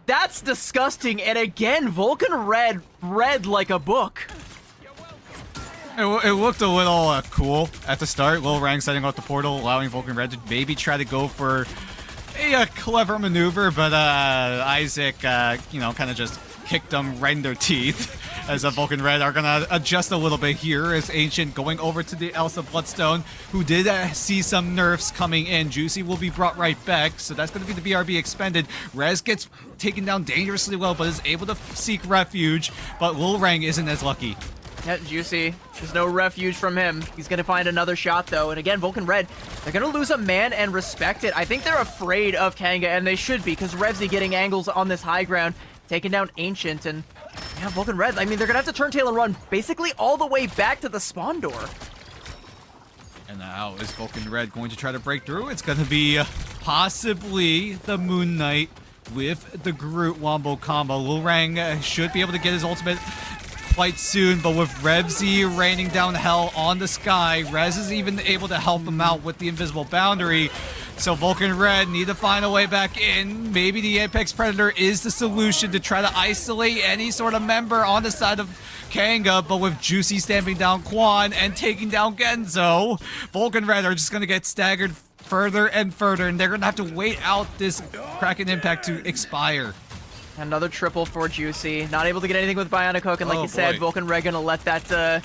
That's disgusting. And again, Vulcan Red read like a book. It looked a little cool at the start. Lil Rang setting up the portal, allowing Vulcan Red to maybe try to go for a clever maneuver, but Isaac, you know, kind of just kicked them right in their teeth. As Vulcan Red are going to adjust a little bit here as Ancient going over to the Elsa Bloodstone, who did see some nerfs coming in. Juicy will be brought right back, so that's going to be the BRB expended. Rez gets taken down dangerously well, but is able to seek refuge, but Lil Rang isn't as lucky. Yeah, Juicy. There's no refuge from him. He's going to find another shot, though. And again, Vulcan Red, they're going to lose a man and respect it. I think they're afraid of Kanga, and they should be, because Revsy getting angles on this high ground, taking down Ancient, and yeah, Vulcan Red, I mean, they're going to have to turn tail and run basically all the way back to the spawn door. And now is Vulcan Red going to try to break through? It's going to be possibly the Moon Knight with the Groot Wombo combo. Lil Rang should be able to get his ultimate quite soon, but with Revsy raining down hell on the sky, Rez is even able to help him out with the invisible boundary. So Vulcan Red need to find a way back in. Maybe the Apex Predator is the solution to try to isolate any sort of member on the side of Kanga, but with Juicy stamping down Quan and taking down Genzo, Vulcan Red are just going to get staggered further and further, and they're going to have to wait out this Kraken Impact to expire. Another triple for Juicy. Not able to get anything with Bionic Hook, and like you said, Vulcan Red gonna let that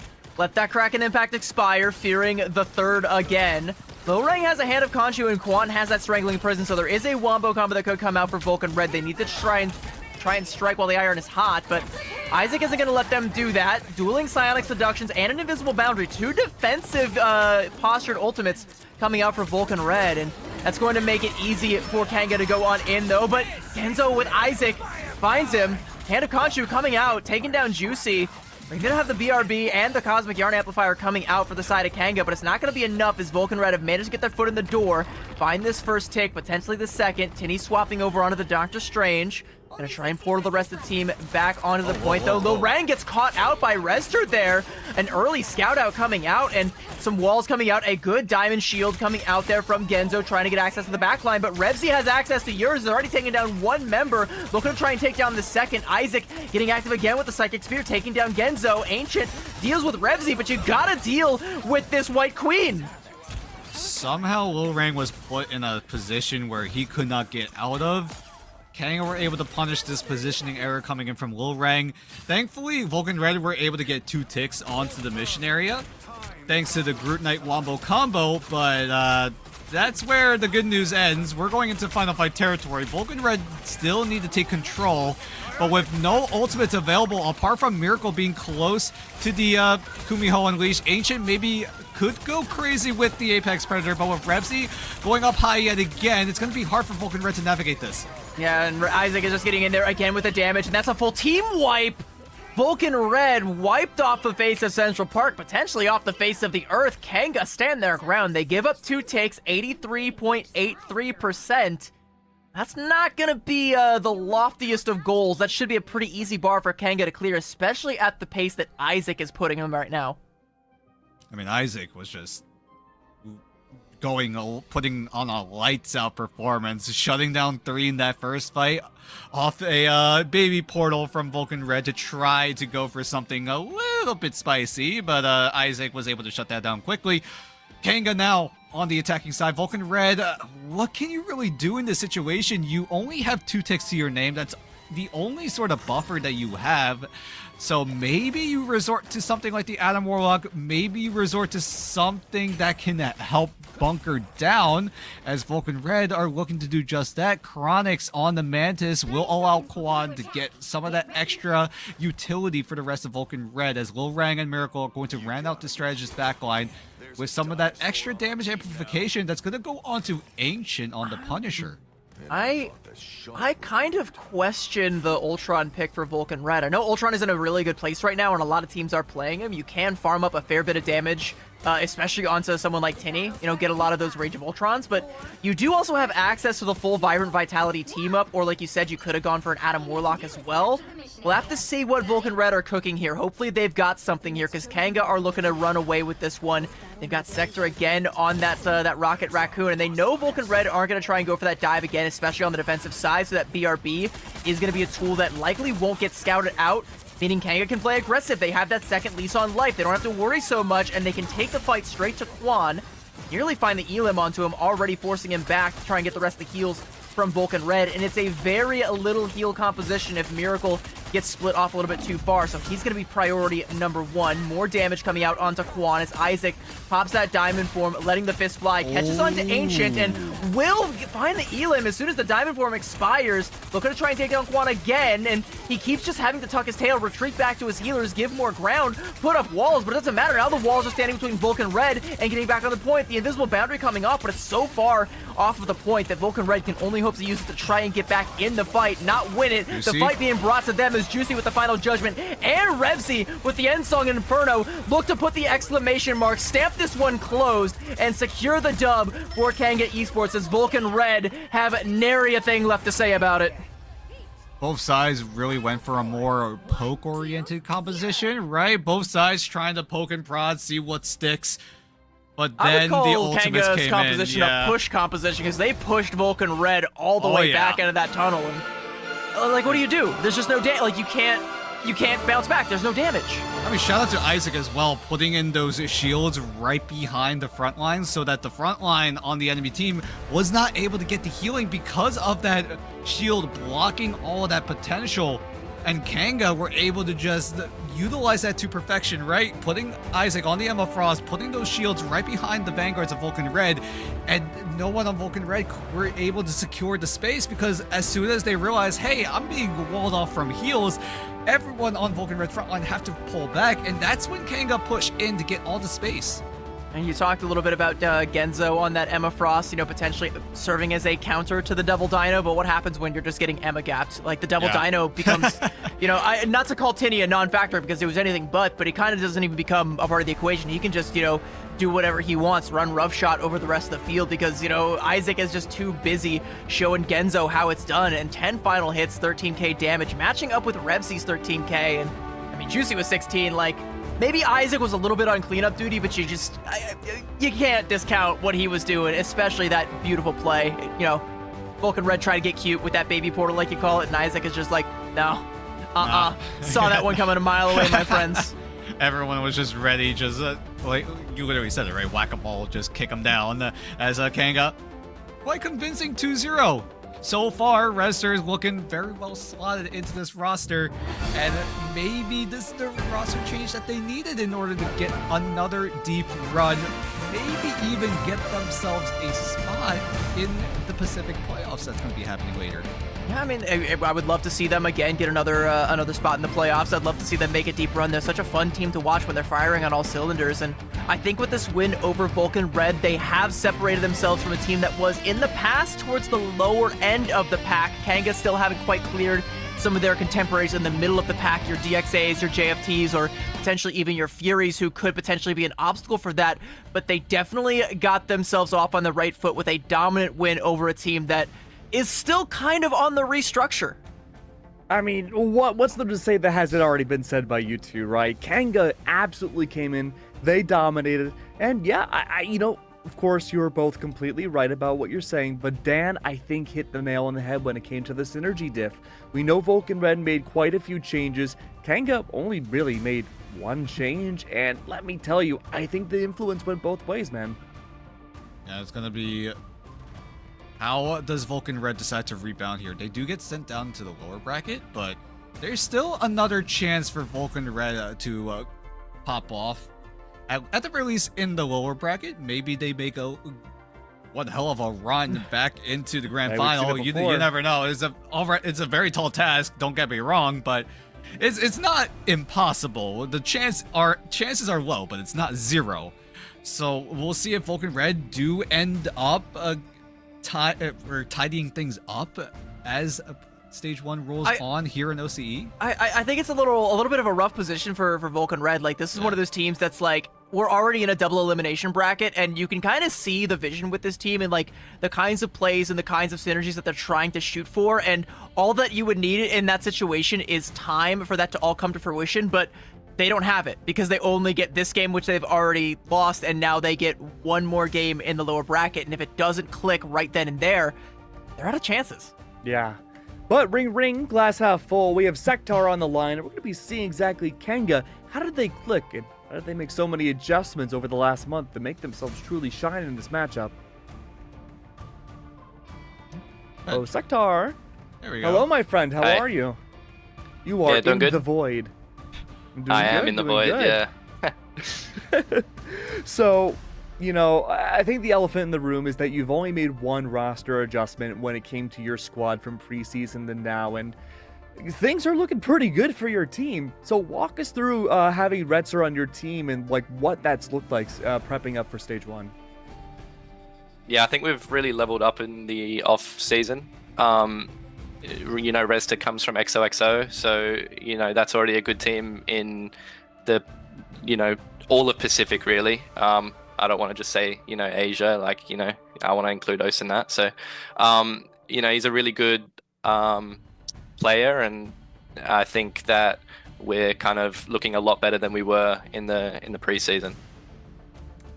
Kraken Impact expire, fearing the third again. Lil Rang has a Hand of Khonshu, and Quan has that Strangling Prison, so there is a Wombo combo that could come out for Vulcan Red. They need to try and strike while the iron is hot, but Isaac isn't gonna let them do that. Dueling Psionic Seductions and an Invisible Boundary. Two defensive postured ultimates coming out for Vulcan Red, and that's going to make it easy for Kanga to go on in, though. But Genzo with Isaac finds him. Hand of Khonshu coming out, taking down Juicy. We're going to have the BRB and the Cosmic Yarn Amplifier coming out for the side of Kanga, but it's not going to be enough as Vulcan Red have managed to get their foot in the door, find this first tick, potentially the second. Tinny swapping over onto the Doctor Strange. Gonna try and portal the rest of the team back onto the point, though. Lil Rang gets caught out by Rester there. An early scout out coming out, and some walls coming out. A good diamond shield coming out there from Genzo, trying to get access to the back line, but Revsy has access to yours. They're already taking down one member. Looking to try and take down the second. Isaac getting active again with the Psychic Spear, taking down Genzo. Ancient deals with Revsy, but you gotta deal with this White Queen. Somehow Lil Rang was put in a position where he could not get out of. Kanga were able to punish this positioning error coming in from Lil Rang. Thankfully, Vulcan Red were able to get 2 ticks onto the mission area, thanks to the Groot Knight Wombo combo, but that's where the good news ends. We're going into Final Fight territory. Vulcan Red still need to take control, but with no ultimates available, apart from Miracle being close to the Kumiho Unleashed, Ancient maybe could go crazy with the Apex Predator, but with Revsy going up high yet again, it's going to be hard for Vulcan Red to navigate this. Yeah, and Isaac is just getting in there again with the damage, and that's a full team wipe. Vulcan Red wiped off the face of Central Park, potentially off the face of the earth. Kanga stand their ground. They give up 2 takes, 83.83%. That's not going to be the loftiest of goals. That should be a pretty easy bar for Kanga to clear, especially at the pace that Isaac is putting him right now. I mean, Isaac was just putting on a lights out performance, shutting down 3 in that first fight off a baby portal from Vulcan Red to try to go for something a little bit spicy, but Isaac was able to shut that down quickly. Kanga now on the attacking side. Vulcan Red, what can you really do in this situation? You only have 2 ticks to your name. That's the only sort of buffer that you have. So maybe you resort to something like the Adam Warlock. Maybe you resort to something that can help bunker down, as Vulcan Red are looking to do just that. Chronics on the Mantis will allow Quan to get some of that extra utility for the rest of Vulcan Red, as Lil Rang and Miracle are going to round out the strategist backline. with some of that extra damage amplification that's going to go onto Ancient on the Punisher. I kind of question the Ultron pick for Vulcan Red. I know Ultron is in a really good place right now, and a lot of teams are playing him. You can farm up a fair bit of damage, especially onto someone like Tinny, get a lot of those Rage of Ultrons, but you do also have access to the full Vibrant Vitality team-up, or like you said, you could have gone for an Adam Warlock as well. We'll have to see what Vulcan Red are cooking here. Hopefully they've got something here, because Kanga are looking to run away with this one. They've got Sector again on that Rocket Raccoon, and they know Vulcan Red aren't going to try and go for that dive again, especially on the defensive side, so that BRB is going to be a tool that likely won't get scouted out, meaning Kanga can play aggressive. They have that second lease on life. They don't have to worry so much, and they can take the fight straight to Quan, nearly find the Elim onto him, already forcing him back to try and get the rest of the heals from Vulcan Red, and it's a very little heal composition if Miracle gets split off a little bit too far, so he's going to be priority number one. More damage coming out onto Quan as Isaac pops that diamond form, letting the fist fly, catches onto Ancient, and will find the Elim as soon as the diamond form expires. Looking to try and take down Quan again, and he keeps just having to tuck his tail, retreat back to his healers, give more ground, put up walls, but it doesn't matter. Now the walls are standing between Vulcan Red and getting back on the point. The invisible boundary coming off, but it's so far off of the point that Vulcan Red can only hope to use it to try and get back in the fight, not win it. Juicy. The fight being brought to them is Juicy with the final judgment, and Revsy with the end song and Inferno look to put the exclamation mark, stamp this one closed, and secure the dub for Kanga Esports as Vulcan Red have nary a thing left to say about it. Both sides really went for a more poke-oriented composition, right? Both sides trying to poke and prod, see what sticks. But then the ultimates Kanga's came composition in. a push composition, because they pushed Vulcan Red all the way back into that tunnel, and like, what do you do? There's just no damage. Like, you can't bounce back. There's no damage. I mean, shout out to Isaac as well, putting in those shields right behind the front line so that the front line on the enemy team was not able to get the healing because of that shield blocking all of that potential. And Kanga were able to just utilize that to perfection, right? Putting Isaac on the Emma Frost, putting those shields right behind the vanguards of Vulcan Red, and no one on Vulcan Red were able to secure the space, because as soon as they realized, hey, I'm being walled off from heals, everyone on Vulcan Red's frontline have to pull back, and that's when Kanga pushed in to get all the space. And you talked a little bit about Genzo on that Emma Frost, potentially serving as a counter to the Double Dino, but what happens when you're just getting Emma gapped? Like, the Double Dino becomes, not to call Tinny a non-factor because it was anything but he kind of doesn't even become a part of the equation. He can just, do whatever he wants, run roughshod over the rest of the field because, Isaac is just too busy showing Genzo how it's done, and 10 final hits, 13k damage, matching up with Revsy's 13k, and, I mean, Juicy was 16, like, maybe Isaac was a little bit on cleanup duty, but you can't discount what he was doing, especially that beautiful play. Vulcan Red tried to get cute with that baby portal, like you call it, and Isaac is just like, no, saw that one coming a mile away, my friends. Everyone was just ready, just like you literally said it, right? Whack-a-mole, just kick him down as Kanga. Quite convincing 2-0. So far, Rester is looking very well slotted into this roster, and maybe this is the roster change that they needed in order to get another deep run, maybe even get themselves a spot in the Pacific playoffs that's going to be happening later. Yeah, I mean, I would love to see them again get another spot in the playoffs. I'd love to see them make a deep run. They're such a fun team to watch when they're firing on all cylinders. And I think with this win over Vulcan Red, they have separated themselves from a team that was in the past towards the lower end of the pack. Kanga still haven't quite cleared some of their contemporaries in the middle of the pack, your DXAs, your JFTs, or potentially even your Furies, who could potentially be an obstacle for that. But they definitely got themselves off on the right foot with a dominant win over a team that is still kind of on the restructure. I mean, what's there to say that hasn't already been said by you two, right? Kanga absolutely came in, they dominated, and yeah, I of course, you were both completely right about what you're saying, but Dan, I think, hit the nail on the head when it came to the synergy diff. We know Vulcan Red made quite a few changes. Kanga only really made one change, and let me tell you, I think the influence went both ways, man. Yeah, it's gonna be... How does Vulcan Red decide to rebound here? They do get sent down to the lower bracket, but there's still another chance for Vulcan Red to pop off. At the very least, in the lower bracket, maybe they make one hell of a run back into the grand final. You never know. It's a very tall task. Don't get me wrong, but it's not impossible. The chances are low, but it's not zero. So we'll see if Vulcan Red do end up tidying things up as Stage 1 rolls on here in OCE. I think it's a little bit of a rough position for Vulcan Red. Like, this is one of those teams that's like, we're already in a double elimination bracket, and you can kind of see the vision with this team and like the kinds of plays and the kinds of synergies that they're trying to shoot for, and all that you would need in that situation is time for that to all come to fruition, but they don't have it because they only get this game, which they've already lost, and now they get one more game in the lower bracket, and if it doesn't click right then and there, they're out of chances. Yeah. But ring ring, glass half full, we have Sektar on the line, and we're going to be seeing exactly Kenga. How did they click, and how did they make so many adjustments over the last month to make themselves truly shine in this matchup? Oh, Sektar. There we go. Hello, my friend. How Hi. are you? You are in good. the void. I am in the void, good. yeah. So, you know, I think the elephant in the room is that you've only made one roster adjustment when it came to your squad from preseason to now, and things are looking pretty good for your team. So walk us through having Retzer on your team and like what that's looked like prepping up for Stage 1. Yeah, I think we've really leveled up in the off season. You know, Resta comes from XOXO, so, you know, that's already a good team in the, you know, all of Pacific, really. I don't want to just say, you know, Asia, like, you know, I want to include Os in that. So, you know, he's a really good player, and I think that we're kind of looking a lot better than we were in the preseason.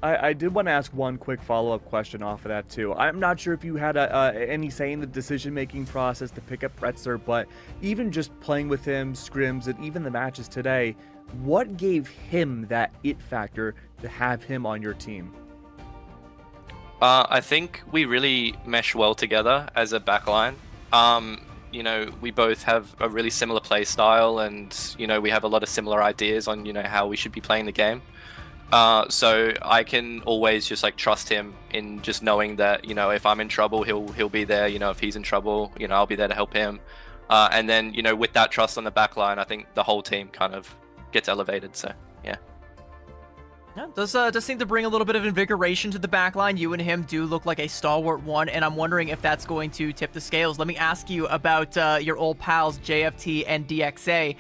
I did want to ask one quick follow-up question off of that too. I'm not sure if you had any say in the decision-making process to pick up Retzer, but even just playing with him, scrims, and even the matches today, what gave him that it factor to have him on your team? I think we really mesh well together as a backline. You know, we both have a really similar play style, and, you know, we have a lot of similar ideas on, you know, how we should be playing the game. So I can always just like trust him in just knowing that, you know, if I'm in trouble, he'll be there. You know, if he's in trouble, you know, I'll be there to help him. And then, you know, with that trust on the back line, I think the whole team kind of gets elevated. So yeah. Yeah, does seem to bring a little bit of invigoration to the back line. You and him do look like a stalwart one, and I'm wondering if that's going to tip the scales. Let me ask you about your old pals JFT and DXA.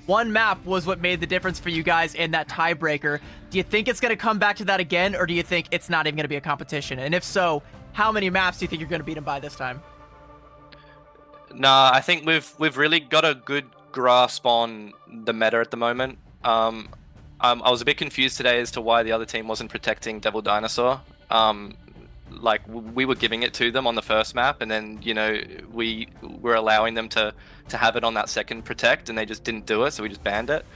One map was what made the difference for you guys in that tiebreaker. Do you think it's going to come back to that again, or do you think it's not even going to be a competition? And if so, how many maps do you think you're going to beat him by this time? Nah, I think we've really got a good grasp on the meta at the moment. I was a bit confused today as to why the other team wasn't protecting Devil Dinosaur. Like, we were giving it to them on the first map, and then, you know, we were allowing them to have it on that second protect, and they just didn't do it, so we just banned it.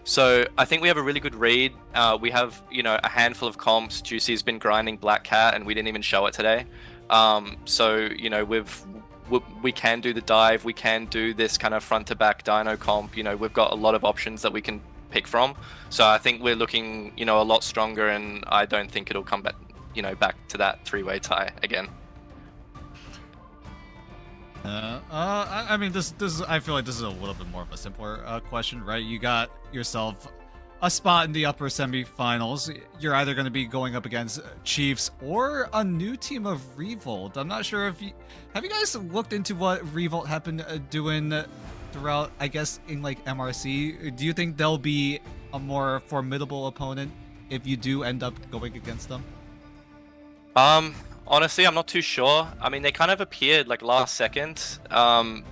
So I think we have a really good read. We have, you know, a handful of comps. Juicy's been grinding Black Cat, and we didn't even show it today. So, you know, we can do the dive, we can do this kind of front to back dino comp. You know, we've got a lot of options that we can pick from. So I think we're looking, you know, a lot stronger, and I don't think it'll come back, you know, back to that three-way tie again. I mean, this is. I feel like this is a little bit more of a simpler question, right? You got yourself a spot in the upper semifinals. You're either going to be going up against Chiefs or a new team of Revolt. I'm not sure if have you guys looked into what Revolt have been doing throughout, I guess, in like MRC. Do you think they'll be a more formidable opponent if you do end up going against them? Honestly, I'm not too sure. I mean, they kind of appeared like last second,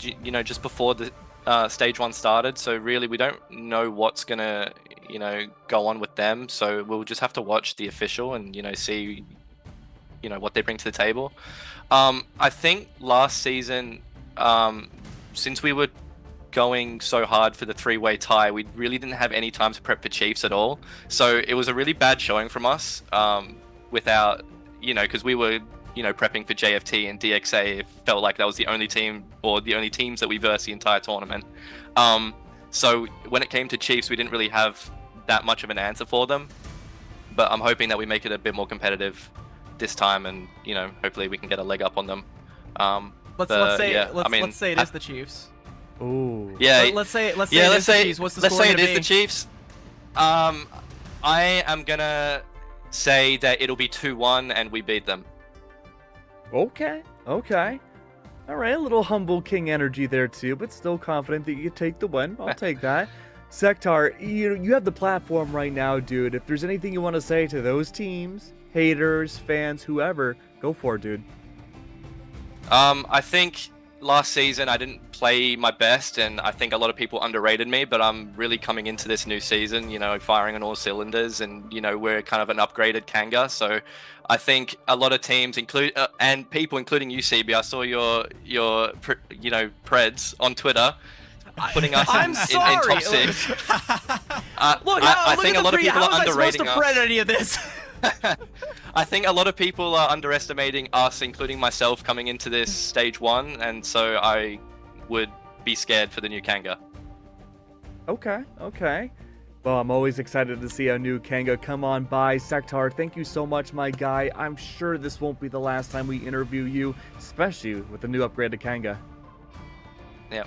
you know, just before the Stage 1 started. So really, we don't know what's gonna, you know, go on with them. So we'll just have to watch the official and, you know, see, you know, what they bring to the table. I think last season, since we were going so hard for the three-way tie, we really didn't have any time to prep for Chiefs at all. So it was a really bad showing from us, without, you know, because we were, you know, prepping for JFT and DXA. It felt like that was the only team, or the only teams that we versed the entire tournament. So when it came to Chiefs, we didn't really have that much of an answer for them. But I'm hoping that we make it a bit more competitive this time, and, you know, hopefully we can get a leg up on them. Let's say it is the Chiefs. Ooh. Yeah. Let's say it is the Chiefs. What's the score Let's say gonna it is be? the Chiefs. I am gonna say that it'll be 2-1 and we beat them. Okay, okay. All right, a little humble king energy there too, but still confident that you can take the win. I'll take that. Sectar, you have the platform right now, dude. If there's anything you want to say to those teams, haters, fans, whoever, go for it, dude. I think last season I didn't play my best, and I think a lot of people underrated me, but I'm really coming into this new season, you know, firing on all cylinders, and, you know, we're kind of an upgraded Kanga, so I think a lot of teams, and people, including you, CB, I saw your you know, Preds on Twitter, putting us in top 6. I think a lot of people are underrating us. How am I supposed to any of this? I think a lot of people are underestimating us, including myself, coming into this stage 1, and so I would be scared for the new Kanga. Okay, okay. Well, I'm always excited to see a new Kanga come on by. Sectar, thank you so much, my guy. I'm sure this won't be the last time we interview you, especially with the new upgraded Kanga. Yeah.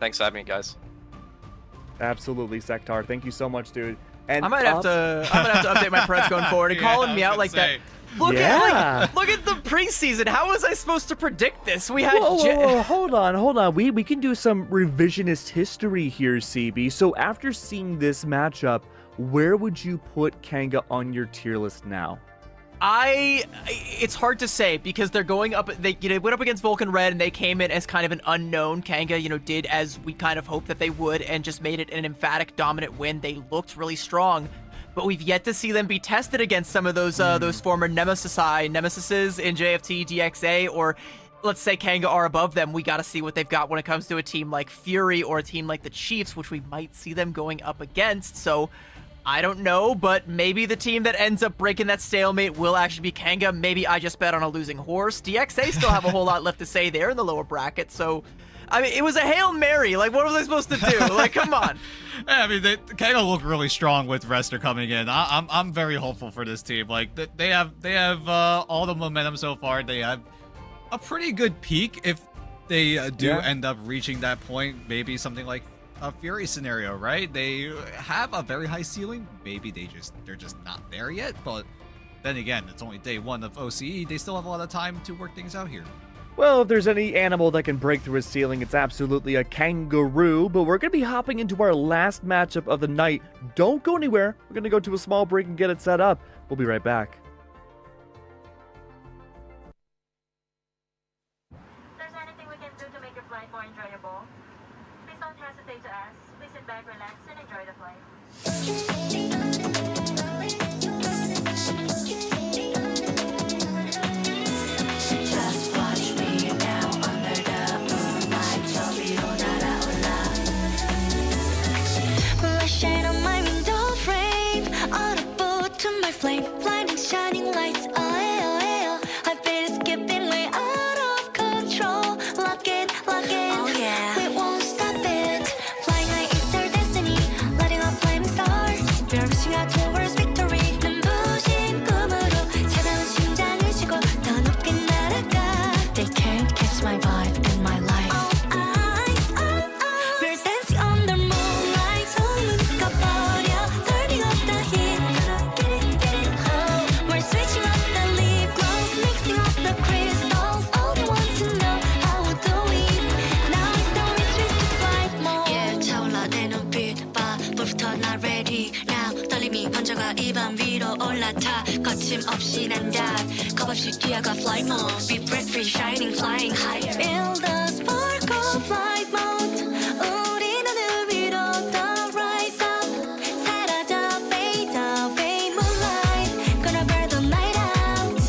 Thanks for having me, guys. Absolutely, Sectar. Thank you so much, dude. And I might have to update my press going forward. And calling me out like that. Look at the preseason. How was I supposed to predict this? We had whoa, hold on. We can do some revisionist history here, CB. So after seeing this matchup, where would you put Kanga on your tier list now? It's hard to say because they're going up. They went up against Vulcan Red and they came in as kind of an unknown. Kanga, did as we kind of hoped that they would and just made it an emphatic dominant win. They looked really strong, but we've yet to see them be tested against some of those former nemesises in JFT, DXA, or let's say Kanga are above them. We got to see what they've got when it comes to a team like Fury or a team like the Chiefs, which we might see them going up against. So I don't know, but maybe the team that ends up breaking that stalemate will actually be Kanga. Maybe I just bet on a losing horse. DXA still have a whole lot left to say there in the lower bracket, so I mean, it was a Hail Mary. Like, what were they supposed to do? Like, come on. I mean, Kanga look really strong with Rester coming in. I'm very hopeful for this team. Like, they have all the momentum so far. They have a pretty good peak if they do end up reaching that point. Maybe something like a Fury scenario, right? They have a very high ceiling. Maybe they're just not there yet. But then again, it's only day 1 of OCE. They still have a lot of time to work things out here. Well, if there's any animal that can break through a ceiling, it's absolutely a kangaroo. But we're going to be hopping into our last matchup of the night. Don't go anywhere. We're going to go to a small break and get it set up. We'll be right back. If there's anything we can do to make your flight more enjoyable, please don't hesitate to ask. Please sit back, relax, and enjoy the flight. Just watch me now under the moonlight. 저기로 날아올라. Rushing on my window frame, on a boat to my flame, blinding shining lights. Oh, yeah. I feel it skipping way out of control. Lock it. Oh yeah. We won't stop it. Flying high is our destiny. Lighting up flaming stars. We're reaching out towards victory. 눈부신 꿈으로 차가운 심장을 쉬고 더 높게 날아가. They can't catch my vibe and my life. We're dancing under moonlight. 손을 묶어버려. Turning up the heat. Get it. Oh, we're switching up the lip gloss, mixing up the crystals. All they want to know how we do it. Now it's the restricted flight mode. Yeah, 차올라 내 눈빛 봐. 불부터 나 ready now. 떨림이 번져가 이 밤 위로 올라타. 거침없이 난 dive. 겁없이 뛰어가 flight mode. Be breath-free, shining, flying higher. Feel the spark of flight mode. 우리 하늘 위로 더 rise up. 사라져, fade away, moonlight. Gonna burn the night out.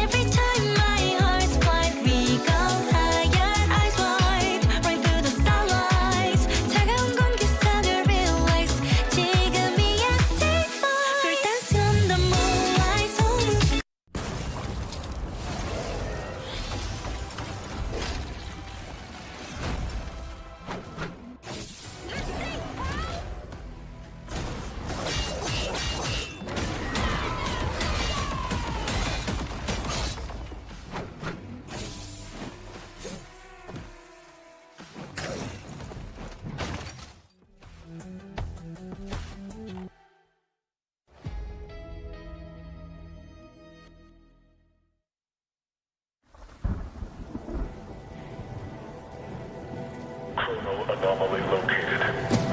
Every time my heart's flight, we go higher, eyes wide, right through the starlights. 차가운 공기속을 realize. 지금이야, take flight. We're dancing on the moonlight. Signal anomaly located.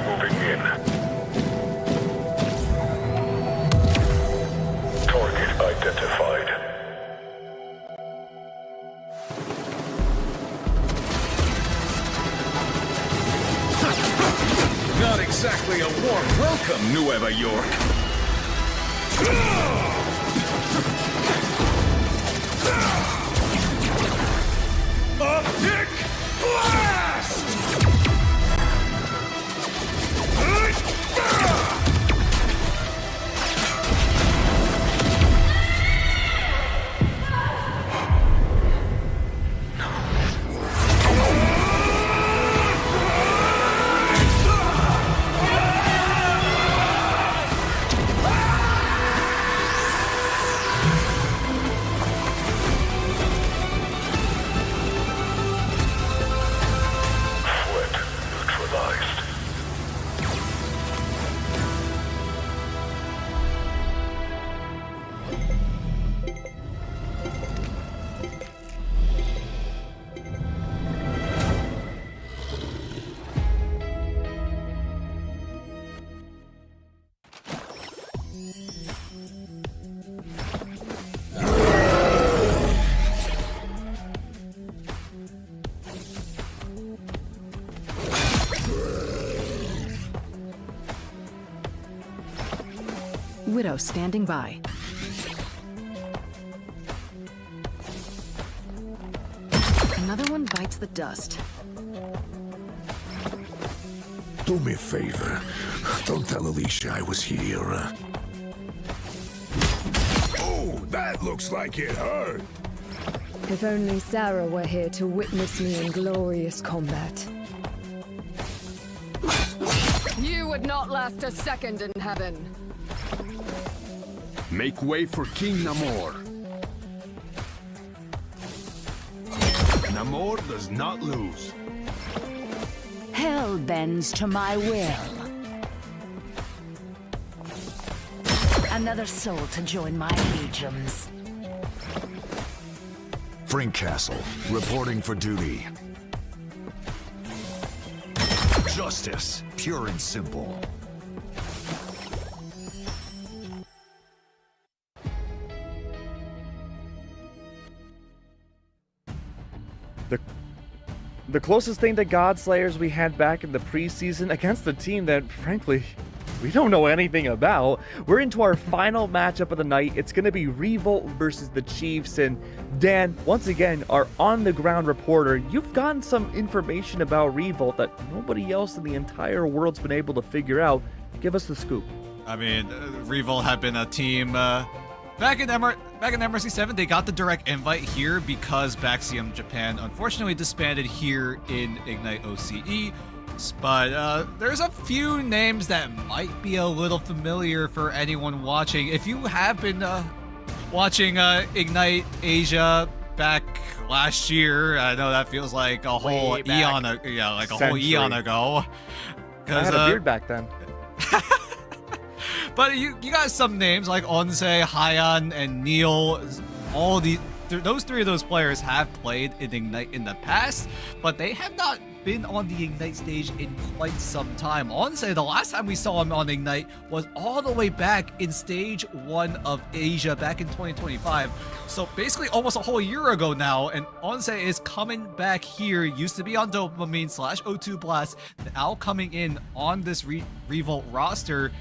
Moving in. Target identified. Not exactly a warm welcome, Nueva York. Optic blast! Widow standing by. Another one bites the dust. Do me a favor. Don't tell Alicia I was here. Oh, that looks like it hurt. If only Sarah were here to witness me in glorious combat. You would not last a second in heaven. Make way for King Namor. Namor does not lose. Hell bends to my will. Another soul to join my legions. Frank Castle, reporting for duty. Justice, pure and simple. The closest thing to Godslayers we had back in the preseason against a team that, frankly, we don't know anything about. We're into our final matchup of the night. It's going to be Revolt versus the Chiefs. And Dan, once again, our on-the-ground reporter, you've gotten some information about Revolt that nobody else in the entire world's been able to figure out. Give us the scoop. I mean, Revolt had been a team back in MRC7. They got the direct invite here because Baxium Japan unfortunately disbanded here in Ignite OCE. But there's a few names that might be a little familiar for anyone watching. If you have been watching Ignite Asia back last year, I know that feels like a whole eon, whole eon ago. I had a beard back then. But you got some names like Onse, Hyan, and Neil. All those three of those players have played in Ignite in the past, but they have not been on the Ignite stage in quite some time. Onse, the last time we saw him on Ignite was all the way back in Stage 1 of Asia back in 2025. So basically almost a whole year ago now, and Onse is coming back here. Used to be on Dopamine / O2 Blast, now coming in on this Revolt roster.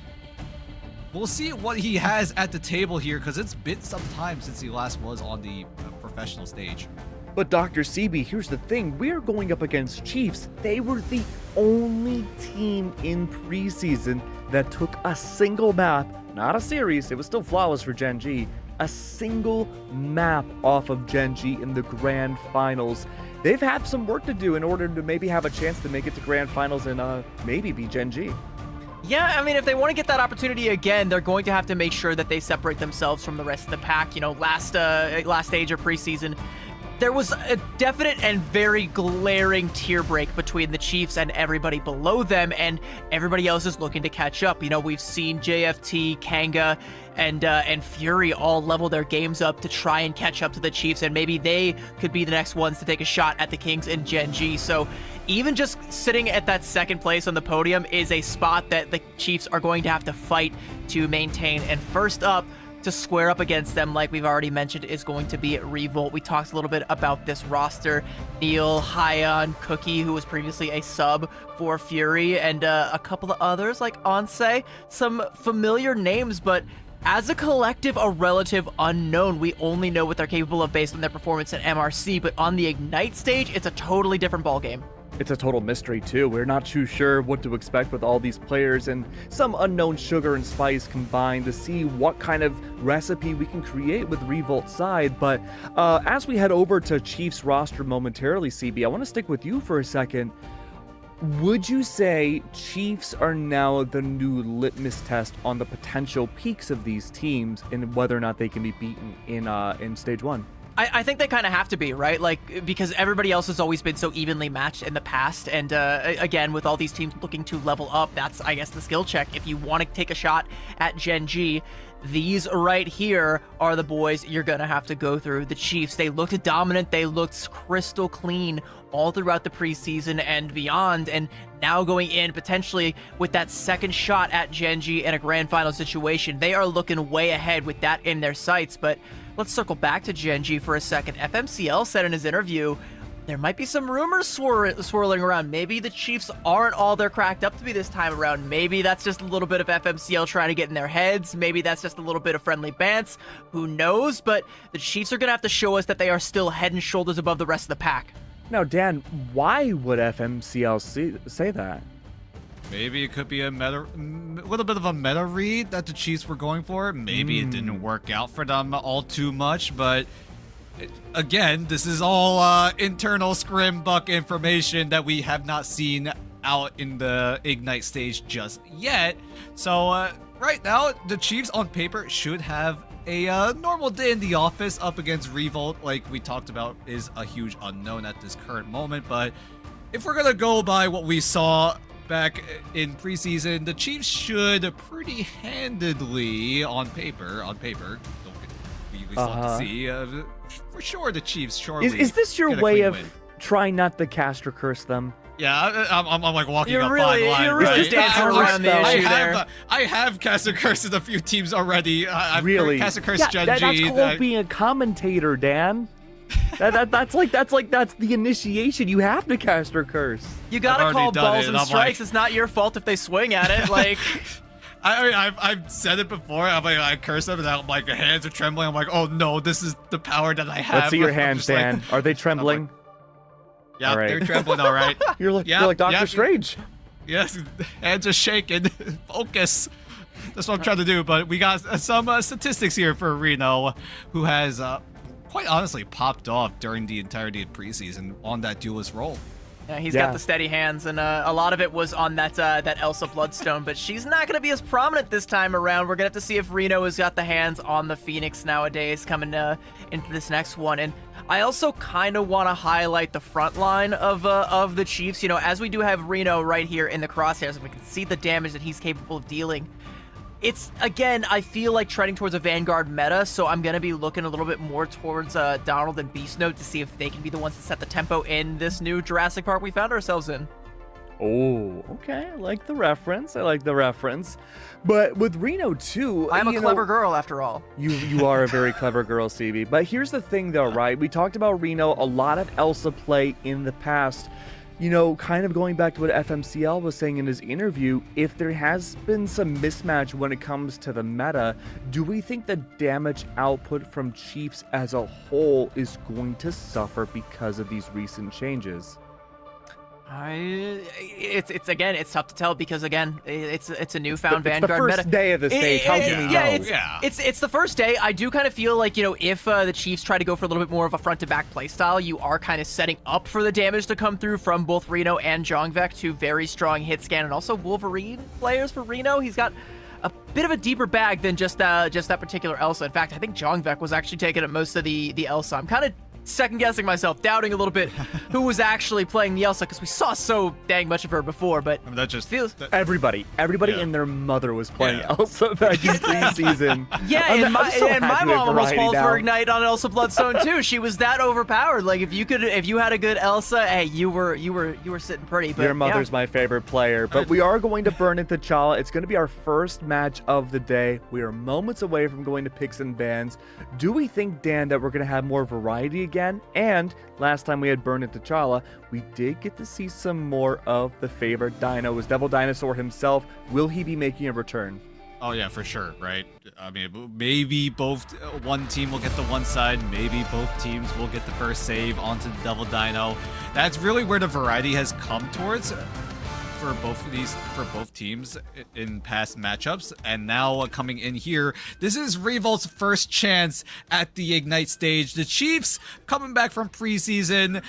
We'll see what he has at the table here, because it's been some time since he last was on the professional stage. But Dr. CB, here's the thing. We're going up against Chiefs. They were the only team in preseason that took a single map, not a series, it was still flawless for Gen G, a single map off of Gen G in the Grand Finals. They've had some work to do in order to maybe have a chance to make it to Grand Finals and maybe be Gen G. Yeah, I mean, if they want to get that opportunity again, they're going to have to make sure that they separate themselves from the rest of the pack. You know, last stage of preseason, there was a definite and very glaring tier break between the Chiefs and everybody below them, and everybody else is looking to catch up. You know, we've seen JFT, Kanga, and Fury all level their games up to try and catch up to the Chiefs, and maybe they could be the next ones to take a shot at the Kings and Gen G. So even just sitting at that second place on the podium is a spot that the Chiefs are going to have to fight to maintain. And first up, to square up against them, like we've already mentioned, is going to be Revolt. We talked a little bit about this roster. Neil, Hyon, Cookie, who was previously a sub for Fury, and a couple of others like Onse. Some familiar names, but as a collective, a relative unknown. We only know what they're capable of based on their performance at MRC, but on the Ignite stage, it's a totally different ballgame. It's a total mystery too. We're not too sure what to expect with all these players and some unknown sugar and spice combined to see what kind of recipe we can create with Revolt's side. But as we head over to Chiefs roster momentarily, CB, I want to stick with you for a second. Would you say Chiefs are now the new litmus test on the potential peaks of these teams and whether or not they can be beaten in stage 1? I think they kind of have to be, right? Like, because everybody else has always been so evenly matched in the past. And again, with all these teams looking to level up, that's, I guess, the skill check. If you want to take a shot at Gen G, these right here are the boys you're going to have to go through. The Chiefs, they looked dominant. They looked crystal clean all throughout the preseason and beyond. And now going in potentially with that second shot at Gen G in a grand final situation, they are looking way ahead with that in their sights. But let's circle back to Gen G for a second. FMCL said in his interview, there might be some rumors swirling around. Maybe the Chiefs aren't all they're cracked up to be this time around. Maybe that's just a little bit of FMCL trying to get in their heads. Maybe that's just a little bit of friendly bants. Who knows? But the Chiefs are going to have to show us that they are still head and shoulders above the rest of the pack. Now, Dan, why would FMCL say that? Maybe it could be a little bit of a meta read that the Chiefs were going for. Maybe it didn't work out for them all too much, but again, this is all internal scrim buck information that we have not seen out in the Ignite stage just yet. So right now, the Chiefs on paper should have a normal day in the office up against Revolt, like we talked about, is a huge unknown at this current moment. But if we're gonna go by what we saw back in preseason, the Chiefs should pretty handedly, on paper, don't get we love to see, for sure the Chiefs surely. Is this your way of trying not to cast or curse them? Yeah, I'm like walking a fine line. You're really dancing around the issue there. I have cast and cursed a few teams already. I've really? cast and cursed Gen That's G. called being a commentator, Dan. That's the initiation. You have to cast or curse. You gotta call balls and strikes. It's not your fault if they swing at it. Like, I've said it before. I'm like, I curse them, and I'm like, the hands are trembling. I'm like, oh no, this is the power that I have. Let's see your hands, Dan. Are they trembling? Yeah, they're trembling. All right. You're like Doctor Strange. Yes, hands are shaking. Focus. That's what I'm trying to do. But we got some statistics here for Reno, who has quite honestly popped off during the entirety of preseason on that duelist role. Yeah, he's got the steady hands, and a lot of it was on that Elsa Bloodstone, but she's not going to be as prominent this time around. We're going to have to see if Reno has got the hands on the Phoenix nowadays coming into this next one. And I also kind of want to highlight the front line of the Chiefs. You know, as we do have Reno right here in the crosshairs, and we can see the damage that he's capable of dealing. It's, again, I feel like trending towards a Vanguard meta, so I'm going to be looking a little bit more towards Donald and Beast Note to see if they can be the ones to set the tempo in this new Jurassic Park we found ourselves in. Oh, okay. I like the reference. But with Reno, too... I'm a clever girl, after all. You are a very clever girl, CB. But here's the thing, though, right? We talked about Reno, a lot of Elsa play in the past. You know, kind of going back to what FMCL was saying in his interview, if there has been some mismatch when it comes to the meta, do we think the damage output from Chiefs as a whole is going to suffer because of these recent changes? It's tough to tell because again, it's a newfound Vanguard meta. It's the first day of the stage. How can we know? It's the first day. I do kind of feel like, you know, if the Chiefs try to go for a little bit more of a front to back playstyle, you are kind of setting up for the damage to come through from both Reno and Jongvek, two very strong hit scan and also Wolverine players for Reno. He's got a bit of a deeper bag than just that particular Elsa. In fact, I think Jongvek was actually taking up most of the Elsa. I'm kind of second guessing myself, doubting a little bit who was actually playing the Elsa, because we saw so dang much of her before. But I mean, that just feels everybody Yeah. and their mother was playing Elsa back in preseason. yeah, I'm and my so happy mom we have almost variety called now. for Ignite on Elsa Bloodstone too. She was that overpowered. Like if you had a good Elsa, hey, you were sitting pretty. But Your mother's my favorite player, but we are going to burn into T'Challa. It's going to be our first match of the day. We are moments away from going to picks and bans. Do we think, Dan, that we're going to have more variety again? And last time we had burned into T'Challa, we did get to see some more of the favorite dino. Was Devil Dinosaur himself? Will he be making a return? Oh yeah, for sure, right? I mean, maybe one team will get the one side, maybe both teams will get the first save onto the Devil Dino. That's really where the variety has come towards for both teams in past matchups. And now coming in here, this is Revolt's first chance at the Ignite stage. The Chiefs coming back from preseason.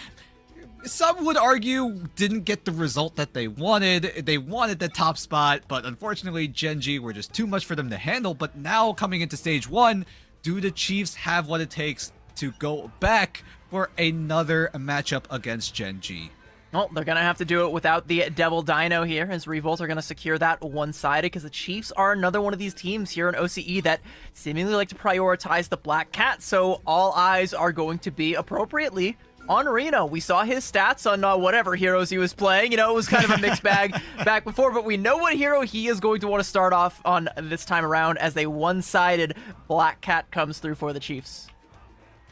Some would argue didn't get the result that they wanted. They wanted the top spot, but unfortunately Gen.G were just too much for them to handle. But now coming into stage 1, do the Chiefs have what it takes to go back for another matchup against Gen.G? Well, they're going to have to do it without the Devil Dino here, as Revolt are going to secure that one-sided, because the Chiefs are another one of these teams here in OCE that seemingly like to prioritize the Black Cat, so all eyes are going to be appropriately on Reno. We saw his stats on whatever heroes he was playing. You know, it was kind of a mixed bag back before, but we know what hero he is going to want to start off on this time around as a one-sided Black Cat comes through for the Chiefs.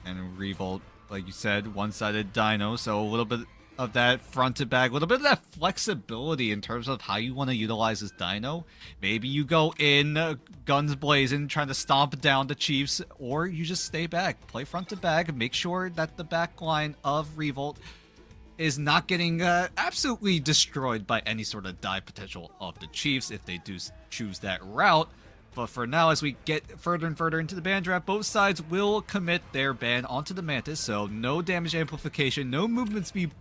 And Revolt, like you said, one-sided Dino, so a little bit of that front to back, a little bit of that flexibility in terms of how you want to utilize this Dino. Maybe you go in guns blazing, trying to stomp down the Chiefs, or you just stay back, play front to back, make sure that the back line of Revolt is not getting absolutely destroyed by any sort of dive potential of the Chiefs if they do choose that route. But for now, as we get further and further into the ban draft, both sides will commit their ban onto the Mantis, so no damage amplification, no movement speed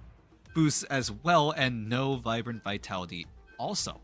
boosts as well, and no Vibrant Vitality also.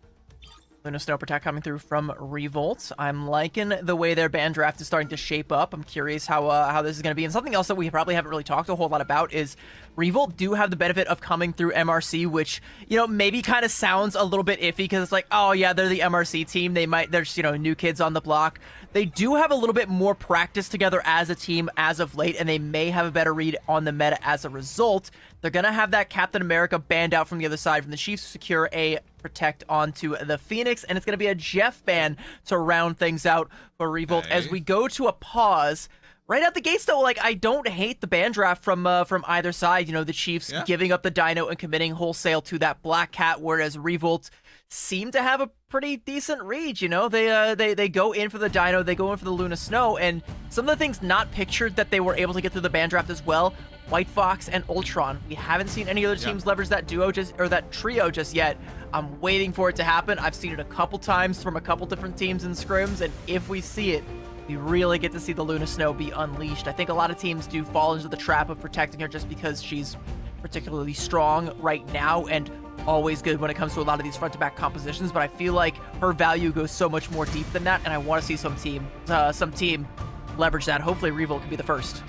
Luna Snow Protect coming through from Revolt. I'm liking the way their ban draft is starting to shape up. I'm curious how this is going to be. And something else that we probably haven't really talked a whole lot about is Revolt do have the benefit of coming through MRC, which, you know, maybe kind of sounds a little bit iffy because it's like, oh yeah, they're the MRC team. There's, you know, new kids on the block. They do have a little bit more practice together as a team as of late, and they may have a better read on the meta as a result. They're going to have that Captain America banned out from the other side from the Chiefs to secure a protect onto the Phoenix, and it's going to be a Jeff ban to round things out for Revolt. Okay. As we go to a pause. Right out the gates, though, like, I don't hate the ban draft from either side. You know, the Chiefs giving up the Dino and committing wholesale to that Black Cat, whereas Revolt seem to have a pretty decent read. You know, they go in for the Dino, they go in for the Luna Snow, and some of the things not pictured that they were able to get through the ban draft as well. White Fox and Ultron. We haven't seen any other teams leverage that duo that trio just yet. I'm waiting for it to happen. I've seen it a couple times from a couple different teams in scrims, and if we see it, we really get to see the Luna Snow be unleashed. I think a lot of teams do fall into the trap of protecting her just because she's particularly strong right now and always good when it comes to a lot of these front-to-back compositions, but I feel like her value goes so much more deep than that, and I want to see some team leverage that. Hopefully Revolt can be the first.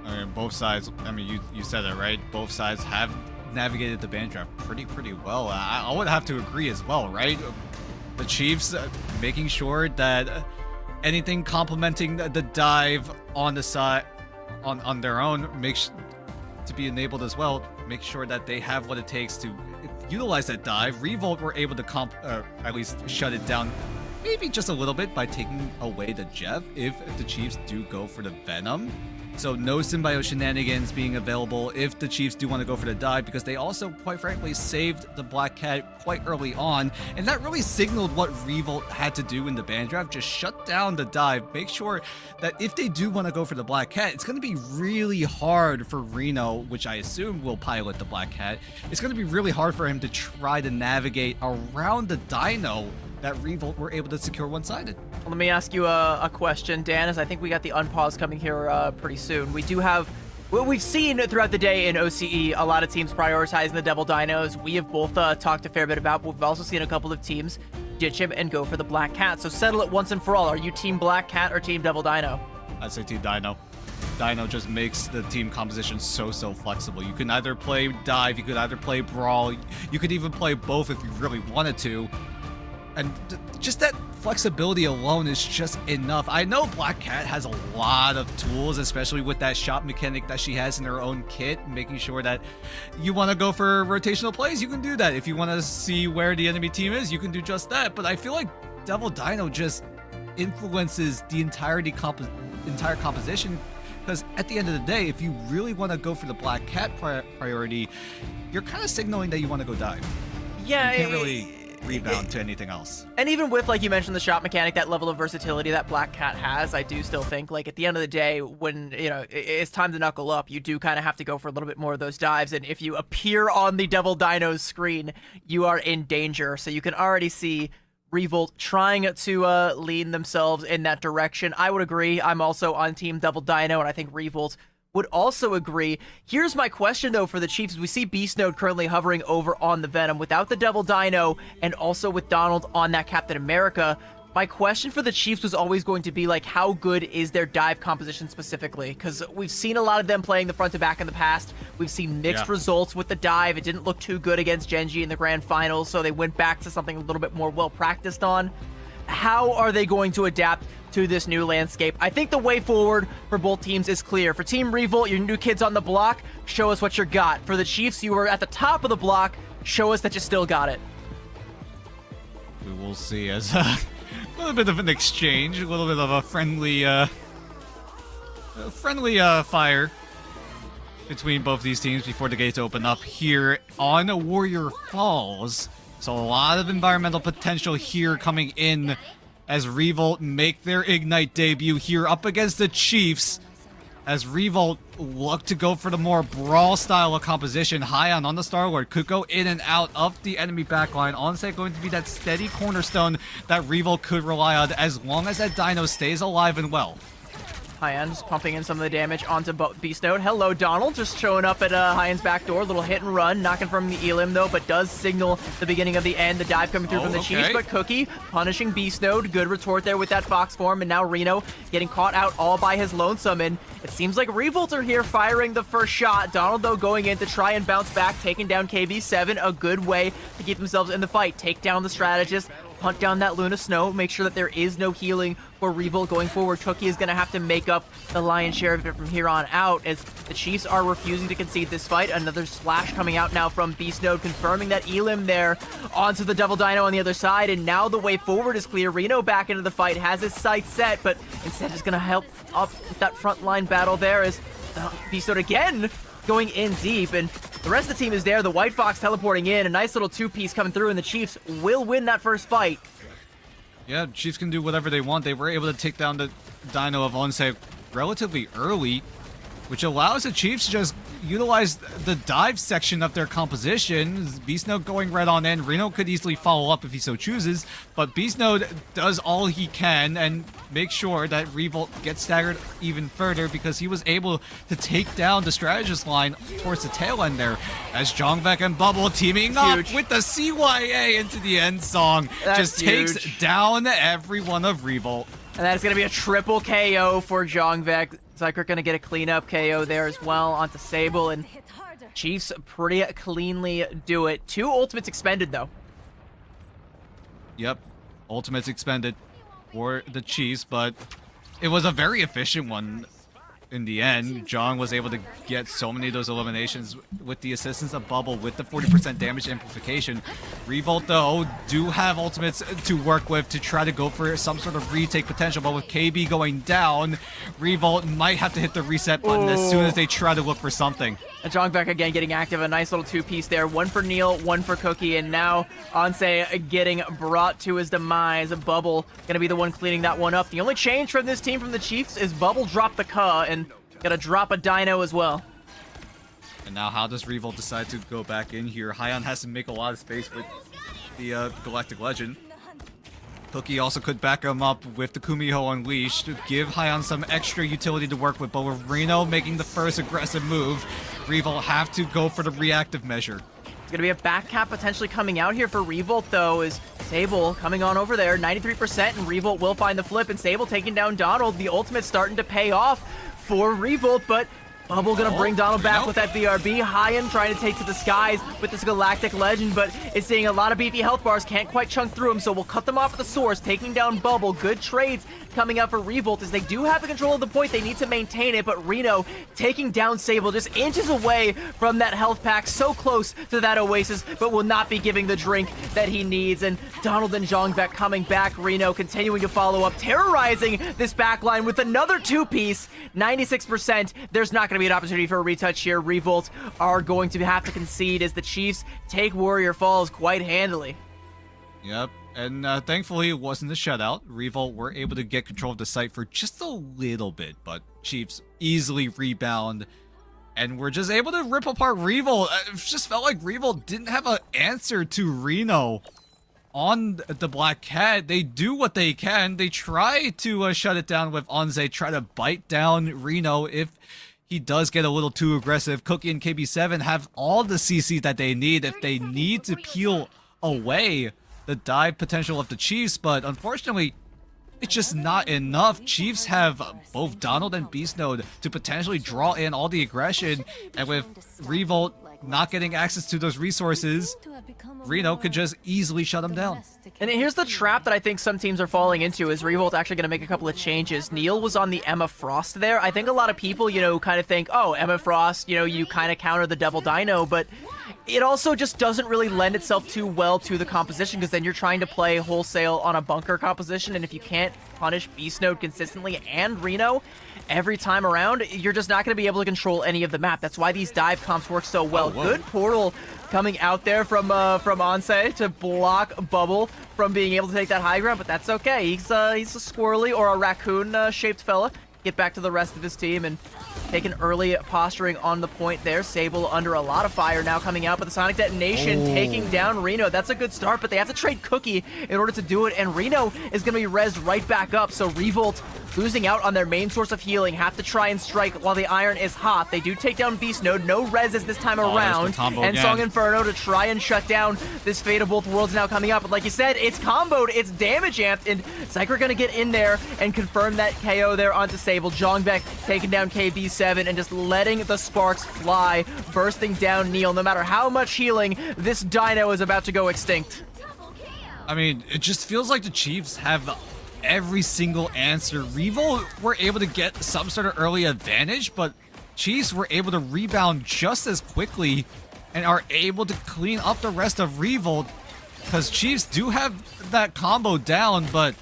I mean, both sides, I mean, you said it, right? Both sides have navigated the ban draft pretty well. I would have to agree as well, right? The Chiefs making sure that anything complementing the dive on the side, on their own, to be enabled as well. Make sure that they have what it takes to utilize that dive. Revolt were able to at least shut it down, maybe just a little bit by taking away the Jeff if the Chiefs do go for the Venom. So no symbiote shenanigans being available if the Chiefs do want to go for the dive, because they also, quite frankly, saved the Black Cat quite early on, and that really signaled what Revolt had to do in the ban draft. Just shut down the dive, make sure that if they do want to go for the Black Cat, it's going to be really hard for Reno, which I assume will pilot the Black Cat. It's going to be really hard for him to try to navigate around the Dino that Revolt were able to secure one-sided. Let me ask you a question, Dan, as I think we got the unpause coming here pretty soon. We do have, well, we've seen throughout the day in OCE a lot of teams prioritizing the Devil Dinos. We have both talked a fair bit about, but we've also seen a couple of teams ditch him and go for the Black Cat. So settle it once and for all. Are you team Black Cat or team Devil Dino? I'd say team Dino. Dino just makes the team composition so flexible. You can either play dive, you could either play brawl, you could even play both if you really wanted to. And just that flexibility alone is just enough. I know Black Cat has a lot of tools, especially with that shot mechanic that she has in her own kit, making sure that you want to go for rotational plays, you can do that. If you want to see where the enemy team is, you can do just that. But I feel like Devil Dino just influences the entire composition, because at the end of the day, if you really want to go for the Black Cat priority, you're kind of signaling that you want to go dive. Yeah, you can't really rebound to anything else. And even with, like you mentioned, the shot mechanic, that level of versatility that Black Cat has, I do still think, like, at the end of the day, when, you know, it's time to knuckle up, you do kind of have to go for a little bit more of those dives, and if you appear on the Devil Dino's screen, you are in danger. So you can already see Revolt trying to lean themselves in that direction. I would agree. I'm also on Team Devil Dino, and I think Revolt would also agree. Here's my question, though, for the Chiefs. We see Beast Node currently hovering over on the Venom without the Devil Dino, and also with Donald on that Captain America. My question for the Chiefs was always going to be, like, how good is their dive composition specifically? Because we've seen a lot of them playing the front to back in the past. We've seen mixed results with the dive. It didn't look too good against Genji in the grand finals, so they went back to something a little bit more well-practiced on. How are they going to adapt to this new landscape? I think the way forward for both teams is clear. For Team Revolt, your new kids on the block, show us what you got. For the Chiefs, you were at the top of the block, show us that you still got it. We will see as a little bit of an exchange, a little bit of a friendly fire between both these teams before the gates open up here on Warrior Falls. So a lot of environmental potential here coming in as Revolt make their Ignite debut here up against the Chiefs. As Revolt look to go for the more brawl style of composition, Hyon on the Star-Lord could go in and out of the enemy backline. Onset going to be that steady cornerstone that Revolt could rely on as long as that Dino stays alive and well. Hyon just pumping in some of the damage onto Beast Node. Hello, Donald, just showing up at Hyon's back door. Little hit and run, not confirming the elim though, but does signal the beginning of the end. The dive coming through from the Chiefs, but Cookie punishing Beast Node. Good retort there with that Fox form, and now Reno getting caught out all by his lonesome, and it seems like Revolt are here firing the first shot. Donald, though, going in to try and bounce back, taking down KV7, a good way to keep themselves in the fight. Take down the strategist, hunt down that Luna Snow, make sure that there is no healing for Revolt going forward. Cookie is going to have to make up the lion's share of it from here on out, as the Chiefs are refusing to concede this fight. Another slash coming out now from Beast Node, confirming that elim there onto the Devil Dino on the other side, and now the way forward is clear. Reno back into the fight, has his sights set, but instead is going to help up with that front line battle there as Beast Node again going in deep, and the rest of the team is there. The White Fox teleporting in, a nice little two-piece coming through, and the Chiefs will win that first fight. Yeah, Chiefs can do whatever they want. They were able to take down the Dino of Onse relatively early, which allows the Chiefs to just utilize the dive section of their composition. Beast Node going right on in. Reno could easily follow up if he so chooses, but Beast Node does all he can and make sure that Revolt gets staggered even further, because he was able to take down the strategist line towards the tail end there, as Jongvek and Bubble teaming up with the CYA into the end song. Just takes down every one of Revolt. And that's going to be a triple KO for Jongvek. Zyker going to get a cleanup KO there as well onto Sable, and Chiefs pretty cleanly do it. 2 ultimates expended, though. Yep, ultimates expended for the Chiefs, but it was a very efficient one in the end. Jong was able to get so many of those eliminations with the assistance of Bubble with the 40% damage amplification. Revolt, though, do have ultimates to work with to try to go for some sort of retake potential, but with KB going down, Revolt might have to hit the reset button as soon as they try to look for something. And Jongvek again getting active, a nice little two-piece there. One for Neil, one for Cookie, and now Onse getting brought to his demise. Bubble gonna be the one cleaning that one up. The only change from this team from the Chiefs is Bubble dropped the Ka and gotta drop a Dino as well. And now how does Revolt decide to go back in here? Hyon has to make a lot of space with the Galactic Legend. Cookie also could back him up with the Kumiho Unleashed to give Hyon some extra utility to work with, but with Reno making the first aggressive move, Revolt have to go for the reactive measure. It's gonna be a back cap potentially coming out here for Revolt, though, is Sable coming on over there, 93%, and Revolt will find the flip, and Sable taking down Donald. The ultimate's starting to pay off for Revolt, but Bubble gonna bring Donald back with that BRB. High-end trying to take to the skies with this Galactic Legend, but is seeing a lot of beefy health bars. Can't quite chunk through him, so we'll cut them off at the source, taking down Bubble. Good trades coming out for Revolt as they do have the control of the point. They need to maintain it, but Reno taking down Sable just inches away from that health pack, so close to that Oasis, but will not be giving the drink that he needs. And Donald and Zhongbek coming back. Reno continuing to follow up, terrorizing this backline with another two-piece. 96%. There's not going to be an opportunity for a retouch here. Revolt are going to have to concede as the Chiefs take Warrior Falls quite handily. Yep. And thankfully, it wasn't a shutout. Revolt were able to get control of the site for just a little bit, but Chiefs easily rebound, and we're just able to rip apart Revolt. It just felt like Revolt didn't have an answer to Reno on the Black Cat. They do what they can. They try to shut it down with Onze, try to bite down Reno if he does get a little too aggressive. Cookie and KB7 have all the CC that they need if they need to peel away the dive potential of the Chiefs, but unfortunately, it's just not enough. Chiefs have both Donald and Beast Node to potentially draw in all the aggression, and with Revolt not getting access to those resources, Reno could just easily shut them down. And here's the trap that I think some teams are falling into is Revolt actually going to make a couple of changes. Neil was on the Emma Frost there. I think a lot of people, kind of think, oh, Emma Frost, you kind of counter the Devil Dino, but it also just doesn't really lend itself too well to the composition, because then you're trying to play wholesale on a bunker composition, and if you can't punish Beast Node consistently and Reno every time around, you're just not going to be able to control any of the map. That's why these dive comps work so well. Good portal coming out there from Onse to block Bubble from being able to take that high ground, but that's okay. He's a squirrely or a raccoon shaped fella. Get back to the rest of his team and take an early posturing on the point there. Sable under a lot of fire now coming out, but the Sonic Detonation taking down Reno. That's a good start, but they have to trade Cookie in order to do it, and Reno is going to be rezzed right back up, so Revolt losing out on their main source of healing, have to try and strike while the iron is hot. They do take down Beast Node, no rezzes this time around, and Song Inferno to try and shut down this Fate of Both Worlds now coming up, but like you said, it's comboed, it's damage amped, and Psyker gonna get in there and confirm that KO there onto Sable. Zhongbek taking down KB7 and just letting the sparks fly, bursting down Neil. No matter how much healing, this Dino is about to go extinct. I mean, it just feels like the Chiefs have every single answer. Revolt were able to get some sort of early advantage, but Chiefs were able to rebound just as quickly and are able to clean up the rest of Revolt, because Chiefs do have that combo down, but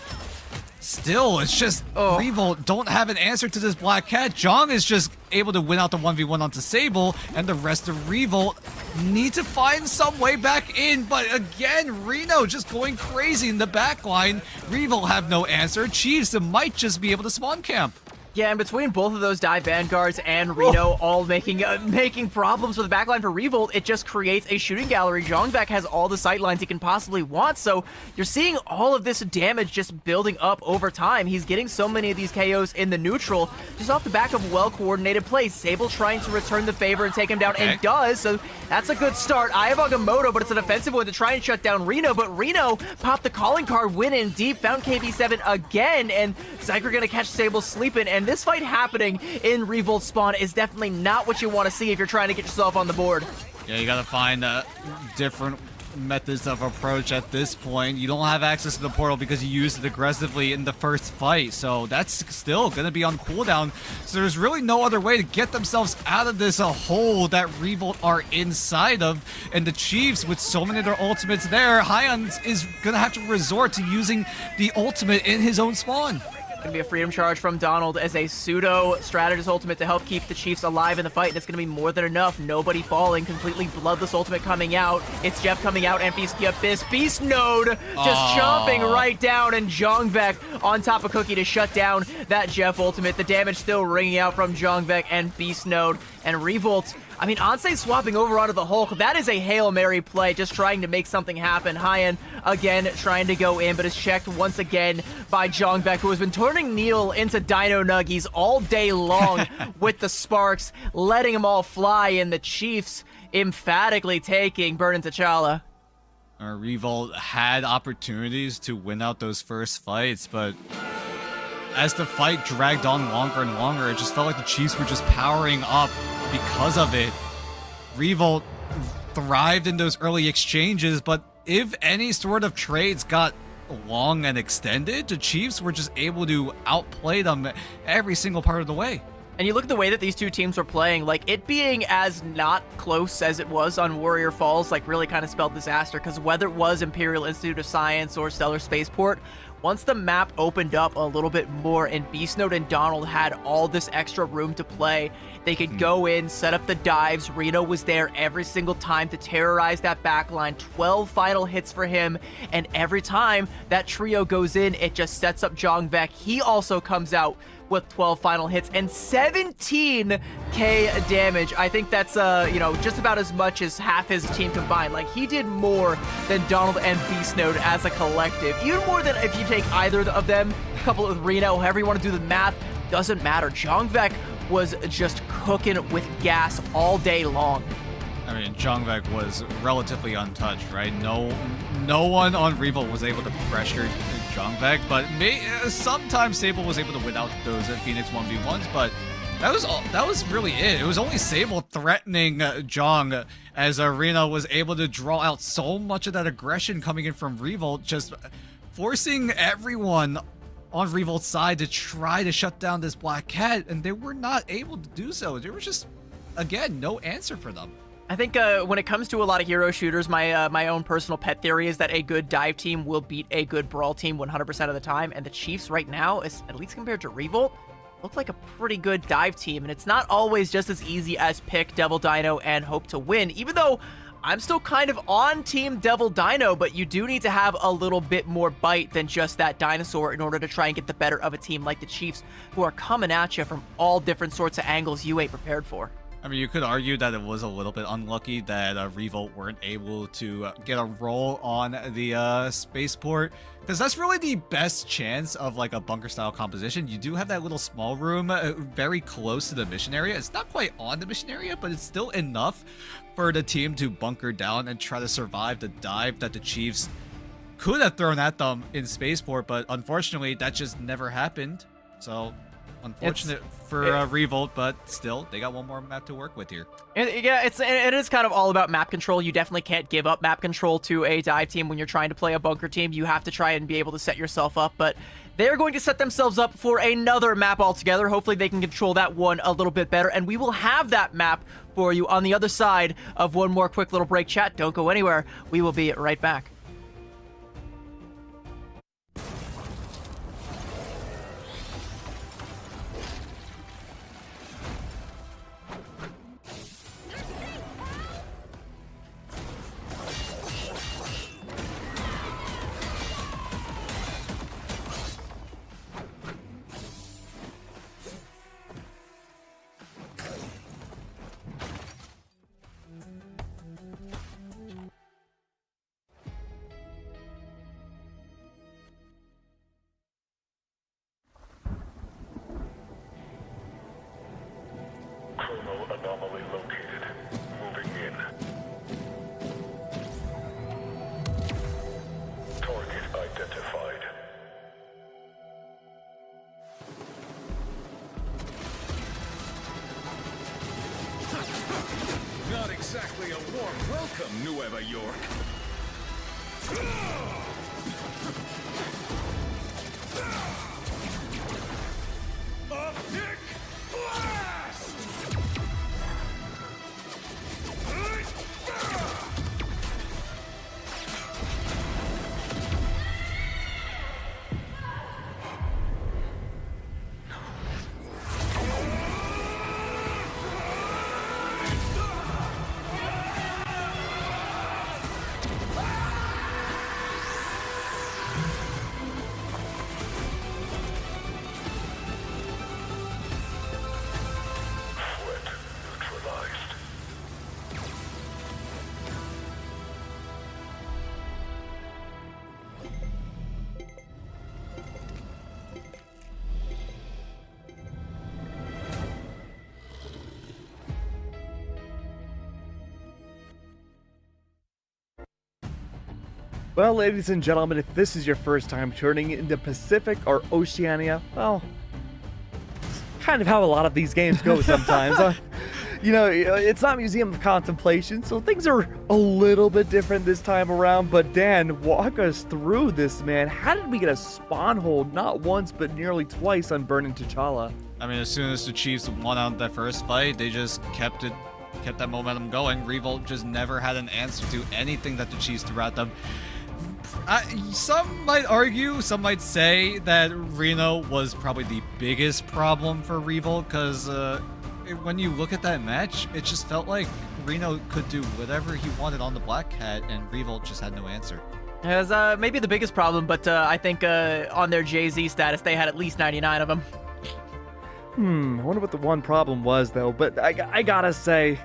still, it's just Revolt don't have an answer to this Black Cat. Jong is just able to win out the 1v1 onto Sable, and the rest of Revolt need to find some way back in, but again, Reno just going crazy in the backline. Revolt have no answer. Chiefs might just be able to spawn camp. Yeah, and between both of those dive vanguards and Reno all making problems with the backline for Revolt, it just creates a shooting gallery. Zhongbek has all the sight lines he can possibly want, so you're seeing all of this damage just building up over time. He's getting so many of these KOs in the neutral just off the back of well-coordinated plays. Sable trying to return the favor and take him down, and does, so that's a good start. I have Agamotto, but it's an offensive one to try and shut down Reno, but Reno popped the calling card, win in deep, found KB7 again, and Zyker gonna catch Sable sleeping, and this fight happening in Revolt spawn is definitely not what you want to see if you're trying to get yourself on the board. Yeah, you gotta find different methods of approach at this point. You don't have access to the portal because you used it aggressively in the first fight, so that's still gonna be on cooldown. So there's really no other way to get themselves out of this hole that Revolt are inside of, and the Chiefs, with so many of their ultimates there, Hyon is gonna have to resort to using the ultimate in his own spawn. Gonna be a freedom charge from Donald as a pseudo strategist ultimate to help keep the Chiefs alive in the fight, and it's gonna be more than enough. Nobody falling, completely bloodless ultimate coming out. It's Jeff coming out and Feast the Abyss. Beast Node just chomping right down, and Zhongbek on top of Cookie to shut down that Jeff ultimate. The damage still ringing out from Zhongbek and Beast Node, and Revolt. I mean, Ansei swapping over onto the Hulk. That is a Hail Mary play, just trying to make something happen. Hyen again trying to go in, but is checked once again by Zhongbek, who has been turning Neil into Dino Nuggies all day long with the sparks, letting them all fly, and the Chiefs emphatically taking Burden T'Challa. Revolt had opportunities to win out those first fights, but as the fight dragged on longer and longer, it just felt like the Chiefs were just powering up because of it. Revolt thrived in those early exchanges, but if any sort of trades got long and extended, the Chiefs were just able to outplay them every single part of the way. And you look at the way that these two teams were playing, like it being as not close as it was on Warrior Falls, like really kind of spelled disaster, because whether it was Imperial Institute of Science or Stellar Spaceport, once the map opened up a little bit more and Beast Node and Donald had all this extra room to play, they could go in, set up the dives. Reno was there every single time to terrorize that backline. 12 final hits for him, and every time that trio goes in, it just sets up Jong Vek. He also comes out with 12 final hits and 17k damage. I think that's just about as much as half his team combined. Like, he did more than Donald and Beast Node as a collective, even more than if you take either of them, couple it with Reno, however you want to do the math, doesn't matter. Jong Vek was just cooking with gas all day long. I mean, Jong Vek was relatively untouched, right? No one on Revolt was able to pressure Jong Vek, but sometimes Sable was able to win out those Phoenix 1v1s, but that was really it. It was only Sable threatening Jong, as Arena was able to draw out so much of that aggression coming in from Revolt, just forcing everyone on Revolt's side to try to shut down this Black Cat, and they were not able to do so. There was just, again, no answer for them. I think when it comes to a lot of hero shooters, my own personal pet theory is that a good dive team will beat a good brawl team 100% of the time, and the Chiefs right now, is at least compared to Revolt, look like a pretty good dive team, and it's not always just as easy as pick Devil Dino and hope to win, even though I'm still kind of on Team Devil Dino, but you do need to have a little bit more bite than just that dinosaur in order to try and get the better of a team like the Chiefs, who are coming at you from all different sorts of angles you ain't prepared for. I mean, you could argue that it was a little bit unlucky that Revolt weren't able to get a roll on the spaceport, because that's really the best chance of like a bunker style composition. You do have that little small room very close to the mission area. It's not quite on the mission area, but it's still enough for the team to bunker down and try to survive the dive that the Chiefs could have thrown at them in spaceport, but unfortunately that just never happened. So unfortunate for Revolt, but still, they got one more map to work with here. Yeah, it is kind of all about map control. You definitely can't give up map control to a dive team when you're trying to play a bunker team. You have to try and be able to set yourself up, but they're going to set themselves up for another map altogether. Hopefully they can control that one a little bit better, and we will have that map for you on the other side of one more quick little break. Chat, don't go anywhere. We will be right back. Anomaly located. Moving in. Target identified. Not exactly a warm welcome, Nueva York. Optic blast! Well, ladies and gentlemen, if this is your first time turning into Pacific or Oceania, well, it's kind of how a lot of these games go sometimes. You know, it's not Museum of Contemplation, so things are a little bit different this time around. But Dan, walk us through this, man. How did we get a spawn hold not once, but nearly twice on Burning T'Challa? I mean, as soon as the Chiefs won out that first fight, they just kept that momentum going. Revolt just never had an answer to anything that the Chiefs threw at them. Some might argue, some might say that Reno was probably the biggest problem for Revolt, because when you look at that match, it just felt like Reno could do whatever he wanted on the Black Cat, and Revolt just had no answer. It was maybe the biggest problem, but I think on their Jay-Z status, they had at least 99 of them. I wonder what the one problem was, though. But I gotta say,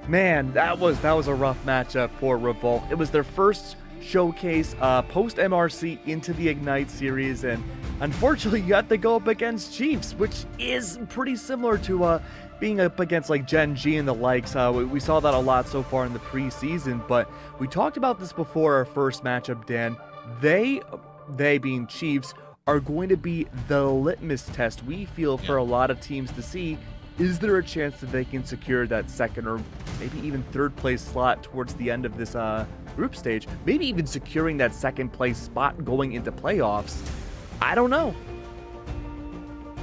man, that was a rough matchup for Revolt. It was their first showcase post-MRC into the Ignite series, and unfortunately you have to go up against Chiefs, which is pretty similar to being up against like Gen G and the likes. We saw that a lot so far in the preseason, but we talked about this before our first matchup, Dan. They being Chiefs are going to be the litmus test, we feel, for a lot of teams to see, is there a chance that they can secure that second or maybe even third place slot towards the end of this group stage, maybe even securing that second place spot going into playoffs. I don't know.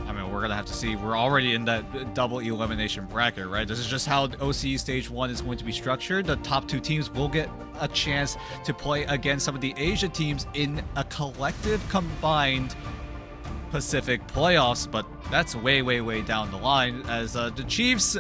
I mean, we're going to have to see. We're already in that double elimination bracket, right? This is just how OCE Stage 1 is going to be structured. The top two teams will get a chance to play against some of the Asia teams in a collective combined Pacific playoffs, but that's way, way, way down the line, as the Chiefs,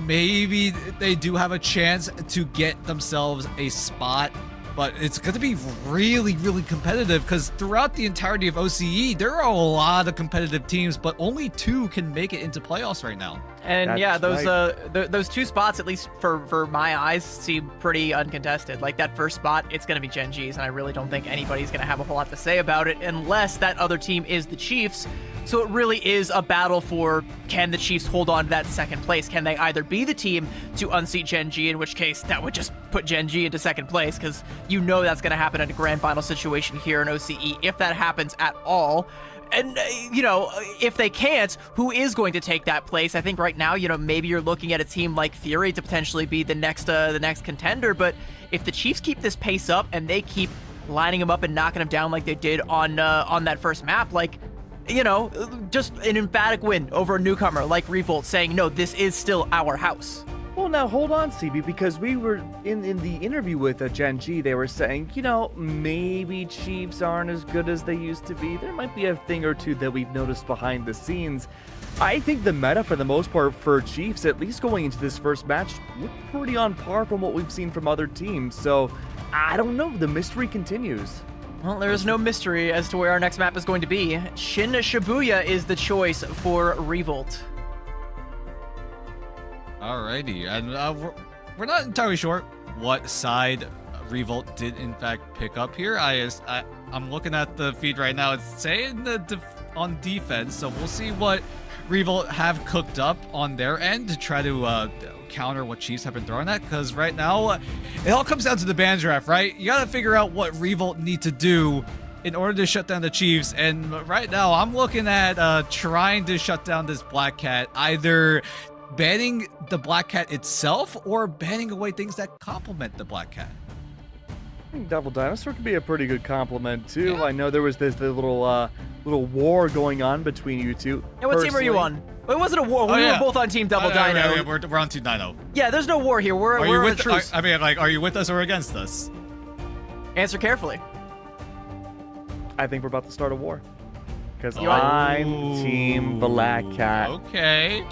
maybe they do have a chance to get themselves a spot, but it's going to be really, really competitive, because throughout the entirety of OCE, there are a lot of competitive teams, but only 2 can make it into playoffs right now. And That's yeah, those right. those 2 spots, at least for my eyes, seem pretty uncontested. Like that first spot, it's going to be Gen G's, and I really don't think anybody's going to have a whole lot to say about it unless that other team is the Chiefs. So it really is a battle for, can the Chiefs hold on to that second place? Can they either be the team to unseat Gen G, in which case that would just put Gen G into second place, because you know that's going to happen in a grand final situation here in OCE if that happens at all. And, you know, if they can't, who is going to take that place? I think right now, you know, maybe you're looking at a team like Fury to potentially be the next contender. But if the Chiefs keep this pace up and they keep lining them up and knocking them down like they did on that first map, like, you know, just an emphatic win over a newcomer like Revolt, saying, no, this is still our house. Well, now hold on, CB, because we were in the interview with Gen G, they were saying, you know, maybe Chiefs aren't as good as they used to be. There might be a thing or two that we've noticed behind the scenes. I think the meta, for the most part, for Chiefs, at least going into this first match, looked pretty on par from what we've seen from other teams. So, I don't know. The mystery continues. Well, there is no mystery as to where our next map is going to be. Shin Shibuya is the choice for Revolt. Alrighty, and we're not entirely sure what side Revolt did in fact pick up here. I'm looking at the feed right now. It's saying on defense, so we'll see what Revolt have cooked up on their end to try to counter what Chiefs have been throwing at. Because right now, it all comes down to the ban draft, right? You got to figure out what Revolt need to do in order to shut down the Chiefs. And right now, I'm looking at trying to shut down this Black Cat, either banning the Black Cat itself or banning away things that complement the Black Cat. I think Devil Dinosaur could be a pretty good compliment too. Yeah. I know there was this little war going on between you two. Yeah, what team are you on? It wasn't a war. We were both on Team Double Dino. We're on Team Dino. Yeah, there's no war here. We're in a truce. I mean, like, are you with us or against us? Answer carefully. I think we're about to start a war. Because I'm Team Black Cat. Okay.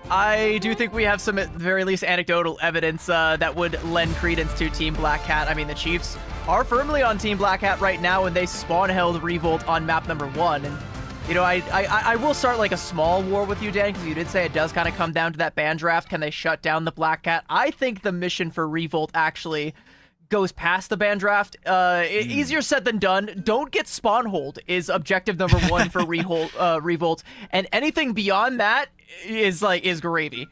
I do think we have some, at the very least, anecdotal evidence that would lend credence to Team Black Cat. I mean, the Chiefs are firmly on Team Black Cat right now, and they spawn-held Revolt on map number 1. And, you know, I will start, like, a small war with you, Dan, because you did say it does kind of come down to that ban draft. Can they shut down the Black Cat? I think the mission for Revolt actually goes past the ban draft. Easier said than done. Don't get spawn hold is objective number 1 for Revolt, and anything beyond that is gravy.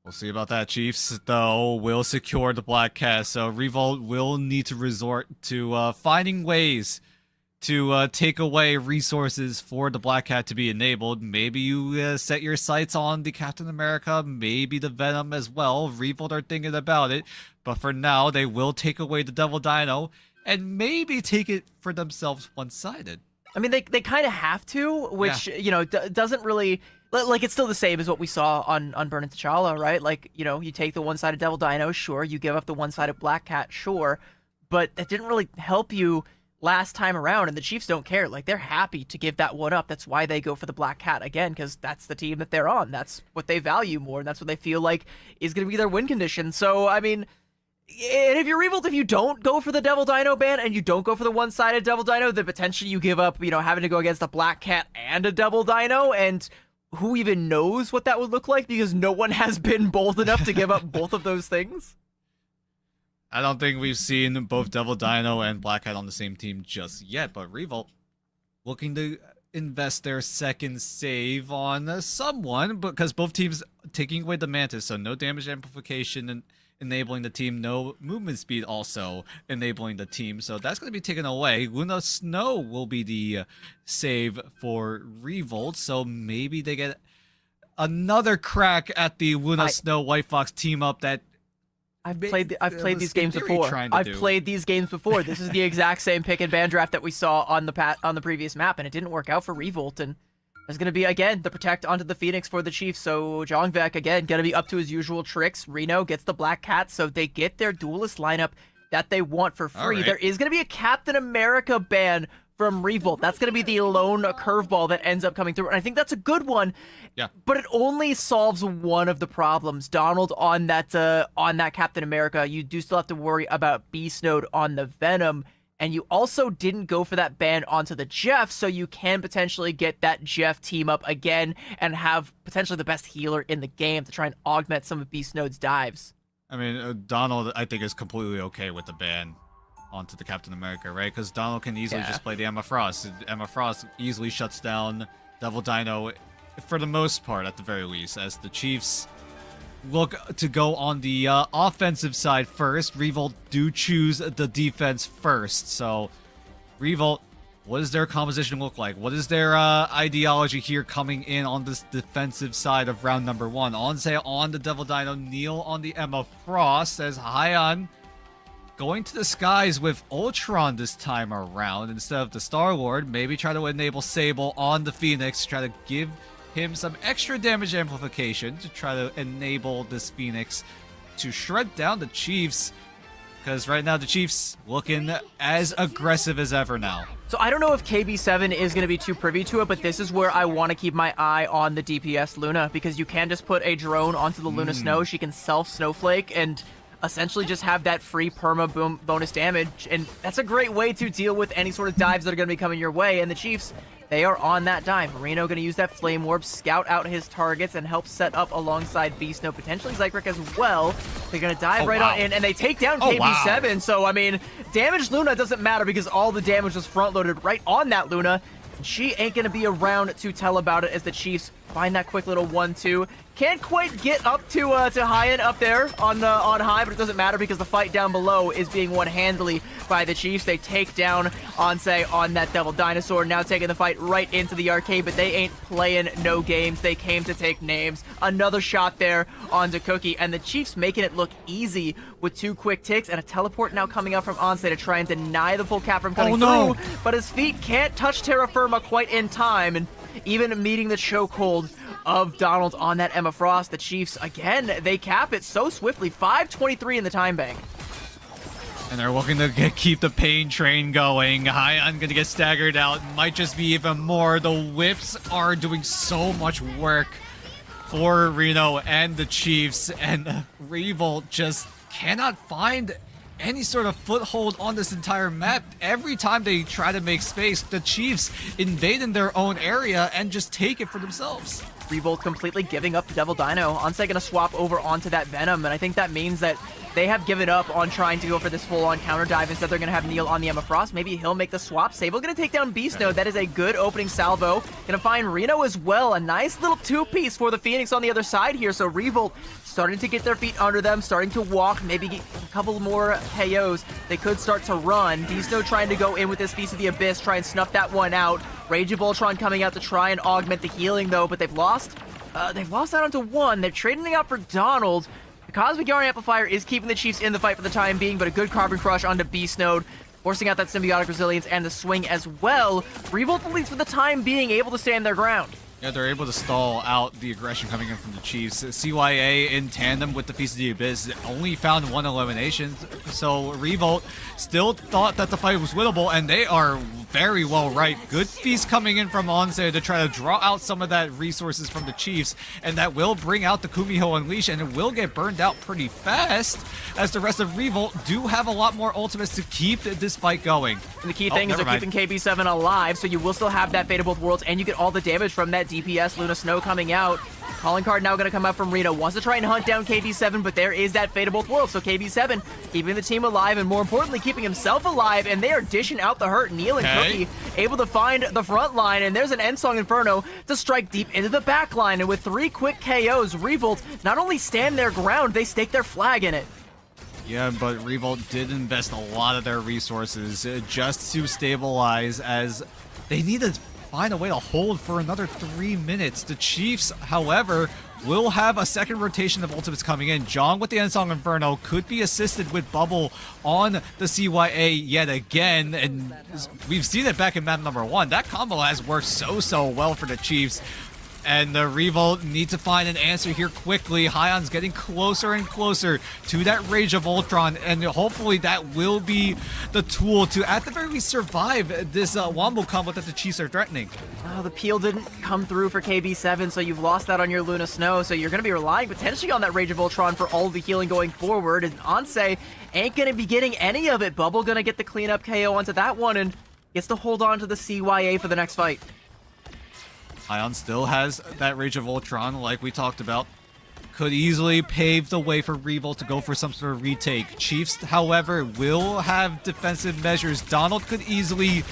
We'll see about that. Chiefs, though, will secure the Black Cat, so Revolt will need to resort to finding ways to take away resources for the Black Cat to be enabled. Maybe you set your sights on the Captain America, maybe the Venom as well. Revolt are thinking about it, but for now, they will take away the Devil Dino and maybe take it for themselves one-sided. I mean, they kind of have to, which, you know, doesn't really... Like, it's still the same as what we saw on Burn and T'Challa, right? Like, you know, you take the one-sided Devil Dino, sure. You give up the one-sided Black Cat, sure. But that didn't really help you last time around, and the Chiefs don't care. Like, they're happy to give that one up. That's why they go for the Black Cat again, because that's the team that they're on. That's what they value more, and that's what they feel like is going to be their win condition. So, I mean... And if you're Revolt, if you don't go for the Devil Dino ban and you don't go for the one-sided Devil Dino, then potentially you give up, you know, having to go against a Black Cat and a Devil Dino, and who even knows what that would look like, because no one has been bold enough to give up both of those things. I don't think we've seen both Devil Dino and Black Cat on the same team just yet, but Revolt looking to invest their second save on someone, because both teams taking away the Mantis, so no damage amplification and enabling the team, no movement speed also enabling the team, so that's going to be taken away. Luna Snow will be the save for Revolt, so maybe they get another crack at the Luna Snow White Fox team up that I've played these games before. I've played these games before. This is the exact same pick and ban draft that we saw on the previous map, and it didn't work out for Revolt, and there's going to be, again, the protect onto the Phoenix for the Chiefs, so Jongvek, again, going to be up to his usual tricks. Reno gets the Black Cat, so they get their duelist lineup that they want for free. Right. There is going to be a Captain America ban from Revolt. That's going to be the lone curveball that ends up coming through, and I think that's a good one. Yeah. But it only solves one of the problems. Donald on that Captain America, you do still have to worry about Beast Node on the Venom, and you also didn't go for that ban onto the Jeff, so you can potentially get that Jeff team up again and have potentially the best healer in the game to try and augment some of Beast Node's dives. I mean, Donald, I think, is completely okay with the ban onto the Captain America, right? Because Donald can easily just play the Emma Frost. Emma Frost easily shuts down Devil Dino, for the most part, at the very least, as the Chiefs look to go on the offensive side first. Revolt do choose the defense first. So, Revolt, what does their composition look like? What is their ideology here coming in on this defensive side of round number one? Onse on the Devil Dino, Neil on the Emma Frost, as Hyan going to the skies with Ultron this time around instead of the Star-Lord. Maybe try to enable Sable on the Phoenix, try to give him some extra damage amplification to try to enable this Phoenix to shred down the Chiefs, because right now the Chiefs looking as aggressive as ever now. So I don't know if KB7 is going to be too privy to it, but this is where I want to keep my eye on the DPS Luna, because you can just put a drone onto the Luna Snow. She can self-snowflake and essentially just have that free perma boom bonus damage, and that's a great way to deal with any sort of dives that are going to be coming your way. And the Chiefs, they are on that dive. Reno going to use that Flame Orb, scout out his targets, and help set up alongside Beast Node, potentially Zykrek as well. They're going to dive on in, and they take down KB7. So, I mean, damaged Luna doesn't matter because all the damage was front-loaded right on that Luna. She ain't going to be around to tell about it as the Chiefs find that quick little 1-2. Can't quite get up to Hyan up there on high, but it doesn't matter because the fight down below is being won handily by the Chiefs. They take down Onse on that Devil Dinosaur, now taking the fight right into the arcade, but they ain't playing no games. They came to take names. Another shot there onto Cookie, and the Chiefs making it look easy with 2 quick ticks and a teleport now coming out from Onse to try and deny the full cap from coming through, but his feet can't touch Terra Firma quite in time, and even meeting the chokehold of Donald on that Emma Frost, the Chiefs, again, they cap it so swiftly. 5:23 in the time bank. And they're looking to keep the pain train going. Hyan going to get staggered out. Might just be even more. The whips are doing so much work for Reno and the Chiefs, and Revolt just cannot find any sort of foothold on this entire map. Every time they try to make space, the Chiefs invade in their own area and just take it for themselves. Revolt completely giving up the Devil Dino. Onse gonna swap over onto that Venom, and I think that means that they have given up on trying to go for this full-on counter dive. Instead, they're going to have Neil on the Emma Frost. Maybe he'll make the swap. Sable going to take down Beast Node. That is a good opening salvo. Going to find Reno as well. A nice little two-piece for the Phoenix on the other side here. So Revolt starting to get their feet under them, starting to walk, maybe get a couple more KOs. They could start to run. Beast Node trying to go in with this Feast of the Abyss, try and snuff that one out. Rage of Ultron coming out to try and augment the healing, though, but they've lost out onto one. They're trading it out for Donald. The Cosmic Yarn Amplifier is keeping the Chiefs in the fight for the time being, but a good Carbon Crush onto Beast Node, forcing out that Symbiotic Resilience and the swing as well. Revolt, at least for the time being, able to stand their ground. Yeah, they're able to stall out the aggression coming in from the Chiefs. CYA in tandem with the Feast of the Abyss only found one elimination, so Revolt still thought that the fight was winnable, and they are very well right. Good Feast coming in from Onse to try to draw out some of that resources from the Chiefs, and that will bring out the Kumiho Unleash, and it will get burned out pretty fast, as the rest of Revolt do have a lot more ultimates to keep this fight going. And the key thing is they're keeping KB7 alive, so you will still have that Fate of Both Worlds, and you get all the damage from that DPS. Luna Snow coming out. Calling card now going to come out from Reno. Wants to try and hunt down KB7, but there is that Fate of Both Worlds. So KB7 keeping the team alive, and more importantly, keeping himself alive, and they are dishing out the hurt. Neil and Cookie able to find the front line, and there's an Endsong Inferno to strike deep into the back line. And with 3 quick KOs, Revolt not only stand their ground, they stake their flag in it. Yeah, but Revolt did invest a lot of their resources just to stabilize, as they need to find a way to hold for another 3 minutes. The Chiefs, however, will have a second rotation of ultimates coming in. Jong with the Endsong Inferno could be assisted with Bubble on the CYA yet again, and we've seen it back in map number 1. That combo has worked so well for the Chiefs. And the Revolt need to find an answer here quickly. Hion's getting closer and closer to that Rage of Ultron, and hopefully that will be the tool to, at the very least, survive this Wombo combo that the Chiefs are threatening. Oh, the peel didn't come through for KB7, so you've lost that on your Luna Snow, so you're going to be relying potentially on that Rage of Ultron for all of the healing going forward, and Onse ain't going to be getting any of it. Bubble going to get the cleanup KO onto that one, and gets to hold on to the CYA for the next fight. Ion still has that Rage of Ultron, like we talked about. Could easily pave the way for Revolt to go for some sort of retake. Chiefs, however, will have defensive measures. Donald could easily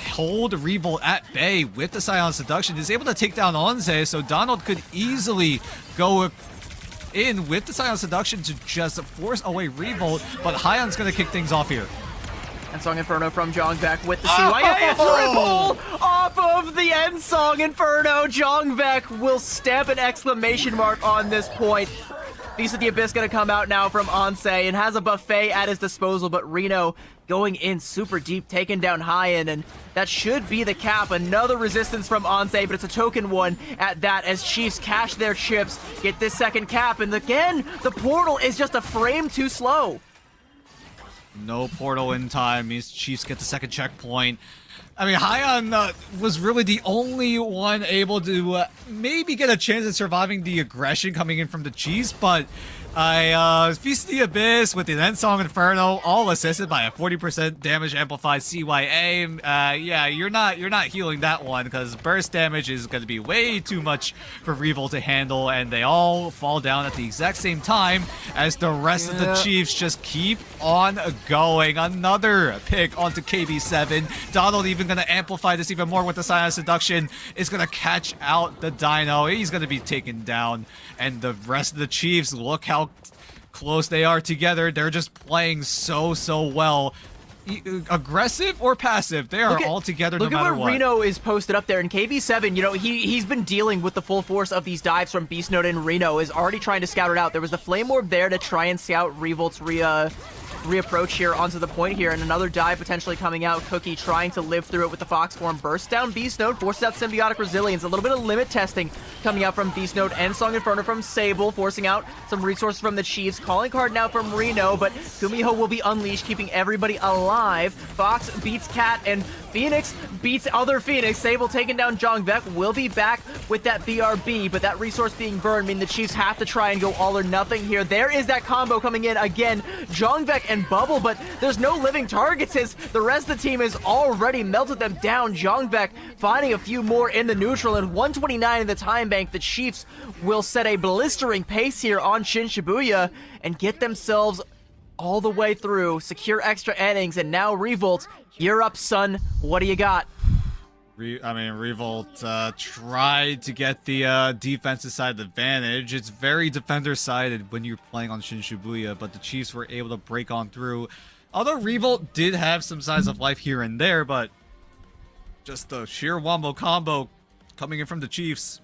hold Revolt at bay with the Scion Seduction. He's able to take down Onse, so Donald could easily go in with the Scion Seduction to just force away Revolt, but Hion's going to kick things off here. Endsong Inferno from Jongvek with the CYA triple off of the Endsong Inferno. Jongvek will stamp an exclamation mark on this point. Feast of the Abyss going to come out now from Onse and has a buffet at his disposal, but Reno going in super deep, taking down Hyan, and that should be the cap. Another resistance from Onse, but it's a token one at that, as Chiefs cash their chips, get this second cap, and again, the portal is just a frame too slow. No portal in time means Chiefs get the second checkpoint. I mean, Hyan was really the only one able to maybe get a chance at surviving the aggression coming in from the Chiefs, but Feast of the Abyss with the Endsong Inferno, all assisted by a 40% damage amplified CYA. Yeah, you're not healing that one, because burst damage is going to be way too much for Revolt to handle, and they all fall down at the exact same time as the rest of the Chiefs just keep on going. Another pick onto KB7. Donald even going to amplify this even more with the Scion Seduction. Is going to catch out the Dino. He's going to be taken down, and the rest of the Chiefs, look how close they are together. They're just playing so well. Aggressive or passive, they are all together no matter what. Look at where Reno is posted up there, and KB7, you know, he's been dealing with the full force of these dives from Beast Node, and Reno is already trying to scout it out. There was the Flame Orb there to try and scout Revolt's reapproach here onto the point here, and another dive potentially coming out. Cookie trying to live through it with the Fox form. Bursts down Beast Node, forces out Symbiotic Resilience. A little bit of limit testing coming out from Beast Node. Endsong Inferno from Sable, forcing out some resources from the Chiefs. Calling card now from Reno, but Kumiho will be unleashed, keeping everybody alive. Fox beats Cat, and Phoenix beats other Phoenix. Sable taking down Jongvek, will be back with that BRB, but that resource being burned mean the Chiefs have to try and go all or nothing here. There is that combo coming in again, Jongvek and Bubble, but there's no living targets as the rest of the team has already melted them down. Jongvek finding a few more in the neutral, and 129 in the time bank. The Chiefs will set a blistering pace here on Shin Shibuya and get themselves all the way through, secure extra innings, and now Revolt, you're up, son. What do you got? Revolt tried to get the defensive side advantage. It's very defender-sided when you're playing on Shin Shibuya, but the Chiefs were able to break on through. Although Revolt did have some signs of life here and there, but just the sheer wombo combo coming in from the Chiefs.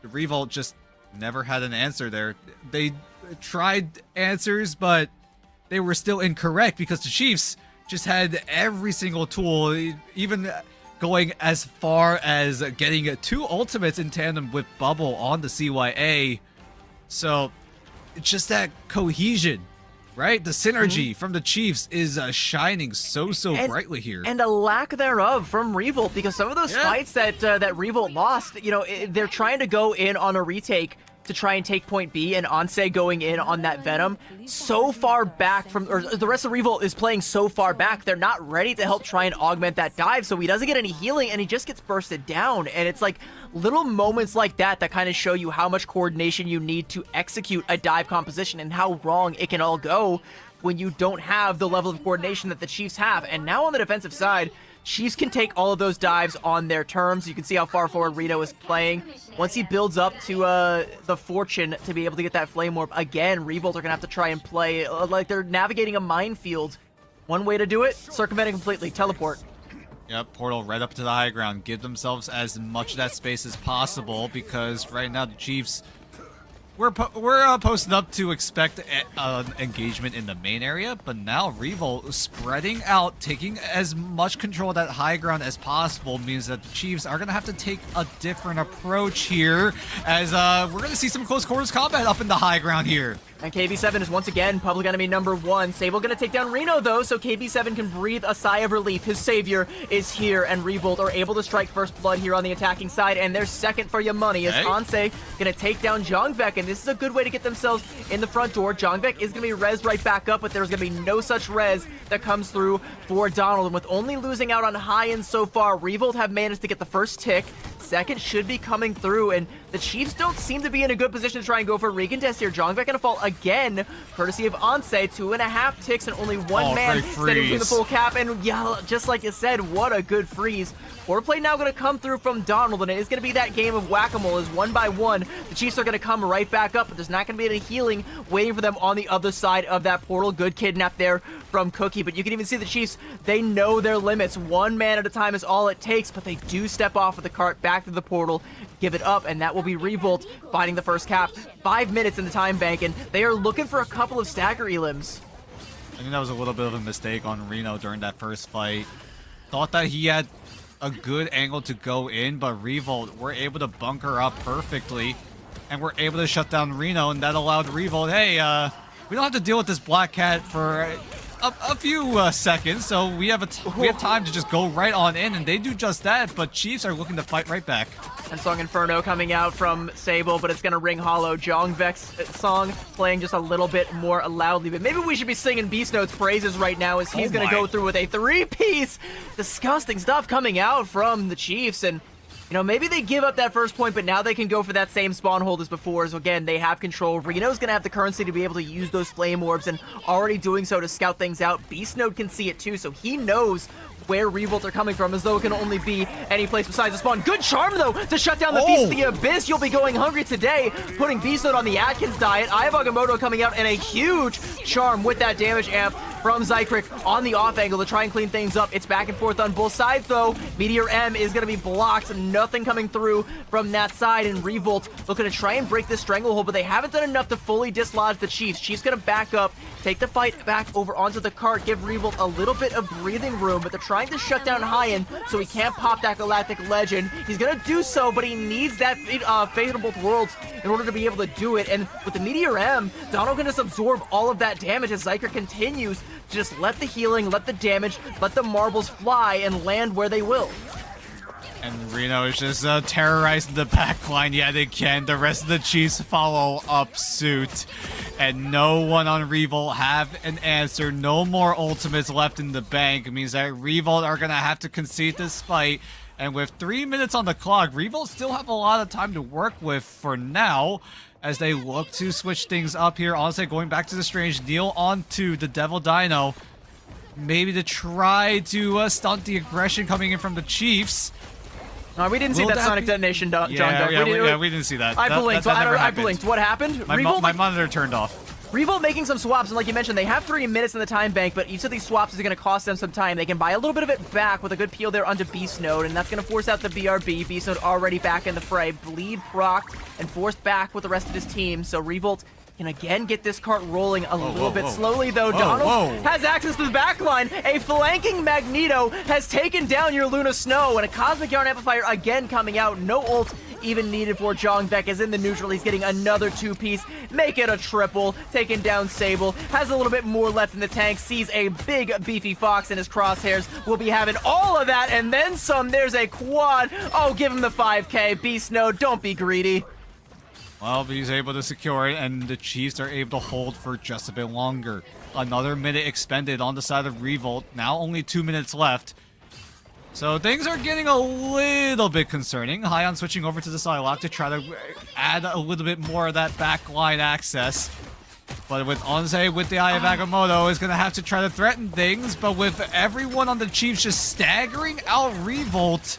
The Revolt just never had an answer there. They tried answers, but they were still incorrect because the Chiefs just had every single tool, even going as far as getting 2 ultimates in tandem with Bubble on the CYA. So it's just that cohesion, right? The synergy from the Chiefs is shining so brightly here. And a lack thereof from Revolt, because some of those fights that Revolt lost, you know, they're trying to go in on a retake to try and take point B, and Ansei going in on that Venom so far back from, or the rest of Revolt is playing so far back, they're not ready to help try and augment that dive, so he doesn't get any healing and he just gets bursted down. And it's like little moments like that that kind of show you how much coordination you need to execute a dive composition and how wrong it can all go when you don't have the level of coordination that the Chiefs have. And now on the defensive side, Chiefs can take all of those dives on their terms. You can see how far forward Reno is playing. Once he builds up to the fortune to be able to get that flame orb, again, Revolt are going to have to try and play like they're navigating a minefield. One way to do it, circumvent it completely, teleport. Yep, portal right up to the high ground. Give themselves as much of that space as possible, because right now the Chiefs, we're posted up to expect engagement in the main area, but now Revolt spreading out, taking as much control of that high ground as possible, means that the Chiefs are going to have to take a different approach here, as we're going to see some close quarters combat up in the high ground here. And KB7 is once again public enemy number 1. Sable gonna take down Reno though, so KB7 can breathe a sigh of relief. His savior is here, and Revolt are able to strike first blood here on the attacking side, and they're second for your money as Ansei gonna take down Jongvek, and this is a good way to get themselves in the front door. Jongvek is gonna be rezzed right back up, but there's gonna be no such res that comes through for Donald, and with only losing out on high-end so far, Revolt have managed to get the first tick. Second should be coming through, and the Chiefs don't seem to be in a good position to try and go for a recontest here. Jongvek gonna fall again, courtesy of Ansei. 2.5 ticks and only one man standing between the full cap, and yeah, just like you said, what a good freeze. Foreplay now gonna come through from Donald, and it is gonna be that game of whack-a-mole as one by one, the Chiefs are gonna come right back up, but there's not gonna be any healing waiting for them on the other side of that portal. Good kidnap there from Cookie, but you can even see the Chiefs, they know their limits. One man at a time is all it takes, but they do step off of the cart back through the portal, give it up, and that will be Revolt finding the first cap. 5 minutes in the time bank, and they are looking for a couple of stagger elims. I think that was a little bit of a mistake on Reno during that first fight. Thought that he had a good angle to go in, but Revolt were able to bunker up perfectly, and we're able to shut down Reno, and that allowed Revolt, hey, we don't have to deal with this Black Cat for a few seconds, so we have time to just go right on in, and they do just that, but Chiefs are looking to fight right back. And Song Inferno coming out from Sable, but it's going to ring hollow. Jongvek's song playing just a little bit more loudly, but maybe we should be singing Beast Note's praises right now as he's going to go through with a 3-piece. Disgusting stuff coming out from the Chiefs, and you know, maybe they give up that first point, but now they can go for that same spawn hold as before, as again, they have control. Reno's going to have the currency to be able to use those flame orbs, and already doing so to scout things out. Beast Node can see it too, so he knows where Revolt are coming from, as though it can only be any place besides the spawn. Good charm, though, to shut down the Feast of the Abyss. You'll be going hungry today, putting Beast Node on the Atkins diet. Eye of Agamotto coming out, and a huge charm with that damage amp from Zykrek on the off angle to try and clean things up. It's back and forth on both sides, though. Meteor M is going to be blocked. Nothing coming through from that side, and Revolt looking to try and break this stranglehold, but they haven't done enough to fully dislodge the Chiefs. Chiefs going to back up, take the fight back over onto the cart, give Revolt a little bit of breathing room, but they're trying to shut down Hyen so he can't pop that Galactic Legend. He's going to do so, but he needs that Fate of Both Worlds in order to be able to do it, and with the Meteor M, Donald can just absorb all of that damage as Zykrek continues Just let the healing, let the damage, let the marbles fly and land where they will. And Reno is just terrorizing the backline yet again. The rest of the Chiefs follow up suit. And no one on Revolt have an answer. No more ultimates left in the bank. It means that Revolt are going to have to concede this fight. And with 3 minutes on the clock, Revolt still have a lot of time to work with for now, as they look to switch things up here. Honestly, going back to the Strange, Neil onto the Devil Dino. Maybe to try to stunt the aggression coming in from the Chiefs. No, we didn't see that Sonic Detonation, John. We didn't see that. I blinked. I blinked. What happened? My monitor turned off. Revolt making some swaps, and like you mentioned, they have 3 minutes in the time bank, but each of these swaps is going to cost them some time. They can buy a little bit of it back with a good peel there onto Beast Node, and that's going to force out the BRB. Beast Node already back in the fray. Bleed proc and forced back with the rest of his team, so Revolt can again get this cart rolling a little bit slowly, though. Donald has access to the backline. A flanking Magneto has taken down your Luna Snow, and a Cosmic Yarn Amplifier again coming out. No ult even needed for Jongbeck is in the neutral. He's getting another 2-piece. Make it a triple. Taking down Sable. Has a little bit more left in the tank. Sees a big beefy Fox in his crosshairs. We'll be having all of that and then some. There's a quad. Oh, give him the 5K. Beast Node, don't be greedy. Well, he's able to secure it, and the Chiefs are able to hold for just a bit longer. Another minute expended on the side of Revolt. Now only 2 minutes left. So things are getting a little bit concerning. Hyon switching over to the Psylocke to try to add a little bit more of that backline access. But with Onze, with the Eye of Agamotto, is going to have to try to threaten things. But with everyone on the Chiefs just staggering out Revolt,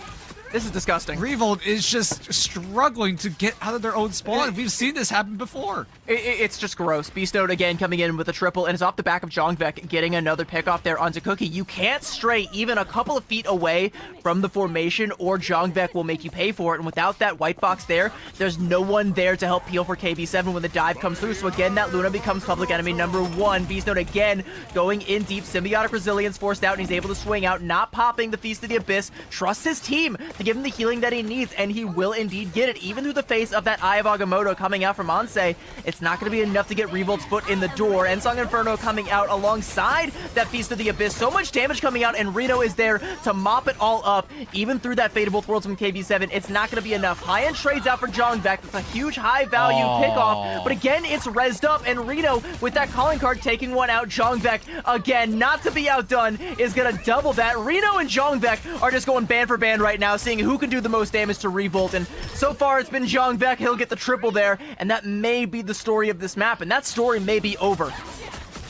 this is disgusting. Revolt is just struggling to get out of their own spawn. We've seen this happen before. It's just gross. Beast Node again coming in with a triple, and it's off the back of Jongbeck getting another pick off there onto Cookie. You can't stray even a couple of feet away from the formation, or Jongbeck will make you pay for it. And without that white box there, there's no one there to help peel for KB7 when the dive comes through. So again, that Luna becomes public enemy number 1. Beast Node again going in deep. Symbiotic Resilience forced out, and he's able to swing out, not popping the Feast of the Abyss. Trusts his team to give him the healing that he needs, and he will indeed get it, even through the face of that Eye of Agamotto coming out from Onse. It's not going to be enough to get Revolt's foot in the door. Ensong Inferno coming out alongside that Feast of the Abyss. So much damage coming out, and Reno is there to mop it all up, even through that Fate of Both Worlds from KB7. It's not going to be enough. High-end trades out for Jongbeck. That's a huge high-value pickoff, but again, it's rezzed up, and Reno, with that calling card, taking one out. Jongbeck, again, not to be outdone, is going to double that. Reno and Jongbeck are just going band for band right now, seeing who can do the most damage to Revolt, and so far it's been Jongbeck. He'll get the triple there, and that may be the story of this map, and that story may be over.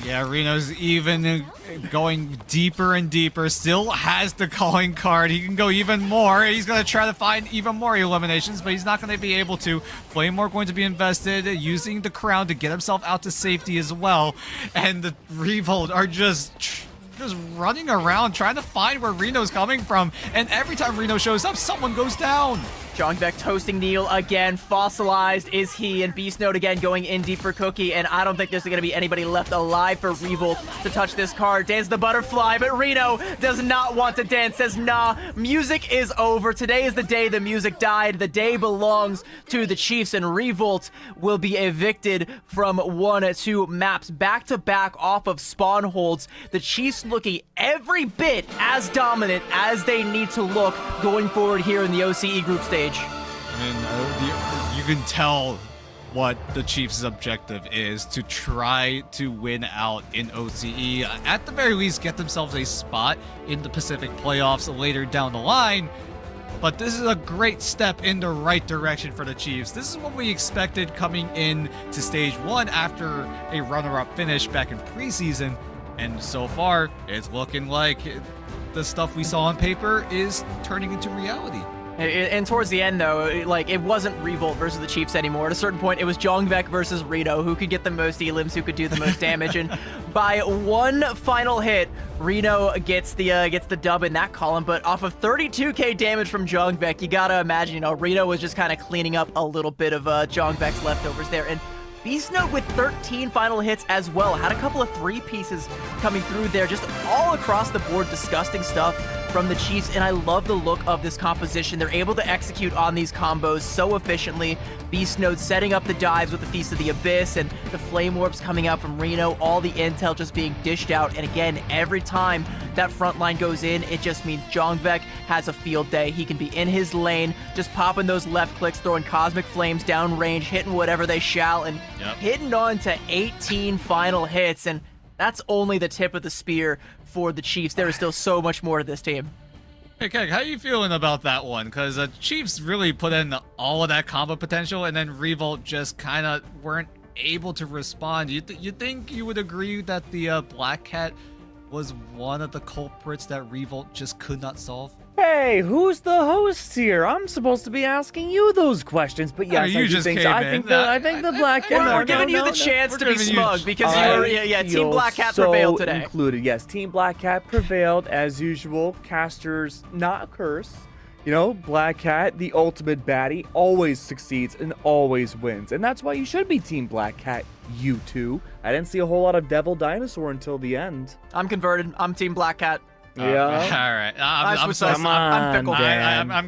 Yeah, Reno's even going deeper and deeper. Still has the calling card. He can go even more. He's going to try to find even more eliminations, but he's not going to be able to. Flamemore going to be invested, using the crown to get himself out to safety as well. And the Revolt are just running around trying to find where Reno's coming from, and every time Reno shows up, someone goes down. Jongbeck toasting Neil again. Fossilized is he, and Beast Node again going in deep for Cookie, and I don't think there's going to be anybody left alive for Revolt to touch this card. Dance the butterfly, but Reno does not want to dance. Says, nah, music is over. Today is the day the music died. The day belongs to the Chiefs, and Revolt will be evicted from 1-2 maps back-to-back off of spawn holds. The Chiefs looking every bit as dominant as they need to look going forward here in the OCE group stage. And you can tell what the Chiefs' objective is, to try to win out in OCE. At the very least, get themselves a spot in the Pacific playoffs later down the line. But this is a great step in the right direction for the Chiefs. This is what we expected coming in to Stage 1 after a runner-up finish back in preseason. And so far, it's looking like the stuff we saw on paper is turning into reality. And towards the end, though, like, it wasn't Revolt versus the Chiefs anymore. At a certain point, it was Jongbeck versus Reno, who could get the most elims, who could do the most damage. And by one final hit, Reno gets the dub in that column. But off of 32k damage from Jongbeck, you gotta imagine, Reno was just kind of cleaning up a little bit of Jongbeck's leftovers there. And Beast Note with 13 final hits as well. Had a couple of 3-pieces coming through there, just all across the board. Disgusting stuff from the Chiefs, and I love the look of this composition. They're able to execute on these combos so efficiently. Beast Note setting up the dives with the Feast of the Abyss and the Flame Orbs coming out from Reno, all the intel just being dished out. And again, every time that front line goes in, it just means Jongvek has a field day. He can be in his lane, just popping those left clicks, throwing Cosmic Flames down range, hitting whatever they shall, and hitting on to 18 final hits. And that's only the tip of the spear for the Chiefs. There is still so much more to this team. Hey, Keg, how you feeling about that one? Because Chiefs really put in all of that combo potential, and then Revolt just kind of weren't able to respond. You think you would agree that the Black Cat was one of the culprits that Revolt just could not solve? Hey, who's the host here? I'm supposed to be asking you those questions, but yes, you just came in. I think the Black Cat. We're giving you the chance to be smug because you were, Team Black Cat prevailed today. Included, yes, Team Black Cat prevailed as usual. Casters not a curse. You know, Black Cat, the ultimate baddie, always succeeds and always wins, and that's why you should be Team Black Cat. You two. I didn't see a whole lot of Devil Dinosaur until the end. I'm converted. I'm Team Black Cat. Yeah. All right. I'm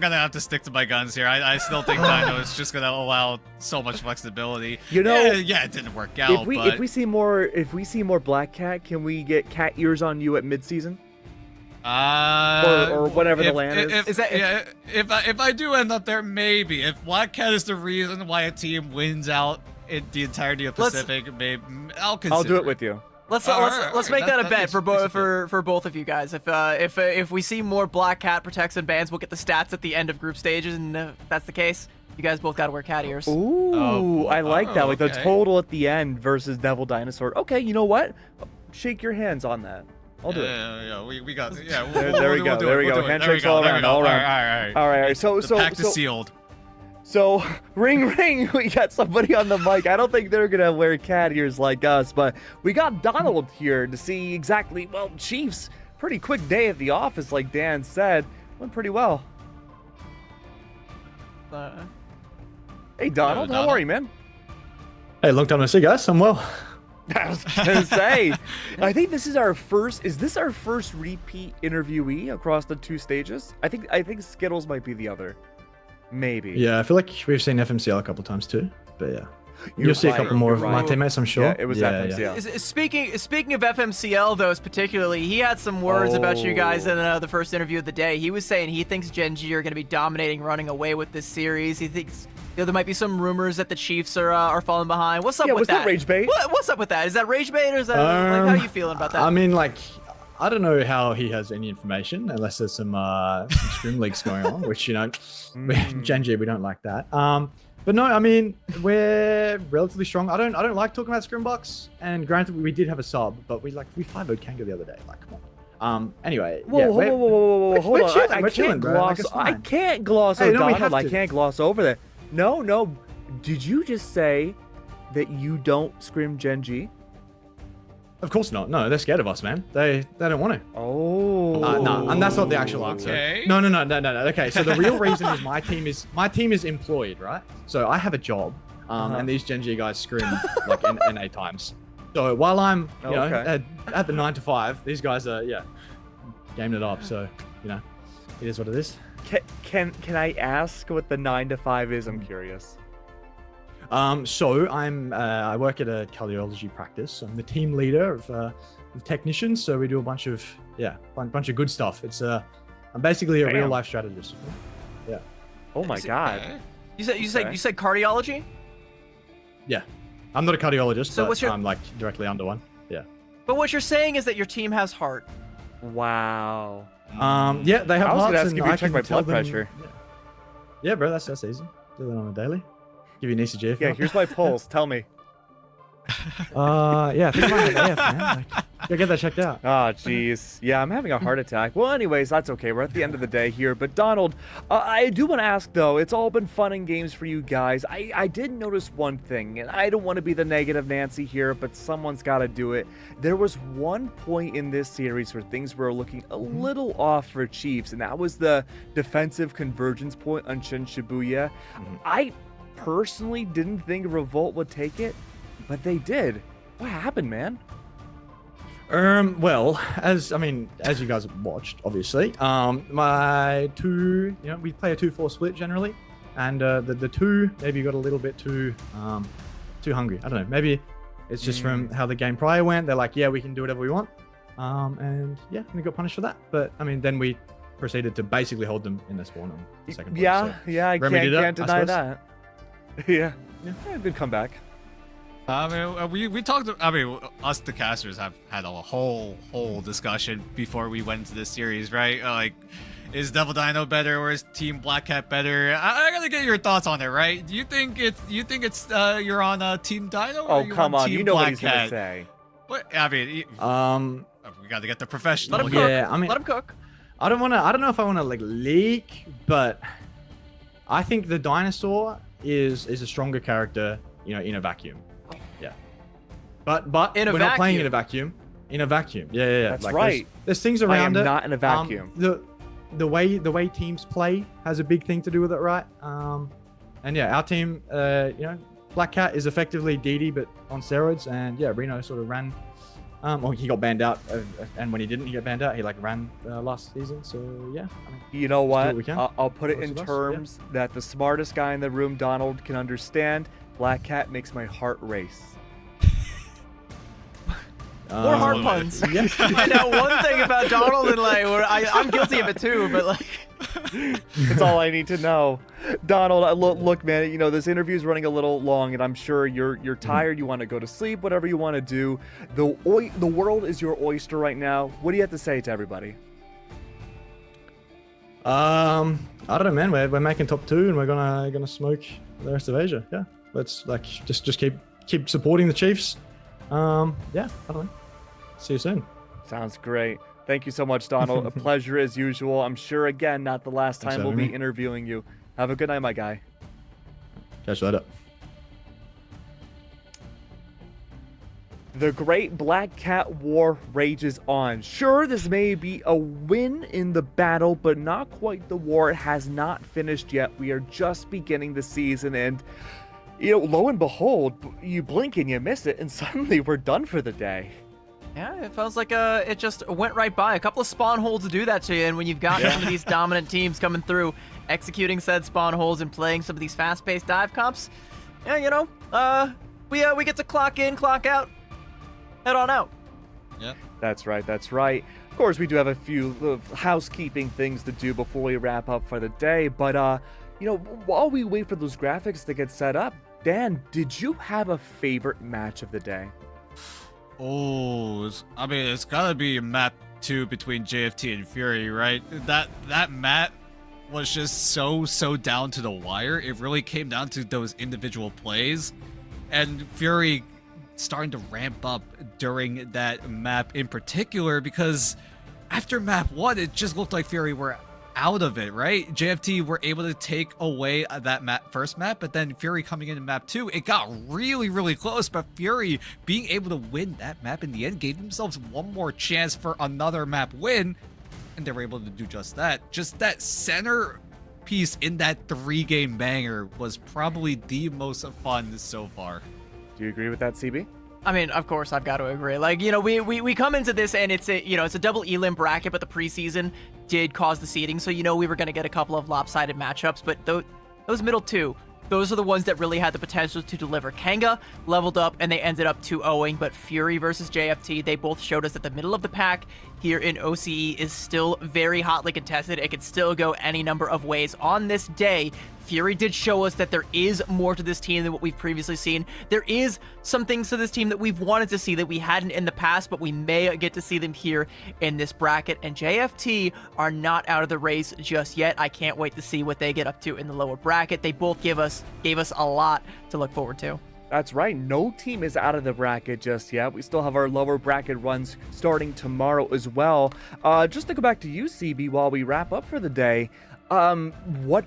gonna have to stick to my guns here. I still think Dino is just gonna allow so much flexibility. You know, yeah, it didn't work out. If we see more Black Cat, can we get cat ears on you at midseason? Or whatever the land is. If I do end up there, maybe. If Black Cat is the reason why a team wins out in the entirety of Pacific, maybe I'll consider. I'll do it with you. Let's make that a bet for both of you guys. If we see more Black Cat protects and bans, we'll get the stats at the end of group stages, and if that's the case, you guys both got to wear cat ears. Ooh, I like that. Like the total at the end versus Devil Dinosaur. Okay, you know what? Shake your hands on that. I'll do it. Yeah, we got. Yeah, there we go. There we go. Handshakes all around. All right. So the pact is sealed. So, ring, we got somebody on the mic. I don't think they're going to wear cat ears like us, but we got Donald here to see exactly, well, Chiefs, pretty quick day at the office, like Dan said. Went pretty well. Hey, Donald, how are you, man? Hey, long time no see, guys. I'm well. I was going to say, I think this is our first, is this our first repeat interviewee across the 2 stages? I think Skittles might be the other. Maybe. Yeah, I feel like we've seen FMCL a couple times too, but yeah. You'll see a couple more of my teammates, I'm sure. Yeah, it was FMCL. Yeah. Speaking of FMCL, though, particularly, he had some words about you guys in the first interview of the day. He was saying he thinks Gen G are going to be dominating, running away with this series. He thinks there might be some rumors that the Chiefs are falling behind. What's up with that? Was that rage bait? What's up with that? Is that rage bait, or is that how are you feeling about that? I mean, I don't know how he has any information unless there's some scrim leaks going on, which, Gen G, we don't like that. But no, I mean, we're relatively strong. I don't like talking about scrim box, and granted, we did have a sub, but we 5-0'd Kanga the other day. Like, come on. Anyway, whoa, hold on. I can't gloss over Donald. I can't gloss over that. No. Did you just say that you don't scrim Gen G? Of course not. No, they're scared of us, man. They don't want to. Oh. No, and that's not the actual answer. Okay. No. Okay, so the real reason is my team is employed, right? So I have a job, and these Gen G guys scrim like NA times. So while I'm, at the 9 to 5, these guys are gaming it up. So it is what it is. Can I ask what the 9 to 5 is? I'm curious. So I work at a cardiology practice. I'm the team leader of technicians. So we do a bunch of good stuff. It's I'm basically a real life strategist. Yeah. Oh my God. You said cardiology? Yeah. I'm not a cardiologist, so but I'm directly under one. Yeah. But what you're saying is that your team has heart. Wow. Yeah, they have I was hearts. Gonna ask if you check my blood pressure. Yeah, bro, that's easy. Do that on a daily. Give you an ECG. Yeah, here's my pulse. Tell me. Yeah, I think I might have AF, man. Go get that checked out. Oh, jeez. Yeah, I'm having a heart attack. Well, anyways, that's okay. We're at the end of the day here. But Donald, I do want to ask, though, it's all been fun and games for you guys. I did notice one thing, and I don't want to be the negative Nancy here, but someone's got to do it. There was one point in this series where things were looking a little off for Chiefs, and that was the defensive convergence point on Shin Shibuya. I personally didn't think Revolt would take it, but they did. What happened, man? Well, as you guys watched, obviously, my two, we play a 2-4 split generally, and the two maybe got a little bit too hungry. I don't know. Maybe it's just from how the game prior went. They're like, yeah, we can do whatever we want, and yeah, we got punished for that. But I mean, then we proceeded to basically hold them in their spawn on the second. Yeah, so yeah, I can't deny that. Yeah, good comeback. I mean, we talked. I mean, us the casters have had a whole discussion before we went into this series, right? Like, is Devil Dino better or is Team Black Cat better? I gotta get your thoughts on it, right? Do you think it's you're on Team Dino? Or Come on, Team you know Black what he's Cat? gonna say. What? I mean, we gotta get the professional. Let him here. cook. Yeah, I mean, let him cook. I don't know if I want to like leak, but I think the dinosaur is a stronger character, in a vacuum. Yeah. But In a we're not playing vacuum. in a vacuum. In a vacuum. Yeah. That's like, right. There's things around I am it. not in a vacuum. The way teams play has a big thing to do with it, right? And yeah, our team, Black Cat is effectively DD but on steroids, and yeah, Reno sort of ran. He got banned out, and when he didn't, he got banned out. He ran last season, so yeah. I mean, You know what? we can. I'll put it Most in of us, terms that the smartest guy in the room, Donald, can understand. Black Cat makes my heart race. More heart puns. Yeah. I know one thing about Donald and Lay, where I'm guilty of it too, but like. That's all I need to know. Donald, look, man, this interview's running a little long, and I'm sure you're tired. You want to go to sleep, whatever you want to do. The world is your oyster right now. What do you have to say to everybody? I don't know, man. We're making top 2, and we're gonna smoke the rest of Asia. Yeah, let's just keep supporting the Chiefs. Yeah, I don't know. See you soon. Sounds great. Thank you so much, Donald. A pleasure as usual. I'm sure, again, not the last Thanks time for we'll having be me. interviewing you. Have a good night, my guy. Catch you later. The Great Black Cat War rages on. Sure, this may be a win in the battle, but not quite the war. It has not finished yet. We are just beginning the season, and lo and behold, you blink and you miss it, and suddenly we're done for the day. Yeah, it feels like it just went right by. A couple of spawn holes to do that to you, and when you've got some of these dominant teams coming through, executing said spawn holes and playing some of these fast-paced dive comps, yeah, we get to clock in, clock out, head on out. Yep. That's right, that's right. Of course, we do have a few housekeeping things to do before we wrap up for the day, but, while we wait for those graphics to get set up, Dan, did you have a favorite match of the day? Oh, it's gotta be map 2 between JFT and Fury, right? That map was just so down to the wire. It really came down to those individual plays, and Fury starting to ramp up during that map in particular, because after map 1, it just looked like Fury were out of it, right? JFT were able to take away that first map, but then Fury coming into map 2, it got really close, but Fury being able to win that map in the end gave themselves one more chance for another map win, and they were able to do just that. Just that center piece in that 3-game banger was probably the most fun so far. Do you agree with that, CB? I mean, of course, I've got to agree. Like, we come into this and it's a double elim bracket, but the preseason did cause the seeding, so we were going to get a couple of lopsided matchups, but those middle 2, those are the ones that really had the potential to deliver. Kanga leveled up and they ended up 2-0ing, but Fury versus JFT, they both showed us that the middle of the pack here in OCE is still very hotly contested. It could still go any number of ways. On this day, Fury did show us that there is more to this team than what we've previously seen. There is some things to this team that we've wanted to see that we hadn't in the past, but we may get to see them here in this bracket. And JFT are not out of the race just yet. I can't wait to see what they get up to in the lower bracket. They both gave us a lot to look forward to. That's right. No team is out of the bracket just yet. We still have our lower bracket runs starting tomorrow as well. Just to go back to you, CB, while we wrap up for the day, what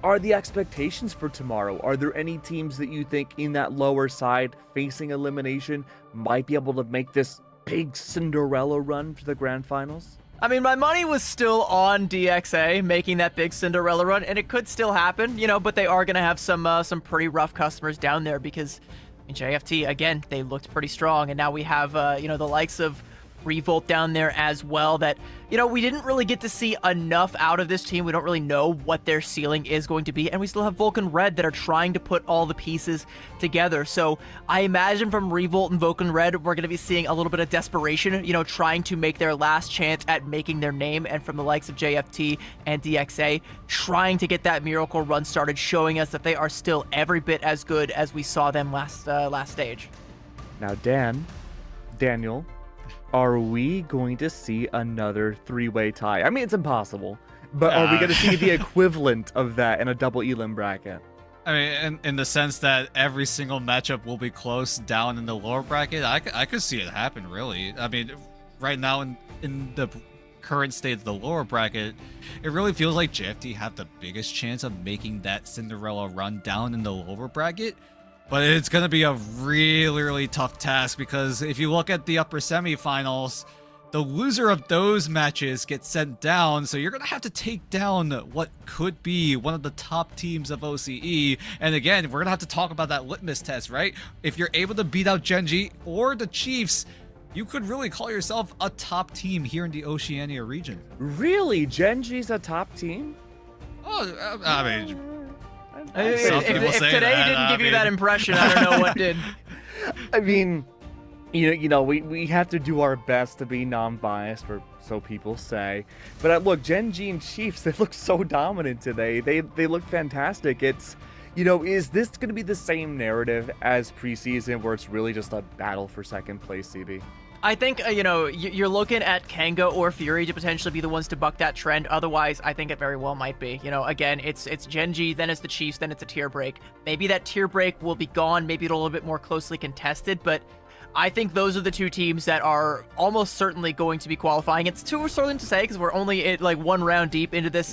are the expectations for tomorrow? Are there any teams that you think in that lower side facing elimination might be able to make this big Cinderella run to the grand finals? I mean, my money was still on DXA making that big Cinderella run, and it could still happen, but they are going to have some pretty rough customers down there because And JFT, again, they looked pretty strong. And now we have, the likes of Revolt down there as well that, we didn't really get to see enough out of this team. We don't really know what their ceiling is going to be. And we still have Vulcan Red that are trying to put all the pieces together. So I imagine from Revolt and Vulcan Red, we're going to be seeing a little bit of desperation, trying to make their last chance at making their name. And from the likes of JFT and DXA, trying to get that miracle run started, showing us that they are still every bit as good as we saw them last stage. Now, Daniel, are we going to see another three-way tie? I mean, it's impossible, but are we going to see the equivalent of that in a double elim bracket? I mean, in the sense that every single matchup will be close down in the lower bracket, I could see it happen, really. I mean, right now in the current state of the lower bracket, it really feels like JFT have the biggest chance of making that Cinderella run down in the lower bracket. But it's going to be a really, really tough task because if you look at the upper semifinals, the loser of those matches gets sent down. So you're going to have to take down what could be one of the top teams of OCE. And again, we're going to have to talk about that litmus test, right? If you're able to beat out Genji or the Chiefs, you could really call yourself a top team here in the Oceania region. Really? Genji's a top team? Oh, I mean... If today didn't give you that impression, I don't know what did. I mean, we have to do our best to be non-biased, or so people say. But look, Genji and Chiefs, they look so dominant today. They look fantastic. It's, is this going to be the same narrative as preseason, where it's really just a battle for second place, CB? I think, you're looking at Kanga or Fury to potentially be the ones to buck that trend. Otherwise, I think it very well might be. Again, it's Genji, then it's the Chiefs, then it's a tier break. Maybe that tier break will be gone. Maybe it'll a little bit more closely contested, but I think those are the two teams that are almost certainly going to be qualifying. It's too early to say because we're only at one round deep into this,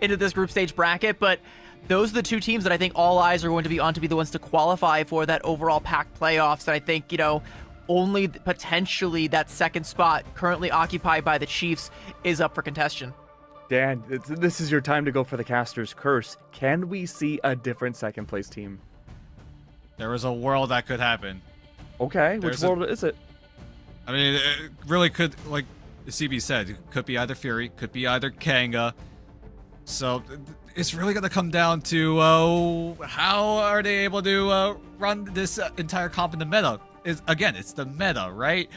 into this group stage bracket, but those are the two teams that I think all eyes are going to be on to be the ones to qualify for that overall pack playoffs. And I think, only potentially that second spot currently occupied by the Chiefs is up for contention. Dan, this is your time to go for the caster's curse. Can we see a different second place team? There is a world that could happen. Okay, which world is it? I mean, it really could, like CB said, it could be either Fury, could be either Kanga. So it's really going to come down to how are they able to run this entire comp in the meta. It's the meta, right?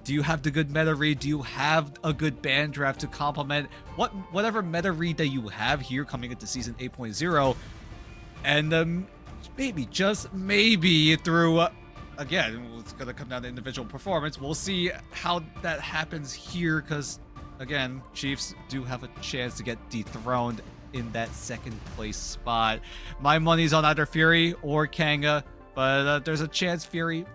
Do you have the good meta read? Do you have a good band draft to complement whatever meta read that you have here coming into season 8.0? And maybe, just maybe through, again, it's going to come down to individual performance. We'll see how that happens here because, again, Chiefs do have a chance to get dethroned in that second place spot. My money's on either Fury or Kanga, but there's a chance Fury...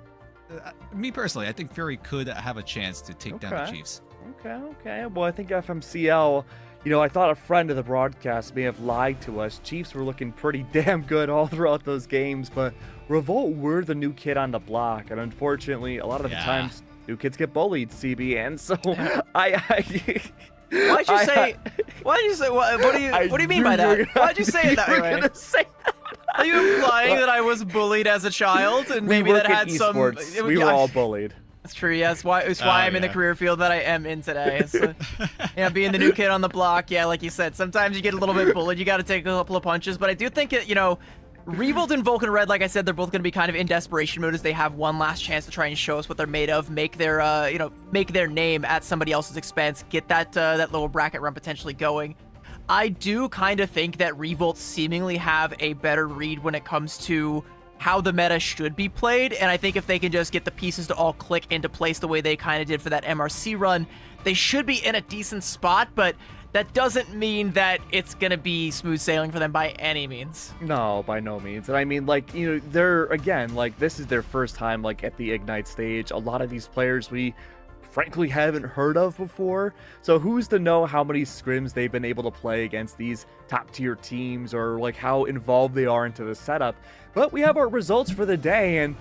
me personally, I think Fury could have a chance to take down the Chiefs. Okay. Well, I think FMCL, I thought a friend of the broadcast may have lied to us. Chiefs were looking pretty damn good all throughout those games, but Revolt were the new kid on the block, and unfortunately, a lot of the times, new kids get bullied, CB, and so Why'd you say? What do you mean by that? Why'd you say it that way? Are you implying that I was bullied as a child and maybe that had some? We were all bullied. That's true. Yes, it's why I'm in the career field that I am in today. Being the new kid on the block. Yeah, like you said, sometimes you get a little bit bullied. You got to take a couple of punches, but I do think it. Revolt and Vulcan Red, like I said, they're both going to be kind of in desperation mode as they have one last chance to try and show us what they're made of, make their, make their name at somebody else's expense, get that little bracket run potentially going. I do kind of think that Revolt seemingly have a better read when it comes to how the meta should be played, and I think if they can just get the pieces to all click into place the way they kind of did for that MRC run, they should be in a decent spot, but that doesn't mean that it's going to be smooth sailing for them by any means. No, by no means. And I mean, they're, again, this is their first time, at the Ignite stage. A lot of these players we frankly haven't heard of before. So who's to know how many scrims they've been able to play against these top-tier teams or, how involved they are into the setup. But we have our results for the day, and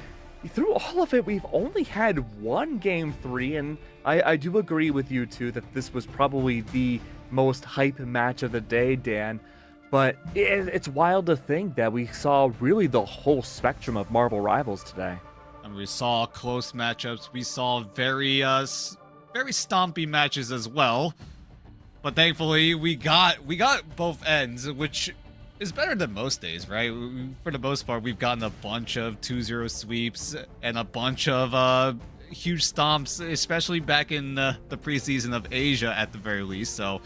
through all of it, we've only had one Game 3, and I do agree with you, too, that this was probably the most hype match of the day, Dan. But it's wild to think that we saw really the whole spectrum of Marvel Rivals today. And we saw close matchups. We saw very stompy matches as well. But thankfully, we got both ends, which is better than most days, right? For the most part, we've gotten a bunch of 2-0 sweeps and a bunch of huge stomps, especially back in the preseason of Asia at the very least. So,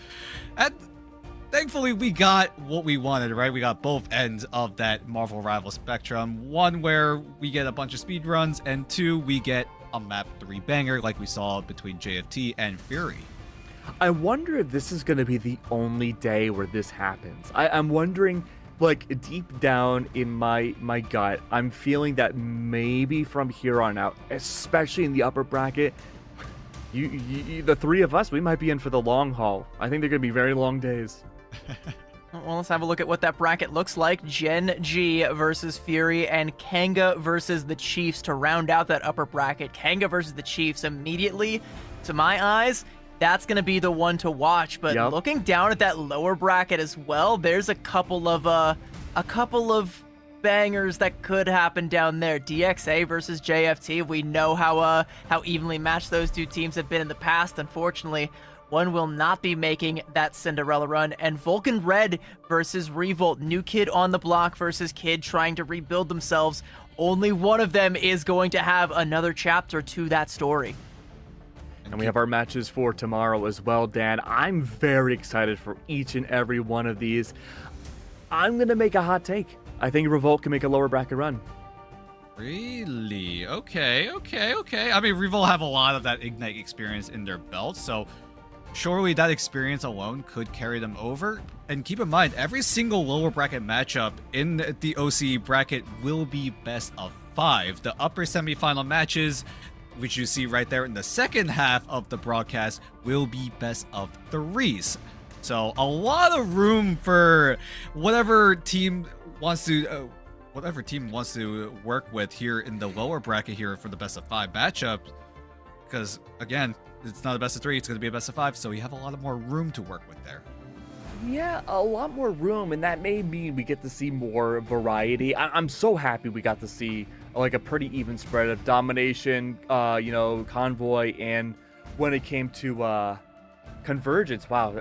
thankfully, we got what we wanted, right? We got both ends of that Marvel Rival spectrum. One where we get a bunch of speed runs, and two, we get a map 3 banger like we saw between JFT and Fury. I wonder if this is going to be the only day where this happens. I'm wondering, like, deep down in my gut, I'm feeling that maybe from here on out, especially in the upper bracket, the three of us, we might be in for the long haul. I think they're going to be very long days. Well, let's have a look at what that bracket looks like. Gen G versus Fury and Kanga versus the Chiefs to round out that upper bracket. Kanga versus the Chiefs immediately, to my eyes, that's going to be the one to watch. But looking down at that lower bracket as well, there's a couple of bangers that could happen down there. DXA versus JFT. We know how evenly matched those two teams have been in the past. Unfortunately, one will not be making that Cinderella run. And Vulcan Red versus Revolt. New kid on the block versus kid trying to rebuild themselves. Only one of them is going to have another chapter to that story. And we have our matches for tomorrow as well, Dan. I'm very excited for each and every one of these. I'm going to make a hot take. I think Revolt can make a lower bracket run. Really? Okay. I mean, Revolt have a lot of that Ignite experience in their belt, so surely that experience alone could carry them over. And keep in mind, every single lower bracket matchup in the OCE bracket will be best of 5. The upper semifinal matches, which you see right there in the second half of the broadcast, will be best of 3s. So a lot of room for whatever team wants to work with here in the lower bracket here for the best of 5 matchup. Because again, it's not a best of 3, it's going to be a best of 5, so you have a lot of more room to work with there. Yeah, a lot more room, and that may mean we get to see more variety. I'm so happy we got to see like a pretty even spread of domination, convoy, and when it came to convergence, wow,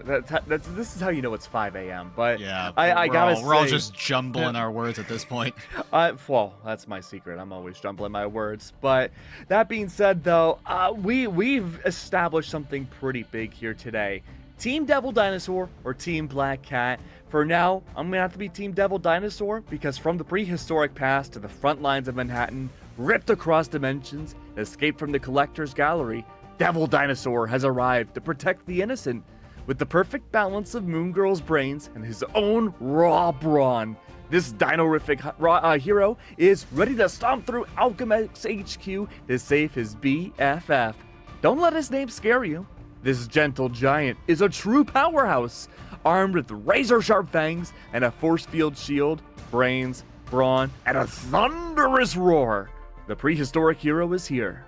this is how you know it's 5 a.m. But yeah, we're all just jumbling our words at this point. Well, that's my secret. I'm always jumbling my words. But that being said, though, we've established something pretty big here today. Team Devil Dinosaur or Team Black Cat. For now, I'm gonna have to be Team Devil Dinosaur because from the prehistoric past to the front lines of Manhattan, ripped across dimensions, escaped from the Collector's Gallery, Devil Dinosaur has arrived to protect the innocent. With the perfect balance of Moon Girl's brains and his own raw brawn, this dino-rific hero is ready to stomp through Alchemix HQ to save his BFF. Don't let his name scare you. This gentle giant is a true powerhouse, armed with razor-sharp fangs and a force field shield, brains, brawn, and a thunderous roar. The prehistoric hero is here.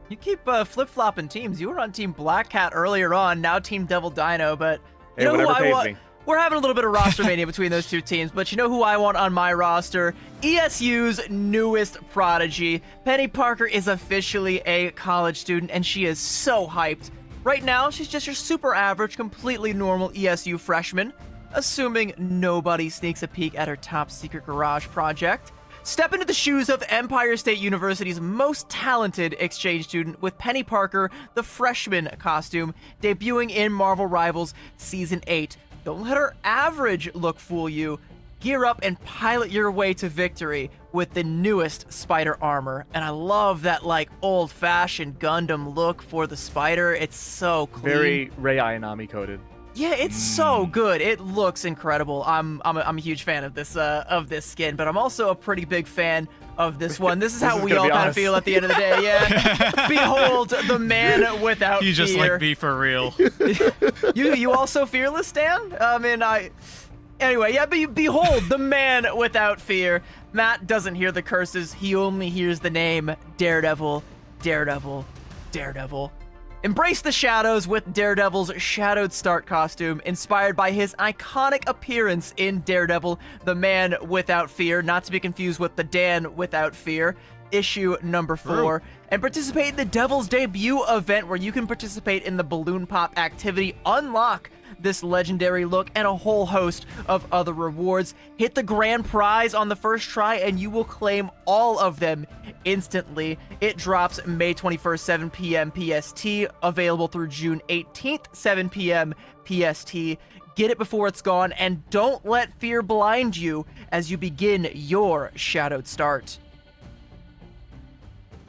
You keep flip-flopping teams. You were on Team Black Cat earlier on, now Team Devil Dino, but you know who I want? We're having a little bit of roster mania between those two teams, but you know who I want on my roster? ESU's newest prodigy. Penny Parker is officially a college student, and she is so hyped. Right now, she's just your super average, completely normal ESU freshman, assuming nobody sneaks a peek at her top secret garage project. Step into the shoes of Empire State University's most talented exchange student with Penny Parker, the freshman costume, debuting in Marvel Rivals Season 8. Don't let her average look fool you. Gear up and pilot your way to victory with the newest spider armor. And I love that, like, old-fashioned Gundam look for the spider. It's so clean. Very Rei Ayanami coded. Yeah, it's so good. It looks incredible. I'm a huge fan of this skin, but I'm also a pretty big fan of this one. This is how we all kind of feel at the end of the day. Yeah. Behold the man without fear. You just like be for real. You also fearless, Stan? Anyway, yeah, but behold the man without fear. Matt doesn't hear the curses. He only hears the name Daredevil, Daredevil, Daredevil. Embrace the shadows with Daredevil's shadowed start costume, inspired by his iconic appearance in Daredevil, The Man Without Fear, not to be confused with The Dan Without Fear, issue number 4, and participate in the Devil's Debut event where you can participate in the balloon pop activity, unlock this legendary look, and a whole host of other rewards. Hit the grand prize on the first try and you will claim all of them instantly. It drops May 21st, 7 p.m. PST, available through June 18th, 7 p.m. PST. Get it before it's gone, and don't let fear blind you as you begin your shadowed start.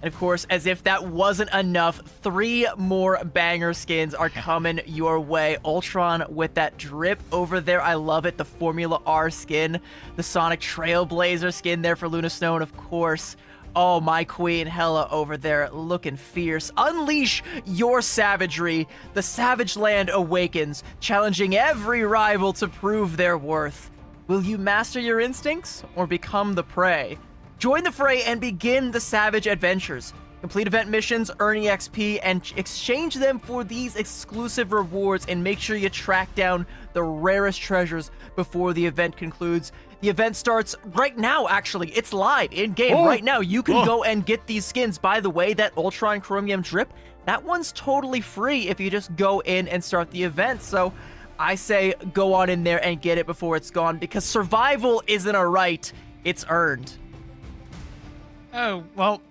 And of course, as if that wasn't enough, 3 more banger skins are coming your way. Ultron with that drip over there. I love it. The Formula R skin. The Sonic Trailblazer skin there for Luna Snow. And of course, oh, my queen, Hela over there looking fierce. Unleash your savagery. The Savage Land awakens, challenging every rival to prove their worth. Will you master your instincts or become the prey? Join the fray and begin the Savage Adventures. Complete event missions, earn EXP, and exchange them for these exclusive rewards, and make sure you track down the rarest treasures before the event concludes. The event starts right now, actually. It's live in-game right now. You can go and get these skins. By the way, that Ultron Chromium Drip, that one's totally free if you just go in and start the event. So I say go on in there and get it before it's gone, because survival isn't a right, it's earned. Oh, well,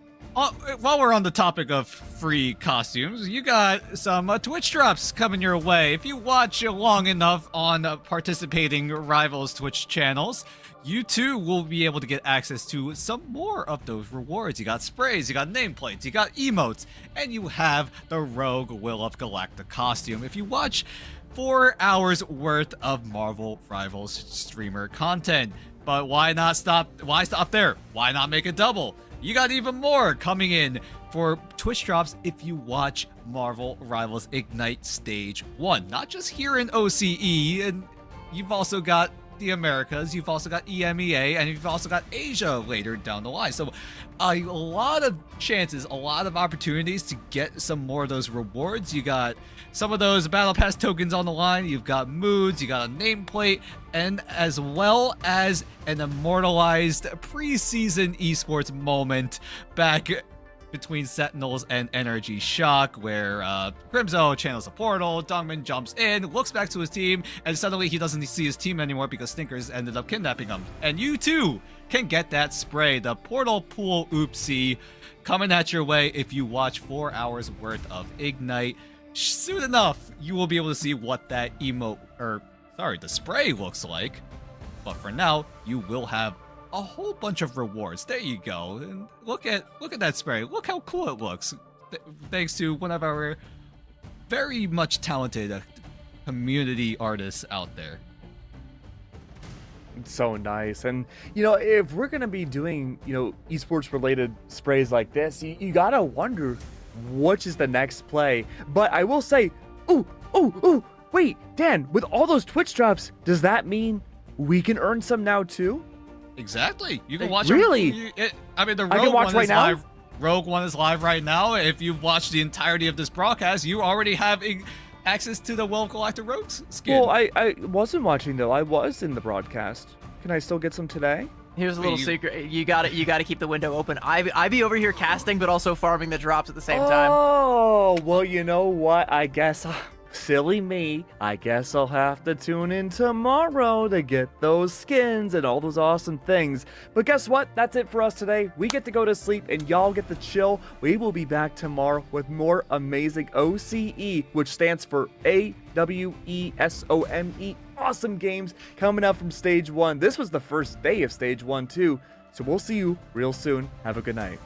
while we're on the topic of free costumes, you got some Twitch drops coming your way. If you watch long enough on participating rivals' Twitch channels, you too will be able to get access to some more of those rewards. You got sprays, you got nameplates, you got emotes, and you have the Rogue Will of Galacta costume. If you watch 4 hours worth of Marvel Rivals streamer content. But why not stop? Why stop there? Why not make it double? You got even more coming in for Twitch drops if you watch Marvel Rivals Ignite Stage 1. Not just here in OCE, and you've also got the Americas, you've also got EMEA, and you've also got Asia later down the line. So a lot of chances, a lot of opportunities to get some more of those rewards. You got some of those Battle Pass tokens on the line, you've got moods, you got a nameplate, and as well as an immortalized preseason esports moment back between Sentinels and Energy Shock, where Crimzo channels a portal, Dongmin jumps in, looks back to his team, and suddenly he doesn't see his team anymore because Stinkers ended up kidnapping him. And you too can get that spray, the Portal Pool Oopsie, coming at your way if you watch 4 hours worth of Ignite. Soon enough, you will be able to see what that the spray looks like. But for now, you will have a whole bunch of rewards. There you go. And look at that spray. Look how cool it looks. Thanks to one of our very much talented community artists out there. It's so nice. And you know, if we're gonna be doing, you know, esports related sprays like this, you gotta wonder which is the next play. But I will say, wait, Dan, with all those Twitch drops, does that mean we can earn some now too? Exactly. You can watch. Really? I mean, the I can watch one right is now? live. Rogue One is live right now. If you've watched the entirety of this broadcast, you already have access to the Will of Galacta Rogue skin. Well, I wasn't watching though. I was in the broadcast. Can I still get some today? Here's a little secret. You got to keep the window open. I be over here casting, but also farming the drops at the same time. Oh, well, you know what? I guess, silly me, I guess I'll have to tune in tomorrow to get those skins and all those awesome things. But guess what? That's it for us today. We get to go to sleep and y'all get to chill. We will be back tomorrow with more amazing OCE, which stands for AWESOME. Awesome games coming out from Stage 1. This was the first day of Stage 1 too. So we'll see you real soon. Have a good night.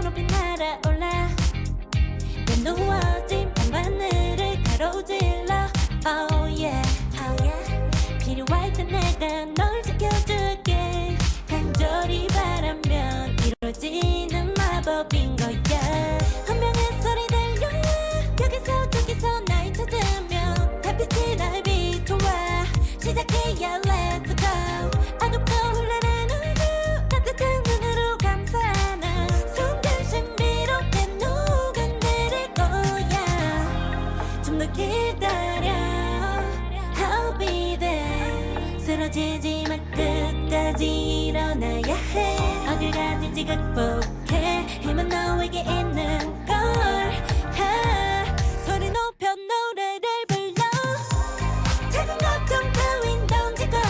높이 날아올라 내 누워진 방바늘을 가로질러 Oh yeah, oh yeah 필요할 때 내가 널 지켜줄게 간절히 바라면 이루어지는 마법인 거야 한 명의 소리 들려 여기서 저기서 날 찾으면 달빛이 어딘지 극복해 힘은 너에게 있는